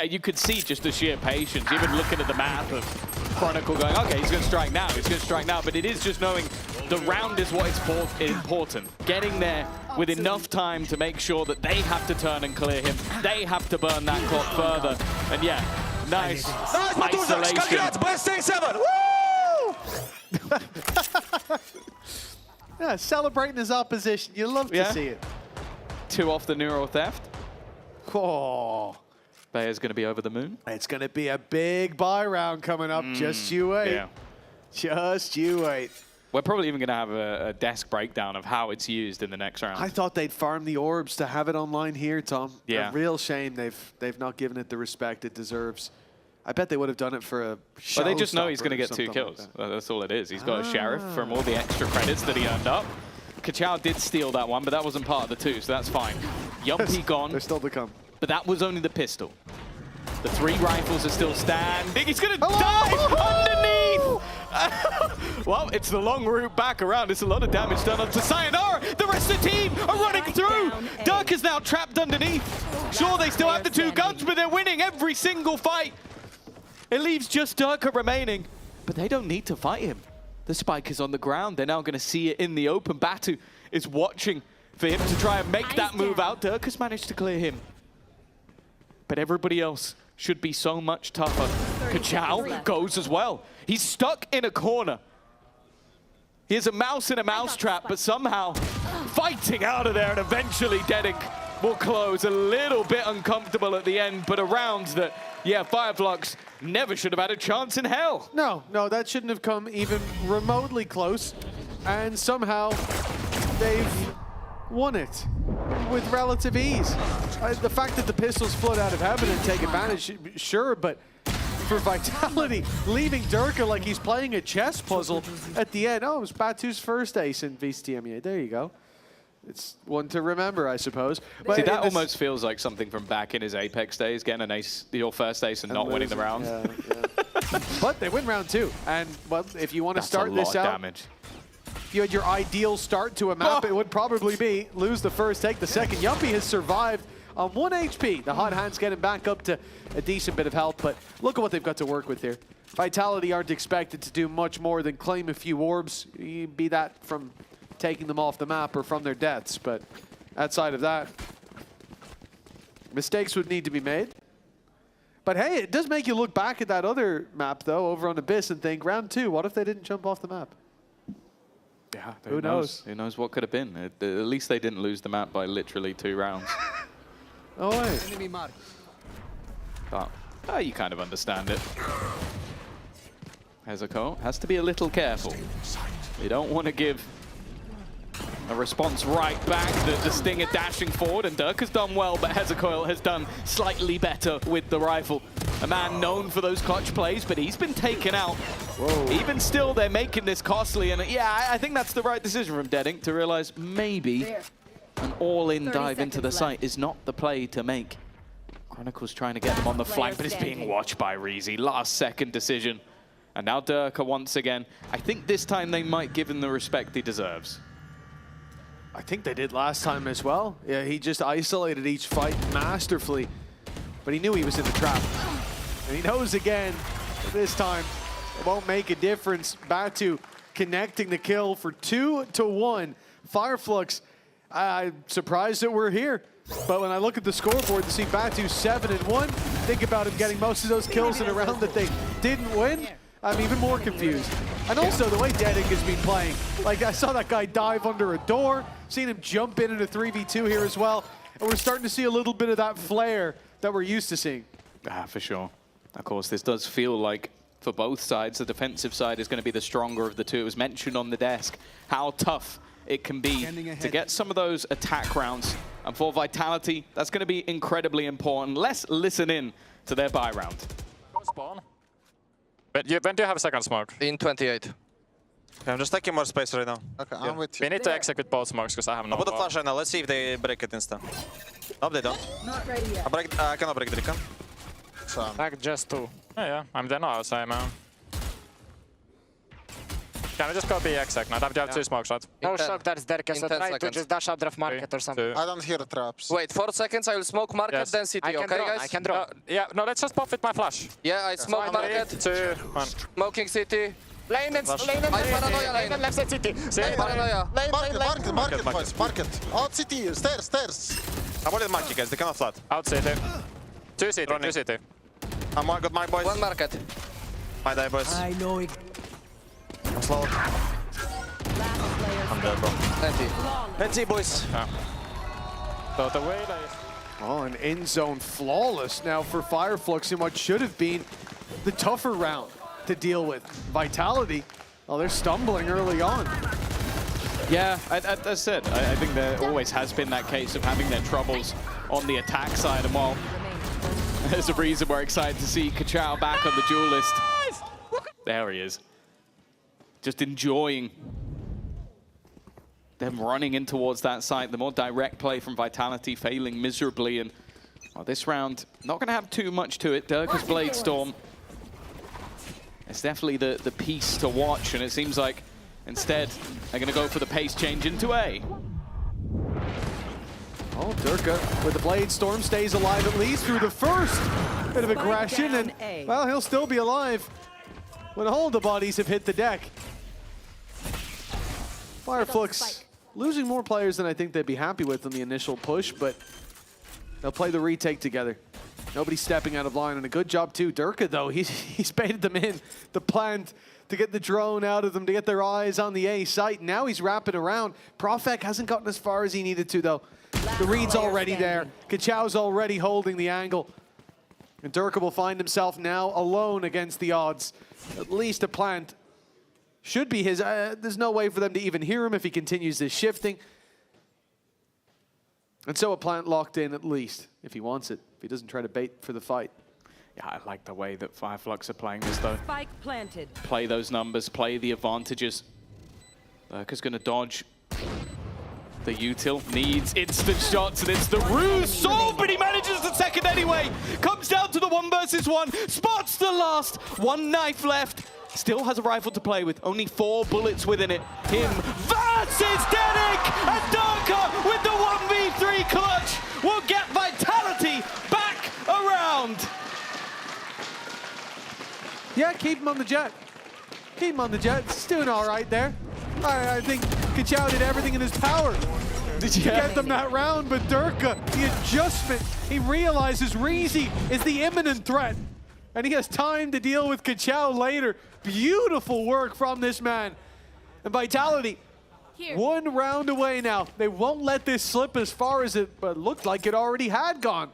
you could see just the sheer patience, even looking at the map of Chronicle going, okay, he's going to strike now, he's going to strike now. But it is just knowing the round is what is important. Getting there with enough time to make sure that they have to turn and clear him. They have to burn that clock further. And yeah, nice isolation. Yeah, celebrating his opposition. You love to see it. 2 off the neural theft. Oh. Bayer's going to be over the moon. It's going to be a big buy round coming up. Just you wait. Yeah. Just you wait. We're probably even going to have a desk breakdown of how it's used in the next round. I thought they'd farm the orbs to have it online here, Tom. Yeah. A real shame they've not given it the respect it deserves. I bet they would have done it for a Well, they just know he's going to get 2 kills. Like That's all it is. He's got a sheriff from all the extra credits that he earned up. Kachao did steal that one, but that wasn't part of the 2, so that's fine. Yumpy gone. They're still to come. But that was only the pistol. The 3 rifles are still standing. He's going to dive underneath! Well, it's the long route back around. It's a lot of damage done onto Sayonara. The rest of the team are running through. Dirk is now trapped underneath. Sure, they still have the 2 guns, but they're winning every single fight. It leaves just Durka remaining, but they don't need to fight him. The spike is on the ground. They're now going to see it in the open. Batu is watching for him to try and make that move out. Durka's managed to clear him. But everybody else should be so much tougher. Kachao goes as well. He's stuck in a corner. He is a mouse in a mousetrap, but somehow fighting out of there, and eventually Dedic will close. A little bit uncomfortable at the end, but a round that, yeah, Fireflux never should have had a chance in hell. No, that shouldn't have come even remotely close. And somehow they've won it with relative ease. The fact that the pistols float out of heaven and take advantage, sure, but for Vitality, leaving Durka like he's playing a chess puzzle at the end. Oh, it was Batu's first ace in VCT EMEA. There you go. It's one to remember, I suppose. But see, that almost feels like something from back in his Apex days, getting an ace, your first ace, and not winning the round. Yeah. But they win round 2. And well, if you want to start this out, damage. if you had your ideal start to a map, it would probably be lose the first, take the second. Yuppie has survived on 1 HP. The hot hands getting back up to a decent bit of health, but look at what they've got to work with here. Vitality aren't expected to do much more than claim a few orbs, be that from taking them off the map or from their deaths, but outside of that, mistakes would need to be made. But hey, it does make you look back at that other map, though, over on Abyss and think, round 2, what if they didn't jump off the map? Yeah, who knows? Who knows what could have been? At least they didn't lose the map by literally 2 rounds. Oh, wait. But you kind of understand it. Hezuko has to be a little careful. You don't want to give a response right back. The Stinger dashing forward, and Dirk has done well, but Hezuko has done slightly better with the rifle. A man known for those clutch plays, but he's been taken out. Whoa. Even still, they're making this costly, and yeah, I think that's the right decision from Dedding to realize maybe an all-in dive into the site is not the play to make. Chronicles trying to get them on the flank, but it's being watched by Reezy. Last-second decision. And now Durka once again. I think this time they might give him the respect he deserves. I think they did last time as well. Yeah, he just isolated each fight masterfully, but he knew he was in the trap. And he knows again, this time, it won't make a difference. Batu connecting the kill for 2-1. Fireflux, I'm surprised that we're here. But when I look at the scoreboard to see Batu 7-1, think about him getting most of those kills in a round that they didn't win, I'm even more confused. And also the way Dedic has been playing. Like, I saw that guy dive under a door, seen him jump in a 3v2 here as well. And we're starting to see a little bit of that flair that we're used to seeing. For sure. Of course, this does feel like, for both sides, the defensive side is going to be the stronger of the two. It was mentioned on the desk how tough it can be to get some of those attack rounds. And for Vitality, that's going to be incredibly important. Let's listen in to their buy round. Go spawn. When do you have a second smoke? In 28. Okay, I'm just taking more space right now. Okay, I'm with you. We need to execute both smokes because I have no I'll put the wall. flash right now. Let's see if they break it insta. Nope, they don't. Not ready yet. I cannot break the recon. Like just 2. Yeah, I'm there now outside, man. Can we just go B exec now? You have 2 smokes, right? No shock, that's Derek. So try to just dash out of market or something. I don't hear traps. Wait, 4 seconds, I will smoke market, then city, okay guys? I can draw. Yeah, no, let's just pop with my flash. Yeah, I smoke market. 2, 1. Smoking city. Lane and paranoia lane. Left side city. Paranoia. Market, boys, market. Out city, stairs. I'm only monkey, guys. They cannot flat. Out city. 2 city, 2 city. I'm got my boys. 1 market. My die, boys. I know it. I'm slow. I'm dead, bro. Let's see, boys. So the way they... Oh, an end zone flawless now for Fireflux in what should have been the tougher round to deal with. Vitality, well, they're stumbling early on. Yeah, as I said, I think there always has been that case of having their troubles on the attack side. And while there's a reason we're excited to see Kachao back on the duelist. There he is. Just enjoying them running in towards that site. The more direct play from Vitality failing miserably. And well, this round, not going to have too much to it. Durka's Blade Storm. It's definitely the piece to watch. And it seems like instead, they're going to go for the pace change into A. Oh, Durka with the Blade Storm stays alive at least through the first bit of aggression. And, well, he'll still be alive when all the bodies have hit the deck. Fireflux losing more players than I think they'd be happy with in the initial push, but they'll play the retake together. Nobody's stepping out of line, and a good job too. Durka, though, he's baited them in. The planned to get the drone out of them, to get their eyes on the A site. Now he's wrapping around. Profek hasn't gotten as far as he needed to, though. The read's already there. Kachow's already holding the angle. And Durka will find himself now alone against the odds. At least a plant should be his. There's no way for them to even hear him if he continues this shifting. And so a plant locked in at least, if he wants it, if he doesn't try to bait for the fight. Yeah, I like the way that Fireflux are playing this, though. Spike planted. Play those numbers, play the advantages. Lurker's going to dodge. The util needs instant shots, and it's the ruse solved, but he manages the second anyway. Comes down to the 1 versus 1, spots the last, 1 knife left. Still has a rifle to play with, only 4 bullets within it. Him versus Derek, and Darker with the 1v3 clutch will get Vitality back around. Yeah, keep him on the jet. Keep him on the jet. He's doing all right there. I think Kachow did everything in his power to get them that round, but Durka, the adjustment, he realizes Reezy is the imminent threat, and he has time to deal with Kachow later. Beautiful work from this man. And Vitality, 1 round away now. They won't let this slip as far as it looked like it already had gone.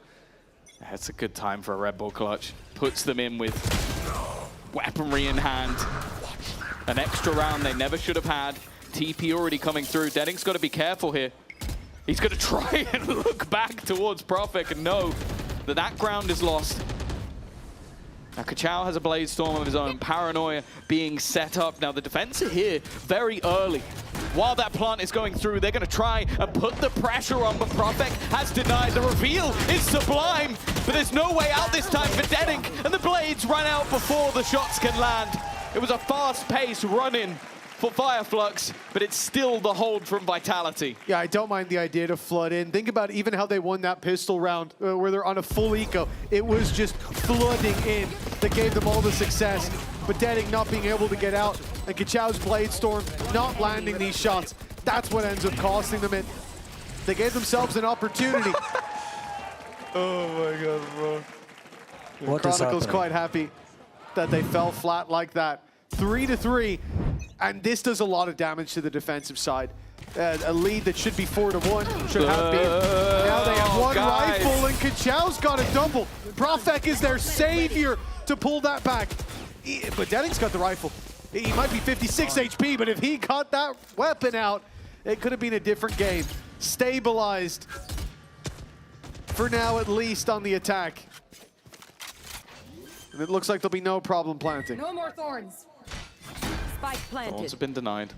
That's a good time for a Red Bull clutch. Puts them in with weaponry in hand. An extra round they never should have had. TP already coming through. Deading's got to be careful here. He's going to try and look back towards Profek and know that that ground is lost. Now, Kachow has a Blade Storm of his own. Paranoia being set up. Now, the defense are here very early. While that plant is going through, they're going to try and put the pressure on, but Profek has denied. The reveal is sublime, but there's no way out this time for Deading, and the Blades run out before the shots can land. It was a fast-paced run-in for Fireflux, but it's still the hold from Vitality. Yeah, I don't mind the idea to flood in. Think about even how they won that pistol round where they're on a full eco. It was just flooding in that gave them all the success. But Deading not being able to get out, and Kachow's Blade Storm not landing these shots. That's what ends up costing them it. They gave themselves an opportunity. Oh my God, bro. What is Chronicle's happening? quite happy that they fell flat like that. 3-3, and this does a lot of damage to the defensive side. A lead that should be 4-1 should have been. Now they have 1 rifle, and Kachow's got a double. Profek is their savior to pull that back. But Deading's got the rifle. He might be 56 HP, but if he got that weapon out, it could have been a different game. Stabilized, for now at least, on the attack. And it looks like there'll be no problem planting. No more thorns. Spike planted. Thorns have been denied.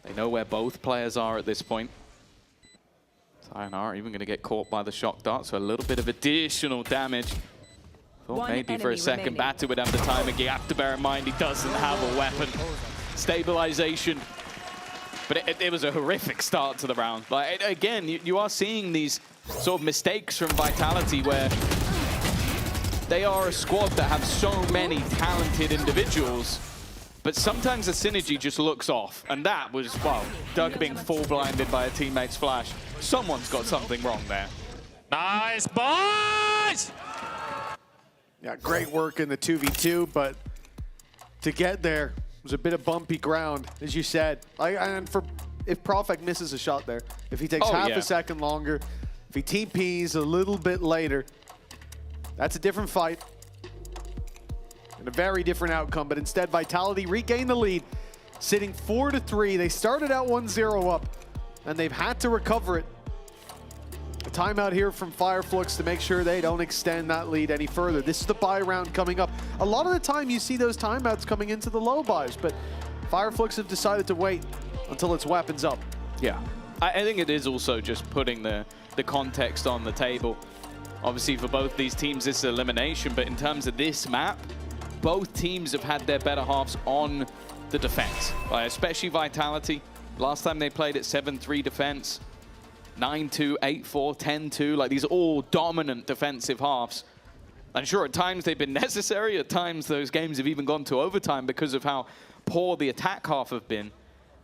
They know where both players are at this point. Sayonara even going to get caught by the shock dart, so a little bit of additional damage. Thought maybe for a second Batu would have the timing. You have to bear in mind he doesn't have a weapon. Stabilization. But it was a horrific start to the round. Like, again, you are seeing these sort of mistakes from Vitality where they are a squad that have so many talented individuals, but sometimes the synergy just looks off. And that was, well, Durka being full blinded by a teammate's flash. Someone's got something wrong there. Nice, boys! Yeah, great work in the 2v2, but to get there was a bit of bumpy ground, as you said. And if Profek misses a shot there, if he takes half a second longer, if he TPs a little bit later, that's a different fight and a very different outcome. But instead, Vitality regained the lead, sitting 4-3. They started out 1-0 up, and they've had to recover it. A timeout here from Fireflux to make sure they don't extend that lead any further. This is the buy round coming up. A lot of the time you see those timeouts coming into the low buys, but Fireflux have decided to wait until it's weapons up. Yeah, I think it is also just putting the context on the table. Obviously for both these teams this is elimination, but in terms of this map, both teams have had their better halves on the defense, especially Vitality. Last time they played at 7-3 defense, 9-2, 8-4, 10-2, like these are all dominant defensive halves. And sure, at times they've been necessary, at times those games have even gone to overtime because of how poor the attack half have been.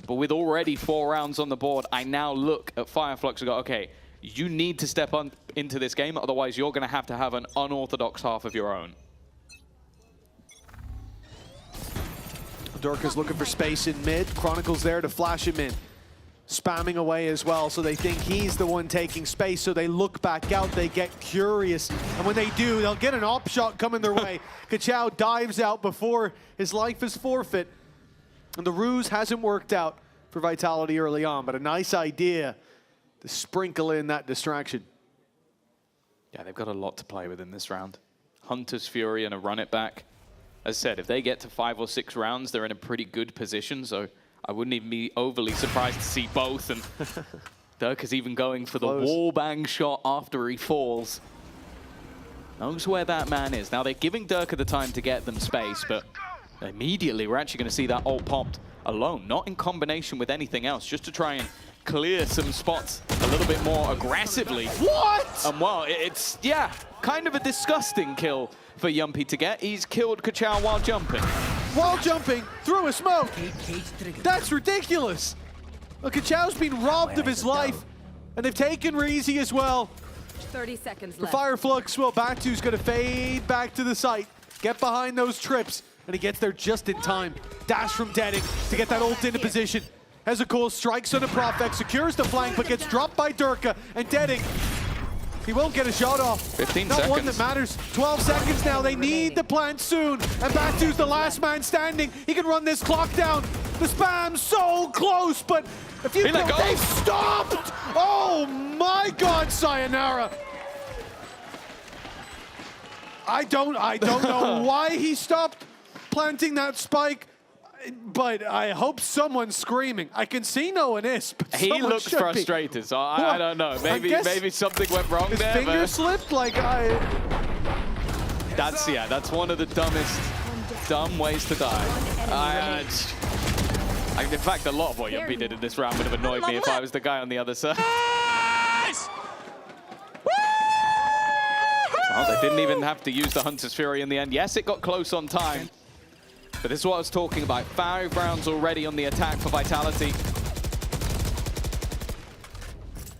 But with already 4 rounds on the board, I now look at Fireflux and go, okay, you need to step on into this game, otherwise you're going to have an unorthodox half of your own. Durka's looking for space in mid. Chronicle's there to flash him in. Spamming away as well, so they think he's the one taking space, so they look back out, they get curious, and when they do, they'll get an op shot coming their way. Kachao dives out before his life is forfeit, and the ruse hasn't worked out for Vitality early on, but a nice idea to sprinkle in that distraction. Yeah, they've got a lot to play with in this round. Hunter's Fury and a run it back. As said, if they get to 5 or 6 rounds, they're in a pretty good position, so I wouldn't even be overly surprised to see both. And Durka's even going for the wallbang shot after he falls. Knows where that man is. Now, they're giving Durka the time to get them space, but immediately we're actually going to see that ult popped alone, not in combination with anything else, just to try and clear some spots a little bit more aggressively. What? And well, it's, yeah, kind of a disgusting kill for Yumpy to get. He's killed Kachao while jumping. While jumping through a smoke. That's ridiculous. Look, Kachao's been robbed of his life, and they've taken Reezy as well. 30 seconds The left. Fireflux, well, Batu's going to fade back to the site, get behind those trips, and he gets there just in time. Dash from Deading to get that ult into position. Hezekiah strikes on a Prophet, secures the flank, but gets dropped by Durka, and Deading, he won't get a shot off. 15 Not seconds. one that matters. 12 seconds now. They need the plant soon. And Batu's the last man standing. He can run this clock down. The spam's so close, but if you let go. they stopped! Oh my God, Sayonara. I don't know why he stopped planting that spike, but I hope someone's screaming. I can see no one is, but He someone looks should be. frustrated, so I don't know. Maybe something went wrong his there. finger but slipped, like that's one of the dumb ways to die. In fact, a lot of what Yumpy did in this round would have annoyed me if I was the guy on the other side. Well, they didn't even have to use the Hunter's Fury in the end. Yes, it got close on time. But this is what I was talking about. 5 rounds already on the attack for Vitality.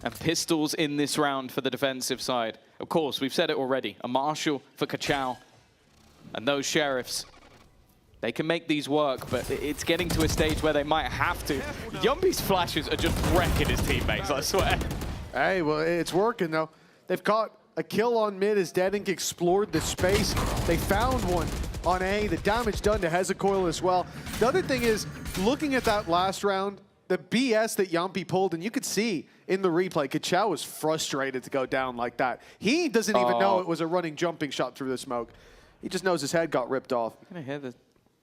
And pistols in this round for the defensive side. Of course, we've said it already. A Marshal for Kachao. And those Sheriffs, they can make these work, but it's getting to a stage where they might have to. Yumpy's flashes are just wrecking his teammates, I swear. Hey, well, it's working, though. They've caught a kill on mid as Deadink explored the space. They found one on A. The damage done to Hezekiah as well. The other thing is, looking at that last round, the BS that Yumpy pulled, and you could see in the replay, Kachao was frustrated to go down like that. He doesn't even know it was a running jumping shot through the smoke. He just knows his head got ripped off. Gonna hear the...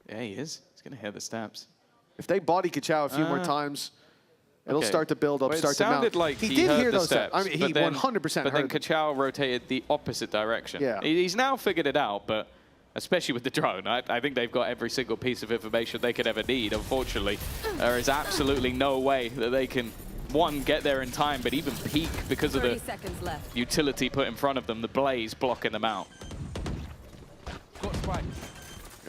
Yeah, he is. He's gonna hear the stabs. If they body Kachao a few more times, it'll start to build up, Well, start to mount. It sounded like he he did heard hear the those steps. I mean, he 100% But then heard them. Kachao rotated the opposite direction. Yeah. He's now figured it out, but especially with the drone, I think they've got every single piece of information they could ever need. Unfortunately, there is absolutely no way that they can, one, get there in time, but even peek because of the utility put in front of them, the blaze blocking them out.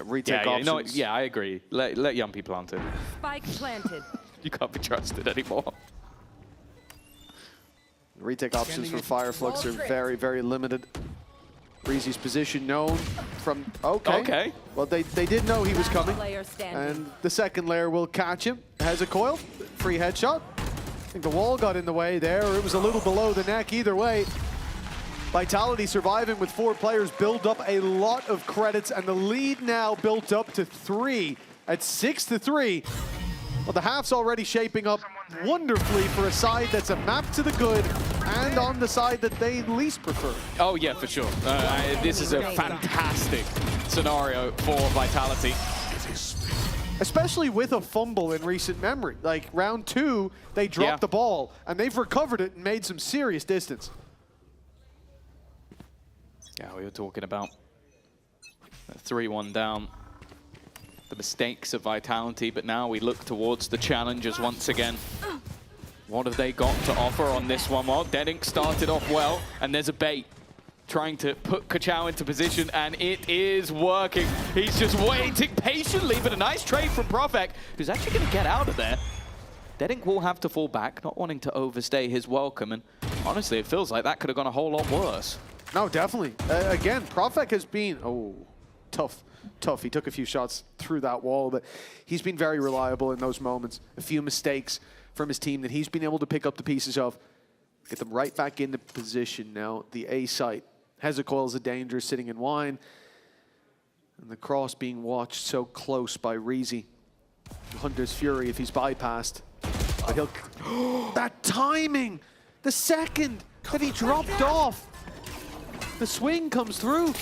Retake options. Yeah, I agree. Let Yumpy plant it. Spike planted. You can't be trusted anymore. Retake options for Fireflux are very, very limited. Reezy's position known from... Okay. Well, they did know he was coming. And the second layer will catch him. Hezekiah, free headshot. I think the wall got in the way there, or it was a little below the neck. Either way, Vitality surviving with 4 players build up a lot of credits, and the lead now built up to 3 at 6-3. Well, the half's already shaping up wonderfully for a side that's a map to the good and on the side that they least prefer. Oh, yeah, for sure. This is a fantastic scenario for Vitality. Especially with a fumble in recent memory. Like, round 2, they dropped the ball, and they've recovered it and made some serious distance. Yeah, we were talking about 3-1 down. The mistakes of Vitality, but now we look towards the challengers once again. What have they got to offer on this one? Well, Deadink started off well, and there's a bait trying to put Kachao into position, and it is working. He's just waiting patiently, but a nice trade from Profek, who's actually going to get out of there. Deadink will have to fall back, not wanting to overstay his welcome, and honestly, it feels like that could have gone a whole lot worse. No, definitely. Again, Profek has been... Oh, tough. tough. He took a few shots through that wall, but he's been very reliable in those moments. A few mistakes from his team that he's been able to pick up the pieces of, get them right back into position now. The A site. Hezekiah's a danger sitting in wine. And the cross being watched so close by Reezy. Hunter's Fury if he's bypassed. But he'll... that timing! The second that he dropped off. The swing comes through.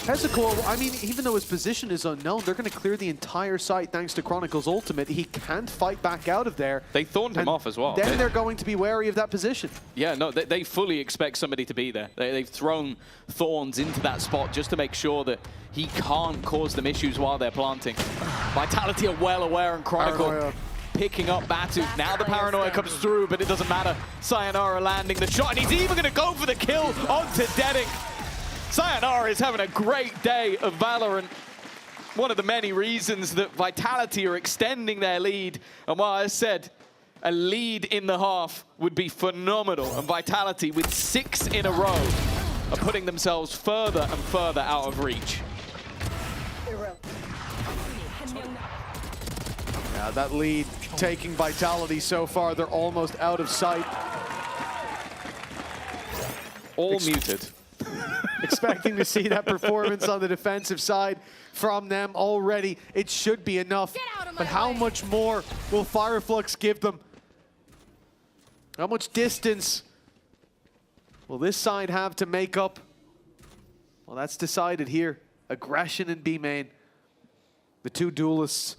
Hezekiah, I mean, even though his position is unknown, they're going to clear the entire site thanks to Chronicle's ultimate. He can't fight back out of there. They thorned him off as well. Then they're going to be wary of that position. Yeah, no, they fully expect somebody to be there. They've thrown thorns into that spot just to make sure that he can't cause them issues while they're planting. Vitality are well aware, and Chronicle picking up Batu. Now the paranoia comes through, but it doesn't matter. Sayonara landing the shot, and he's even going to go for the kill onto Dedic. Sayonara is having a great day of Valorant. One of the many reasons that Vitality are extending their lead. And while I said a lead in the half would be phenomenal, and Vitality with 6 in a row are putting themselves further and further out of reach. Yeah, that lead taking Vitality so far. They're almost out of sight. All muted. Expecting to see that performance on the defensive side from them already. It should be enough. But how much more will Fireflux give them? How much distance will this side have to make up? Well, that's decided here. Aggression in B main. The two duelists,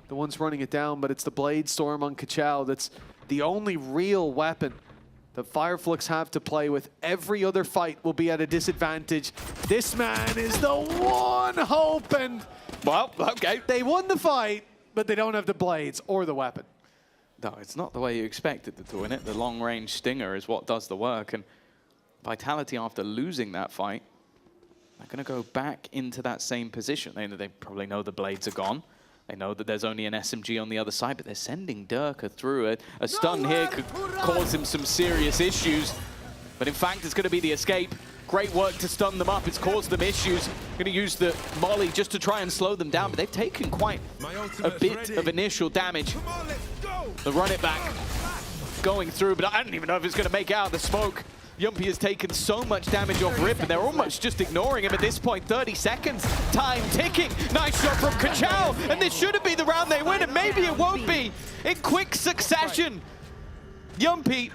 the ones running it down, but it's the Blade Storm on Kachao that's the only real weapon that Fireflux have to play with. Every other fight will be at a disadvantage. This man is the one hope, and well, okay. They won the fight, but they don't have the blades or the weapon. No, it's not the way you expected them to win it. The long-range stinger is what does the work, and Vitality, after losing that fight, are going to go back into that same position. They probably know the blades are gone. They know that there's only an SMG on the other side, but they're sending Durka through it. A stun here could cause him some serious issues. But in fact, it's going to be the escape. Great work to stun them up. It's caused them issues. Going to use the molly just to try and slow them down, but they've taken quite a bit of initial damage. The run it back going through, but I don't even know if it's going to make it out of the smoke. Yumpy has taken so much damage off Rip, and they're almost just ignoring him at this point. 30 seconds, time ticking. Nice shot from Kachao, and this shouldn't be the round they win, and maybe it won't be. In quick succession, Yumpy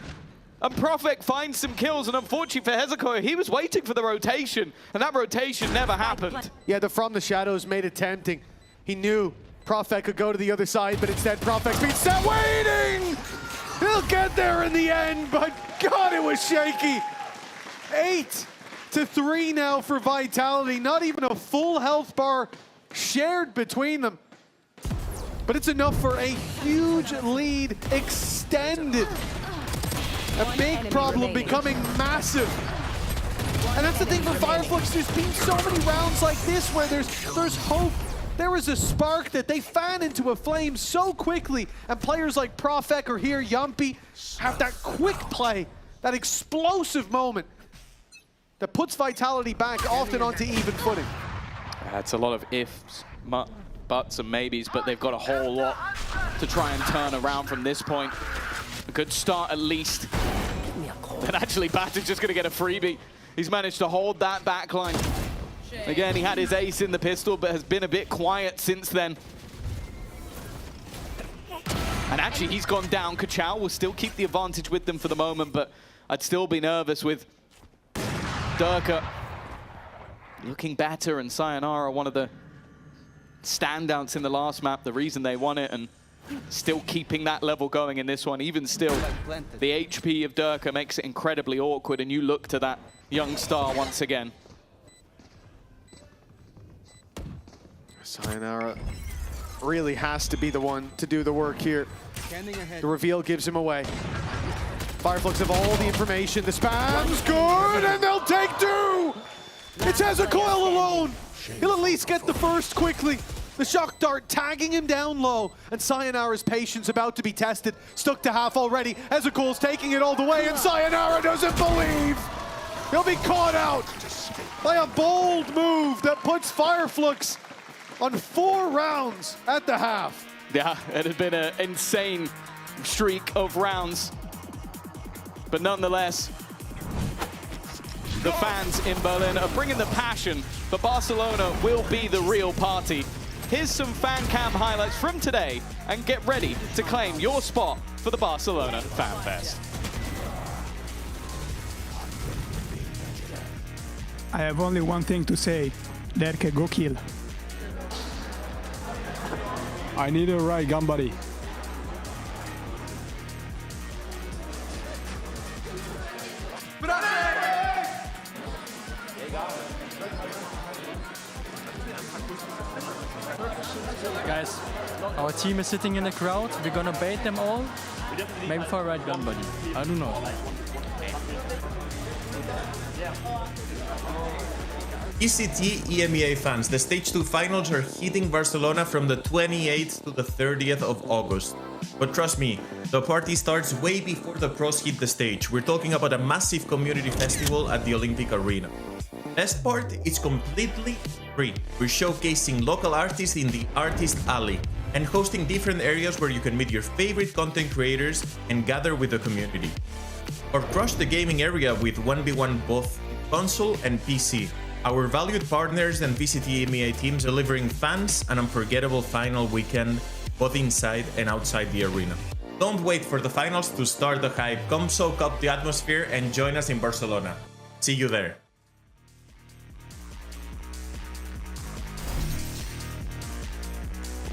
and Profek find some kills, and unfortunately for Hezekiah, he was waiting for the rotation, and that rotation never happened. Yeah, the From the Shadows made it tempting. He knew Profek could go to the other side, but instead Profek's been set waiting! He'll get there in the end, but God, it was shaky. 8-3 now for Vitality. Not even a full health bar shared between them. But it's enough for a huge lead extended. A big problem becoming massive. And that's the thing for Fireflux. There's been so many rounds like this where there's hope. There is a spark that they fan into a flame so quickly, and players like Profek or here, Yumpy, have that quick play, that explosive moment that puts Vitality back often onto even footing. It's a lot of ifs, buts and maybes, but they've got a whole lot to try and turn around from this point. A good start at least. And actually, Batu's just going to get a freebie. He's managed to hold that backline. Again, he had his ace in the pistol, but has been a bit quiet since then. And actually, he's gone down. Kachao will still keep the advantage with them for the moment, but I'd still be nervous with Durka looking better, and Sayonara, one of the standouts in the last map, the reason they won it, and still keeping that level going in this one. Even still, the HP of Durka makes it incredibly awkward, and you look to that young star once again. Sayonara really has to be the one to do the work here. The reveal gives him away. Fireflux have all the information. The spam's good, and they'll take 2! It's Hezekiah alone! He'll at least get the first quickly. The shock dart tagging him down low, and Sayonara's patience about to be tested. Stuck to half already. Hezekiah's taking it all the way, and Sayonara doesn't believe! He'll be caught out by a bold move that puts Fireflux on 4 rounds at the half. Yeah, it had been an insane streak of rounds. But nonetheless, the fans in Berlin are bringing the passion, but Barcelona will be the real party. Here's some fan cam highlights from today, and get ready to claim your spot for the Barcelona Fan Fest. I have only one thing to say. Derke, go kill. I need a right gun buddy. Guys, our team is sitting in the crowd. We're gonna bait them all. Maybe for a right gun buddy. I don't know. VCT EMEA fans, the Stage 2 finals are hitting Barcelona from the 28th to the 30th of August. But trust me, the party starts way before the pros hit the stage. We're talking about a massive community festival at the Olympic Arena. Best part, it's completely free. We're showcasing local artists in the Artist Alley and hosting different areas where you can meet your favorite content creators and gather with the community. Or crush the gaming area with 1v1 both console and PC. Our valued partners and VCT EMEA teams delivering fans an unforgettable final weekend, both inside and outside the arena. Don't wait for the finals to start the hype. Come soak up the atmosphere and join us in Barcelona. See you there.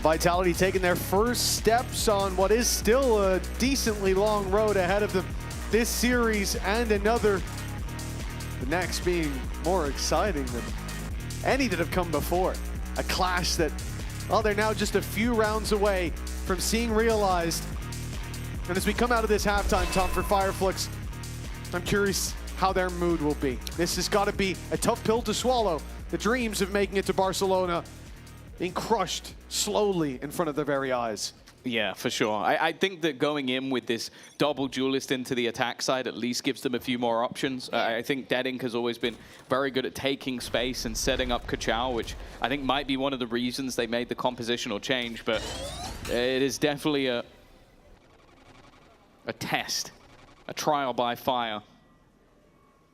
Vitality taking their first steps on what is still a decently long road ahead of them this series and another. The next being more exciting than any that have come before. A clash that, well, they're now just a few rounds away from seeing realized. And as we come out of this halftime, Tom, for Fireflux, I'm curious how their mood will be. This has got to be a tough pill to swallow. The dreams of making it to Barcelona being crushed slowly in front of their very eyes. Yeah, for sure. I think that going in with this double duelist into the attack side at least gives them a few more options. I think Dead Ink has always been very good at taking space and setting up Kachao, which I think might be one of the reasons they made the compositional change, but it is definitely a test, a trial by fire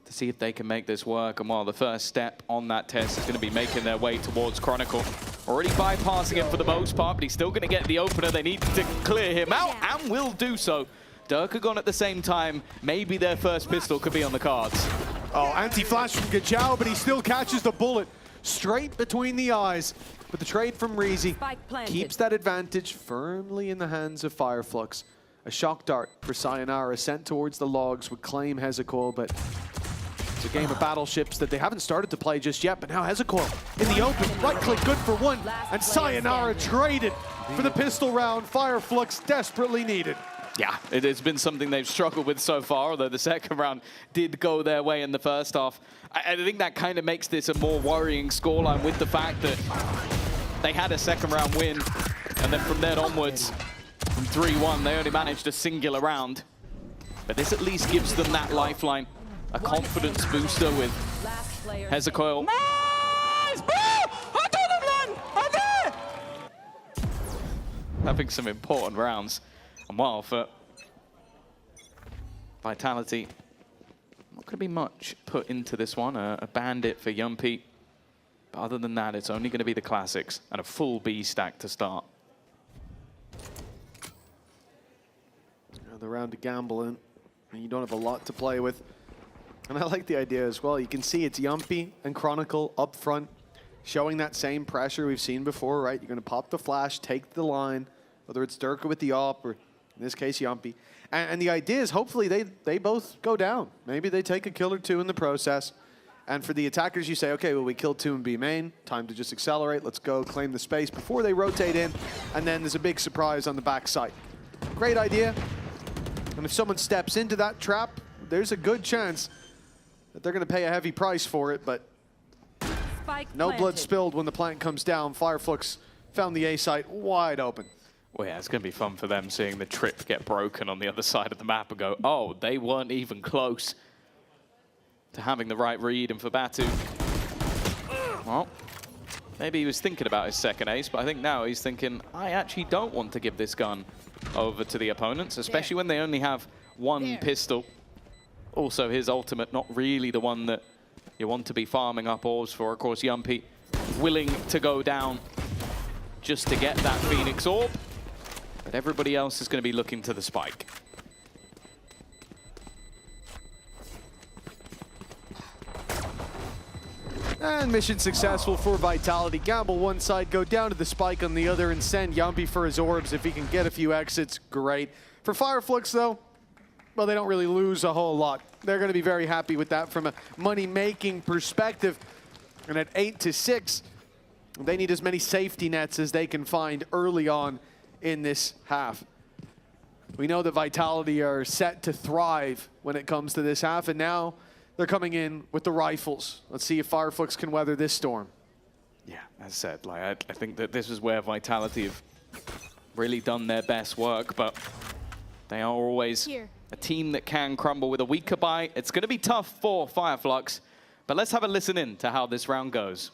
to see if they can make this work. And while the first step on that test is going to be making their way towards Chronicle. Already bypassing him for the most part, but he's still going to get the opener. They need to clear him out, and will do so. Durka gone at the same time. Maybe their first pistol could be on the cards. Oh, anti-flash from Kachao, but he still catches the bullet straight between the eyes. But the trade from Reezy keeps that advantage firmly in the hands of Fireflux. A shock dart for Sayonara sent towards the logs would claim Hezekiah, but it's a game of battleships that they haven't started to play just yet, but now Hezekiah in the open, right click good for one, and Sayonara traded for the pistol round Fireflux desperately needed. Yeah, it has been something they've struggled with so far, although the second round did go their way in the first half. I think that kind of makes this a more worrying scoreline with the fact that they had a second round win, and then from then onwards, from 3-1, they only managed a singular round. But this at least gives them that lifeline. A confidence booster with Hezekiah. Nice, bro! Having some important rounds. And while for Vitality, not going to be much put into this one. A bandit for Yumpy. But other than that, it's only going to be the classics and a full B stack to start. The round to gamble in, and you don't have a lot to play with. And I like the idea as well. You can see it's Yumpy and Chronicle up front, showing that same pressure we've seen before, right? You're going to pop the flash, take the line, whether it's Durka with the op or, in this case, Yumpy. And the idea is hopefully they both go down. Maybe they take a kill or two in the process. And for the attackers, you say, okay, well, we killed 2 in B main. Time to just accelerate. Let's go claim the space before they rotate in. And then there's a big surprise on the backside. Great idea. And if someone steps into that trap, there's a good chance that they're going to pay a heavy price for it, but no blood spilled when the plant comes down. Fireflux found the A site wide open. Well, yeah, it's going to be fun for them seeing the trip get broken on the other side of the map and go, oh, they weren't even close to having the right read. And for Batu, well, Maybe he was thinking about his second ace, but I think now he's thinking, I actually don't want to give this gun over to the opponents, especially when they only have one pistol. Also, his ultimate, not really the one that you want to be farming up orbs for. Of course, Yumpy willing to go down just to get that Phoenix orb, but everybody else is going to be looking to the spike. And mission successful for Vitality. Gamble one side, go down to the spike on the other, and send Yumpy for his orbs. If he can get a few exits, great. For Fireflux, though, well, they don't really lose a whole lot. They're going to be very happy with that from a money-making perspective. And at 8-6, they need as many safety nets as they can find early on in this half. We know that Vitality are set to thrive when it comes to this half, and now they're coming in with the rifles. Let's see if Fireflux can weather this storm. Yeah, as said, like I think that this is where Vitality have really done their best work, but they are always a team that can crumble with a weaker buy. It's going to be tough for Fireflux, but let's have a listen in to how this round goes.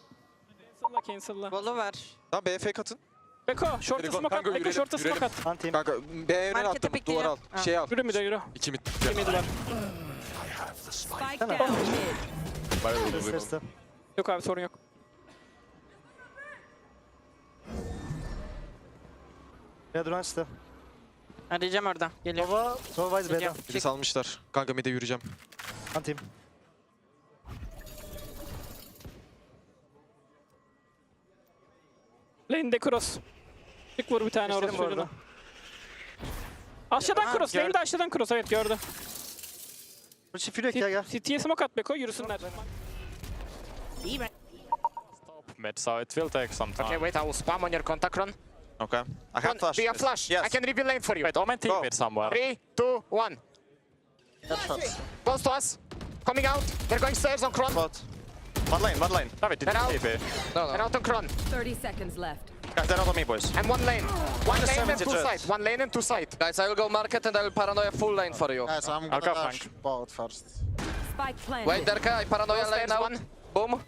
Tamam B fake atın. Beko, short'a smoke at. Beko, short'a smoke at. Kanka B'ye öne attım. Duvar al. Şey al. Yürü mide yürü. 2 mid. 2 mid var. Spike down mid. Yok abi sorun yok. Ne duran işte. Arayacağım orada. Geliyor. Sova Vice B'den. Biri salmışlar. Kanka mid'e yürüyeceğim. Antiyim. Lane'de cross. Çık vur bir tane orası çocuğuna. Aşağıdan cross. Lane'de aşağıdan cross. Evet gördüm. City'ye smoke at Beko. Yürüsünler. Stop mid, so it will take some time. Okay, wait, I will spam on your contact run. Okay. I have flash. Do you have flash? Yes. I can reveal lane for you. Wait, Omen team mid somewhere. 3, 2, 1. Close to us. Coming out. They're going stairs on Kron. One lane. David, did They're out. you TP? They're out on Kron. 30 seconds left. Guys, they're not on me, boys. And one lane. One lane and 70 two jet. side. One lane and two side. Guys, I will go market and I will paranoia full lane for you. Guys, I'm I'll gonna go dash flank. bot first. Spike planted. Wait, Derka, I paranoia Go lane stairs, now. one. Boom.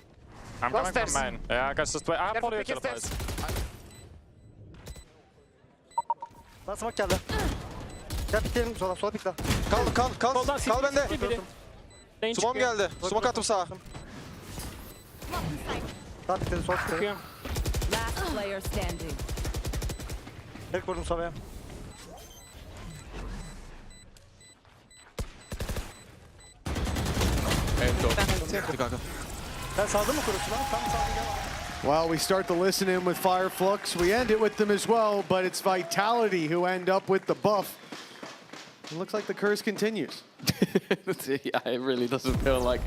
I'm Go coming stairs. from main. Yeah, I guess just wait. I have Careful, follow you pick to your the stairs. place. Lan smoke geldi. Gel pikleyelim sola. Sola pikle. Kal bende. Lane Smoke çıkıyor. geldi. Smoke attım sağa. Sağ pikledim. Sol pikledim. Çıkıyor. Last player standing. Tek vurdum Sova'ya. Sen saldın mı kurusu lan? Tam saldın gel. Well, we start to listen in with Fireflux. We end it with them as well, but it's Vitality who end up with the buff. It looks like the curse continues. Yeah, it really doesn't feel like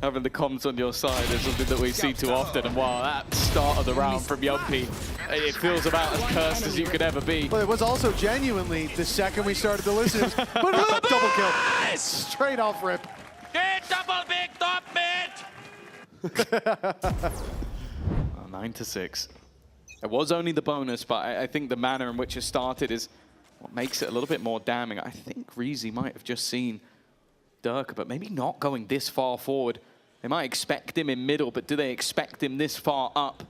having the comms on your side is something that we see too often. And wow, that start of the round from Yumpy, it feels about as cursed as you could ever be. But it was also genuinely, the second we started to listen, it was double kill. Straight off rip. Double big top mid! 9-6. It was only the bonus, but I think the manner in which it started is what makes it a little bit more damning. I think Reezy might have just seen Durka, but maybe not going this far forward. They might expect him in middle, but do they expect him this far up?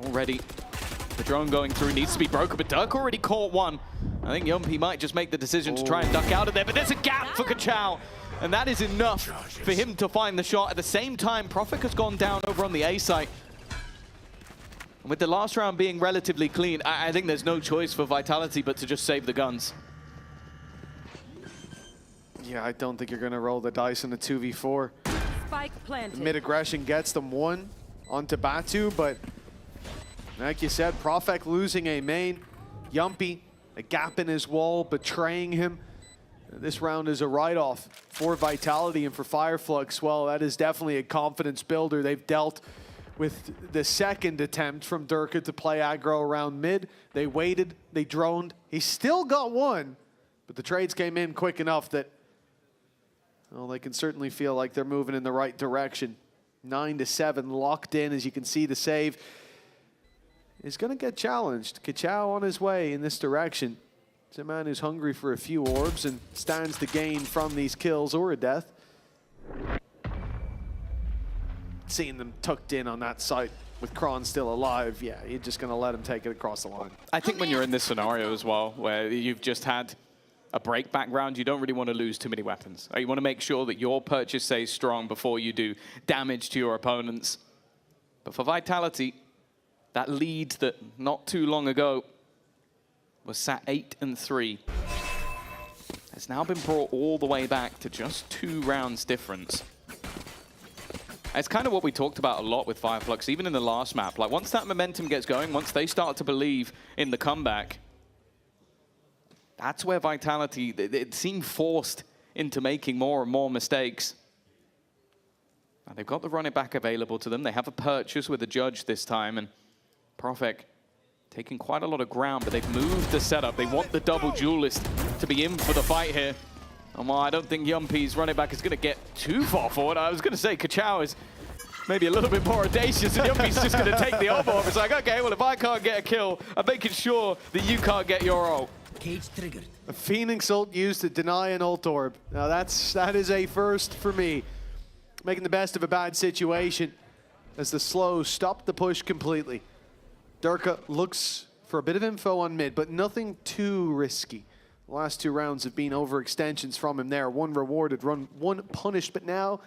Already, the drone going through needs to be broken, but Durka already caught one. I think Yumpy might just make the decision to try and duck out of there, but there's a gap for Kachao, and that is enough for him to find the shot. At the same time, Prophet has gone down over on the A site. And with the last round being relatively clean, I think there's no choice for Vitality but to just save the guns. Yeah, I don't think you're going to roll the dice in the 2v4. Spike planted. The mid-aggression gets them one onto Batu, but like you said, Profek losing a main. Yumpy, a gap in his wall, betraying him. This round is a write-off for Vitality, and for Fireflux, well, that is definitely a confidence builder. They've dealt with the second attempt from Durka to play aggro around mid. They waited, they droned. He still got one, but the trades came in quick enough that, well, they can certainly feel like they're moving in the right direction. 9-7, locked in, as you can see. The save is going to get challenged. Kachao on his way in this direction. It's a man who's hungry for a few orbs and stands to gain from these kills or a death. seeing them tucked in on that site with Kron still alive, yeah, you're just going to let him take it across the line. I think when you're in this scenario as well, where you've just had a break back round, you don't really want to lose too many weapons. You want to make sure that your purchase stays strong before you do damage to your opponents. But for Vitality, that lead that not too long ago was sat 8-3 has now been brought all the way back to just 2 rounds difference. It's kind of what we talked about a lot with Fireflux, even in the last map. Like, once that momentum gets going, once they start to believe in the comeback, that's where Vitality, it seemed forced into making more and more mistakes. Now, they've got the run it back available to them. They have a purchase with a judge this time, and Profek taking quite a lot of ground, but they've moved the setup. They want the double duelist to be in for the fight here. And while I don't think Yumpy's running back is going to get too far forward, I was going to say Kachao is maybe a little bit more audacious, and Yumpy's just going to take the elbow off. It's like, okay, well, if I can't get a kill, I'm making sure that you can't get your ult. Cage triggered. A Phoenix ult used to deny an ult orb. Now that is a first for me. Making the best of a bad situation as the slow stopped the push completely. Durka looks for a bit of info on mid, but nothing too risky. The last 2 rounds have been overextensions from him there. 1 rewarded, one punished, but now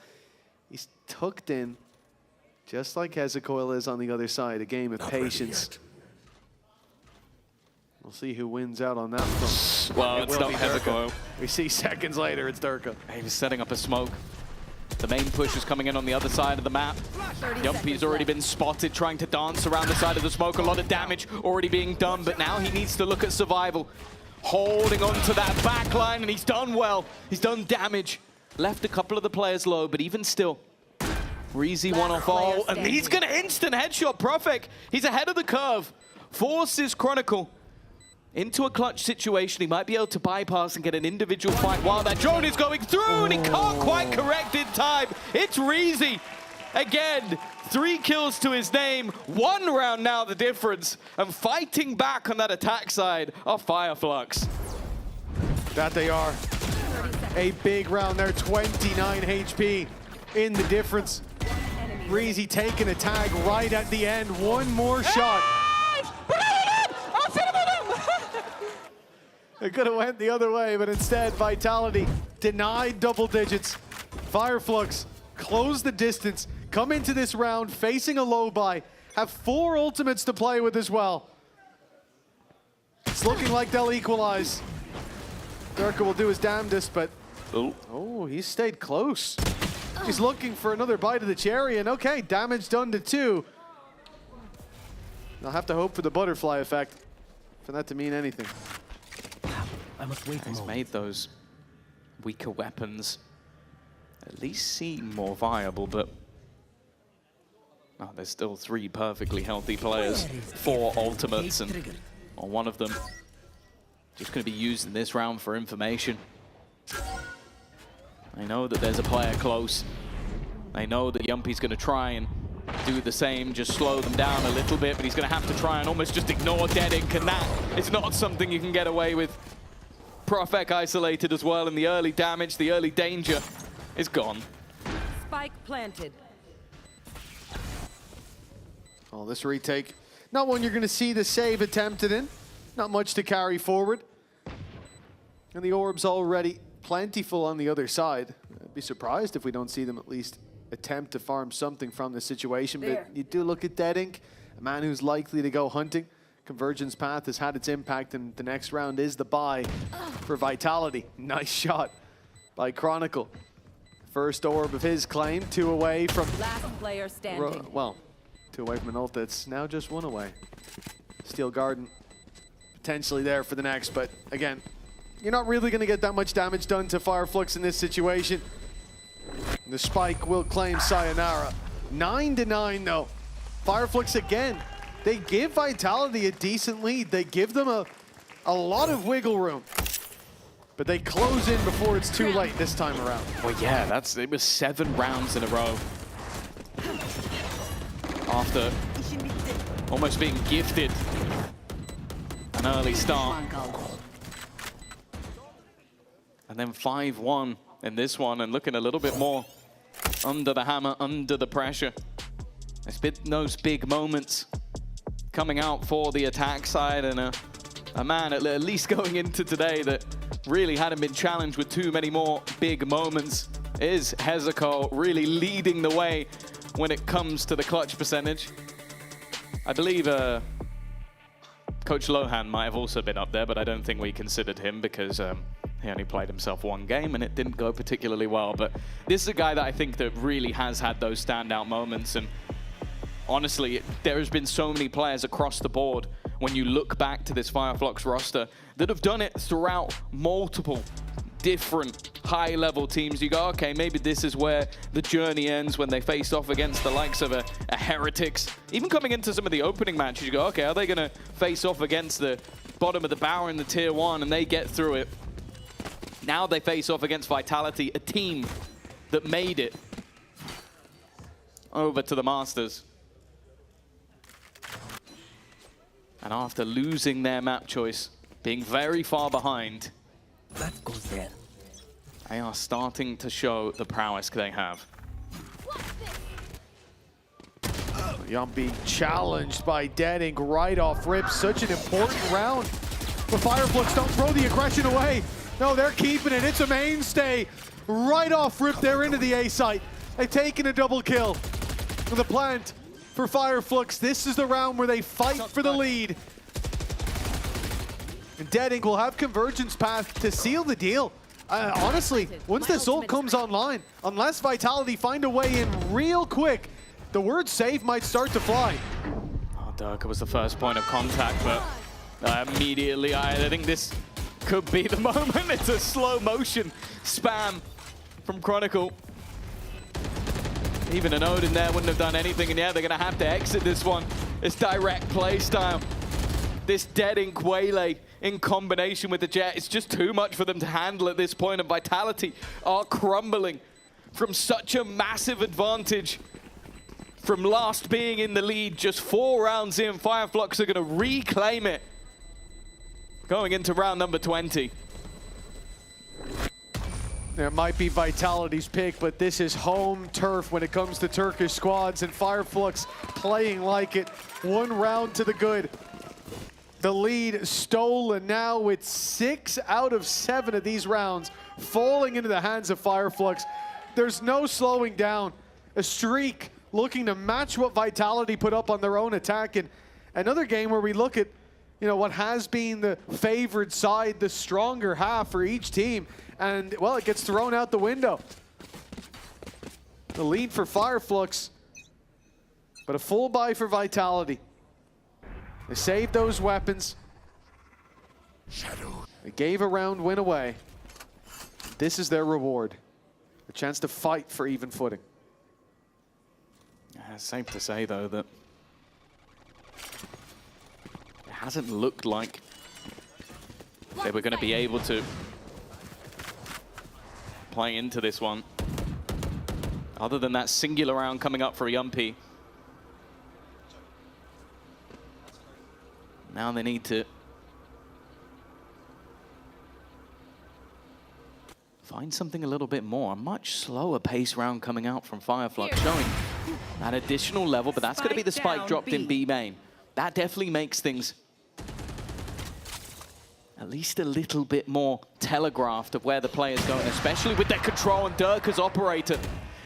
he's tucked in, just like Hezekiah is on the other side. A game of patience. We'll see who wins out on that front. Well, it's not Hezekiah. We see seconds later, it's Durka. He was setting up a smoke. The main push is coming in on the other side of the map. Yumpy's already been spotted trying to dance around the side of the smoke. A lot of damage already being done, but now he needs to look at survival. Holding on to that back line, and he's done well. He's done damage. Left a couple of the players low, but even still, Breezy one off all, and he's going to instant headshot Profek. He's ahead of the curve. Forces Chronicle into a clutch situation. He might be able to bypass and get an individual fight while that drone is going through, and he can't quite correct in time. It's Reezy. Again, 3 kills to his name. 1 round now the difference. And fighting back on that attack side are Fireflux. That they are. A big round there, 29 HP in the difference. Breezy taking a tag right at the end. 1 more shot. It could have went the other way, but instead Vitality denied double digits. Fireflux close the distance, come into this round facing a low buy, have 4 ultimates to play with as well. It's looking like they'll equalize. Durka will do his damnedest, but oh, he stayed close. He's looking for another bite of the cherry, and okay, damage done to 2. They'll have to hope for the butterfly effect for that to mean anything. I must wait. He's made those weaker weapons at least seem more viable, but there's still 3 perfectly healthy players, 4 ultimates, and one of them just going to be used in this round for information. I know that there's a player close. I know that Yumpy's going to try and do the same, just slow them down a little bit, but he's going to have to try and almost just ignore Dead Ink, and that is not something you can get away with. Profek isolated as well, and the early damage, the early danger is gone. Spike planted. Oh, this retake, not one you're going to see the save attempted in. Not much to carry forward. And the orb's already plentiful on the other side. I'd be surprised if we don't see them at least attempt to farm something from this situation. But you do look at Dead Ink, a man who's likely to go hunting. Convergence path has had its impact, and the next round is the buy for Vitality. Nice shot by Chronicle. First orb of his claim, 2 away from... Last player standing. Well, 2 away from an ult that's now just 1 away. Steel Garden potentially there for the next, but again, you're not really going to get that much damage done to Fireflux in this situation. The spike will claim Sayonara. 9-9 though. Fireflux again. They give Vitality a decent lead. They give them a lot of wiggle room. But they close in before it's too late this time around. Well, yeah, it was 7 rounds in a row. After almost being gifted an early start. And then 5-1 in this one, and looking a little bit more under the hammer, under the pressure. It's been those big moments coming out for the attack side, and a man at least going into today that really hadn't been challenged with too many more big moments is Hezekiah, really leading the way when it comes to the clutch percentage. I believe Coach Lohan might have also been up there, but I don't think we considered him because he only played himself one game and it didn't go particularly well. But this is a guy that I think that really has had those standout moments. And honestly, there has been so many players across the board when you look back to this Fireflux roster that have done it throughout multiple different high-level teams. You go, okay, maybe this is where the journey ends when they face off against the likes of a Heretics. Even coming into some of the opening matches, you go, okay, are they going to face off against the bottom of the barrel in the Tier 1 and they get through it? Now they face off against Vitality, a team that made it over to the Masters. And after losing their map choice, being very far behind, that goes there. They are starting to show the prowess they have. Yumbi challenged by Deadink right off rip. Such an important round. But Fireflux don't throw the aggression away. No, they're keeping it. It's a mainstay. Right off rip, they're into the A site. They've taken a double kill. The plant for Fireflux. This is the round where they fight for the lead. And Deadink will have Convergence Path to seal the deal. Honestly, once this ult comes online, unless Vitality find a way in real quick, the word save might start to fly. Oh, Durka was the first point of contact, but immediately I think this could be the moment. It's a slow motion spam from Chronicle. Even an Odin there wouldn't have done anything, and yeah, they're gonna have to exit this one. It's direct play style. This Deadink Waylay in combination with the Jet, it's just too much for them to handle at this point, and Vitality are crumbling from such a massive advantage. From last being in the lead, just 4 rounds in, Fireflux are gonna reclaim it. Going into round number 20. It might be Vitality's pick, but this is home turf when it comes to Turkish squads, and Fireflux playing like it. 1 round to the good. The lead stolen now with 6 out of 7 of these rounds falling into the hands of Fireflux. There's no slowing down. A streak looking to match what Vitality put up on their own attack. And another game where we look at, you know, what has been the favored side, the stronger half for each team. And, well, it gets thrown out the window. The lead for Fireflux, but a full buy for Vitality. They saved those weapons. They gave a round win away. This is their reward. A chance to fight for even footing. It's safe to say, though, that it hasn't looked like they were going to be able to play into this one. Other than that singular round coming up for Yumpi. Now they need to find something a little bit more. A much slower pace round coming out from Fireflux, showing that additional level, but that's going to be the spike dropped in B main. That definitely makes things at least a little bit more telegraphed of where the player's going, especially with their control and Durka's operator.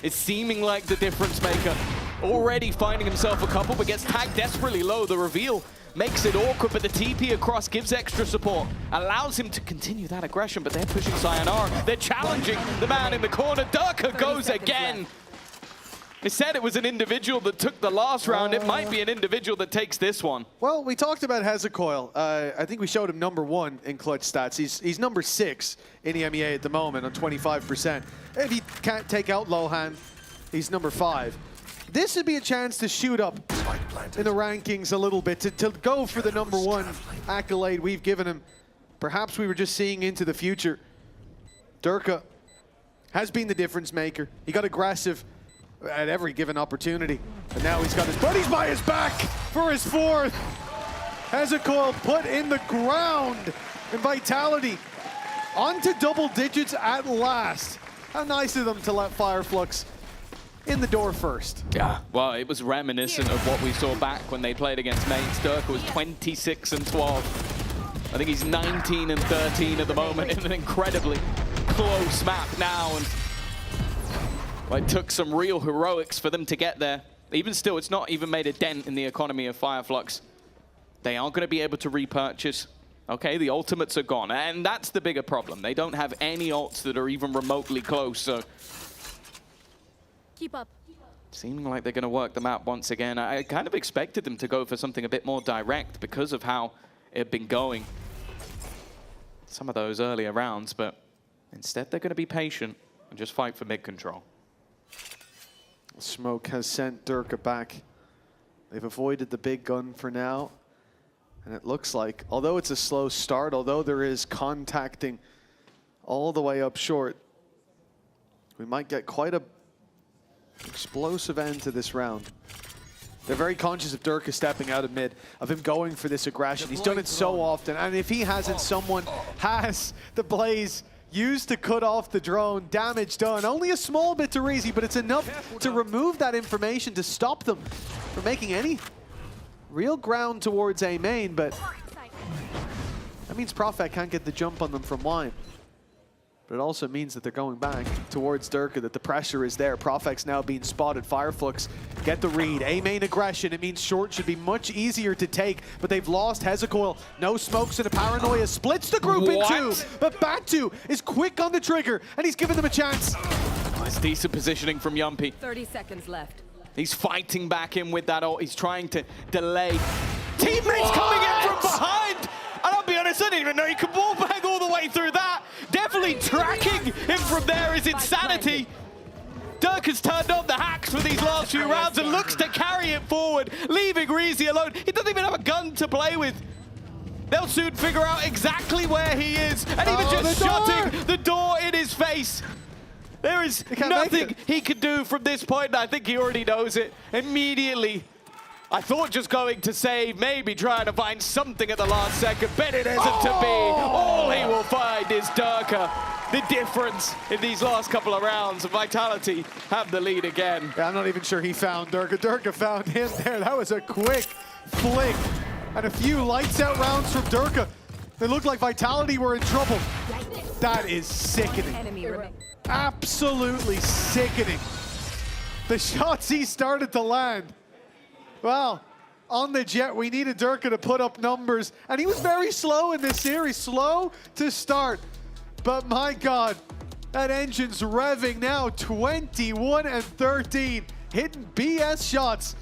It's seeming like the difference maker. Already finding himself a couple, but gets tagged desperately low. The reveal makes it awkward, but the TP across gives extra support, allows him to continue that aggression, but they're pushing Sayonara. They're challenging the man in the corner. Durka goes again. It said it was an individual that took the last round. It might be an individual that takes this one. Well, we talked about Hezekiah. I think we showed him #1 in clutch stats. He's number 6 in EMEA at the moment on 25%. If he can't take out Lohan, he's number 5. This would be a chance to shoot up in the rankings a little bit, to go for the #1 accolade we've given him. Perhaps we were just seeing into the future. Durka has been the difference maker. He got aggressive at every given opportunity. And now he's got his buddies by his back for his 4th. Hezekiah put in the ground. And Vitality onto double digits at last. How nice of them to let Fireflux in the door first. Yeah, well, it was reminiscent of what we saw back when they played against Mainz. Durka was 26-12. I think he's 19-13 at the moment in an incredibly close map now. And well, it took some real heroics for them to get there. Even still, it's not even made a dent in the economy of Fireflux. They aren't going to be able to repurchase. Okay, the ultimates are gone, and that's the bigger problem. They don't have any ults that are even remotely close, so... Keep up. Seeming like they're going to work them out once again. I kind of expected them to go for something a bit more direct because of how it had been going some of those earlier rounds, but instead they're going to be patient and just fight for mid control. Smoke has sent Durka back. They've avoided the big gun for now. And it looks like, although it's a slow start, although there is contacting all the way up short, we might get quite a explosive end to this round. They're very conscious of Durka stepping out of mid, of him going for this aggression. He's done it so often, and if he hasn't, someone has the Blaze used to cut off the drone, damage done. Only a small bit to Reezy, but it's enough to remove that information to stop them from making any real ground towards A main, but that means Prophet can't get the jump on them from wide. But it also means that they're going back towards Durka, that the pressure is there. Prophet's now being spotted. Fireflux get the read. A main aggression. It means short should be much easier to take, but they've lost Hezekiah. No smokes and a paranoia splits the group in two. But Batu is quick on the trigger, and he's giving them a chance. Nice decent positioning from Yumpy. 30 seconds left. He's fighting back in with that ult. He's trying to delay. Teammates coming in from behind! And I'll be honest, I didn't even know you could wall bang all the way through that. Definitely tracking him from there is insanity. Durka's turned on the hacks for these last few rounds and looks to carry it forward, leaving Reezy alone. He doesn't even have a gun to play with. They'll soon figure out exactly where he is, and even just shutting the door in his face. There is nothing he can do from this point, and I think he already knows it. Immediately, I thought just going to save, maybe trying to find something at the last second, but it isn't to be. All he will find is Durka. The difference in these last couple of rounds, Vitality have the lead again. Yeah, I'm not even sure he found Durka. Durka found him there. That was a quick flick. And a few lights out rounds from Durka. They looked like Vitality were in trouble. That is sickening. Absolutely sickening. The shots he started to land. Well, on the jet, we needed Durka to put up numbers, and he was very slow in this series, slow to start. But my God, that engine's revving now, 21-13, hitting BS shots.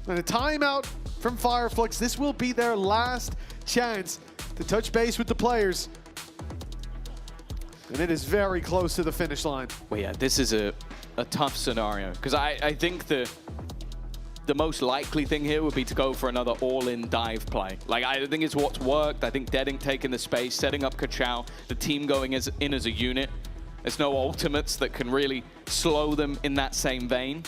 And a timeout from Fireflux. This will be their last chance to touch base with the players. And it is very close to the finish line. Well, yeah, this is a tough scenario, because I think the most likely thing here would be to go for another all-in dive play. Like, I think it's what's worked. I think Deadink taking the space, setting up Kachao, the team going in as a unit. There's no ultimates that can really slow them in that same vein.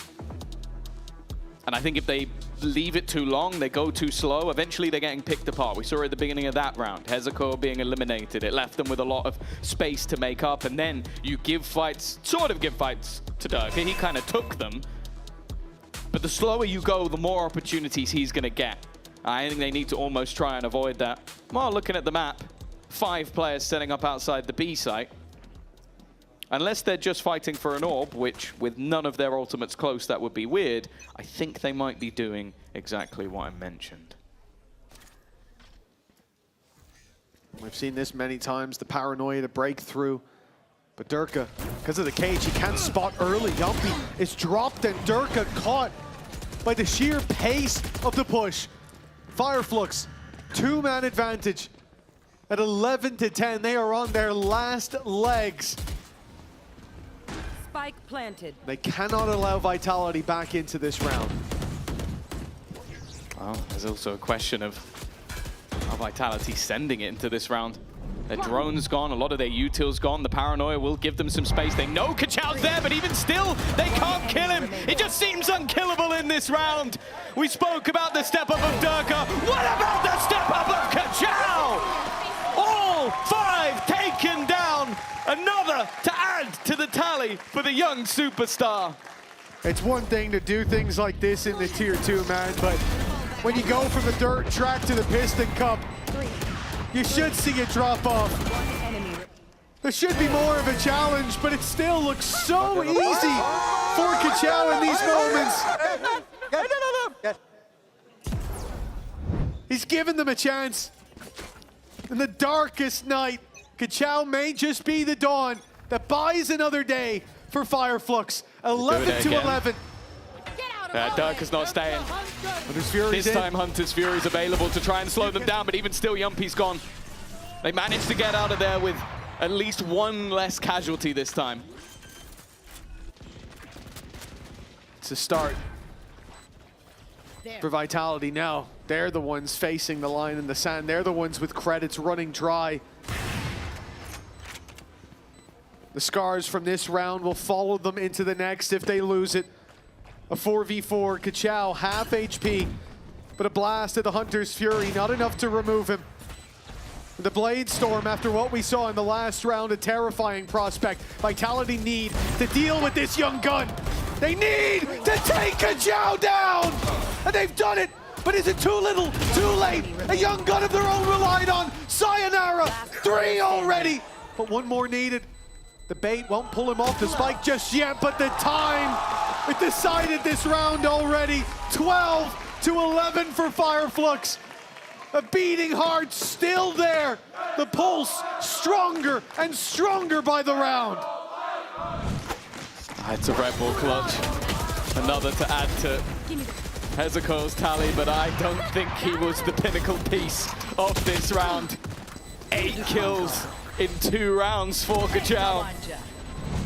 And I think if they leave it too long, they go too slow, eventually they're getting picked apart. We saw it at the beginning of that round. Hezekiah being eliminated. It left them with a lot of space to make up, and then you give fights, sort of give fights to Durka. He kind of took them. But the slower you go, the more opportunities he's going to get. I think they need to almost try and avoid that. Well, looking at the map, 5 players setting up outside the B site. Unless they're just fighting for an orb, which with none of their ultimates close, that would be weird. I think they might be doing exactly what I mentioned. We've seen this many times, the paranoia to break through. But Durka, because of the cage, he can't spot early. Yumpy is dropped and Durka caught by the sheer pace of the push. Fireflux, 2-man advantage at 11-10. They are on their last legs. Spike planted. They cannot allow Vitality back into this round. Well, there's also a question of Vitality sending it into this round. Their drone's gone, a lot of their util's gone. The paranoia will give them some space. They know Kachao's there, but even still, they can't kill him. It just seems unkillable in this round. We spoke about the step up of Durka. What about the step up of Kachao? All 5 taken down. Another to add to the tally. rally for the young superstar. It's one thing to do things like this in the Tier 2, man, but when you go from the dirt track to the Piston Cup, you should see it drop off. There should be more of a challenge, but it still looks so easy for Kachao in these moments. He's given them a chance. In the darkest night, Kachao may just be the dawn that buys another day for Fireflux. 11-11. Dirk not staying. This time Hunter's Fury's available to try and slow them down, but even still, Yumpy's gone. They managed to get out of there with at least one less casualty this time. It's a start for Vitality now. They're the ones facing the line in the sand. They're the ones with credits running dry. The scars from this round will follow them into the next if they lose it. A 4v4, Kachao, half HP, but a blast at the Hunter's Fury, not enough to remove him. The Blade Storm, after what we saw in the last round, a terrifying prospect. Vitality need to deal with this young gun. They need to take Kachao down! And they've done it, but is it too little, too late? A young gun of their own relied on. Sayonara, 3 already, but one more needed. The bait won't pull him off the spike just yet, but the time, it decided this round already. 12-11 for Fireflux. A beating heart still there. The pulse stronger and stronger by the round. It's a Red Bull clutch. Another to add to Hezekiah's tally, but I don't think he was the pinnacle piece of this round. 8 kills in 2 rounds for Kachao.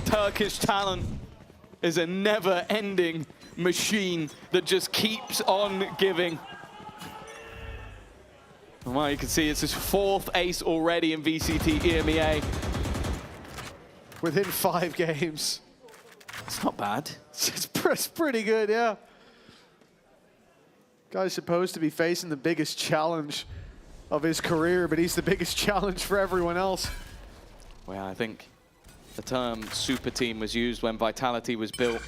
Turkish talent is a never-ending machine that just keeps on giving. Well, you can see it's his 4th ace already in VCT EMEA. Within 5 games. It's not bad. It's pretty good, yeah. Guy's supposed to be facing the biggest challenge of his career, but he's the biggest challenge for everyone else. Well, I think the term super team was used when Vitality was built.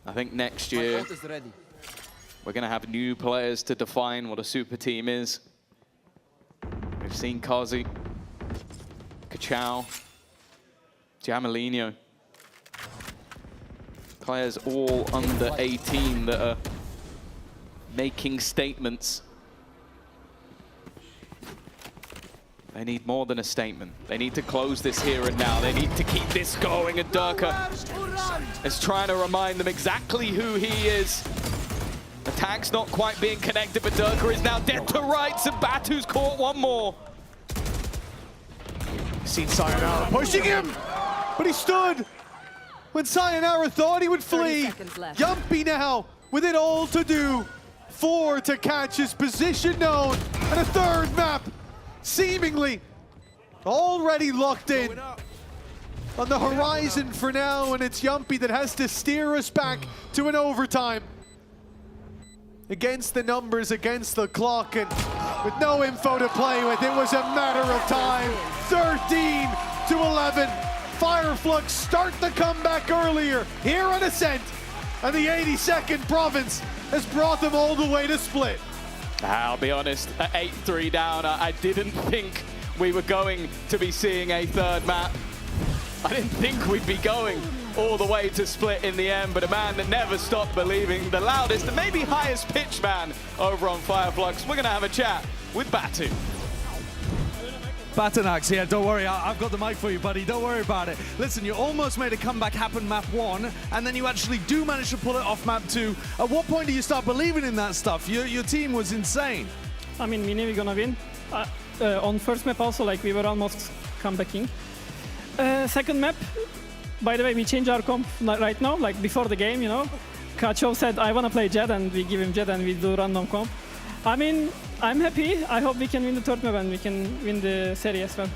I think next year we're going to have new players to define what a super team is. We've seen Kazi, Kachao, Giamalino. Players all under 18 that are making statements. They need more than a statement. They need to close this here and now. They need to keep this going, and Durka is trying to remind them exactly who he is. Attack's not quite being connected, but Durka is now dead to rights, and Batu's caught one more. Seen Sayonara pushing him, but he stood when Sayonara thought he would flee. Yumpy now with it all to do. 4 to catch, his position known, and a 3rd map seemingly already locked in on the horizon for now, and it's Yumpy that has to steer us back to an overtime. Against the numbers, against the clock, and with no info to play with, it was a matter of time. 13-11. Fireflux start the comeback earlier here on Ascent, and the 82nd province has brought them all the way to split. I'll be honest, at 8-3 down, I didn't think we were going to be seeing a 3rd map. I didn't think we'd be going all the way to split in the end, but a man that never stopped believing, the loudest and maybe highest pitch man over on Fireflux. We're going to have a chat with Batu. Batanax, yeah, don't worry, I've got the mic for you, buddy, don't worry about it. Listen, you almost made a comeback happen map 1, and then you actually do manage to pull it off map 2. At what point do you start believing in that stuff? Your team was insane. I mean, we knew we were gonna win. On first map also, like, we were almost comebacking. Second map, by the way, we changed our comp right now, like before the game, you know. Kachao said, I wanna play Jet, and we give him Jet, and we do random comp. I mean, I'm happy. I hope we can win the 3rd map and we can win the series as well.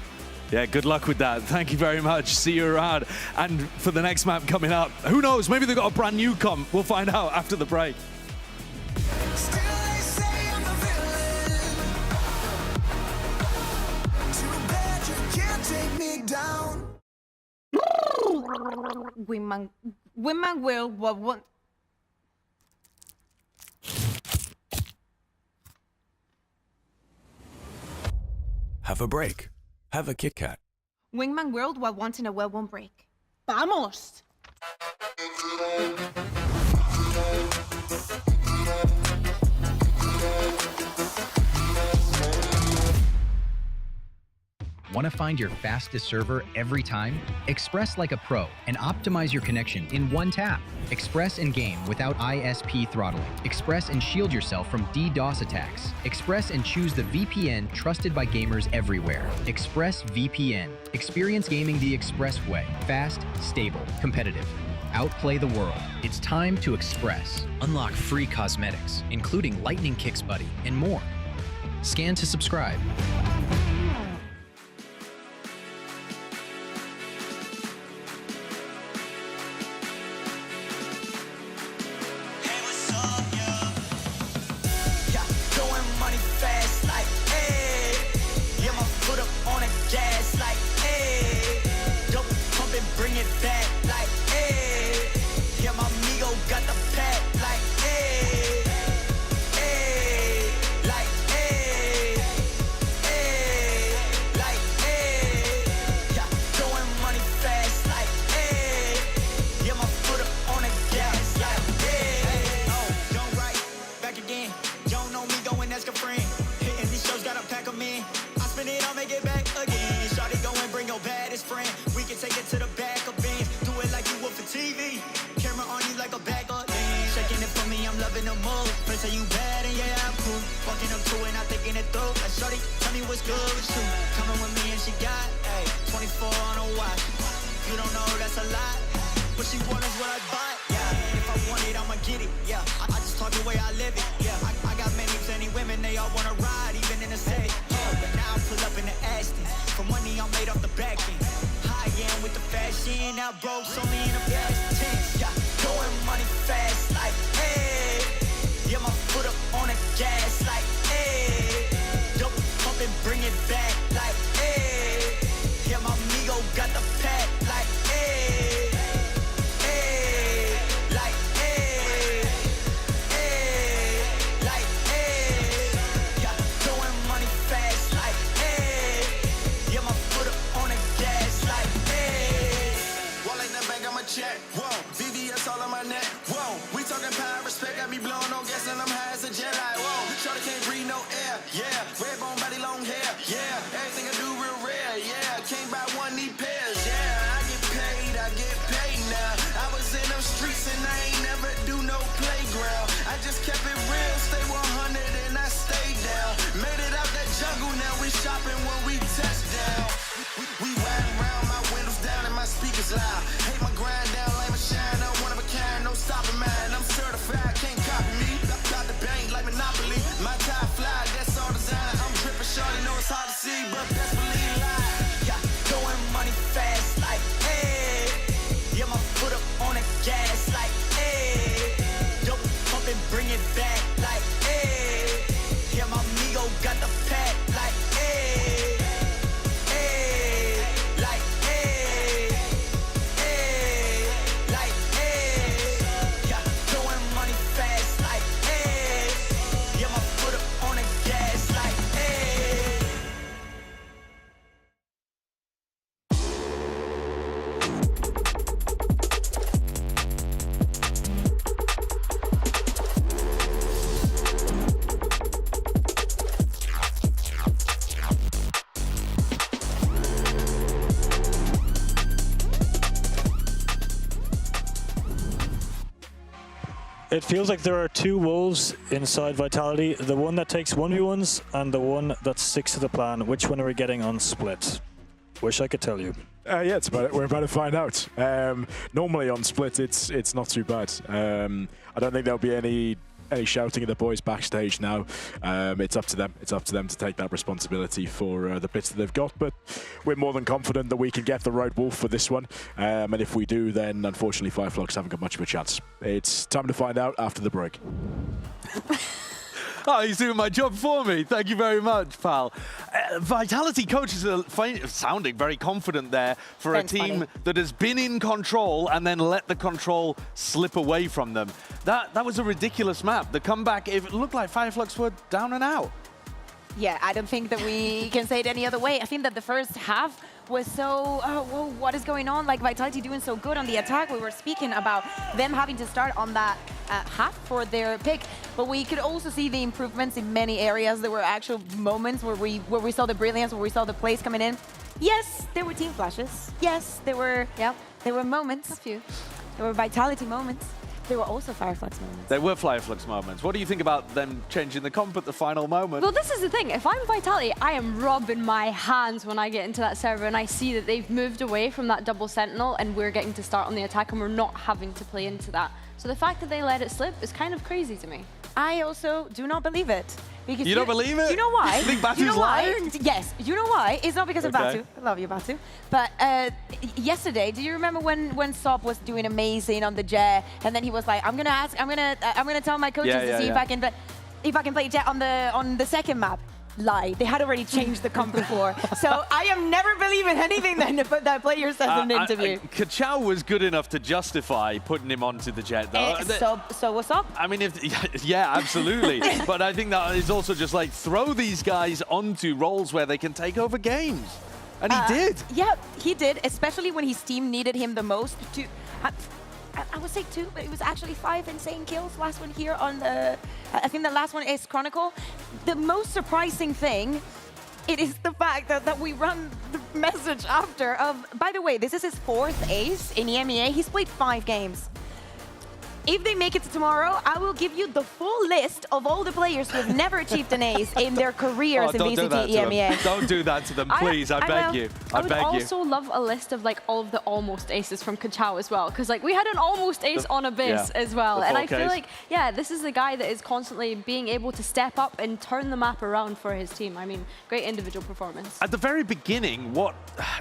Yeah, good luck with that. Thank you very much. See you around. And for the next map coming up, who knows? Maybe they've got a brand new comp. We'll find out after the break. Wingman will want. Have a break. Have a Kit Kat. Wingman World while wanting a well-worn break. Vamos! Want to find your fastest server every time? Express like a pro and optimize your connection in one tap. Express and game without ISP throttling. Express and shield yourself from DDoS attacks. Express and choose the VPN trusted by gamers everywhere. Express VPN. Experience gaming the Express way. Fast, stable, competitive. Outplay the world. It's time to Express. Unlock free cosmetics, including Lightning Kicks Buddy and more. Scan to subscribe. It feels like there are two wolves inside Vitality, the one that takes 1v1s and the one that sticks to the plan. Which one are we getting on Split? Wish I could tell you. Yeah, we're about to find out. Normally on Split, it's not too bad. I don't think there'll be any shouting at the boys backstage now. It's up to them. It's up to them to take that responsibility for the bits that they've got. But we're more than confident that we can get the right wolf for this one. And if we do, then unfortunately Fireflux haven't got much of a chance. It's time to find out after the break. Oh, he's doing my job for me. Thank you very much, pal. Vitality coaches are sounding very confident there for a team that has been in control and then let the control slip away from them. That was a ridiculous map. The comeback, it looked like Fireflux were down and out. Yeah, I don't think that we can say it any other way. I think that the first half was so, whoa, what is going on? Like Vitality doing so good on the attack. We were speaking about them having to start on that half for their pick, but we could also see the improvements in many areas. There were actual moments where we saw the brilliance, where we saw the plays coming in. Yes, there were team flashes. Yes, there were moments. A few. There were Vitality moments. There were also Fireflux moments. There were Fireflux moments. What do you think about them changing the comp at the final moment? Well, this is the thing. If I'm Vitality, I am rubbing my hands when I get into that server and I see that they've moved away from that double sentinel and we're getting to start on the attack and we're not having to play into that. So the fact that they let it slip is kind of crazy to me. I also do not believe it. Because you don't believe it? You know why? You think Batu's lying? Yes. You know why? It's not because of Batu. I love you, Batu. But yesterday, do you remember when Sop was doing amazing on the Jet, and then he was like, I'm gonna tell my coaches to see if I can play Jet on the second map. Lie. They had already changed the comp before. So I am never believing anything that player says in an interview. Kachao was good enough to justify putting him onto the Jet, though. So what's up? I mean, yeah, absolutely. But I think that is also just like throw these guys onto roles where they can take over games. And he did. Yeah, he did, especially when his team needed him the most to... I would say 2, but it was actually 5 insane kills. Last one here on the... I think the last one is Chronicle. The most surprising thing, it is the fact that we run the message after of... By the way, this is his 4th ace in EMEA. He's played 5 games. If they make it to tomorrow, I will give you the full list of all the players who have never achieved an ace in their careers in VCT EMEA. Don't do that to them, please. I beg you. I would also love a list of like all of the almost aces from Kachao as well, because like we had an almost ace on Abyss as well, and I feel like this is the guy that is constantly being able to step up and turn the map around for his team. I mean, great individual performance. At the very beginning,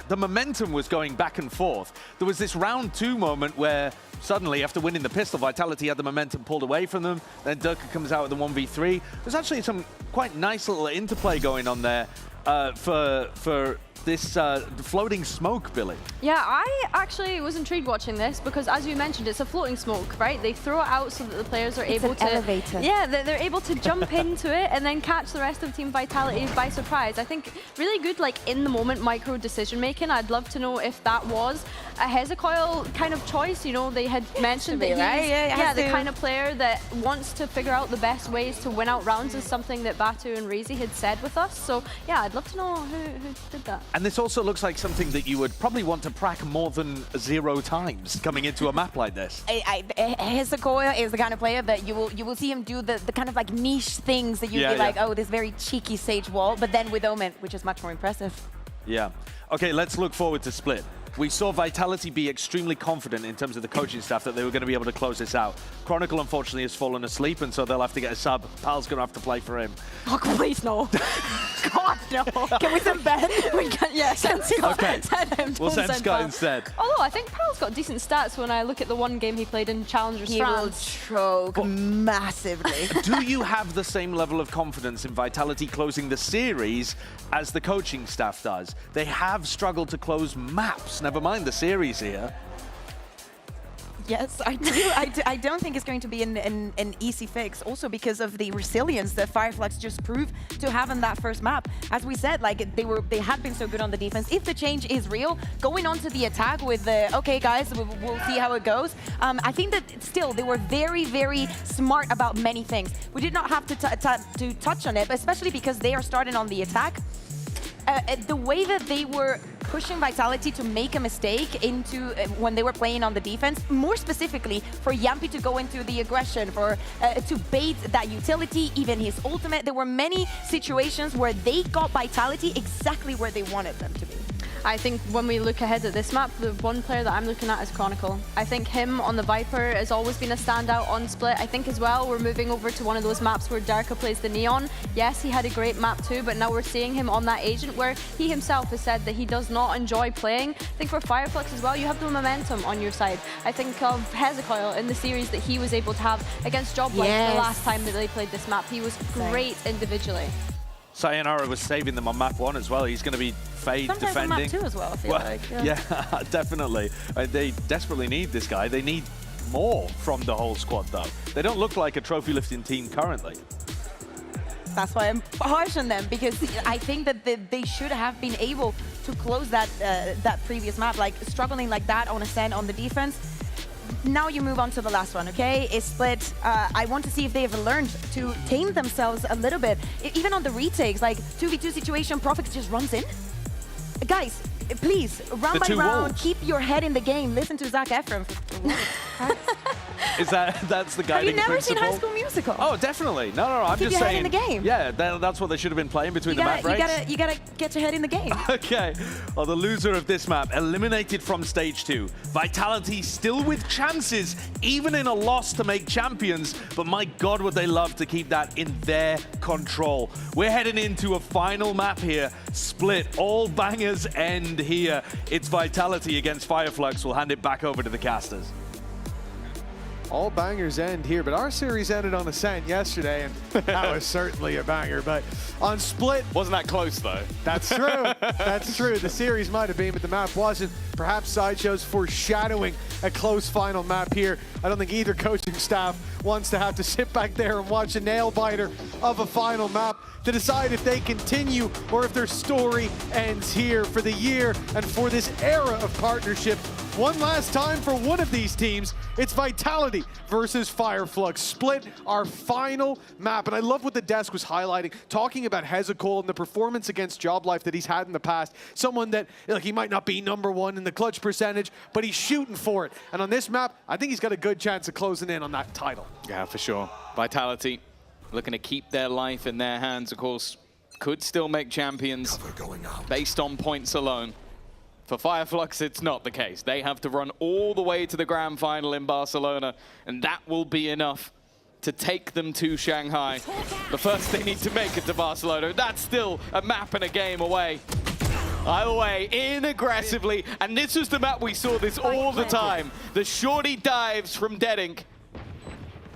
the momentum was going back and forth. There was this round 2 moment where suddenly, after winning the pistol, Vitality had the momentum pulled away from them. Then Durka comes out with the 1v3. There's actually some quite nice little interplay going on there for this floating smoke, Billy. Yeah, I actually was intrigued watching this because, as you mentioned, it's a floating smoke, right? They throw it out so that the players are able to... elevator. Yeah, they're able to jump into it and then catch the rest of Team Vitality by surprise. I think really good, like, in-the-moment micro decision-making. I'd love to know if that was a Hezekiah kind of choice. You know, they had mentioned that he's the kind of player that wants to figure out the best ways to win out rounds is something that Batu and Reezy had said with us. So, yeah, I'd love to know who did that. And this also looks like something that you would probably want to prac more than 0 times coming into a map like this. Hezekiah is the kind of player that you will see him do the kind of like niche things that you'd be like, oh, this very cheeky Sage wall, but then with Omen, which is much more impressive. Yeah. Okay, let's look forward to Split. We saw Vitality be extremely confident in terms of the coaching staff that they were going to be able to close this out. Chronicle, unfortunately, has fallen asleep, and so they'll have to get a sub. Pal's going to have to play for him. Oh, please, no. God, no. Can we send Ben? Send Scott. Okay. We'll send Scott instead. Although, I think Pal's got decent stats when I look at the one game he played in Challengers France. He will choke massively. Do you have the same level of confidence in Vitality closing the series as the coaching staff does? They have struggled to close maps, never mind the series here. Yes, I do. I don't think it's going to be an easy fix, also because of the resilience that Fireflux just proved to have in that first map. As we said, like they had been so good on the defense. If the change is real, going on to the attack with the, okay guys, we'll see how it goes. I think that still they were very, very smart about many things. We did not have to touch on it, but especially because they are starting on the attack. The way that they were pushing Vitality to make a mistake into when they were playing on the defense, more specifically for Yampi to go into the aggression, for to bait that utility, even his ultimate. There were many situations where they got Vitality exactly where they wanted them to be. I think when we look ahead at this map, the one player that I'm looking at is Chronicle. I think him on the Viper has always been a standout on Split. I think as well, we're moving over to one of those maps where Darka plays the Neon. Yes, he had a great map too, but now we're seeing him on that Agent where he himself has said that he does not enjoy playing. I think for Fireflux as well, you have the momentum on your side. I think of Hezekiah in the series that he was able to have against Joblight the last time that they played this map. He was great individually. Sayonara was saving them on map 1 as well. He's going to be Fade Sometimes defending. on map 2 as well, I feel like. Yeah, definitely. They desperately need this guy. They need more from the whole squad, though. They don't look like a trophy lifting team currently. That's why I'm harsh on them, because I think that they should have been able to close that that previous map, like struggling like that on Ascent on the defense. Now you move on to the last one, okay? It's Split. I want to see if they have learned to tame themselves a little bit. Even on the retakes, like 2v2 situation, Profix just runs in. Guys, please, round by round, keep your head in the game. Listen to Zac Efron. Is that's the guiding principle? Have you never seen High School Musical? Oh, definitely. No, I'm keep just your saying. Head in the game. Yeah, that's what they should have been playing between the map breaks. You gotta get your head in the game. Okay. Well, the loser of this map eliminated from stage 2. Vitality still with chances, even in a loss to make champions. But my God, would they love to keep that in their control. We're heading into a final map here. Split. All bangers end here. It's Vitality against Fireflux. We'll hand it back over to the casters. All bangers end here, but our series ended on Ascent yesterday, and that was certainly a banger. But on Split... Wasn't that close, though? That's true. That's true. The series might have been, but the map wasn't. Perhaps Sideshow's foreshadowing a close final map here. I don't think either coaching staff wants to have to sit back there and watch a nail-biter of a final map to decide if they continue or if their story ends here for the year and for this era of partnership. One last time for one of these teams, it's Vitality versus Fireflux. Split, our final map. And I love what the desk was highlighting, talking about Hezekiah and the performance against Joblife that he's had in the past. Someone that, like, he might not be #1 in the clutch percentage, but he's shooting for it. And on this map, I think he's got a good chance of closing in on that title. Yeah, for sure. Vitality looking to keep their life in their hands, of course. Could still make champions based on points alone. For Fireflux, it's not the case. They have to run all the way to the grand final in Barcelona, and that will be enough to take them to Shanghai. But first, they need to make it to Barcelona. That's still a map and a game away. Either way, in aggressively, and this was the map we saw this all the time. The shorty dives from Dead Ink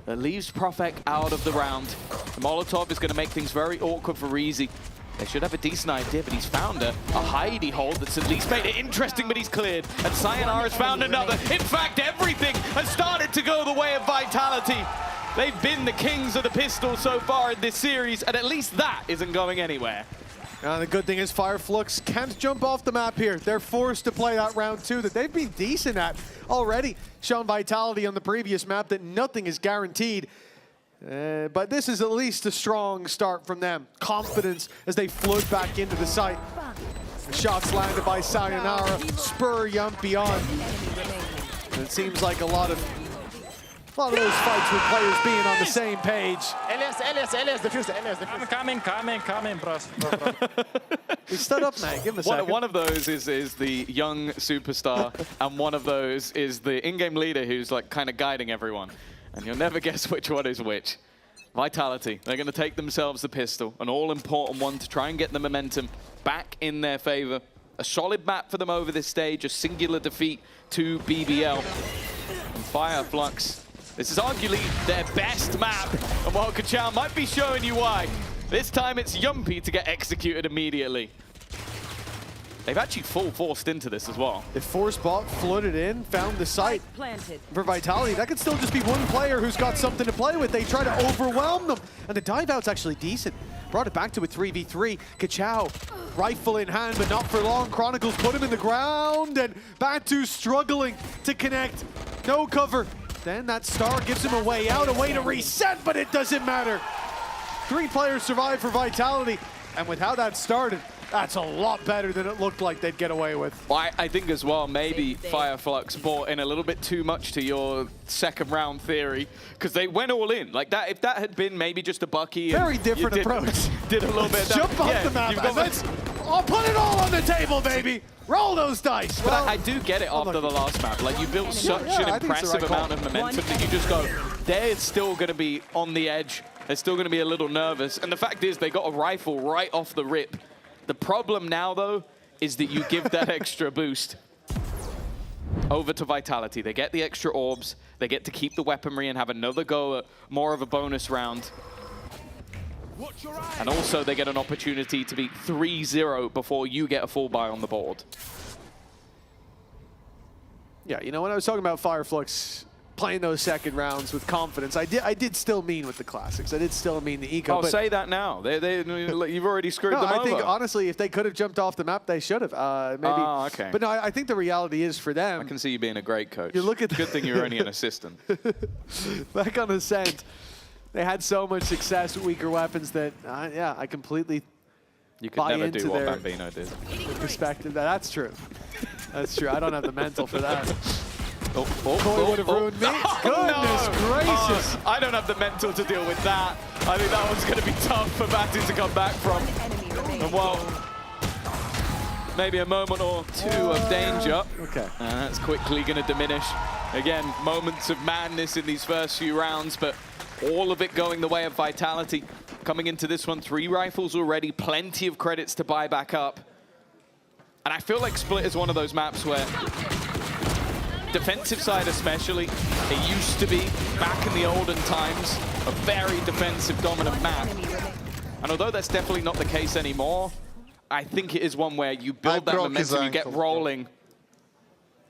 that leaves Profek out of the round. The Molotov is going to make things very awkward for Reezy. They should have a decent idea, but he's found a hidey hole that's at least made it interesting, but he's cleared. And Sayonara has found another. In fact, everything has started to go the way of Vitality. They've been the kings of the pistol so far in this series, and at least that isn't going anywhere. The good thing is Fireflux can't jump off the map here. They're forced to play that round 2 that they've been decent at already. Shown Vitality on the previous map that nothing is guaranteed. But this is at least a strong start from them. Confidence as they float back into the site. The shots landed by Sayonara, spur Yumpy on. And it seems like a lot of those fights with players being on the same page. Elias, defuse. Coming, bros. He stood up, man. Give him a second. One of those is the young superstar, and one of those is the in-game leader who's like kind of guiding everyone. And you'll never guess which one is which. Vitality, they're going to take themselves the pistol, an all-important one to try and get the momentum back in their favor. A solid map for them over this stage, a singular defeat to BBL. And Fireflux, this is arguably their best map, and while Kachao might be showing you why, this time it's Yumpy to get executed immediately. They've actually full forced into this as well. If force bot flooded in, found the site for Vitality, that could still just be one player who's got something to play with. They try to overwhelm them, and the dive out's actually decent. Brought it back to a 3v3. Kachao, rifle in hand, but not for long. Chronicles put him in the ground, and Batu struggling to connect. No cover. Then that star gives him a way out, a way to reset, but it doesn't matter. 3 players survive for Vitality, and with how that started, that's a lot better than it looked like they'd get away with. Well, I think as well, maybe Fireflux bought in a little bit too much to your second round theory, because they went all in. Like that, if that had been maybe just a Bucky. Very different approach. Did a little bit. Jump off the map. Oh, put it all on the table, baby. Roll those dice. But I do get it after the last map. Like, you built such an impressive amount of momentum that you just go, they're still going to be on the edge. They're still going to be a little nervous. And the fact is, they got a rifle right off the rip. The problem now, though, is that you give that extra boost over to Vitality. They get the extra orbs. They get to keep the weaponry and have another go at more of a bonus round. And also, they get an opportunity to beat 3-0 before you get a full buy on the board. Yeah, you know, when I was talking about Fireflux playing those second rounds with confidence, I did still mean with the classics. I did still mean the eco. Oh, but say that now. You've already screwed them over. I think, honestly, if they could have jumped off the map, they should have. Maybe. Oh, okay. But no, I think the reality is for them. I can see you being a great coach. You look at Good thing you're only an assistant. Back on Ascent, they had so much success with weaker weapons that, yeah, I completely You could buy never into do what their Bambino did. perspective. That's true. That's true. I don't have the mental for that. Koi would have ruined me. Goodness gracious. I don't have the mental to deal with that. I think that one's going to be tough for Matty to come back from. And well, maybe a moment or two of danger. Okay. And that's quickly going to diminish. Again, moments of madness in these first few rounds, but all of it going the way of Vitality. Coming into this one, 3 rifles already, plenty of credits to buy back up. And I feel like Split is one of those maps where, defensive side especially, it used to be, back in the olden times, a very defensive dominant map. And although that's definitely not the case anymore, I think it is one where you build that momentum, you get rolling,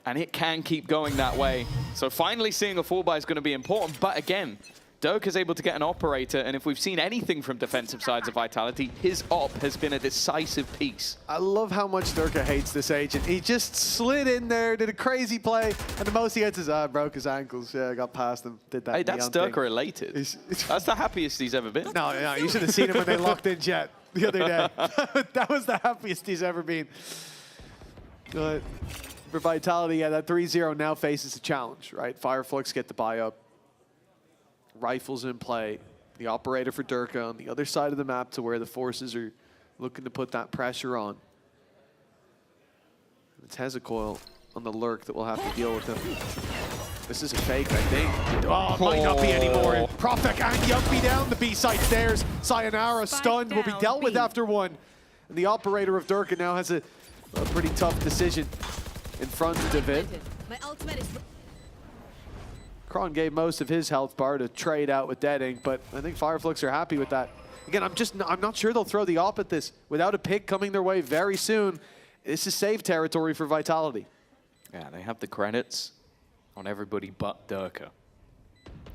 and it can keep going that way. So finally seeing a full buy is going to be important, but again, Dirk is able to get an operator, and if we've seen anything from defensive sides of Vitality, his op has been a decisive piece. I love how much Durka hates this agent. He just slid in there, did a crazy play, and the most he gets is, broke his ankles. Yeah, I got past him, did that. Hey, that's Durka related. That's the happiest he's ever been. No, you should have seen him when they locked in Jet the other day. That was the happiest he's ever been. But for Vitality, yeah, that 3-0 now faces a challenge, right? Fireflux get the buy up. Rifles in play. The operator for Durka on the other side of the map to where the forces are looking to put that pressure on. It's Hezecoil on the lurk that will have to deal with him. This is a fake, I think. Oh, it might not be anymore. Profek and Yumpy down. The B site stairs. Sayonara stunned. Will be dealt with after one. And the operator of Durka now has a pretty tough decision in front of it. My ultimate is... Kron gave most of his health bar to trade out with Deading, but I think Fireflux are happy with that. Again, I'm not sure they'll throw the op at this. Without a pick coming their way very soon, this is safe territory for Vitality. Yeah, they have the credits on everybody but Durka.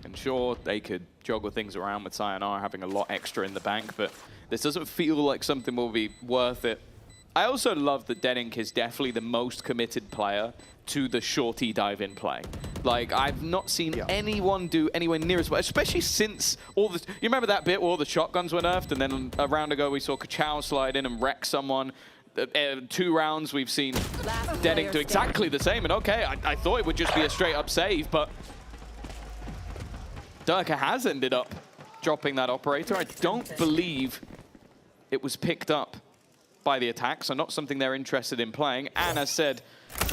And sure, they could juggle things around with Sayonara having a lot extra in the bank, but this doesn't feel like something will be worth it. I also love that Deadink is definitely the most committed player to the shorty dive-in play. Like, I've not seen anyone do anywhere near as well, especially since all the... You remember that bit where all the shotguns were nerfed, and then a round ago we saw Kachow slide in and wreck someone. 2 rounds we've seen Deadink do exactly the same, and okay, I thought it would just be a straight-up save, but Durka has ended up dropping that operator. I don't believe it was picked up by the attack, so not something they're interested in playing. And as said,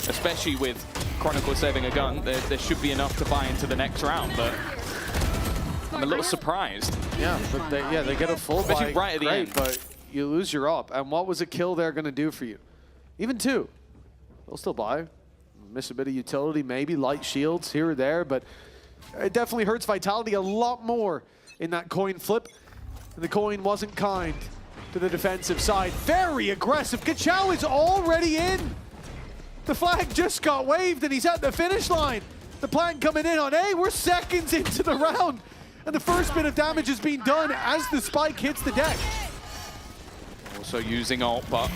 especially with Chronicle saving a gun, there should be enough to buy into the next round, but I'm a little surprised. Yeah, but they get a full buy, right at the end. But you lose your op. And what was a kill there going to do for you? Even 2. They'll still buy. Miss a bit of utility, maybe light shields here or there, but it definitely hurts Vitality a lot more in that coin flip. And the coin wasn't kind to the defensive side. Very aggressive. Kachow is already in. The flag just got waved and he's at the finish line. The plan coming in on A. We're seconds into the round. And the first bit of damage is being done as the spike hits the deck. Also using ult, but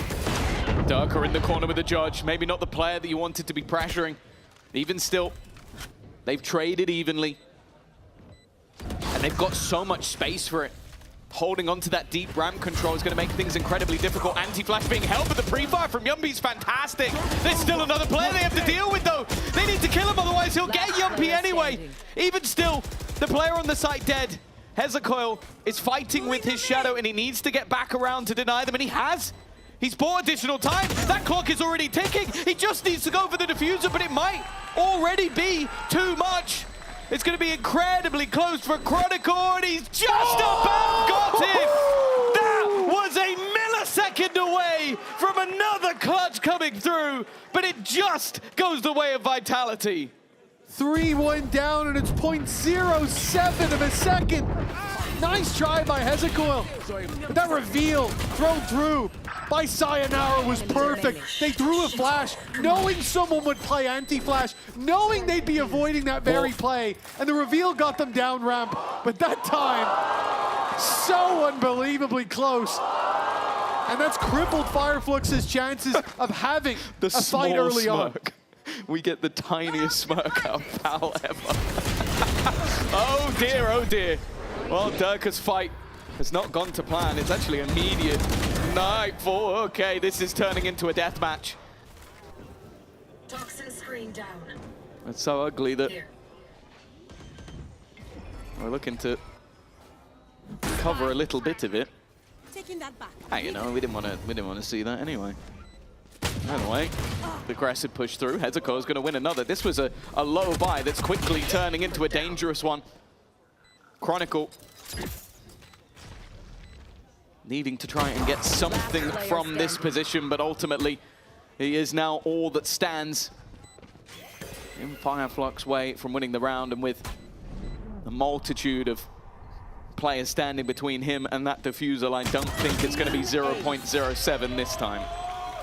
Durka in the corner with the judge. Maybe not the player that you wanted to be pressuring. Even still, they've traded evenly. And they've got so much space for it. Holding on to that deep ramp control is going to make things incredibly difficult. Anti-flash being held, but the pre-fire from Yumpy is fantastic. There's still another player they have to deal with, though. They need to kill him, otherwise he'll get Yumpy anyway. Even still, the player on the site dead. Hezecoil is fighting with his shadow, and he needs to get back around to deny them, and he has. He's bought additional time. That clock is already ticking. He just needs to go for the diffuser, but it might already be too much. It's going to be incredibly close for Chronicle, and he's just about got it. That was a millisecond away from another clutch coming through, but it just goes the way of Vitality. 3-1 down, and it's 0.07 of a second. Nice try by Hezekiah. But that reveal thrown through by Sayonara was perfect. They threw a flash, knowing someone would play anti-flash, knowing they'd be avoiding that very play, and the reveal got them down ramp. But that time, so unbelievably close. And that's crippled Fireflux's chances of having a fight early on. We get the tiniest smirk out of Pal ever. Oh dear, oh dear. Well, Durka's fight has not gone to plan. It's actually immediate nightfall. Okay, this is turning into a death match. Toxin screen down. It's so ugly that we're looking to cover a little bit of it. Taking that back. Hey, you know, we didn't want to see that anyway. Anyway, the aggressive push through. Hezekiah is going to win another. This was a low buy that's quickly turning into a dangerous one. Chronicle needing to try and get something from this position, but ultimately he is now all that stands in Fireflux way from winning the round, and with a multitude of players standing between him and that diffusal, I don't think it's going to be 0.07 this time.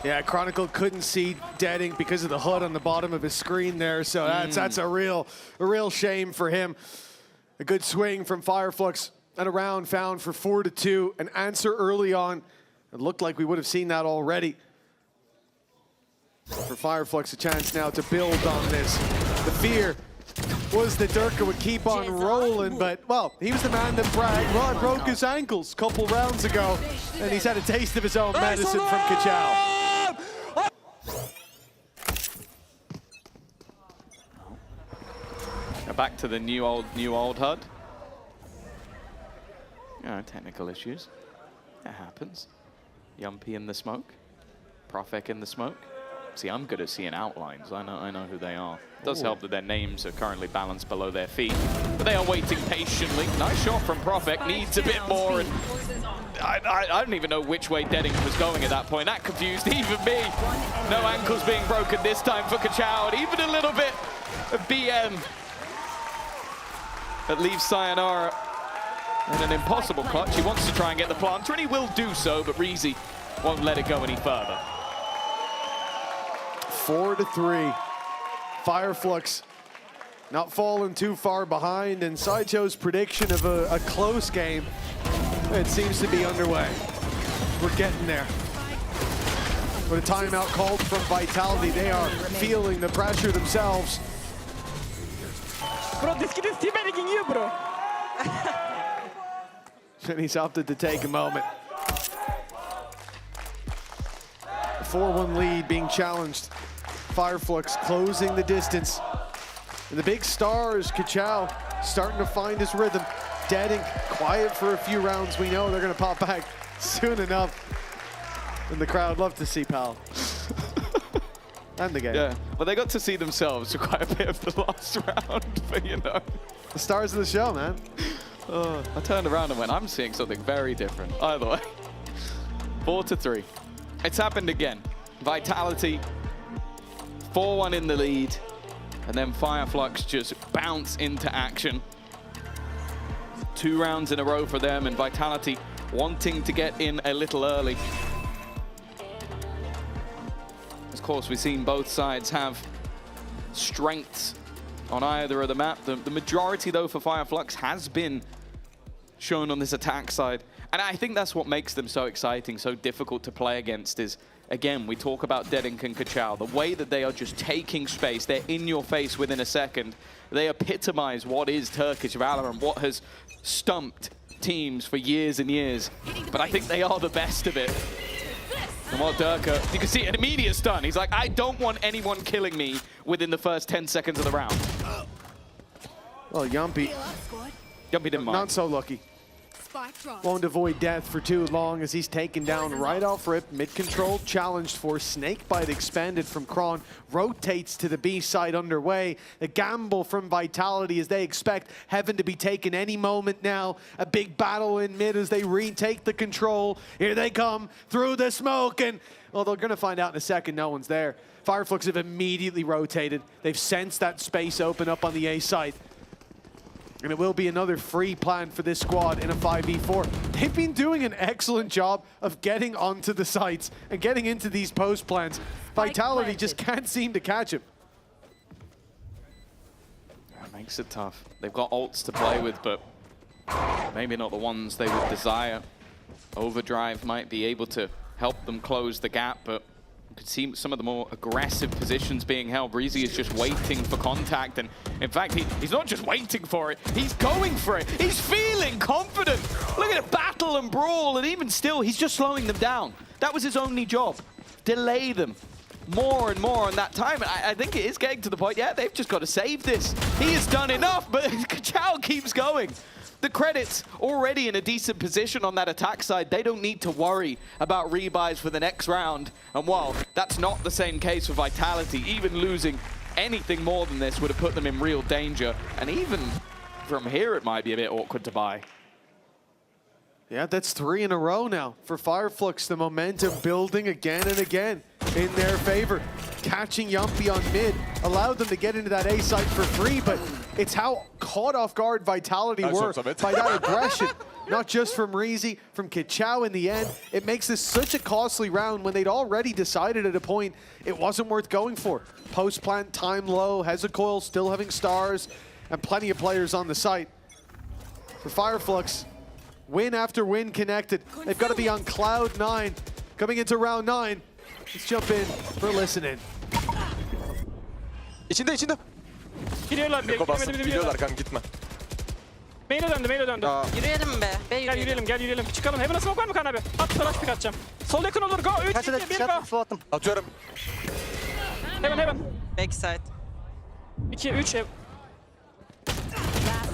Yeah, Chronicle couldn't see Deading because of the HUD on the bottom of his screen there, so that's a real shame for him. A good swing from Fireflux and a round found for 4-2. An answer early on. It looked like we would have seen that already. For Fireflux, a chance now to build on this. The fear was that Durka would keep on rolling, but, well, he was the man that bragged. Well, I broke his ankles a couple rounds ago, and he's had a taste of his own medicine from Kachao. Back to the new old HUD. Technical issues. That happens. Yumpy in the smoke. Profek in the smoke. See, I'm good at seeing outlines. I know who they are. It does help that their names are currently balanced below their feet. But they are waiting patiently. Nice shot from Profek. Needs a bit more. And I don't even know which way Deading was going at that point. That confused even me. No ankles being broken this time for Kachao. And even a little bit of BM. That leaves Sayonara in an impossible clutch. He wants to try and get the planter, and he will do so, but Reezy won't let it go any further. 4-3. Fireflux not falling too far behind, and Sideshow's prediction of a close game, it seems to be underway. We're getting there. But a timeout called from Vitality. They are feeling the pressure themselves. Bro, this kid is teabagging you, bro. And he's opted to take a moment. A 4-1 lead being challenged. Fireflux closing the distance. And the big stars, Kachao, starting to find his rhythm. Deading, quiet for a few rounds. We know they're going to pop back soon enough. And the crowd love to see Pal. And the game. Yeah, well, they got to see themselves for quite a bit of the last round, but you know. The stars of the show, man. I turned around and went, I'm seeing something very different. Either way, 4-3. It's happened again. Vitality, 4-1 in the lead, and then Fireflux just bounce into action. 2 rounds in a row for them, and Vitality wanting to get in a little early. Of course, we've seen both sides have strengths on either of the map. The majority, though, for Fireflux has been shown on this attack side. And I think that's what makes them so exciting, so difficult to play against is, again, we talk about Deading and Kachao. The way that they are just taking space, they're in your face within a second. They epitomize what is Turkish VALORANT, what has stumped teams for years and years. But I think they are the best of it. And while Durka, you can see an immediate stun. He's like, I don't want anyone killing me within the first 10 seconds of the round. Well, Yumpy didn't mind. Not so lucky. Won't avoid death for too long as he's taken down right off rip. Mid-control challenged for. Snakebite expanded from Kron. Rotates to the B side underway. The gamble from Vitality as they expect Heaven to be taken any moment now. A big battle in mid as they retake the control. Here they come through the smoke, and well, they're going to find out in a second. No one's there. Fireflux have immediately rotated. They've sensed that space open up on the A side. And it will be another free plan for this squad in a 5v4. They've been doing an excellent job of getting onto the sites and getting into these post plans. Vitality just can't seem to catch him. That makes it tough. They've got ults to play with, but maybe not the ones they would desire. Overdrive might be able to help them close the gap, but you could see some of the more aggressive positions being held. Breezy is just waiting for contact, and in fact, he's not just waiting for it, he's going for it. He's feeling confident. Look at it, battle and brawl, and even still, he's just slowing them down. That was his only job. Delay them more and more on that time. I think it is getting to the point, yeah, they've just got to save this. He has done enough, but Chow keeps going. The credits already in a decent position on that attack side. They don't need to worry about rebuys for the next round. And while that's not the same case for Vitality, even losing anything more than this would have put them in real danger. And even from here, it might be a bit awkward to buy. Yeah, that's 3 in a row now for Fireflux. The momentum building again and again in their favor. Catching Yumpy on mid allowed them to get into that A site for free, but it's how caught off guard Vitality were by that aggression. Not just from Reezy, from Kichao in the end. It makes this such a costly round when they'd already decided at a point it wasn't worth going for. Post-plant time low, Hezecoil still having stars, and plenty of players on the site. For Fireflux, win after win connected. They've got to be on cloud 9 coming into round 9. Let's jump in for listening. İçinde. Giriyorlar. Biliyorlar kanka gitme. Main'e döndü. Yürüyelim be. Gel yürüyelim. Çıkalım. Heaven'a smoke var mı Kaan abi? At flash pick atacağım. Sol yakın olur. Go. 3, 2, 1 go. Atıyorum. Heaven. Backside. 2, 3.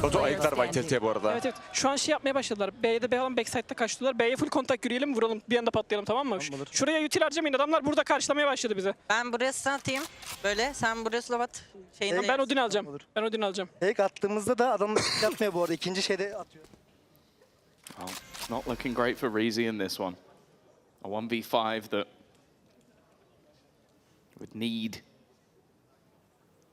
Batu ayıklar Vitel'e bu arada. Evet. Şu an şey yapmaya başladılar. B'de B alan backside'da kaçtılar. B'ye full kontak yürüyelim, vuralım. Bir anda patlayalım, tamam mı? Şuraya util harcamayın. Adamlar burada karşılamaya başladı bize. Ben buraya stun atayım. Böyle sen buraya slow at. Ben Odin alacağım. Ben Odin alacağım. İlk attığımızda da adamlar atmıyor bu arada. İkinci şeyde atıyor. Well, it's not looking great for Reezy in this one. A 1v5 that would need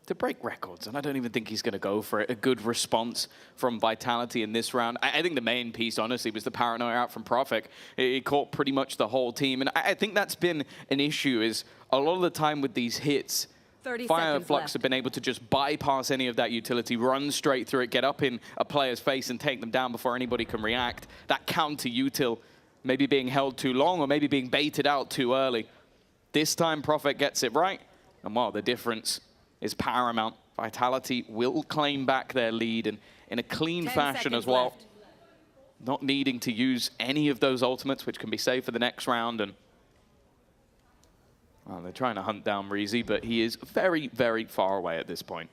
to break records, and I don't even think he's going to go for it. A good response from Vitality in this round. I think the main piece, honestly, was the paranoia out from Profik. He caught pretty much the whole team, and I think that's been an issue, is a lot of the time with these hits, Fireflux have been able to just bypass any of that utility, run straight through it, get up in a player's face and take them down before anybody can react. That counter-util maybe being held too long or maybe being baited out too early. This time, Profik gets it right, and wow, the difference is paramount. Vitality will claim back their lead, and in a clean fashion as well. Not needing to use any of those ultimates, which can be saved for the next round. And well, they're trying to hunt down Reezy, but he is very, very far away at this point.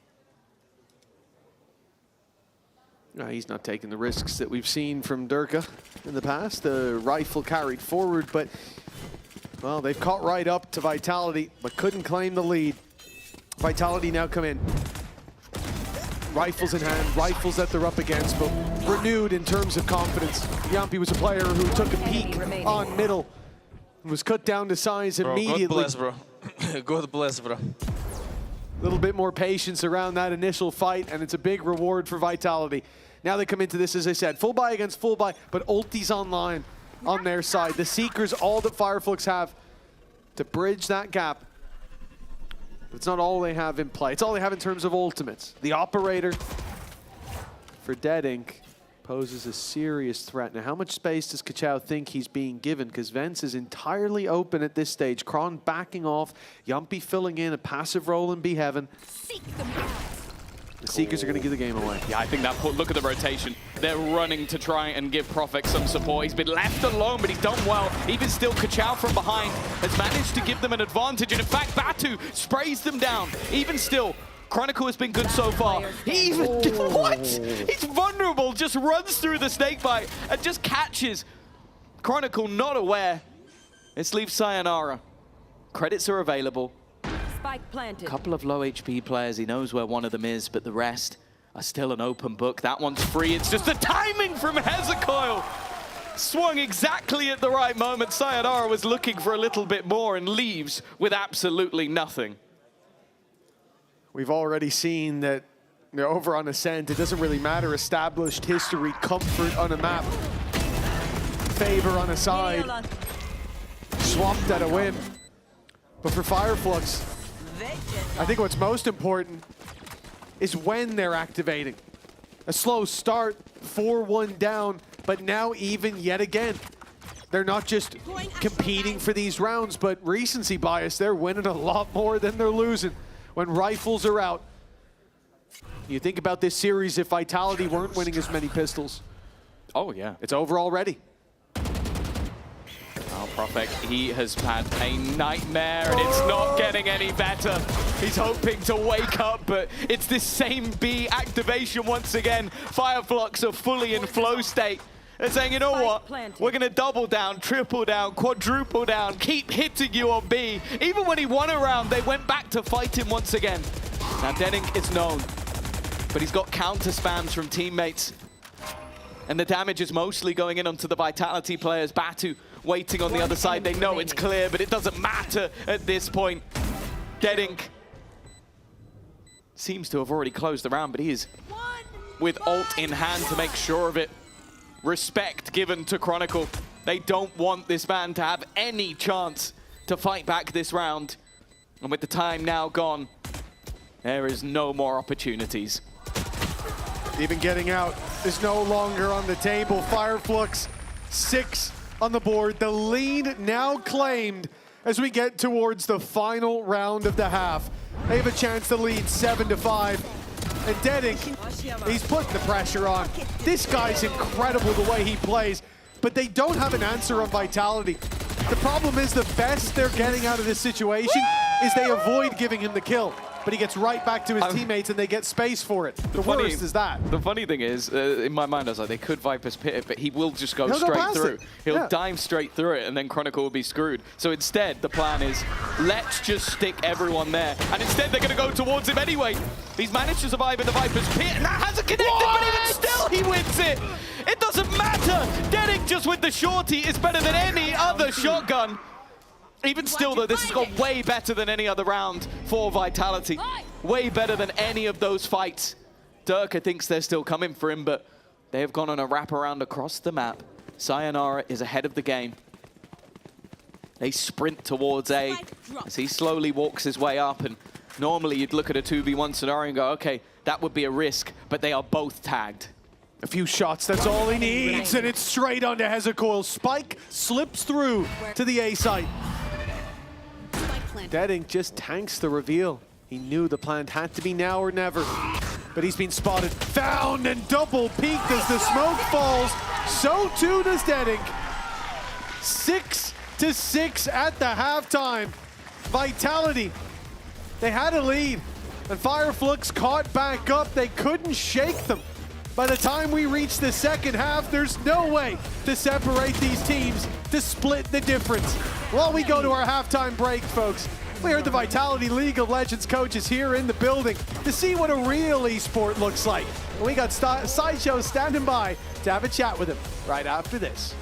He's not taking the risks that we've seen from Durka in the past. The rifle carried forward, but well, they've caught right up to Vitality, but couldn't claim the lead. Vitality now come in. Rifles in hand, rifles that they're up against, but renewed in terms of confidence. Yumpy was a player who took a peek on middle and was cut down to size immediately. God bless, bro. God bless, bro. A little bit more patience around that initial fight, and it's a big reward for Vitality. Now they come into this, as I said, full buy against full buy, but ulti's online on their side. The Seeker's all that Fireflux have to bridge that gap. But it's not all they have in play. It's all they have in terms of ultimates. The Operator for Dead Ink poses a serious threat. Now, how much space does Kichao think he's being given? Because Vence is entirely open at this stage. Kron backing off. Yumpy filling in a passive role in B Heaven. The Seekers are going to give the game away. Yeah, I think that look at the rotation. They're running to try and give Profik some support. He's been left alone, but he's done well. Even still, Kichao from behind has managed to give them an advantage. And in fact, Batu sprays them down. Even still, Chronicle has been good so far. He even, what? He's vulnerable, just runs through the snakebite and just catches. Chronicle not aware. This leaves Sayonara. Credits are available. Spike planted. A couple of low HP players, he knows where one of them is, but the rest are still an open book. That one's free. It's just the timing from Hezekiah. Swung exactly at the right moment. Sayonara was looking for a little bit more and leaves with absolutely nothing. We've already seen that over on Ascent, it doesn't really matter. Established history, comfort on a map, favor on a side, swapped at a whim. But for Fireflux, I think what's most important is when they're activating. A slow start, 4-1 down, but now even yet again. They're not just competing for these rounds, but recency bias, they're winning a lot more than they're losing. When rifles are out, you think about this series, if Vitality weren't winning as many pistols. Oh yeah. It's over already. Oh, Prophet, he has had a nightmare and it's not getting any better. He's hoping to wake up, but it's this same B activation once again. Fireflux are fully in flow state. They're saying, you know what, we're going to double down, triple down, quadruple down, keep hitting you on B. Even when he won a round, they went back to fight him once again. Now Denning is known, but he's got counter spams from teammates. And the damage is mostly going in onto the Vitality players. Batu waiting on the other side. They know it's clear, but it doesn't matter at this point. Denning seems to have already closed the round, but he is with ult in hand to make sure of it. Respect given to Chronicle. They don't want this man to have any chance to fight back this round. And with the time now gone, there is no more opportunities. Even getting out is no longer on the table. Fireflux, 6 on the board. The lead now claimed as we get towards the final round of the half. They have a chance to lead 7-5. And Denning, he's putting the pressure on. This guy's incredible the way he plays, but they don't have an answer on Vitality. The problem is the best they're getting out of this situation is they avoid giving him the kill. But he gets right back to his teammates and they get space for it. The worst is that. The funny thing is, in my mind, I was like, they could Viper's Pit it, but he will just go straight through. He'll dive straight through it, and then Chronicle will be screwed. So instead, the plan is, let's just stick everyone there. And instead, they're going to go towards him anyway. He's managed to survive in the Viper's Pit, and that hasn't connected, but even still, he wins it. It doesn't matter. Denning just with the shorty is better than any other shotgun. Even still, though, this has gone way better than any other round for Vitality. Way better than any of those fights. Durka thinks they're still coming for him, but they have gone on a wraparound across the map. Sayonara is ahead of the game. They sprint towards A as he slowly walks his way up. And normally you'd look at a 2v1 scenario and go, okay, that would be a risk, but they are both tagged. A few shots, that's all he needs, and it's straight onto Hezekiah. Spike slips through to the A site. Denning just tanks the reveal. He knew the plan had to be now or never, but he's been spotted, found, and double peeked as the smoke falls. So too does Denning. 6-6 at the halftime. Vitality, they had a lead, and Fireflux caught back up. They couldn't shake them. By the time we reach the second half, there's no way to separate these teams, to split the difference. While we go to our halftime break, folks, we heard the Vitality League of Legends coaches here in the building to see what a real esport looks like. And we got Sideshow standing by to have a chat with him right after this.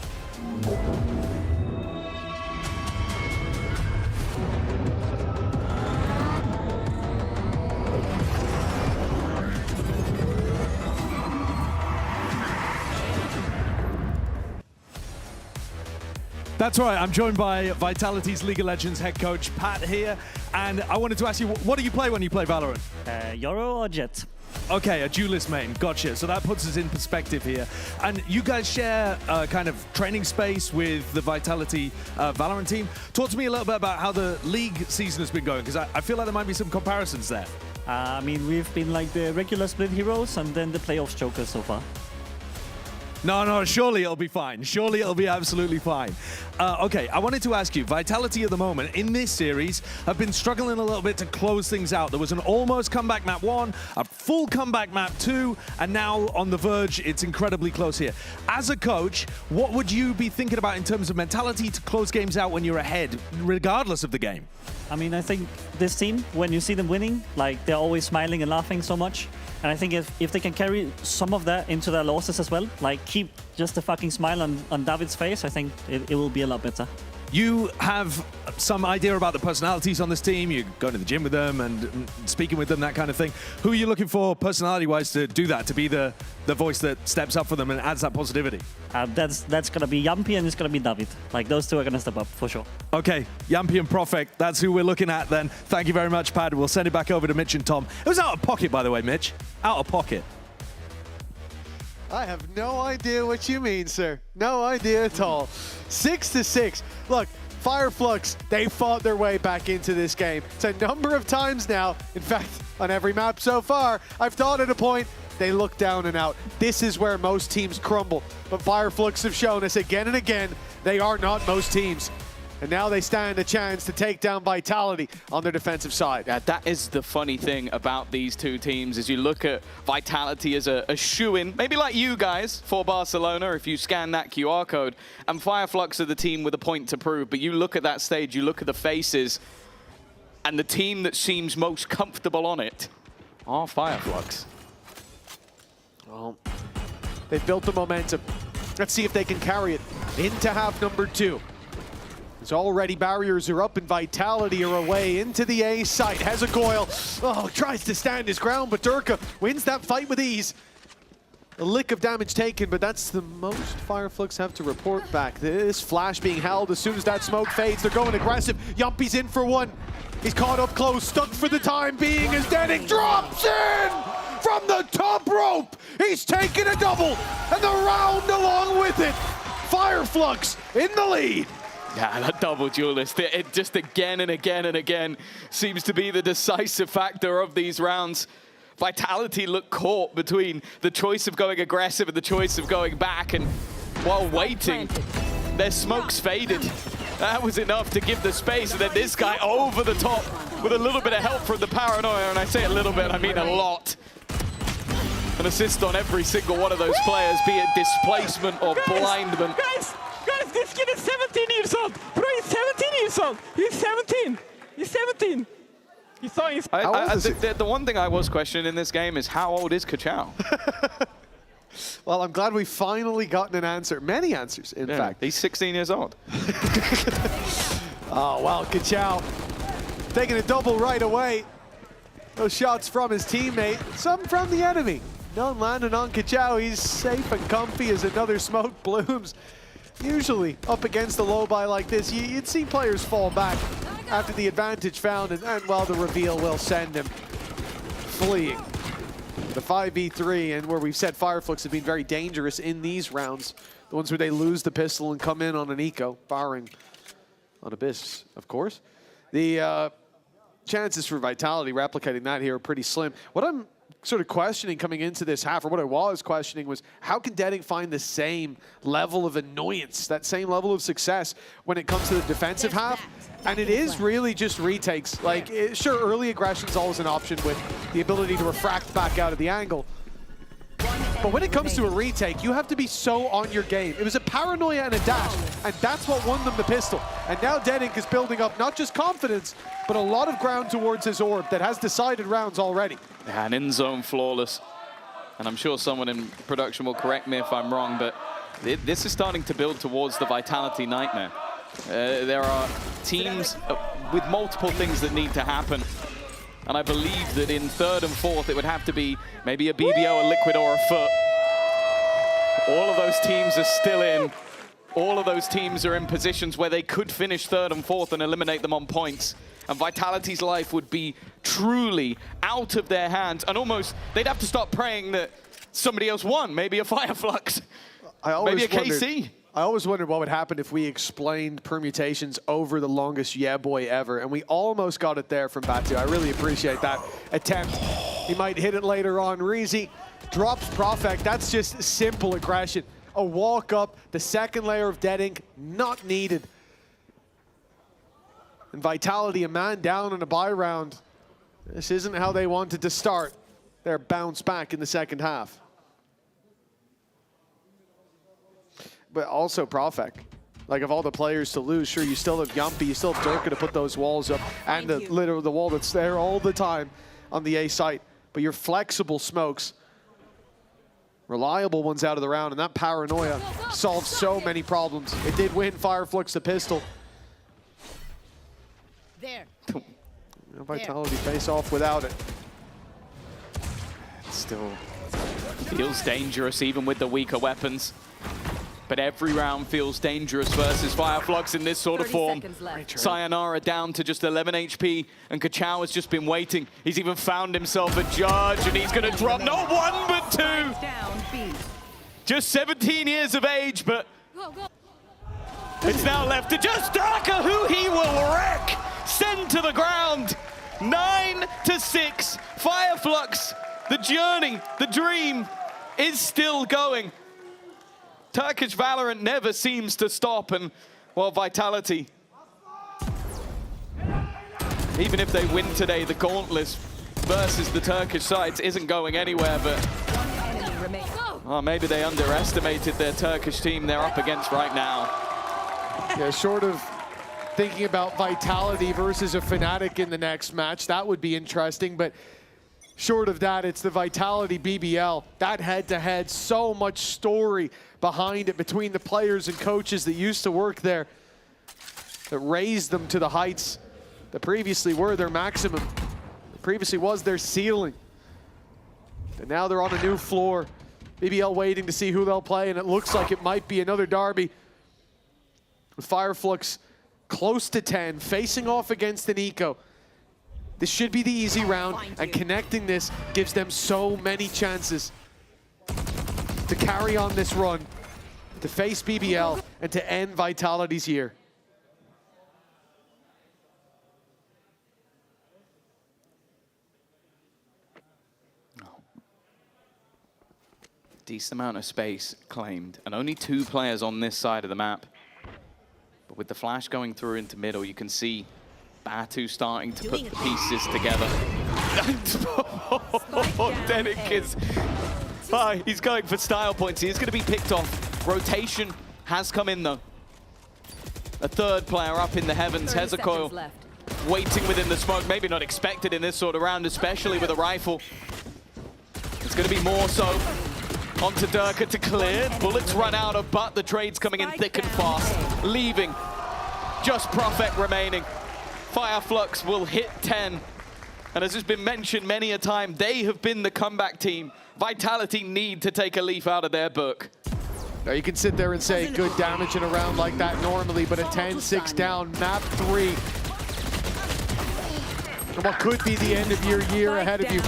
That's right, I'm joined by Vitality's League of Legends head coach, Pat, here. And I wanted to ask you, what do you play when you play Valorant? Yoru or Jet? Okay, a duelist main, gotcha. So that puts us in perspective here. And you guys share a kind of training space with the Vitality Valorant team. Talk to me a little bit about how the league season has been going, because I feel like there might be some comparisons there. I mean, we've been like the regular split heroes and then the playoffs jokers so far. No, surely it'll be fine. Surely it'll be absolutely fine. Okay, I wanted to ask you, Vitality at the moment in this series have been struggling a little bit to close things out. There was an almost comeback map 1, a full comeback map 2, and now on the verge, it's incredibly close here. As a coach, what would you be thinking about in terms of mentality to close games out when you're ahead, regardless of the game? I mean, I think this team, when you see them winning, like they're always smiling and laughing so much. And I think if they can carry some of that into their losses as well, like keep just a fucking smile on David's face, I think it will be a lot better. You have some idea about the personalities on this team. You're going to the gym with them and speaking with them, that kind of thing. Who are you looking for personality-wise to do that, to be the voice that steps up for them and adds that positivity? That's going to be Yampi and it's going to be David. Like, those two are going to step up, for sure. Okay, Yampi and Profek, that's who we're looking at then. Thank you very much, Pad. We'll send it back over to Mitch and Tom. It was out of pocket, by the way, Mitch. Out of pocket. I have no idea what you mean, sir. No idea at all. 6-6. Look, Fireflux, they fought their way back into this game. It's a number of times now. In fact, on every map so far, I've thought at a point, they look down and out. This is where most teams crumble. But Fireflux have shown us again and again, they are not most teams. And now they stand a chance to take down Vitality on their defensive side. Yeah, that is the funny thing about these two teams, is you look at Vitality as a shoo-in, maybe like you guys for Barcelona if you scan that QR code, and Fireflux are the team with a point to prove. But you look at that stage, you look at the faces, and the team that seems most comfortable on it are Fireflux. Well, they've built the momentum. Let's see if they can carry it into half number 2. As already barriers are up and Vitality are away into the A site. Hezegoil, tries to stand his ground, but Durka wins that fight with ease. A lick of damage taken, but that's the most Fireflux have to report back. This flash being held as soon as that smoke fades. They're going aggressive. Yumpi's in for one. He's caught up close, stuck for the time being as Denning drops in from the top rope. He's taken a double and the round along with it. Fireflux in the lead. Yeah, that double duelist, it just again and again and again seems to be the decisive factor of these rounds. Vitality look caught between the choice of going aggressive and the choice of going back, and while waiting, their smokes faded. That was enough to give the space, and then this guy over the top with a little bit of help from the Paranoia, and I say a little bit, I mean a lot. An assist on every single one of those players, be it displacement or blindment. Guys, this kid is 17 years old. Bro, he's 17 years old. He's 17. He's 17. He saw his... The one thing I was questioning in this game is how old is Kachao? Well, I'm glad we've finally gotten an answer. Many answers, in fact. He's 16 years old. Oh, well, Kachao taking a double right away. Those shots from his teammate, some from the enemy. None landing on Kachao. He's safe and comfy as another smoke blooms. Usually, up against the low buy like this, you'd see players fall back after the advantage found, and well, the reveal will send him fleeing. The 5v3, and where we've said Fireflux have been very dangerous in these rounds, the ones where they lose the pistol and come in on an eco, barring on Abyss, of course. The chances for Vitality replicating that here are pretty slim. What I'm sort of questioning coming into this half, or what I was questioning, was how can Denning find the same level of annoyance, that same level of success when it comes to the defensive half? And it is really just retakes. Like, sure, early aggression is always an option with the ability to refract back out of the angle. But when it comes to a retake, you have to be so on your game. It was a Paranoia and a dash, and that's what won them the pistol. And now Denning is building up not just confidence, but a lot of ground towards his orb that has decided rounds already. Yeah, an in-zone flawless. And I'm sure someone in production will correct me if I'm wrong, but this is starting to build towards the Vitality nightmare. There are teams with multiple things that need to happen. And I believe that in third and fourth, it would have to be maybe a BBO, a Liquid, or a Foot. All of those teams are still in. All of those teams are in positions where they could finish third and fourth and eliminate them on points. And Vitality's life would be truly out of their hands. And almost, they'd have to start praying that somebody else won. Maybe a Fireflux. Maybe a KC. I always wondered what would happen if we explained permutations over the longest yeah boy ever, and we almost got it there from Batu. I really appreciate that attempt. He might hit it later on. Reezy drops Profek. That's just simple aggression. a walk up, the second layer of dead ink, not needed. And Vitality, a man down in a buy round. This isn't how they wanted to start their bounce back in the second half. But also Profek. Like, of all the players to lose, sure, you still have Yumpy, you still have Durka to put those walls up, and the wall that's there all the time on the A site. But your flexible smokes, reliable ones out of the round, and that paranoia solves so many problems. It did win Fireflux the pistol. There. Vitality face off without it. Still feels dangerous even with the weaker weapons. But every round feels dangerous versus Fireflux in this sort of form. Sayonara down to just 11 HP, and Kachao has just been waiting. He's even found himself a judge, and he's going to drop not one, but two. Just 17 years of age, but it's now left to just Darker, who he will wreck. Send to the ground. 9-6. Fireflux, the journey, the dream is still going. Turkish Valorant never seems to stop, and, well, Vitality, even if they win today, the gauntlet versus the Turkish sides isn't going anywhere, but oh, maybe they underestimated their Turkish team they're up against right now. Yeah, short of thinking about Vitality versus a Fnatic in the next match, that would be interesting, but short of that, it's the Vitality BBL. That head-to-head, so much story behind it between the players and coaches that used to work there that raised them to the heights that previously were their maximum, that previously was their ceiling. And now they're on a new floor. BBL waiting to see who they'll play, and it looks like it might be another derby. With Fireflux close to 10, facing off against an Eco. This should be the easy round, and connecting this gives them so many chances to carry on this run, to face BBL, and to end Vitality's year. Decent amount of space claimed, and only 2 players on this side of the map. But with the flash going through into middle, you can see Batu starting to put the pieces together. Denik is... he's going for style points. He's going to be picked off. Rotation has come in, though. A third player up in the heavens. Hezekiah waiting within the smoke. Maybe not expected in this sort of round, especially with a rifle. It's going to be more so. Onto Durka to clear. Bullets run out of, but the trade's coming in thick and fast. Leaving. Just Profek remaining. Fireflux will hit 10. And as has been mentioned many a time, they have been the comeback team. Vitality need to take a leaf out of their book. Now you can sit there and say good damage in a round like that normally, but a 10-6 down, map 3. And what could be the end of your year ahead of you.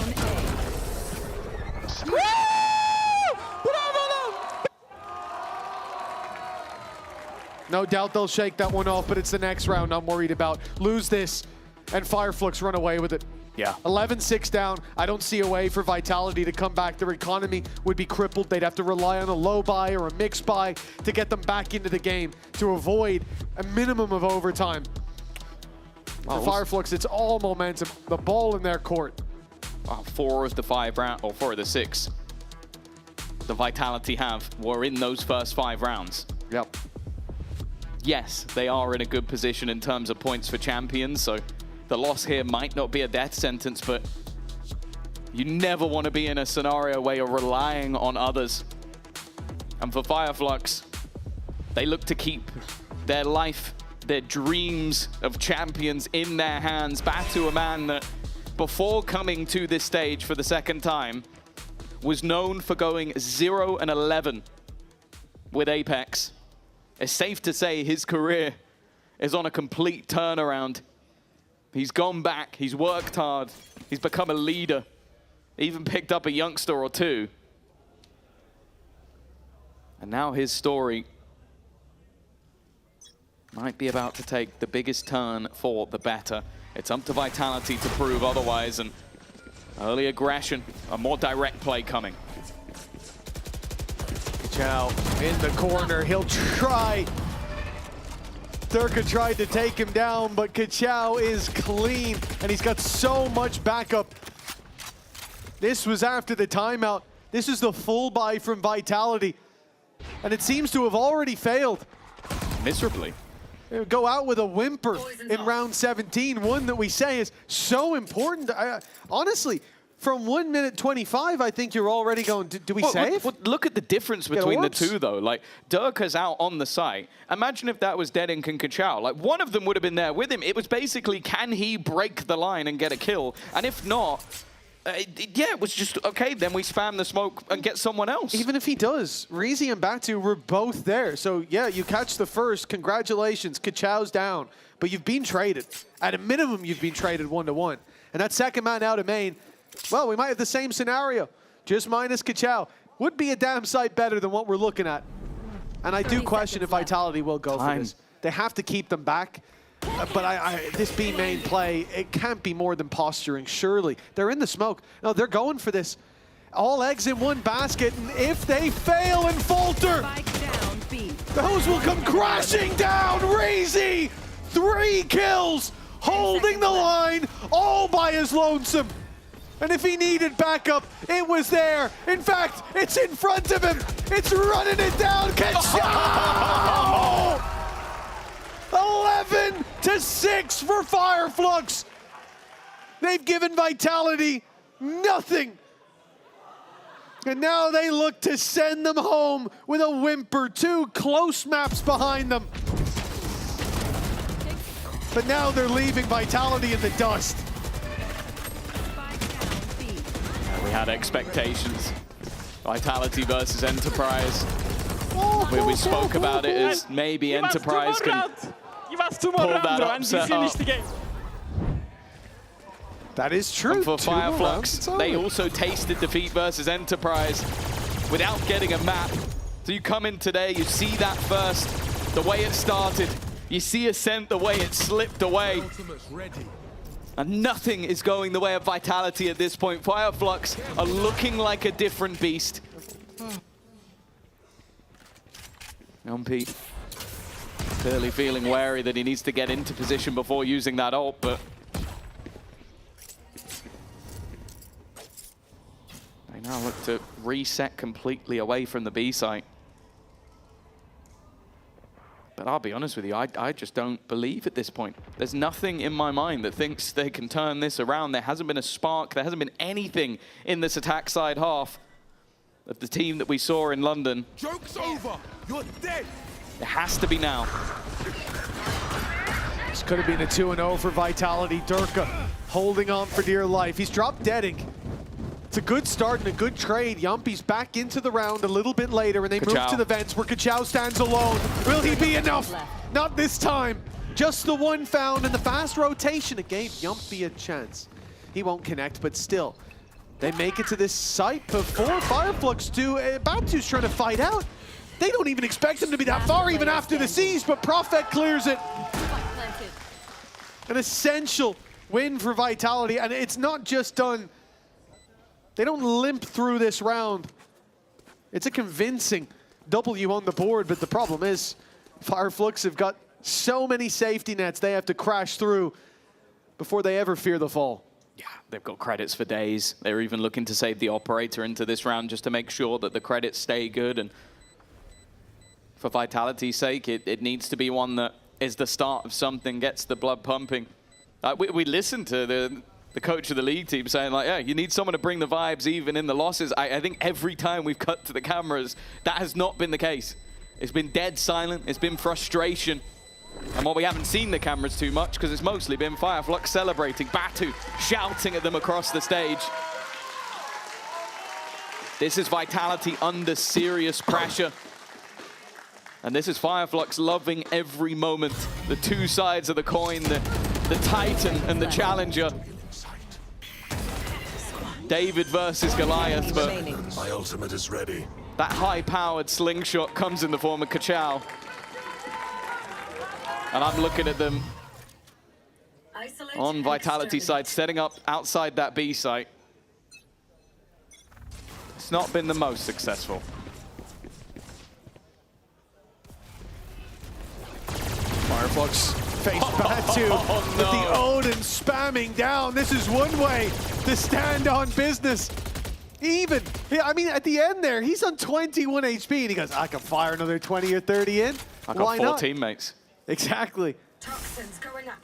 No doubt they'll shake that one off, but it's the next round I'm worried about. Lose this, and Fireflux run away with it. Yeah. 11-6 down. I don't see a way for Vitality to come back. Their economy would be crippled. They'd have to rely on a low buy or a mix buy to get them back into the game to avoid a minimum of overtime. For Fireflux, it's all momentum. The ball in their court. 4 of the 5 rounds, or 4 of the 6 the Vitality have were in those first 5 rounds. Yep. Yes, they are in a good position in terms of points for champions, so the loss here might not be a death sentence, but you never want to be in a scenario where you're relying on others. And for Fireflux, they look to keep their life, their dreams of champions in their hands. Batu, a man that before coming to this stage for the second time was known for going 0-11 with Apex. It's safe to say his career is on a complete turnaround. He's gone back, he's worked hard, he's become a leader, even picked up a youngster or 2. And now his story might be about to take the biggest turn for the better. It's up to Vitality to prove otherwise, and early aggression, a more direct play coming. Kachao in the corner. He'll try. Durka tried to take him down, but Kachao is clean, and he's got so much backup. This was after the timeout. This is the full buy from Vitality, and it seems to have already failed. Miserably. They would go out with a whimper in round 17, one that we say is so important. Honestly, from 1 minute 25, I think you're already going, do we save? Look at the difference between the two, though. Like, Durka's out on the site. Imagine if that was Dedink and Kachao. Like, one of them would have been there with him. It was basically, can he break the line and get a kill? And if not, yeah, it was just, okay, then we spam the smoke and get someone else. Even if he does, Rizy and Batu were both there. So, yeah, you catch the first. Congratulations, Kachao's down. But you've been traded. At a minimum, you've been traded 1-1. And that second man out of main, well, we might have the same scenario, just minus Kachao. Would be a damn sight better than what we're looking at. And I do question if Vitality will go for this. They have to keep them back. But this B main play, it can't be more than posturing, surely. They're in the smoke. No, they're going for this. All eggs in one basket, and if they fail and falter, those will come crashing down. Rizy, 3 kills, holding the line, all by his lonesome. And if he needed backup, it was there. In fact, it's in front of him. It's running it down. Kachao! 11-6 for Fireflux. They've given Vitality nothing. And now they look to send them home with a whimper. 2 close maps behind them. But now they're leaving Vitality in the dust. We had expectations. Vitality versus Enterprise. We spoke about it as maybe Enterprise can pull that upset up. That is true. And for Fireflux, they also tasted defeat versus Enterprise without getting a map. So you come in today, you see that first, the way it started. You see Ascent, the way it slipped away. And nothing is going the way of Vitality at this point. Fireflux are looking like a different beast. Yumpy clearly feeling wary that he needs to get into position before using that ult, but they now look to reset completely away from the B site. But I'll be honest with you, I just don't believe at this point. There's nothing in my mind that thinks they can turn this around. There hasn't been a spark, there hasn't been anything in this attack side half of the team that we saw in London. Joke's over! You're dead! It has to be now. This could have been a 2-0 for Vitality. Durka holding on for dear life. He's dropped Dedink. It's a good start and a good trade. Yumpy's back into the round a little bit later, and they move to the vents where Kachao stands alone. Will he be enough? Not this time. Just the one found, and the fast rotation. It gave Yumpy a chance. He won't connect, but still. They make it to this site before Fireflux do. Batu's trying to fight out. They don't even expect him to be that far even after the siege, but Prophet clears it. An essential win for Vitality, and it's not just done. They don't limp through this round. It's a convincing W on the board, but the problem is Fireflux have got so many safety nets they have to crash through before they ever fear the fall. Yeah, they've got credits for days. They're even looking to save the operator into this round just to make sure that the credits stay good. And for Vitality's sake, it needs to be one that is the start of something, gets the blood pumping. We listened to the coach of the league team saying, like, yeah, you need someone to bring the vibes even in the losses. I think every time we've cut to the cameras, that has not been the case. It's been dead silent. It's been frustration. And what we haven't seen the cameras too much, because it's mostly been Fireflux celebrating, Batu shouting at them across the stage. This is Vitality under serious pressure. And this is Fireflux loving every moment. The two sides of the coin, the Titan and the Challenger. David versus Goliath, but my ultimate is ready. That high-powered slingshot comes in the form of Kachao. And I'm looking at them on Vitality side, setting up outside that B site. It's not been the most successful. Fireflux face Batu with the Odin spamming down. This is one way to stand on business. Even, I mean, at the end there, he's on 21 HP, and he goes, I can fire another 20 or 30 in. I got 4 teammates. Exactly. Toxins going up.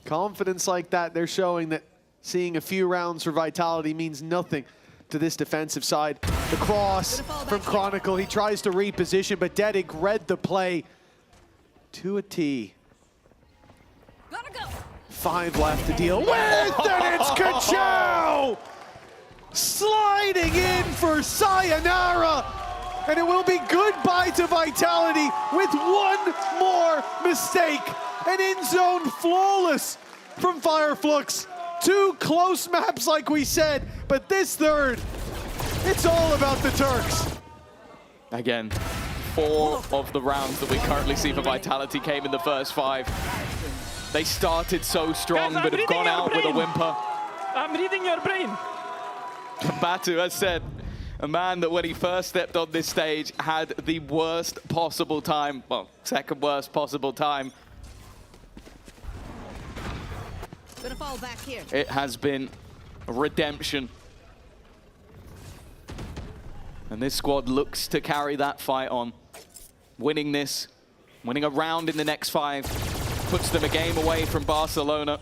Confidence like that, they're showing that seeing a few rounds for Vitality means nothing to this defensive side. The cross from Chronicle, he tries to reposition, but Dedic read the play to a T. 5 left to deal with, and it's Kachow! Sliding in for Sayonara, and it will be goodbye to Vitality with one more mistake. An in-zone flawless from Fireflux. 2 close maps like we said, but this third, it's all about the Turks. Again, 4 of the rounds that we currently see for Vitality came in the first 5. They started so strong, but have gone out with a whimper. I'm reading your brain. Batu has said, a man that when he first stepped on this stage had the worst possible time, well, second worst possible time. Gonna fall back here. It has been redemption. And this squad looks to carry that fight on. Winning this, winning a round in the next 5, puts them a game away from Barcelona.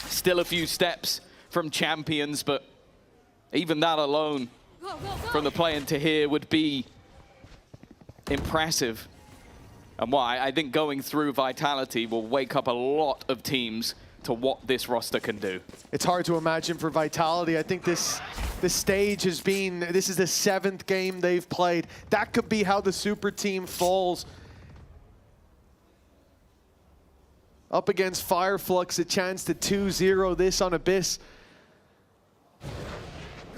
Still a few steps from champions, but even that alone from the play-in to here would be impressive. And why I think going through Vitality will wake up a lot of teams to what this roster can do. It's hard to imagine for Vitality. I think this stage has been, this is the 7th game they've played. That could be how the super team falls. Up against Fireflux, a chance to 2-0 this on Abyss.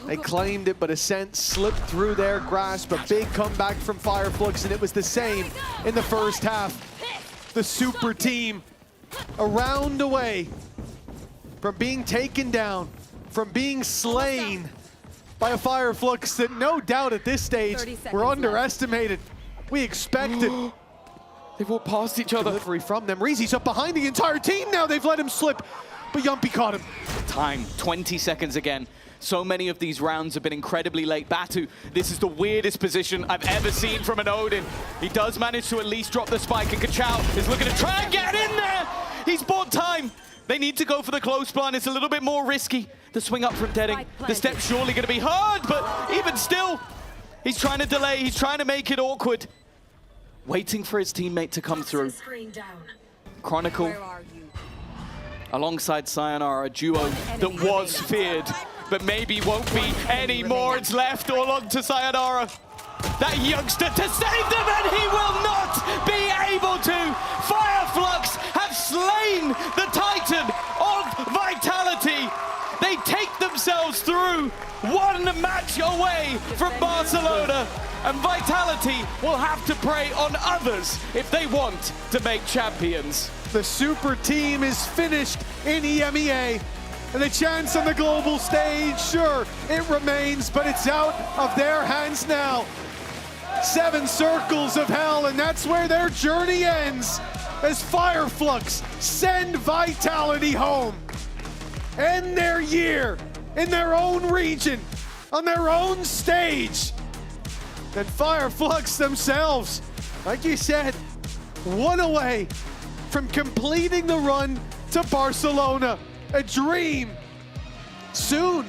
They claimed it, but Ascent slipped through their grasp. A big comeback from Fireflux, and it was the same in the first half. The super team a round away from being taken down, from being slain by a Fireflux that no doubt at this stage were underestimated. We expected. They've walked past each other. Delivery from them. Reezy's up behind the entire team now. They've let him slip, but Yumpy caught him. Time, 20 seconds again. So many of these rounds have been incredibly late. Batu, this is the weirdest position I've ever seen from an Odin. He does manage to at least drop the spike, and Kachow is looking to try and get in there. He's bought time. They need to go for the close blind. It's a little bit more risky. The swing up from Dedic. The step's surely going to be hard, but even still, he's trying to delay. He's trying to make it awkward. Waiting for his teammate to come through. Chronicle, alongside Sayonara, a duo that was feared, but maybe won't be anymore. It's left all on to Sayonara. That youngster to save them, and he will not be able to. Fireflux have slain the Titan of Vitality. They take themselves through, one match away from Barcelona, and Vitality will have to prey on others if they want to make champions. The super team is finished in EMEA. And the chance on the global stage, sure, it remains, but it's out of their hands now. 7 circles of hell, and that's where their journey ends as Fireflux send Vitality home. End their year in their own region, on their own stage. Then Fireflux themselves, like you said, one away from completing the run to Barcelona. A dream, soon,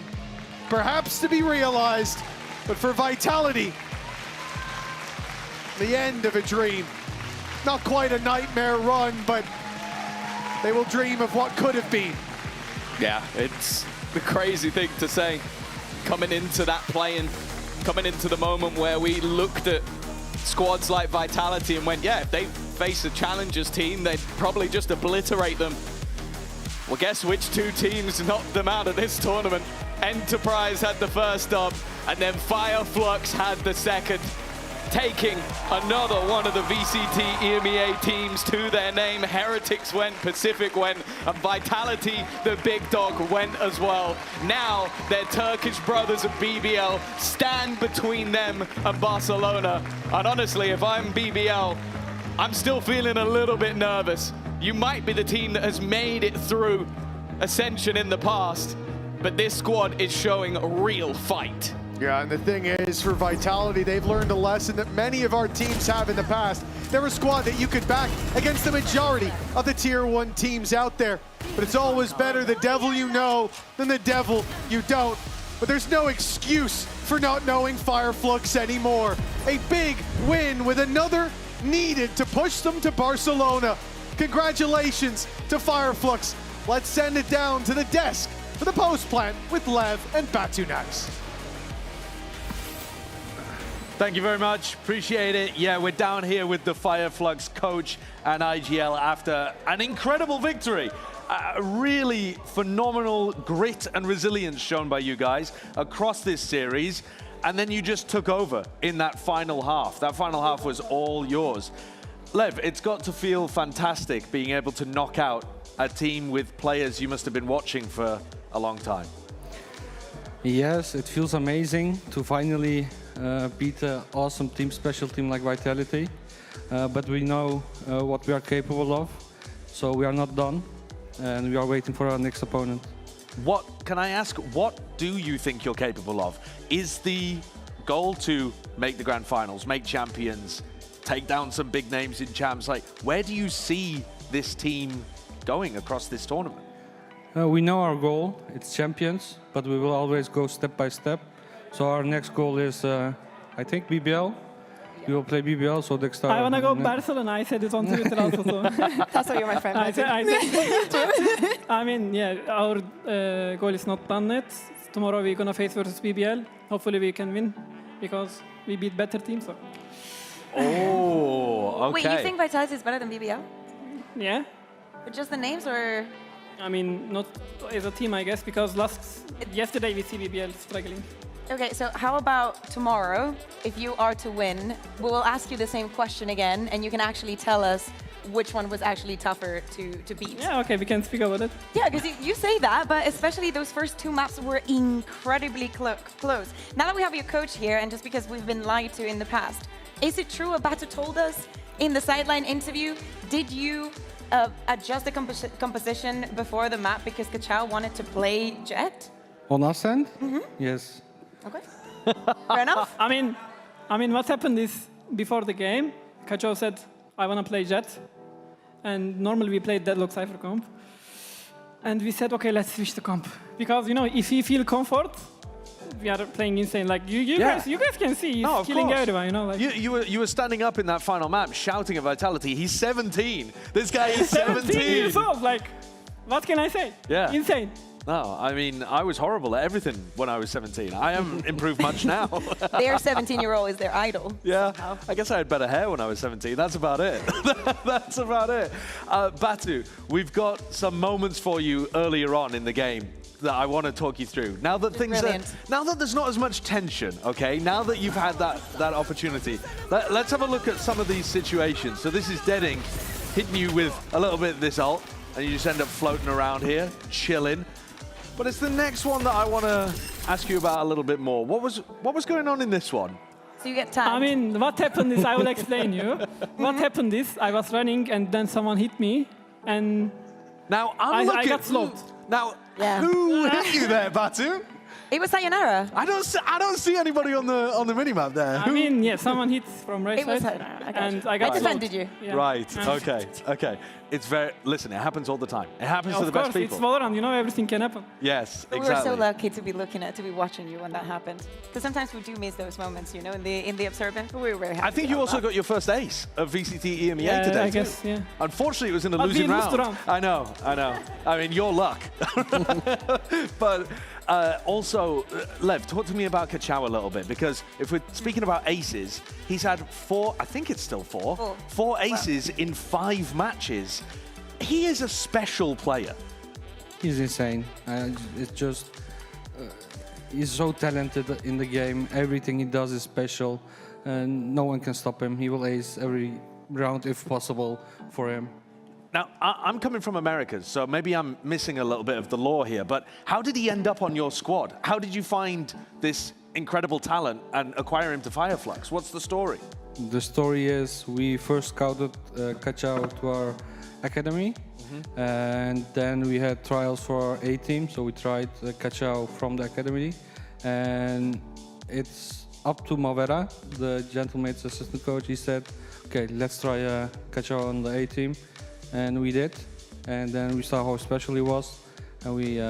perhaps to be realized, but for Vitality, the end of a dream. Not quite a nightmare run, but they will dream of what could have been. Yeah, it's the crazy thing to say. Coming into that play-in, coming into the moment where we looked at squads like Vitality and went, yeah, if they face a challengers team, they'd probably just obliterate them. Well, guess which 2 teams knocked them out of this tournament? Enterprise had the first dub, and then Fireflux had the second, taking another one of the VCT EMEA teams to their name. Heretics went, Pacific went, and Vitality, the big dog, went as well. Now, their Turkish brothers at BBL stand between them and Barcelona. And honestly, if I'm BBL, I'm still feeling a little bit nervous. You might be the team that has made it through Ascension in the past, but this squad is showing a real fight. Yeah, and the thing is, for Vitality, they've learned a lesson that many of our teams have in the past. They're a squad that you could back against the majority of the Tier 1 teams out there. But it's always better the devil you know than the devil you don't. But there's no excuse for not knowing Fireflux anymore. A big win with another needed to push them to Barcelona. Congratulations to Fireflux. Let's send it down to the desk for the post plant with Lev and Batu next. Thank you very much. Appreciate it. Yeah, we're down here with the Fireflux coach and IGL after an incredible victory. Really phenomenal grit and resilience shown by you guys across this series. And then you just took over in that final half. That final half was all yours. Lev, it's got to feel fantastic being able to knock out a team with players you must have been watching for a long time. Yes, it feels amazing to finally beat an awesome team, special team like Vitality. But we know what we are capable of, so we are not done, and we are waiting for our next opponent. Can I ask, what do you think you're capable of? Is the goal to make the grand finals, make champions, take down some big names in champs? Like, where do you see this team going across this tournament? We know our goal, it's champions, but we will always go step by step. So our next goal is, I think, BBL. We will play BBL, so next time. I want to go Barcelona. I said it on Twitter also. So. That's why you're my friend. I mean, yeah, our goal is not done yet. Tomorrow we're going to face versus BBL. Hopefully we can win, because we beat better teams. So. Oh, okay. Wait, you think Vitality is better than BBL? Yeah. With just the names, or? I mean, not as a team, I guess, because yesterday we see BBL struggling. Okay, so how about tomorrow, if you are to win, we will ask you the same question again, and you can actually tell us which one was actually tougher to beat. Yeah, okay, we can speak about it. Yeah, because you say that, but especially those first two maps were incredibly close. Now that we have your coach here, and just because we've been lied to in the past, is it true what Batu told us in the sideline interview? Did you adjust the composition before the map because Kachao wanted to play Jet? On our end? Mm-hmm. Yes. Okay. Fair enough. I mean, what happened is, before the game, Kachao said, I want to play Jet. And normally we played Deadlock Cypher comp. And we said, okay, let's switch the comp. Because, you know, if we feel comfort, we are playing insane. Like, you guys can see he's killing everyone, you know? Like. You were standing up in that final map shouting at Vitality. He's 17. This guy is 17. 17 years old. Like, what can I say? Yeah. Insane. No, I mean, I was horrible at everything when I was 17. I haven't improved much now. Their 17-year-old is their idol. Yeah, somehow. I guess I had better hair when I was 17. That's about it. That's about it. Batu, we've got some moments for you earlier on in the game that I want to talk you through. Now that now that there's not as much tension, okay? Now that you've had that opportunity, let's have a look at some of these situations. So this is Deading hitting you with a little bit of this ult, and you just end up floating around here, chilling. But it's the next one that I want to ask you about a little bit more. What was going on in this one? So you get tagged. I mean, what happened is, I will explain you. What happened is, I was running and then someone hit me, and now I got slowed. Now, who hit you there, Batu? It was Sayonara. I don't see anybody on the minimap there. I mean, yeah, someone hit from right side. It was Sayonara. And I got defended you. Yeah. Right. Okay. It's listen, it happens all the time. It happens to the best people. Of course, it's VALORANT. You know, everything can happen. Yes, exactly. We were so lucky to be watching you when that happened. Because sometimes we do miss those moments, you know, in the observant. But we were very happy. I think you also got your first ace of VCT EMEA today. I guess, yeah. Unfortunately, it was in a losing round. I know. I mean, your luck. But also, Lev, talk to me about Kachao a little bit, because if we're speaking about aces, he's had I think it's still four aces in 5 matches. He is a special player. He's insane. It's just, he's so talented in the game. Everything he does is special, and no one can stop him. He will ace every round if possible for him. Now, I'm coming from America, so maybe I'm missing a little bit of the lore here, but how did he end up on your squad? How did you find this incredible talent and acquire him to Fireflux? What's the story? the story is we first scouted Kachao to our academy, and then we had trials for our A team. So we tried Kachao from the academy, and it's up to Mavera, the Gentlemate's assistant coach. He said, "Okay, let's try Kachao on the A team," and we did. And then we saw how special he was, and we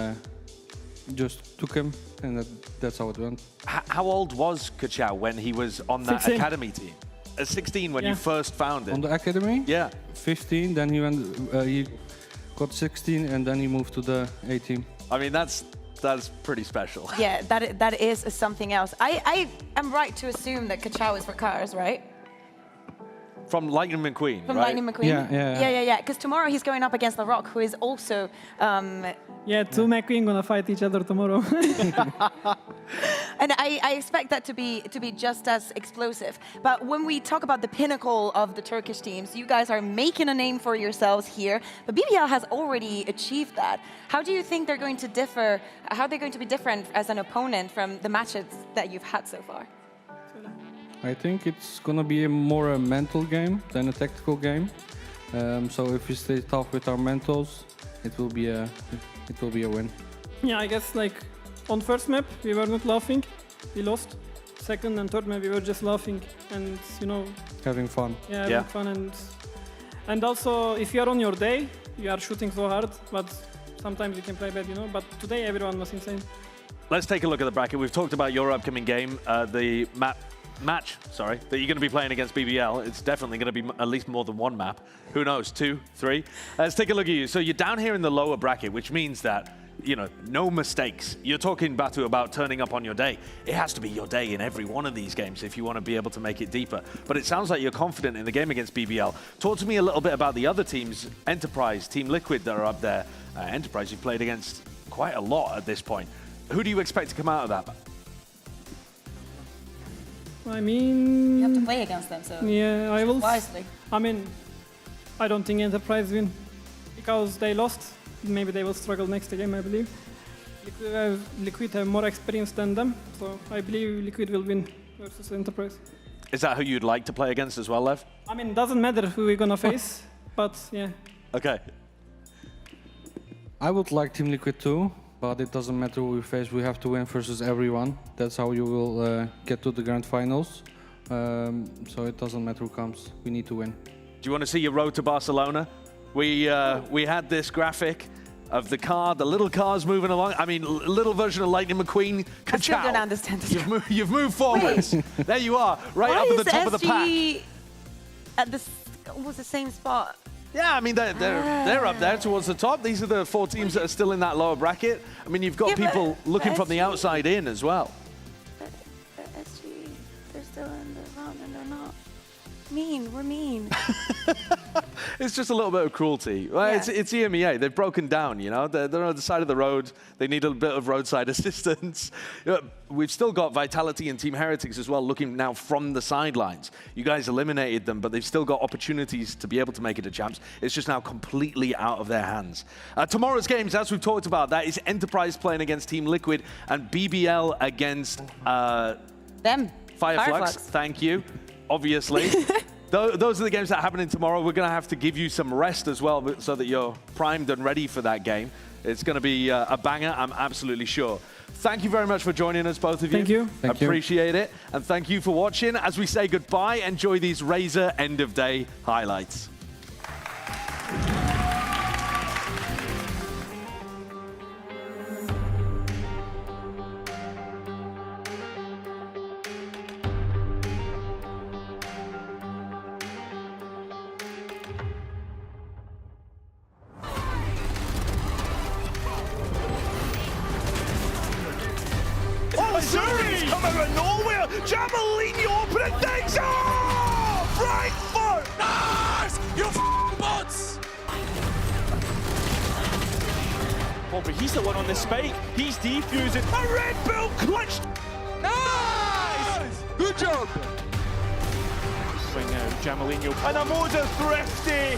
just took him, and that's how it went. How old was Kachao when he was on that 16. academy team? 16 when you first found it? On the academy? Yeah. 15, then he went, he got 16, and then he moved to the A team. I mean, that's pretty special. Yeah, that is something else. I am right to assume that Kachao is for cars, right? From Lightning McQueen, From right? Lightning McQueen? Yeah. Because tomorrow he's going up against The Rock, who is also... Yeah, two McQueen gonna fight each other tomorrow. And I expect that to be just as explosive. But when we talk about the pinnacle of the Turkish teams, you guys are making a name for yourselves here. But BBL has already achieved that. How do you think they're going to differ? How are they going to be different as an opponent from the matches that you've had so far? I think it's gonna be more a mental game than a tactical game. So if we stay tough with our mentals, it will be a win. Yeah, I guess like on first map we were not laughing, we lost. Second and third map we were just laughing and Having fun. Yeah, having fun and also if you are on your day, you are shooting so hard, but sometimes you can play bad, But today everyone was insane. Let's take a look at the bracket. We've talked about your upcoming game, the match that you're going to be playing against BBL. It's definitely going to be at least more than one map. Who knows, 2, 3? Let's take a look at you. So you're down here in the lower bracket, which means that, no mistakes. You're talking, Batu, about turning up on your day. It has to be your day in every one of these games if you want to be able to make it deeper. But it sounds like you're confident in the game against BBL. Talk to me a little bit about the other teams, Enterprise, Team Liquid, that are up there. Enterprise, you've played against quite a lot at this point. Who do you expect to come out of that? I mean... You have to play against them, so yeah, I will. Wisely. I mean, I don't think Enterprise win because they lost. Maybe they will struggle next game, I believe. Liquid have more experience than them, so I believe Liquid will win versus Enterprise. Is that who you'd like to play against as well, Lev? I mean, it doesn't matter who we're gonna face, but yeah. Okay. I would like Team Liquid too, but it doesn't matter who we face. We have to win versus everyone. That's how you will get to the grand finals. So it doesn't matter who comes. We need to win. Do you want to see your road to Barcelona? We had this graphic of the car, the little cars moving along. I mean, little version of Lightning McQueen. I still don't understand this. You've moved forwards. There you are, right up at the top of the pack. At almost the same spot. Yeah, I mean, they're up there towards the top. These are the 4 teams that are still in that lower bracket. I mean, you've got people looking from the outside in as well. SG, they're still in the round and they're not. Mean, we're mean. It's just a little bit of cruelty. Well, Yeah. it's EMEA. They've broken down, They're on the side of the road. They need a bit of roadside assistance. We've still got Vitality and Team Heretics as well looking now from the sidelines. You guys eliminated them, but they've still got opportunities to be able to make it to champs. It's just now completely out of their hands. Tomorrow's games, as we've talked about, that is Enterprise playing against Team Liquid and BBL against... them. Fireflux. Thank you. Obviously. Those are the games that are happening tomorrow. We're going to have to give you some rest as well so that you're primed and ready for that game. It's going to be a banger, I'm absolutely sure. Thank you very much for joining us, both of you. Thank you. Thank you. Appreciate it. And thank you for watching. As we say goodbye, enjoy these Razer end-of-day highlights. Zuri's come out of nowhere! Jamalino opening things up! Right foot! Nice! You bots! Oh, but he's the one on the spike. He's defusing. A Red Bull clutched! Nice! Good job! Swing out, Jamalino. And a Moda thrifty!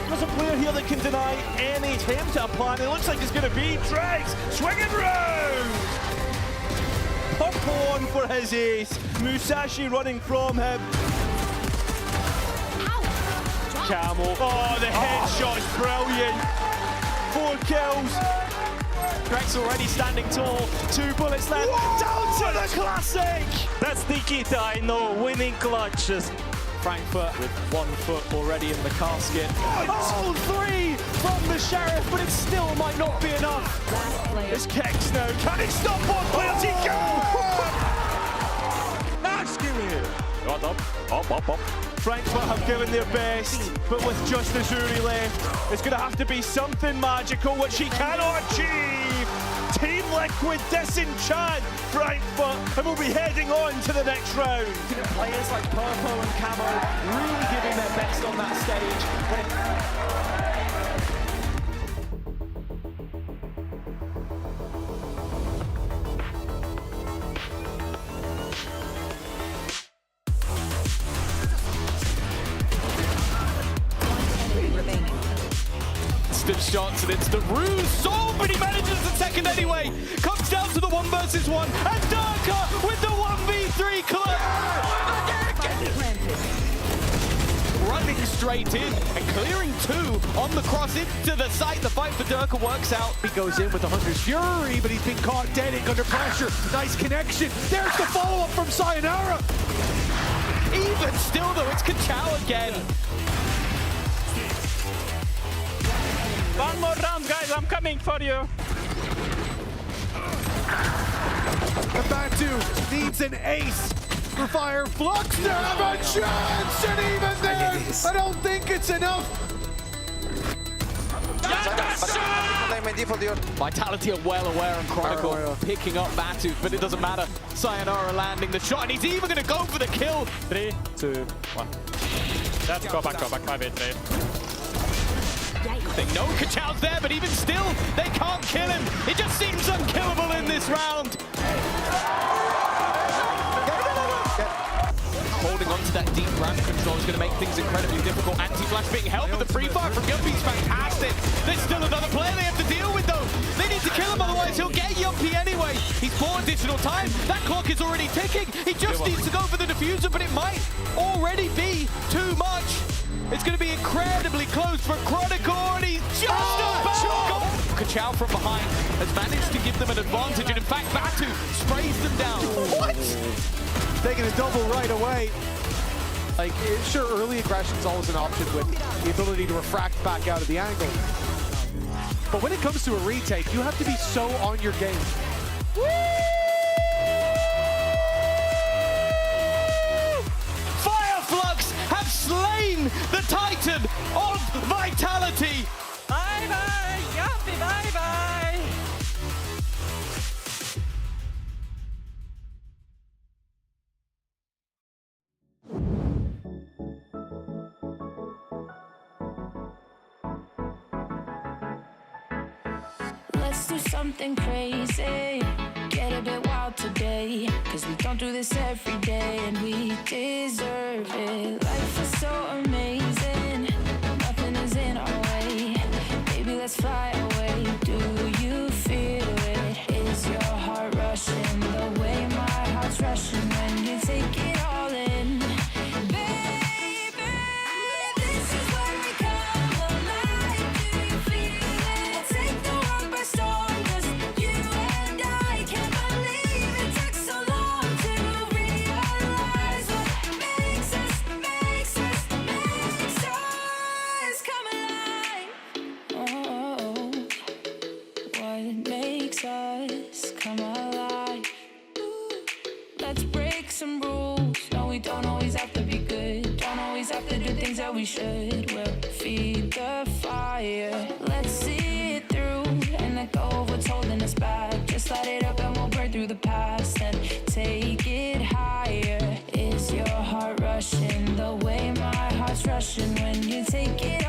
There's a player here that can deny any attempt at a plan. It looks like it's going to be Drex swinging round. Spawn for his ace. Musashi running from him. Camel. Oh, the headshot's brilliant. 4 kills. Greg's already standing tall. 2 bullets left. Down to the classic. That's Nikita, I know, winning clutches. Frankfurt with 1 foot already in the casket. Oh, 3 from the Sheriff, but it still might not be enough. It's Kex now. Can he stop one? Where's he go? Nice kill here. Up. Frankfurt have given their best, but with just Azuri left, it's going to have to be something magical, which he cannot achieve. Team Liquid disenchant Frankfurt, and will be heading on to the next round. Players like Purpo and Camo really giving their best on that stage. Instant shots and instant ruse. So, but he manages the second anyway. Comes down to the 1 versus 1. And Darker with the 1v3 club. Running straight in and clearing 2 on the cross into the site. The fight for Durka works out. He goes in with the Hunter's Fury, but he's been caught dead under pressure. Nice connection. There's the follow-up from Sayonara. Even still, though, it's Kachao again. 1 more round, guys, I'm coming for you. The Batu needs an ace for Fire Flux to have a chance, and even then, I don't think it's enough. Vitality are well aware, and Chronicle picking up Batu, but it doesn't matter. Sayonara landing the shot, and he's even going to go for the kill. 3, 2, 1. Let's go back, 5v3. They know Kachao's there, but even still, they can't kill him. It just seems unkillable in this round. Holding on to that deep ramp control is going to make things incredibly difficult. Anti-flash being held, but the pre-fire from Yuppie's fantastic. There's still another player they have to deal with, though. They need to kill him, otherwise he'll get Yuppie anyway. He's bought additional time. That clock is already ticking. He just needs to go for the diffuser, but it might already be too much. It's going to be incredibly close for Chronicle, and he's just about Kachao from behind has managed to give them an advantage, and in fact, Batu sprays them down. What? Taking a double right away. Like, sure, early aggression's always an option with the ability to refract back out of the angle. But when it comes to a retake, you have to be so on your game. Woo! Slain the Titan of Vitality. Bye-bye, Yuppie, bye-bye. Let's do something crazy. Get a bit wild today, cause we don't do this every day, and we deserve it. Life is so amazing, nothing is in our way. Baby, let's fly away. Do you feel it? Is your heart rushing the way my heart's rushing when you take it all in? Baby, this is where we come alive. Do you feel it? We'll take the world by storm, cause you and I can't believe it took so long to realize what makes us come alive. Oh, what makes us come alive? Let's break some rules. No, we don't always have to be good. Don't always have to do things that we should. We'll feed the fire. Let's see it through and let go of what's holding us back. Just light it up and we'll burn through the past and take it higher. Is your heart rushing the way my heart's rushing when you take it